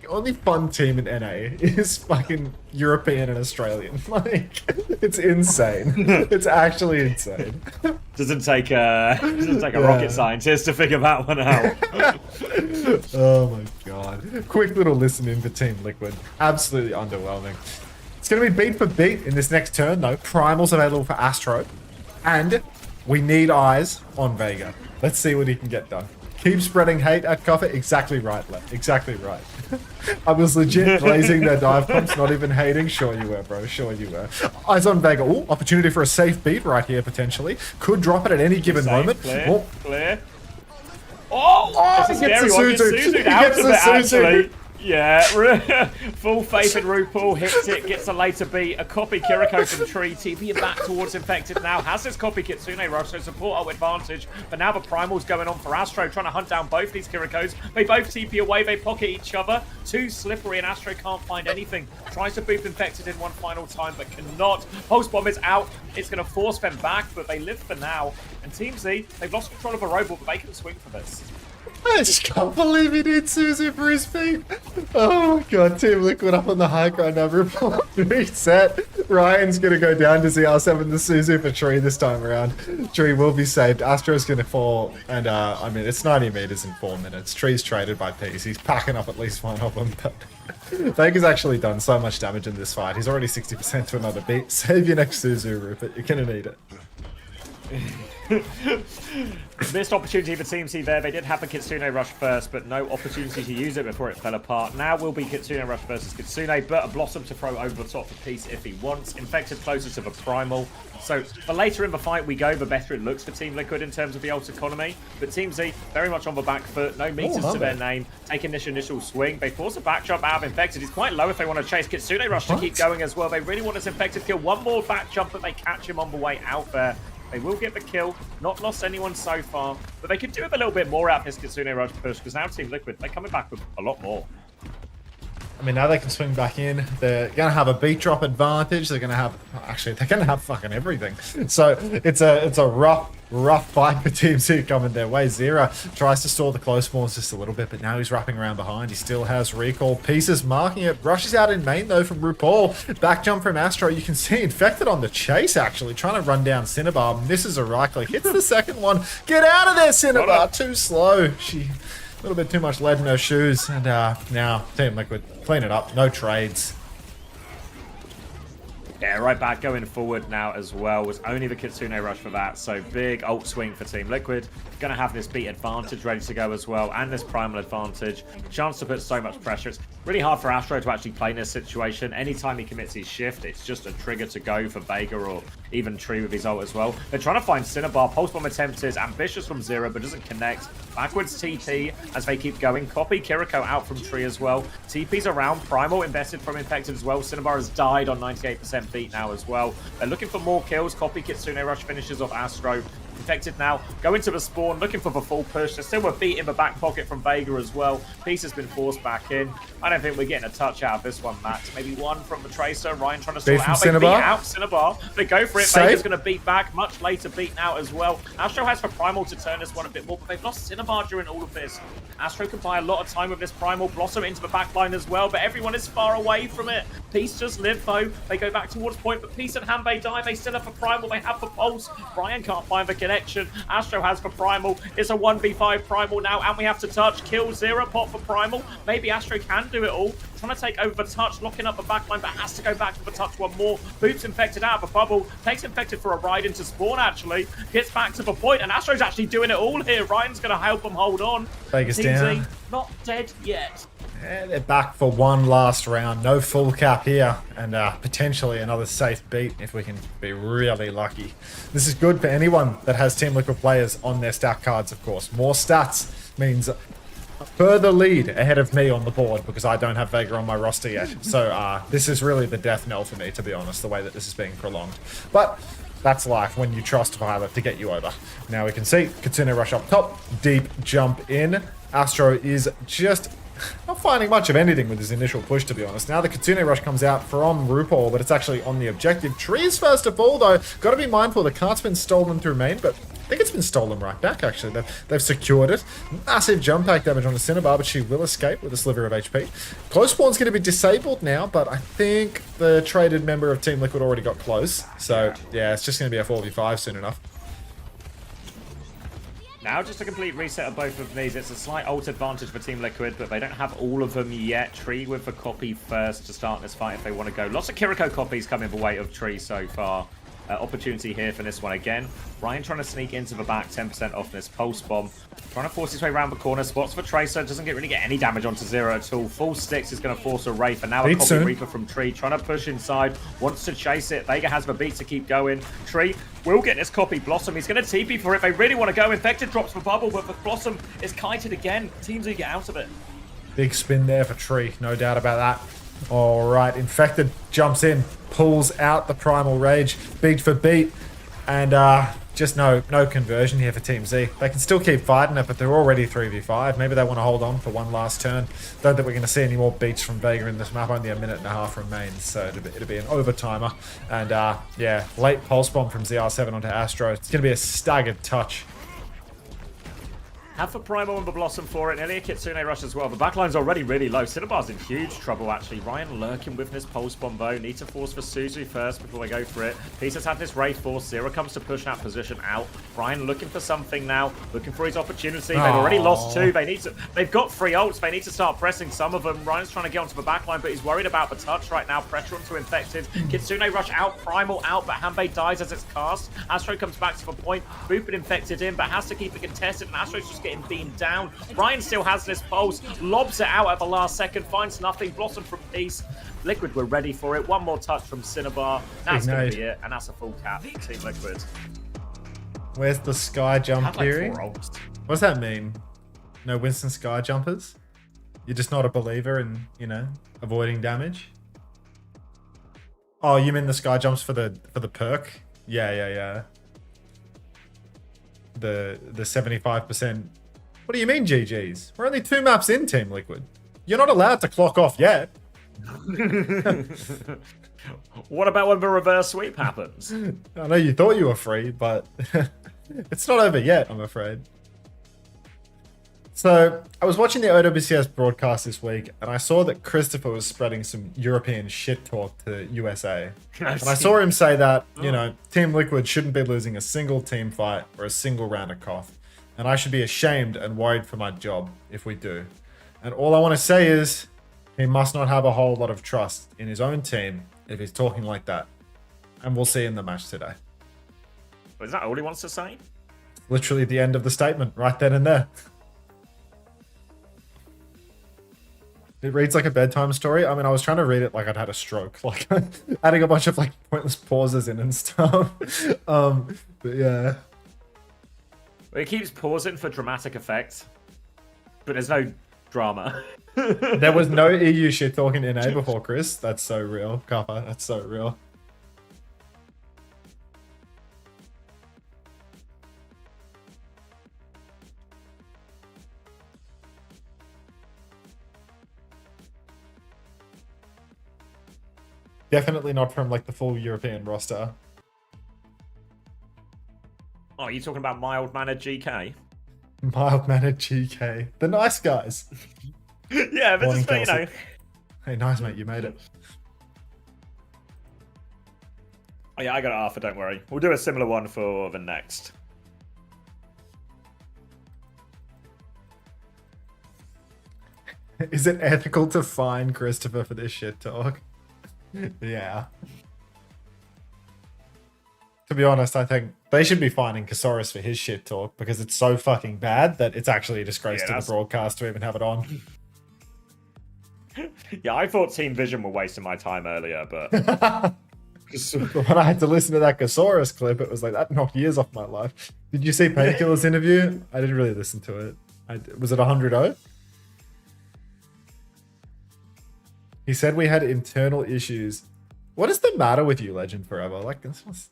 only fun team in NA is fucking European and Australian. Like, it's insane. It's actually insane. Doesn't take a rocket scientist to figure that one out. Oh my god. Quick little listen in for Team Liquid. Absolutely underwhelming. It's going to be beat for beat in this next turn, though. Primal's available for Astro. And we need eyes on Vega. Let's see what he can get done. Keep spreading hate at Coffee. Exactly right, Left. Exactly right. I was legit blazing their dive pumps, not even hating. Sure you were, bro. Sure you were. Eyes on Vega. Ooh, opportunity for a safe beat right here, potentially. Could drop it at any given moment. Clear, clear. Oh, he gets the Suzu. He gets the Suzu. Yeah, full faith in RuPaul, hits it, gets a later beat, a copy Kiriko from Tree, TP back towards Infected now, has this copy Kitsune Rush, so support out advantage, but now the Primal's going on for Astro, trying to hunt down both these Kirikos, they both TP away, they pocket each other, too slippery and Astro can't find anything, tries to boop Infected in one final time, but cannot, Pulse Bomb is out, it's going to force them back, but they live for now, and Team Z, they've lost control of a robot, but they can swing for this. I just can't believe he did Suzu for his feet. Oh my god, Team Liquid up on the high ground now. Reset. Ryan's going to go down to ZR7 the Suzu for Tree this time around. Tree will be saved. Astro's going to fall. And, I mean, it's 90 meters in 4 minutes. Tree's traded by Peace. He's packing up at least one of them. But Vega's actually done so much damage in this fight. He's already 60% to another beat. Save your next Suzu, Rupert. You're going to need it. Missed opportunity for Team C there. They did have the Kitsune Rush first, but no opportunity to use it before it fell apart. Now will be Kitsune Rush versus Kitsune, but a Blossom to throw over the top for Peace if he wants. Infected closer to the Primal. So the later in the fight we go, the better it looks for Team Liquid in terms of the ult economy. But Team Z, very much on the back foot. No meters to their name. Taking this initial swing. They force a back jump out of Infected. He's quite low if they want to chase Kitsune Rush to keep going as well. They really want this Infected kill. One more back jump, but they catch him on the way out there. They will get the kill. Not lost anyone so far. But they could do with a little bit more out of this Kitsune Rush push, because now Team Liquid, they're coming back with a lot more. I mean, now they can swing back in. They're going to have a beat drop advantage. They're going to have... Actually, they're going to have fucking everything. So it's a rough fight for Team Z coming their way. Zera tries to stall the close spawns just a little bit, but now he's wrapping around behind. He still has recall. Pieces marking it. Rushes out in main, though, from RuPaul. Back jump from Astro. You can see Infected on the chase, actually, trying to run down Cinnabar. Misses a right click. Hits the second one. Get out of there, Cinnabar. Too slow. She... A little bit too much lead in her shoes. And now Team Liquid clean it up. No trades. Yeah, right back going forward now as well. Was only the Kitsune Rush for that. So big ult swing for Team Liquid. Going to have this beat advantage ready to go as well. And this primal advantage. Chance to put so much pressure. It's really hard for Astro to actually play in this situation. Anytime he commits his shift, it's just a trigger to go for Vega or even Tree with his ult as well. They're trying to find Cinnabar. Pulse Bomb attempt is ambitious from Zero, but doesn't connect. Backwards TP as they keep going. Copy Kiriko out from Tree as well. TP's around. Primal invested from Infected as well. Cinnabar has died on 98% beat now as well. They're looking for more kills. Copy Kitsune Rush finishes off Astro. Infected now, going to the spawn, looking for the full push. There's still a beat in the back pocket from Vega as well. Peace has been forced back in. I don't think we're getting a touch out of this one, Matt. Maybe one from the Tracer. Ryan trying to sort it out. They beat out Cinnabar. They go for it. Vega's going to beat back. Much later beat now as well. Astro has for Primal to turn this one a bit more, but they've lost Cinnabar during all of this. Astro can buy a lot of time with this Primal. Blossom into the back line as well, but everyone is far away from it. Peace just live though. They go back towards point, but Peace and Hanbei die. They still have for Primal. They have the Pulse. Ryan can't find the connection. Astro has for Primal. It's a 1v5 Primal now, and we have to touch. Kill Zero, pop for Primal. Maybe Astro can do it all. Trying to take over the touch, locking up the backline, but has to go back to the touch one more. Boots Infected out of a bubble. Takes Infected for a ride into spawn, actually. Gets back to the point, and Astro's actually doing it all here. Ryan's going to help him hold on. Vegas down. Not dead yet. Yeah, they're back for one last round. No full cap here, and potentially another safe beat if we can be really lucky. This is good for anyone that has Team Liquid players on their stat cards, of course. More stats means a further lead ahead of me on the board because I don't have Vega on my roster yet. So this is really the death knell for me, to be honest, the way that this is being prolonged. But that's life when you trust Violet to get you over. Now we can see Kitsune Rush up top, deep jump in. Astro is just not finding much of anything with his initial push, to be honest. Now the Kitsune Rush comes out from RuPaul, but it's actually on the objective. Trees first of all, though. Got to be mindful the cart's been stolen through main, but I think it's been stolen right back, actually. They've secured it. Massive jump pack damage on the Cinnabar, but she will escape with a sliver of HP. Close spawn's going to be disabled now, but I think the traded member of Team Liquid already got close. So, yeah, it's just going to be a 4v5 soon enough. Now just a complete reset of both of these. It's a slight ult advantage for Team Liquid, but they don't have all of them yet. Tree with the copy first to start this fight if they want to go. Lots of Kiriko copies coming the way of Tree so far. opportunity here for this one again. Ryan trying to sneak into the back, 10% off this pulse bomb. Trying to force his way around the corner. Spots for Tracer. Doesn't really get any damage onto Zero at all. Full sticks is going to force a Wraith. And now a copy Reaper from Tree. Trying to push inside. Wants to chase it. Vega has the beat to keep going. Tree will get this copy. Blossom, he's going to TP for it. They really want to go. Infected drops the bubble, but the Blossom is kited again. Teams need to get out of it. Big spin there for Tree. No doubt about that. All right. Infected jumps in. Pulls out the Primal Rage. Beat for beat. And just no conversion here for Team Z. They can still keep fighting it, but they're already 3v5. Maybe they want to hold on for one last turn. Don't think we're going to see any more beats from Vega in this map. Only a minute and a half remains, so it'll be an overtimer. And yeah, late pulse bomb from ZR7 onto Astro. It's going to be a staggered touch. Have the Primal and the Blossom for it. Nearly a Kitsune rush as well. The backline's already really low. Cinnabar's in huge trouble, actually. Ryan lurking with this pulse bomb, though. Need to force for Suzu first before they go for it. Pieces have this Wraith force. Zero comes to push that position out. Ryan looking for something now. Looking for his opportunity. They've already lost two. They've got 3 ults. They need to start pressing some of them. Ryan's trying to get onto the backline, but he's worried about the touch right now. Pressure onto Infected. Kitsune rush out. Primal out, but Hanbei dies as it's cast. Astro comes back to the point. Boop Infected in, but has to keep it contested, and Astro's just getting beamed down. Ryan still has this pulse, lobs it out at the last second, finds nothing. Blossom from Peace. Liquid were ready for it. One more touch from Cinnabar. That's going to be it, and that's a full cap for Team Liquid. Where's the sky jump theory? Like what does that mean? No Winston sky jumpers? You're just not a believer in, you know, avoiding damage? Oh, you mean the sky jumps for the perk? Yeah. The 75%. What do you mean, GGs? We're only 2 maps in, Team Liquid. You're not allowed to clock off yet. What about when the reverse sweep happens? I know you thought you were free, but it's not over yet, I'm afraid. So, I was watching the OWCS broadcast this week, and I saw that Christopher was spreading some European shit talk to USA. And I saw him say that, you know, Team Liquid shouldn't be losing a single team fight or a single round of KOF. And I should be ashamed and worried for my job if we do. And all I want to say is, he must not have a whole lot of trust in his own team if he's talking like that. And we'll see in the match today. Is that all he wants to say? Literally the end of the statement, right then and there. It reads like a bedtime story. I mean, I was trying to read it like I'd had a stroke, like adding a bunch of like pointless pauses in and stuff. But yeah. It keeps pausing for dramatic effect, but there's no drama. There was no EU shit talking in A before, Chris. That's so real. Kappa, that's so real. Definitely not from like the full European roster. Oh, are you talking about mild-mannered GK? Mild-mannered GK. The nice guys. Yeah, but just, you know. Hey, nice, mate. You made it. Oh, yeah, I got Arthur, don't worry. We'll do a similar one for the next. Is it ethical to fine Christopher for this shit talk? Yeah. To be honest, I think they should be fining Kasaurus for his shit talk because it's so fucking bad that it's actually a disgrace to the broadcast to even have it on. Yeah, I thought Team Vision were wasting my time earlier, but... When I had to listen to that Kasaurus clip, it was like, that knocked years off my life. Did you see Painkiller's interview? I didn't really listen to it. Was it 100-0? He said we had internal issues. What is the matter with you, Legend Forever? Like, this was...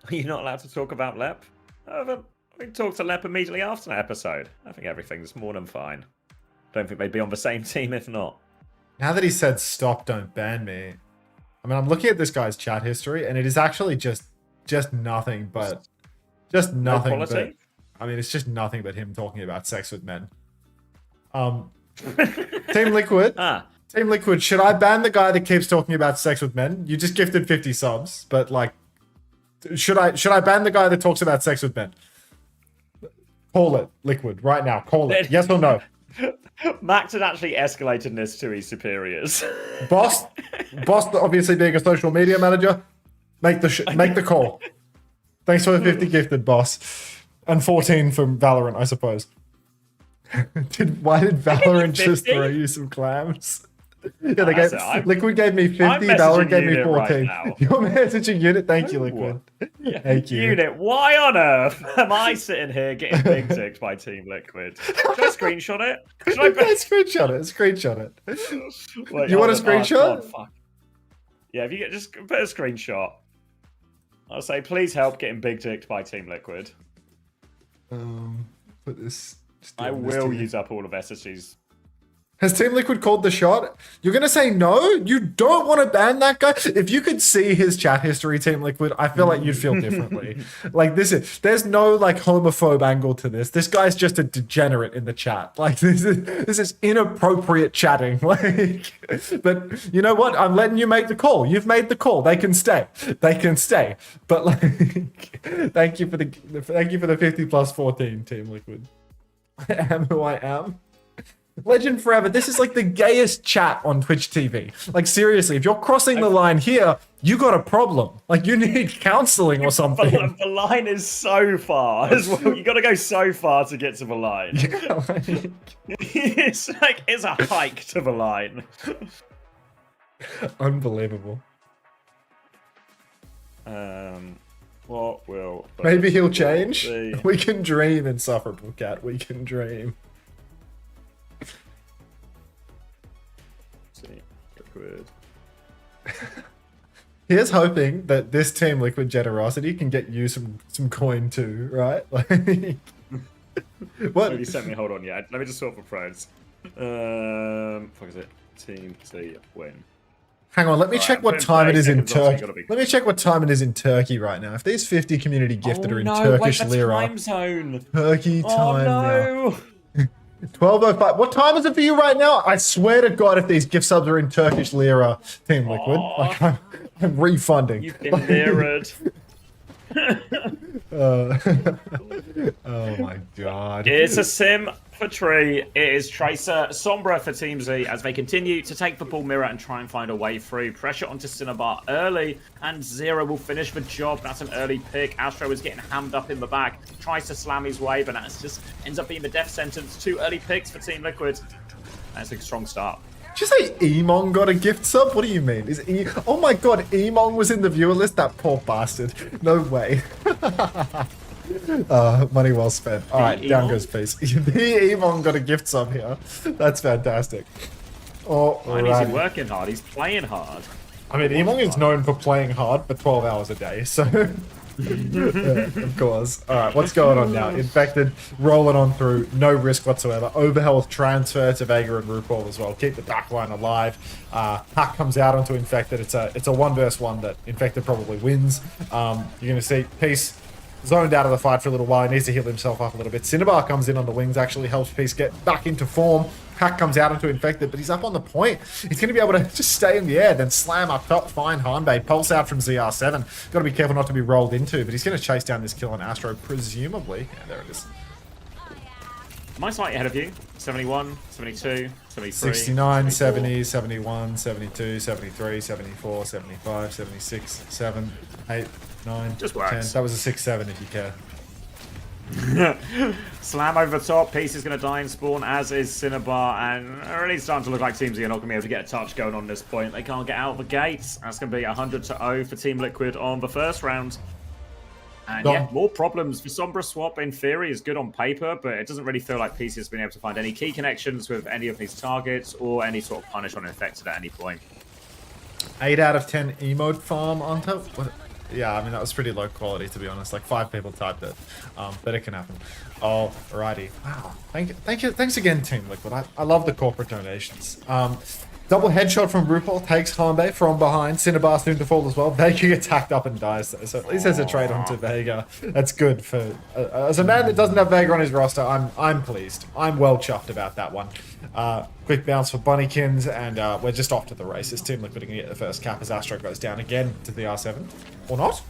Are you not allowed to talk about Lep? We can talk to Lep immediately after that episode. I think everything's more than fine. Don't think they'd be on the same team if not. Now that he said stop, don't ban me. I mean, I'm looking at this guy's chat history, and it is actually just nothing but... Just nothing but... I mean, it's just nothing but him talking about sex with men. Team Liquid. Team Liquid, should I ban the guy that keeps talking about sex with men? You just gifted 50 subs, but like... Should I ban the guy that talks about sex with men? Call it, Liquid, right now. Call it. Yes or no? Max had actually escalated this to his superiors. Boss, obviously being a social media manager, make the call. Thanks for the 50 gifted, boss. And 14 from Valorant, I suppose. Why did Valorant just throw you some clams? Yeah, they gave, Liquid gave me 50, Valorant gave me 14. Right You're messaging Unit, thank you, Liquid. Thank you. Unit, why on earth am I sitting here getting big ticked by Team Liquid? Should I screenshot it? Should I screenshot it? Screenshot it. Wait, you want a on. screenshot? Oh, fuck. Yeah, if you get just put a screenshot. I'll say, please help getting big ticked by Team Liquid. Put this. I will use up all of SSG's. Has Team Liquid called the shot? You're going to say no? You don't want to ban that guy? If you could see his chat history, Team Liquid, I feel like you'd feel differently. Like, there's no, like, homophobe angle to this. This guy's just a degenerate in the chat. Like, this is inappropriate chatting. Like, but you know what? I'm letting you make the call. You've made the call. They can stay. They can stay. But, like, thank you for the 50 plus 14, Team Liquid. I am who I am. Legend forever. This is like the gayest chat on Twitch TV. Like, seriously, if you're crossing the line here, you got a problem. Like, you need counseling or something. The line is so far as well. You got to go so far to get to the line. It's a hike to the line. Unbelievable. What will... Maybe he'll change. We can dream, insufferable cat. We can dream. Liquid. Here's hoping that this Team Liquid generosity can get you some coin too, right? Like, what? You sent me. Hold on, yeah. Let me just sort for pros. What is it? Team C win. Hang on, let me check what time it is in Turkey. Let me check what time it is in Turkey right now. If these 50 community gifted are in Turkish lira. Time zone. Turkey time now. 12:05. What time is it for you right now? I swear to God, if these gift subs are in Turkish lira, Team Liquid, like, I'm refunding. You've been mirrored. Oh my God. It's a sim for Tree. It is Tracer. Sombra for Team Z as they continue to take the ball mirror and try and find a way through. Pressure onto Cinnabar early, and Zero will finish the job. That's an early pick. Astro is getting hammed up in the back. Tries to slam his way, but that just ends up being the death sentence. 2 early picks for Team Liquid. That's a strong start. Did you say Emong got a gift sub? What do you mean? Oh my God, Emong was in the viewer list? That poor bastard. No way. Money well spent. All right, down goes peace. The Emong got a gift sub here. That's fantastic. Oh, and he's working hard. He's playing hard. I mean, Emong is known for playing hard for 12 hours a day, so... yeah, of course. All right, what's going on now? Infected, rolling on through, no risk whatsoever. Overhealth transfer to Vega and RuPaul as well. Keep the backline alive. Hack comes out onto Infected. It's a 1v1 that Infected probably wins. You're going to see Peace zoned out of the fight for a little while. He needs to heal himself up a little bit. Cinnabar comes in on the wings, actually helps Peace get back into form. Hack comes out into Infected, but he's up on the point. He's going to be able to just stay in the air, then slam up top. Fine Hanbei. Pulse out from ZR7. Got to be careful not to be rolled into, but he's going to chase down this kill on Astro, presumably. Yeah, there it is. My slightly ahead of you. 71, 72, 73. 69, 70, 71, 72, 73, 74, 75, 76, 7, 8, 9, Just 10. works. That was a 6-7 if you care. Slam over the top. Peace is going to die in spawn, as is Cinnabar, and really starting to look like Team Z are not going to be able to get a touch going on this point. They can't get out of the gates. That's going to be 100-0 for Team Liquid on the first round. And yeah, more problems. The Sombra swap, in theory, is good on paper, but it doesn't really feel like PC has been able to find any key connections with any of these targets or any sort of punish on Infected at any point. 8 out of 10 emote farm on top. Yeah, I mean, that was pretty low quality, to be honest. Like, 5 people typed it. But it can happen. Alrighty. Wow. Thank you. Thanks again, Team Liquid. I love the corporate donations. Double headshot from RuPaul takes Hanbei from behind. Cinnabar soon to fall as well. Vega gets hacked up and dies, though. So at least there's a trade onto Vega. That's good for... as a man that doesn't have Vega on his roster, I'm pleased. I'm well chuffed about that one. Quick bounce for Bunnykins, and we're just off to the races. Team Liquid can get the first cap as Astro goes down again to the R7. Or not?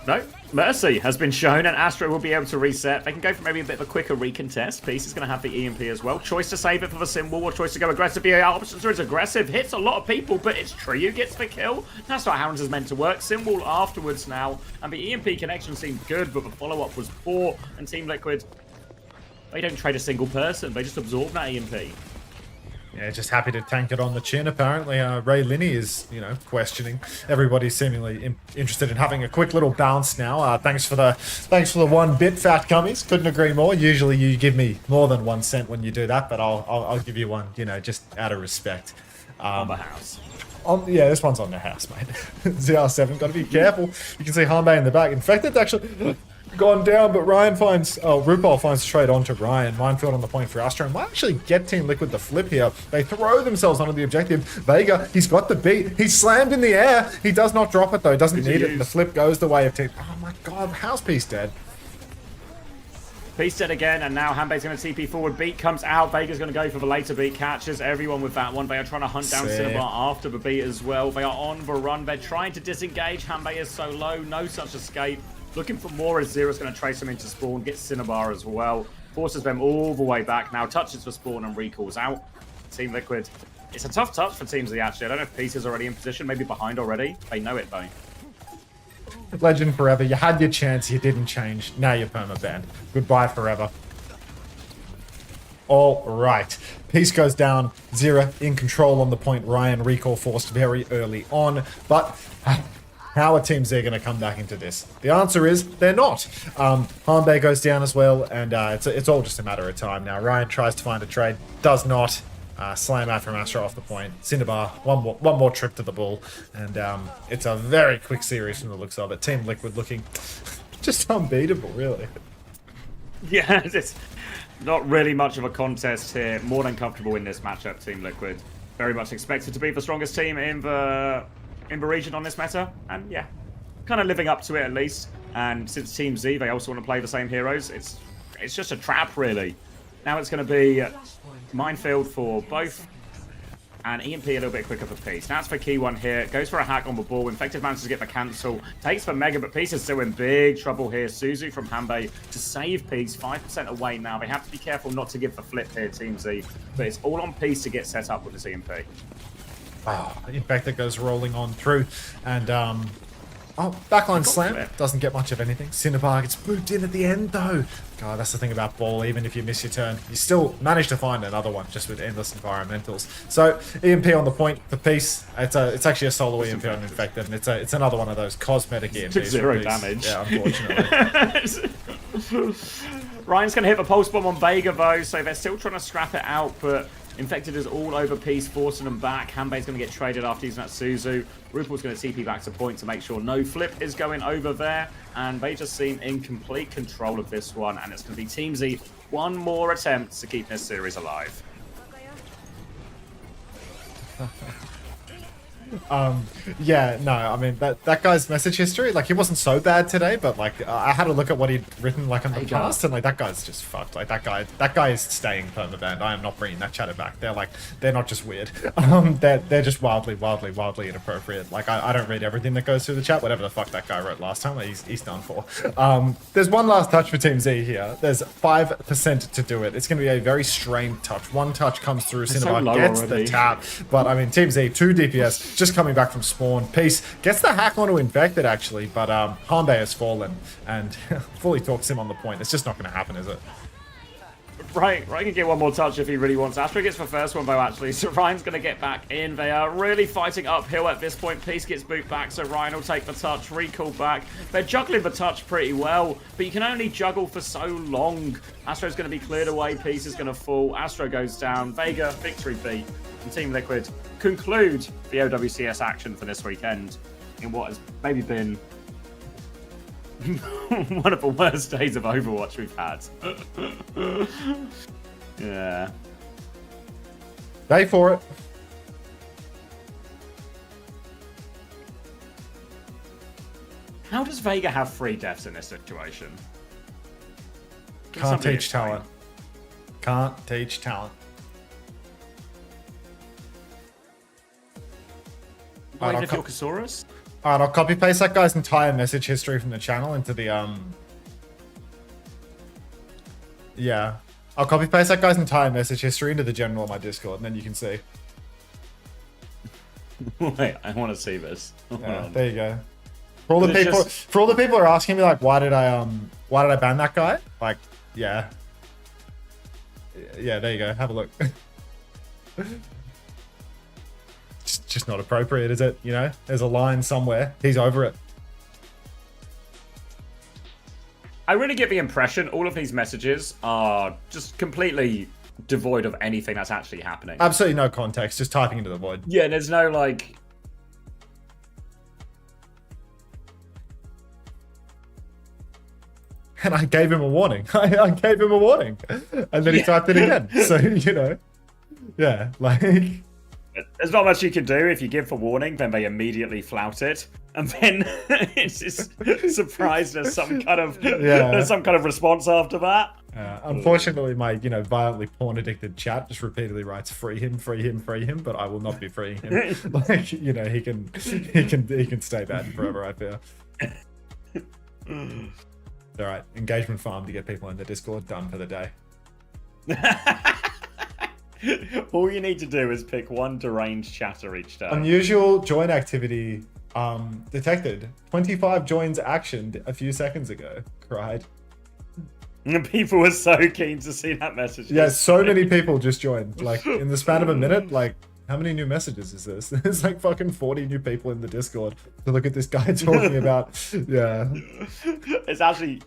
No, Mercy has been shown, and Astro will be able to reset. They can go for maybe a bit of a quicker recontest. Peace is going to have the EMP as well. Choice to save it for the Symbol, or choice to go aggressive. The options are aggressive. Hits a lot of people, but it's Tree who gets the kill. That's not how it's meant to work. Symbol afterwards now, and the EMP connection seemed good, but the follow-up was poor. And Team Liquid, they don't trade a single person. They just absorb that EMP. Yeah, just happy to tank it on the chin. Apparently, Ray Linney is, questioning. Everybody's seemingly interested in having a quick little bounce now. Thanks for the 1 bit, Fat Cummies. Couldn't agree more. Usually, you give me more than 1 cent when you do that, but I'll give you one. Just out of respect. On the house. Yeah, this one's on the house, mate. ZR7, got to be careful. You can see Hanbei in the back. In fact, it's actually gone down, but RuPaul finds a trade onto Ryan. Minefield on the point for Astro, and might actually get Team Liquid the flip here. They throw themselves onto the objective. Vega, he's got the beat. He's slammed in the air. He does not drop it, though. Doesn't need it. The flip goes the way of Team. Oh my god, how's Peace dead? Peace dead again, and now Hanbei's going to TP forward. Beat comes out. Vega's going to go for the later beat. Catches everyone with that one. They are trying to hunt down Cinnabar after the beat as well. They are on the run. They're trying to disengage. Hanbei is so low. No such escape. Looking for more as Zero's going to trace them into spawn, get Cinnabar as well. Forces them all the way back. Now touches for spawn and recalls out. Team Liquid. It's a tough touch for Team Z, actually. I don't know if Peace is already in position, maybe behind already. They know it, though. Legend forever. You had your chance, you didn't change. Now you're perma-banned. Goodbye forever. All right. Peace goes down. Zero in control on the point. Ryan recall forced very early on. But how are Team Z going to come back into this? The answer is they're not. Hanbei goes down as well, and it's all just a matter of time now. Ryan tries to find a trade, does not. Slam out from Astro off the point. Cinnabar, one more trip to the bull, and it's a very quick series from the looks of it. Team Liquid looking just unbeatable, really. Yeah, it's not really much of a contest here. More than comfortable in this matchup, Team Liquid. Very much expected to be the strongest team in the region on this meta, and yeah, kind of living up to it at least. And since Team Z, they also want to play the same heroes, it's just a trap, really. Now it's going to be Minefield for both, and EMP a little bit quicker for Peace. Now it's for key one here. Goes for a hack on the ball. Infected manages to get the cancel. Takes for Mega, but Peace is still in big trouble here. Suzu from Hanbei to save Peace. 5% away now. They have to be careful not to give the flip here, Team Z. But it's all on Peace to get set up with this EMP. Oh, Infected goes rolling on through, and backline slam. Doesn't get much of anything. Cinnabar gets booped in at the end, though. God, that's the thing about ball. Even if you miss your turn, you still manage to find another one just with endless environmentals. So EMP on the point for Peace. It's actually a solo EMP on Infected, and it's another one of those cosmetic EMPs. 0 damage. Yeah, unfortunately. Ryan's going to hit the pulse bomb on Vega, though, so they're still trying to scrap it out, but Infected is all over Peace, forcing them back. Hanbei's going to get traded after using that Suzu. RuPaul's going to TP back to point to make sure no flip is going over there. And they just seem in complete control of this one. And it's going to be Team Z, one more attempt to keep this series alive. Yeah, no, I mean, that guy's message history, like, he wasn't so bad today, but, like, I had a look at what he'd written, like, in the past, and, like, that guy's just fucked. Like, that guy is staying perma-banned. I am not bringing that chatter back. They're not just weird. They're just wildly inappropriate. Like, I don't read everything that goes through the chat. Whatever the fuck that guy wrote last time, he's done for. There's one last touch for Team Z here. There's 5% to do it. It's going to be a very strained touch. One touch comes through, Cinnabar gets the tap, but, I mean, Team Z, 2 DPS, just coming back from spawn. Peace gets the hack onto Infected, actually, but Hanbei has fallen, and fully talks him on the point. It's just not going to happen, is it? Ryan can get one more touch if he really wants. Astro gets the first one, though, actually, so Ryan's going to get back in. They are really fighting uphill at this point. Peace gets booped back, so Ryan will take the touch, recall back. They're juggling the touch pretty well, but you can only juggle for so long. Astro's going to be cleared away. Peace is going to fall. Astro goes down. Vega, victory beat. And Team Liquid conclude the OWCS action for this weekend in what has maybe been one of the worst days of Overwatch we've had. Yeah. Pay for it. How does Vega have 3 deaths in this situation? Can't teach talent. Can't teach talent. Not even if you're Kasaurus? Alright, I'll copy paste that guy's entire message history from the channel into the yeah. I'll copy paste that guy's entire message history into the general on my Discord, and then you can see. Wait, I want to see this. Yeah, there you go. For all the people, for all the people who are asking me like, why did I ban that guy? Like, yeah, there you go. Have a look. just not appropriate, is it? You know, there's a line somewhere. He's over it. I really get the impression all of these messages are just completely devoid of anything that's actually happening. Absolutely no context, just typing into the void. Yeah, there's no like... And I gave him a warning. I gave him a warning. And then he typed it again. So, you know, yeah, like... There's not much you can do. If you give a warning, then they immediately flout it. And then it's just surprised there's some kind of there's some kind of response after that. Unfortunately, my violently porn addicted chat just repeatedly writes "free him, free him, free him," but I will not be freeing him. Like he can stay bad forever. I fear. All right, engagement farm to get people in the Discord done for the day. All you need to do is pick one deranged chatter each day. Unusual join activity detected. 25 joins actioned a few seconds ago. Cried. People were so keen to see that message. Yeah, so many people just joined. Like in the span of a minute, like how many new messages is this? There's like fucking 40 new people in the Discord to look at this guy talking about. Yeah. It's actually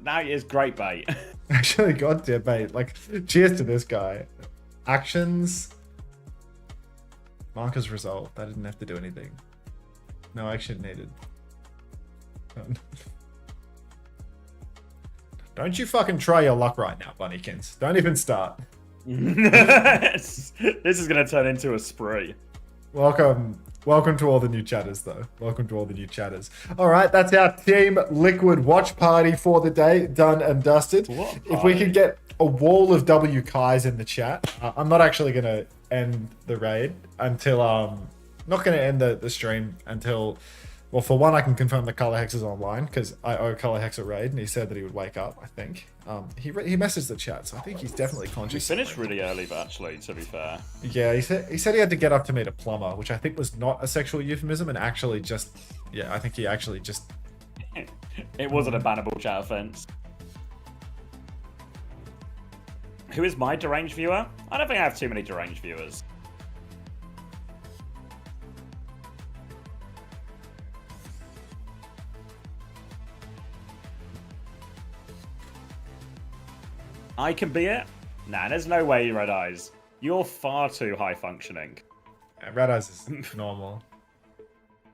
now it is great bait. Actually, goddamn bait. Like, cheers to this guy. Actions. Markers resolved. I didn't have to do anything. No action needed. Don't you fucking try your luck right now, Bunnykins. Don't even start. This is going to turn into a spree. Welcome to all the new chatters, though. Welcome to all the new chatters. All right, that's our Team Liquid watch party for the day. Done and dusted. If we could get a wall of WKs in the chat, I'm not actually going to end the raid until... not going to end the stream until... Well, for one, I can confirm that Color Hex is online because I owe Color Hex a raid, and he said that he would wake up, I think. He messaged the chat, so I think he's definitely conscious. He finished really early, but actually, to be fair. Yeah, he said he had to get up to meet a plumber, which I think was not a sexual euphemism, and actually just... Yeah, I think he actually just... It wasn't a bannable chat offense. Who is my deranged viewer? I don't think I have too many deranged viewers. I can be it? Nah, there's no way, Red Eyes. You're far too high functioning. Yeah, Red Eyes is normal.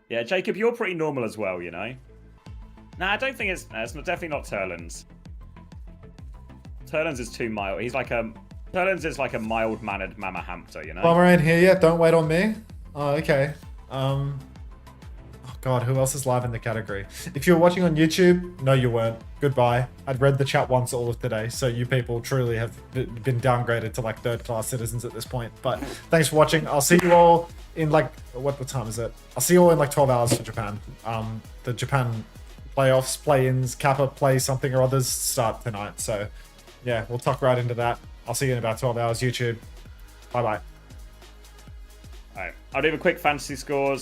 Yeah, Jacob, you're pretty normal as well, you know? Nah, I don't think it's definitely not Turlins. Turlins is too mild. Turlins is like a mild-mannered Mama Hamster, you know? Plumber ain't here yet, don't wait on me. Oh, okay. Oh god, who else is live in the category? If you're watching on YouTube, no you weren't. Goodbye. I'd read the chat once all of today, so you people truly have been downgraded to like third-class citizens at this point. But thanks for watching. I'll see you all in like, what time is it? I'll see you all in like 12 hours for Japan. The Japan playoffs, play-ins, Kappa play something or others start tonight. So yeah, we'll tuck right into that. I'll see you in about 12 hours, YouTube. Bye-bye. Alright, I'll do the quick fantasy scores.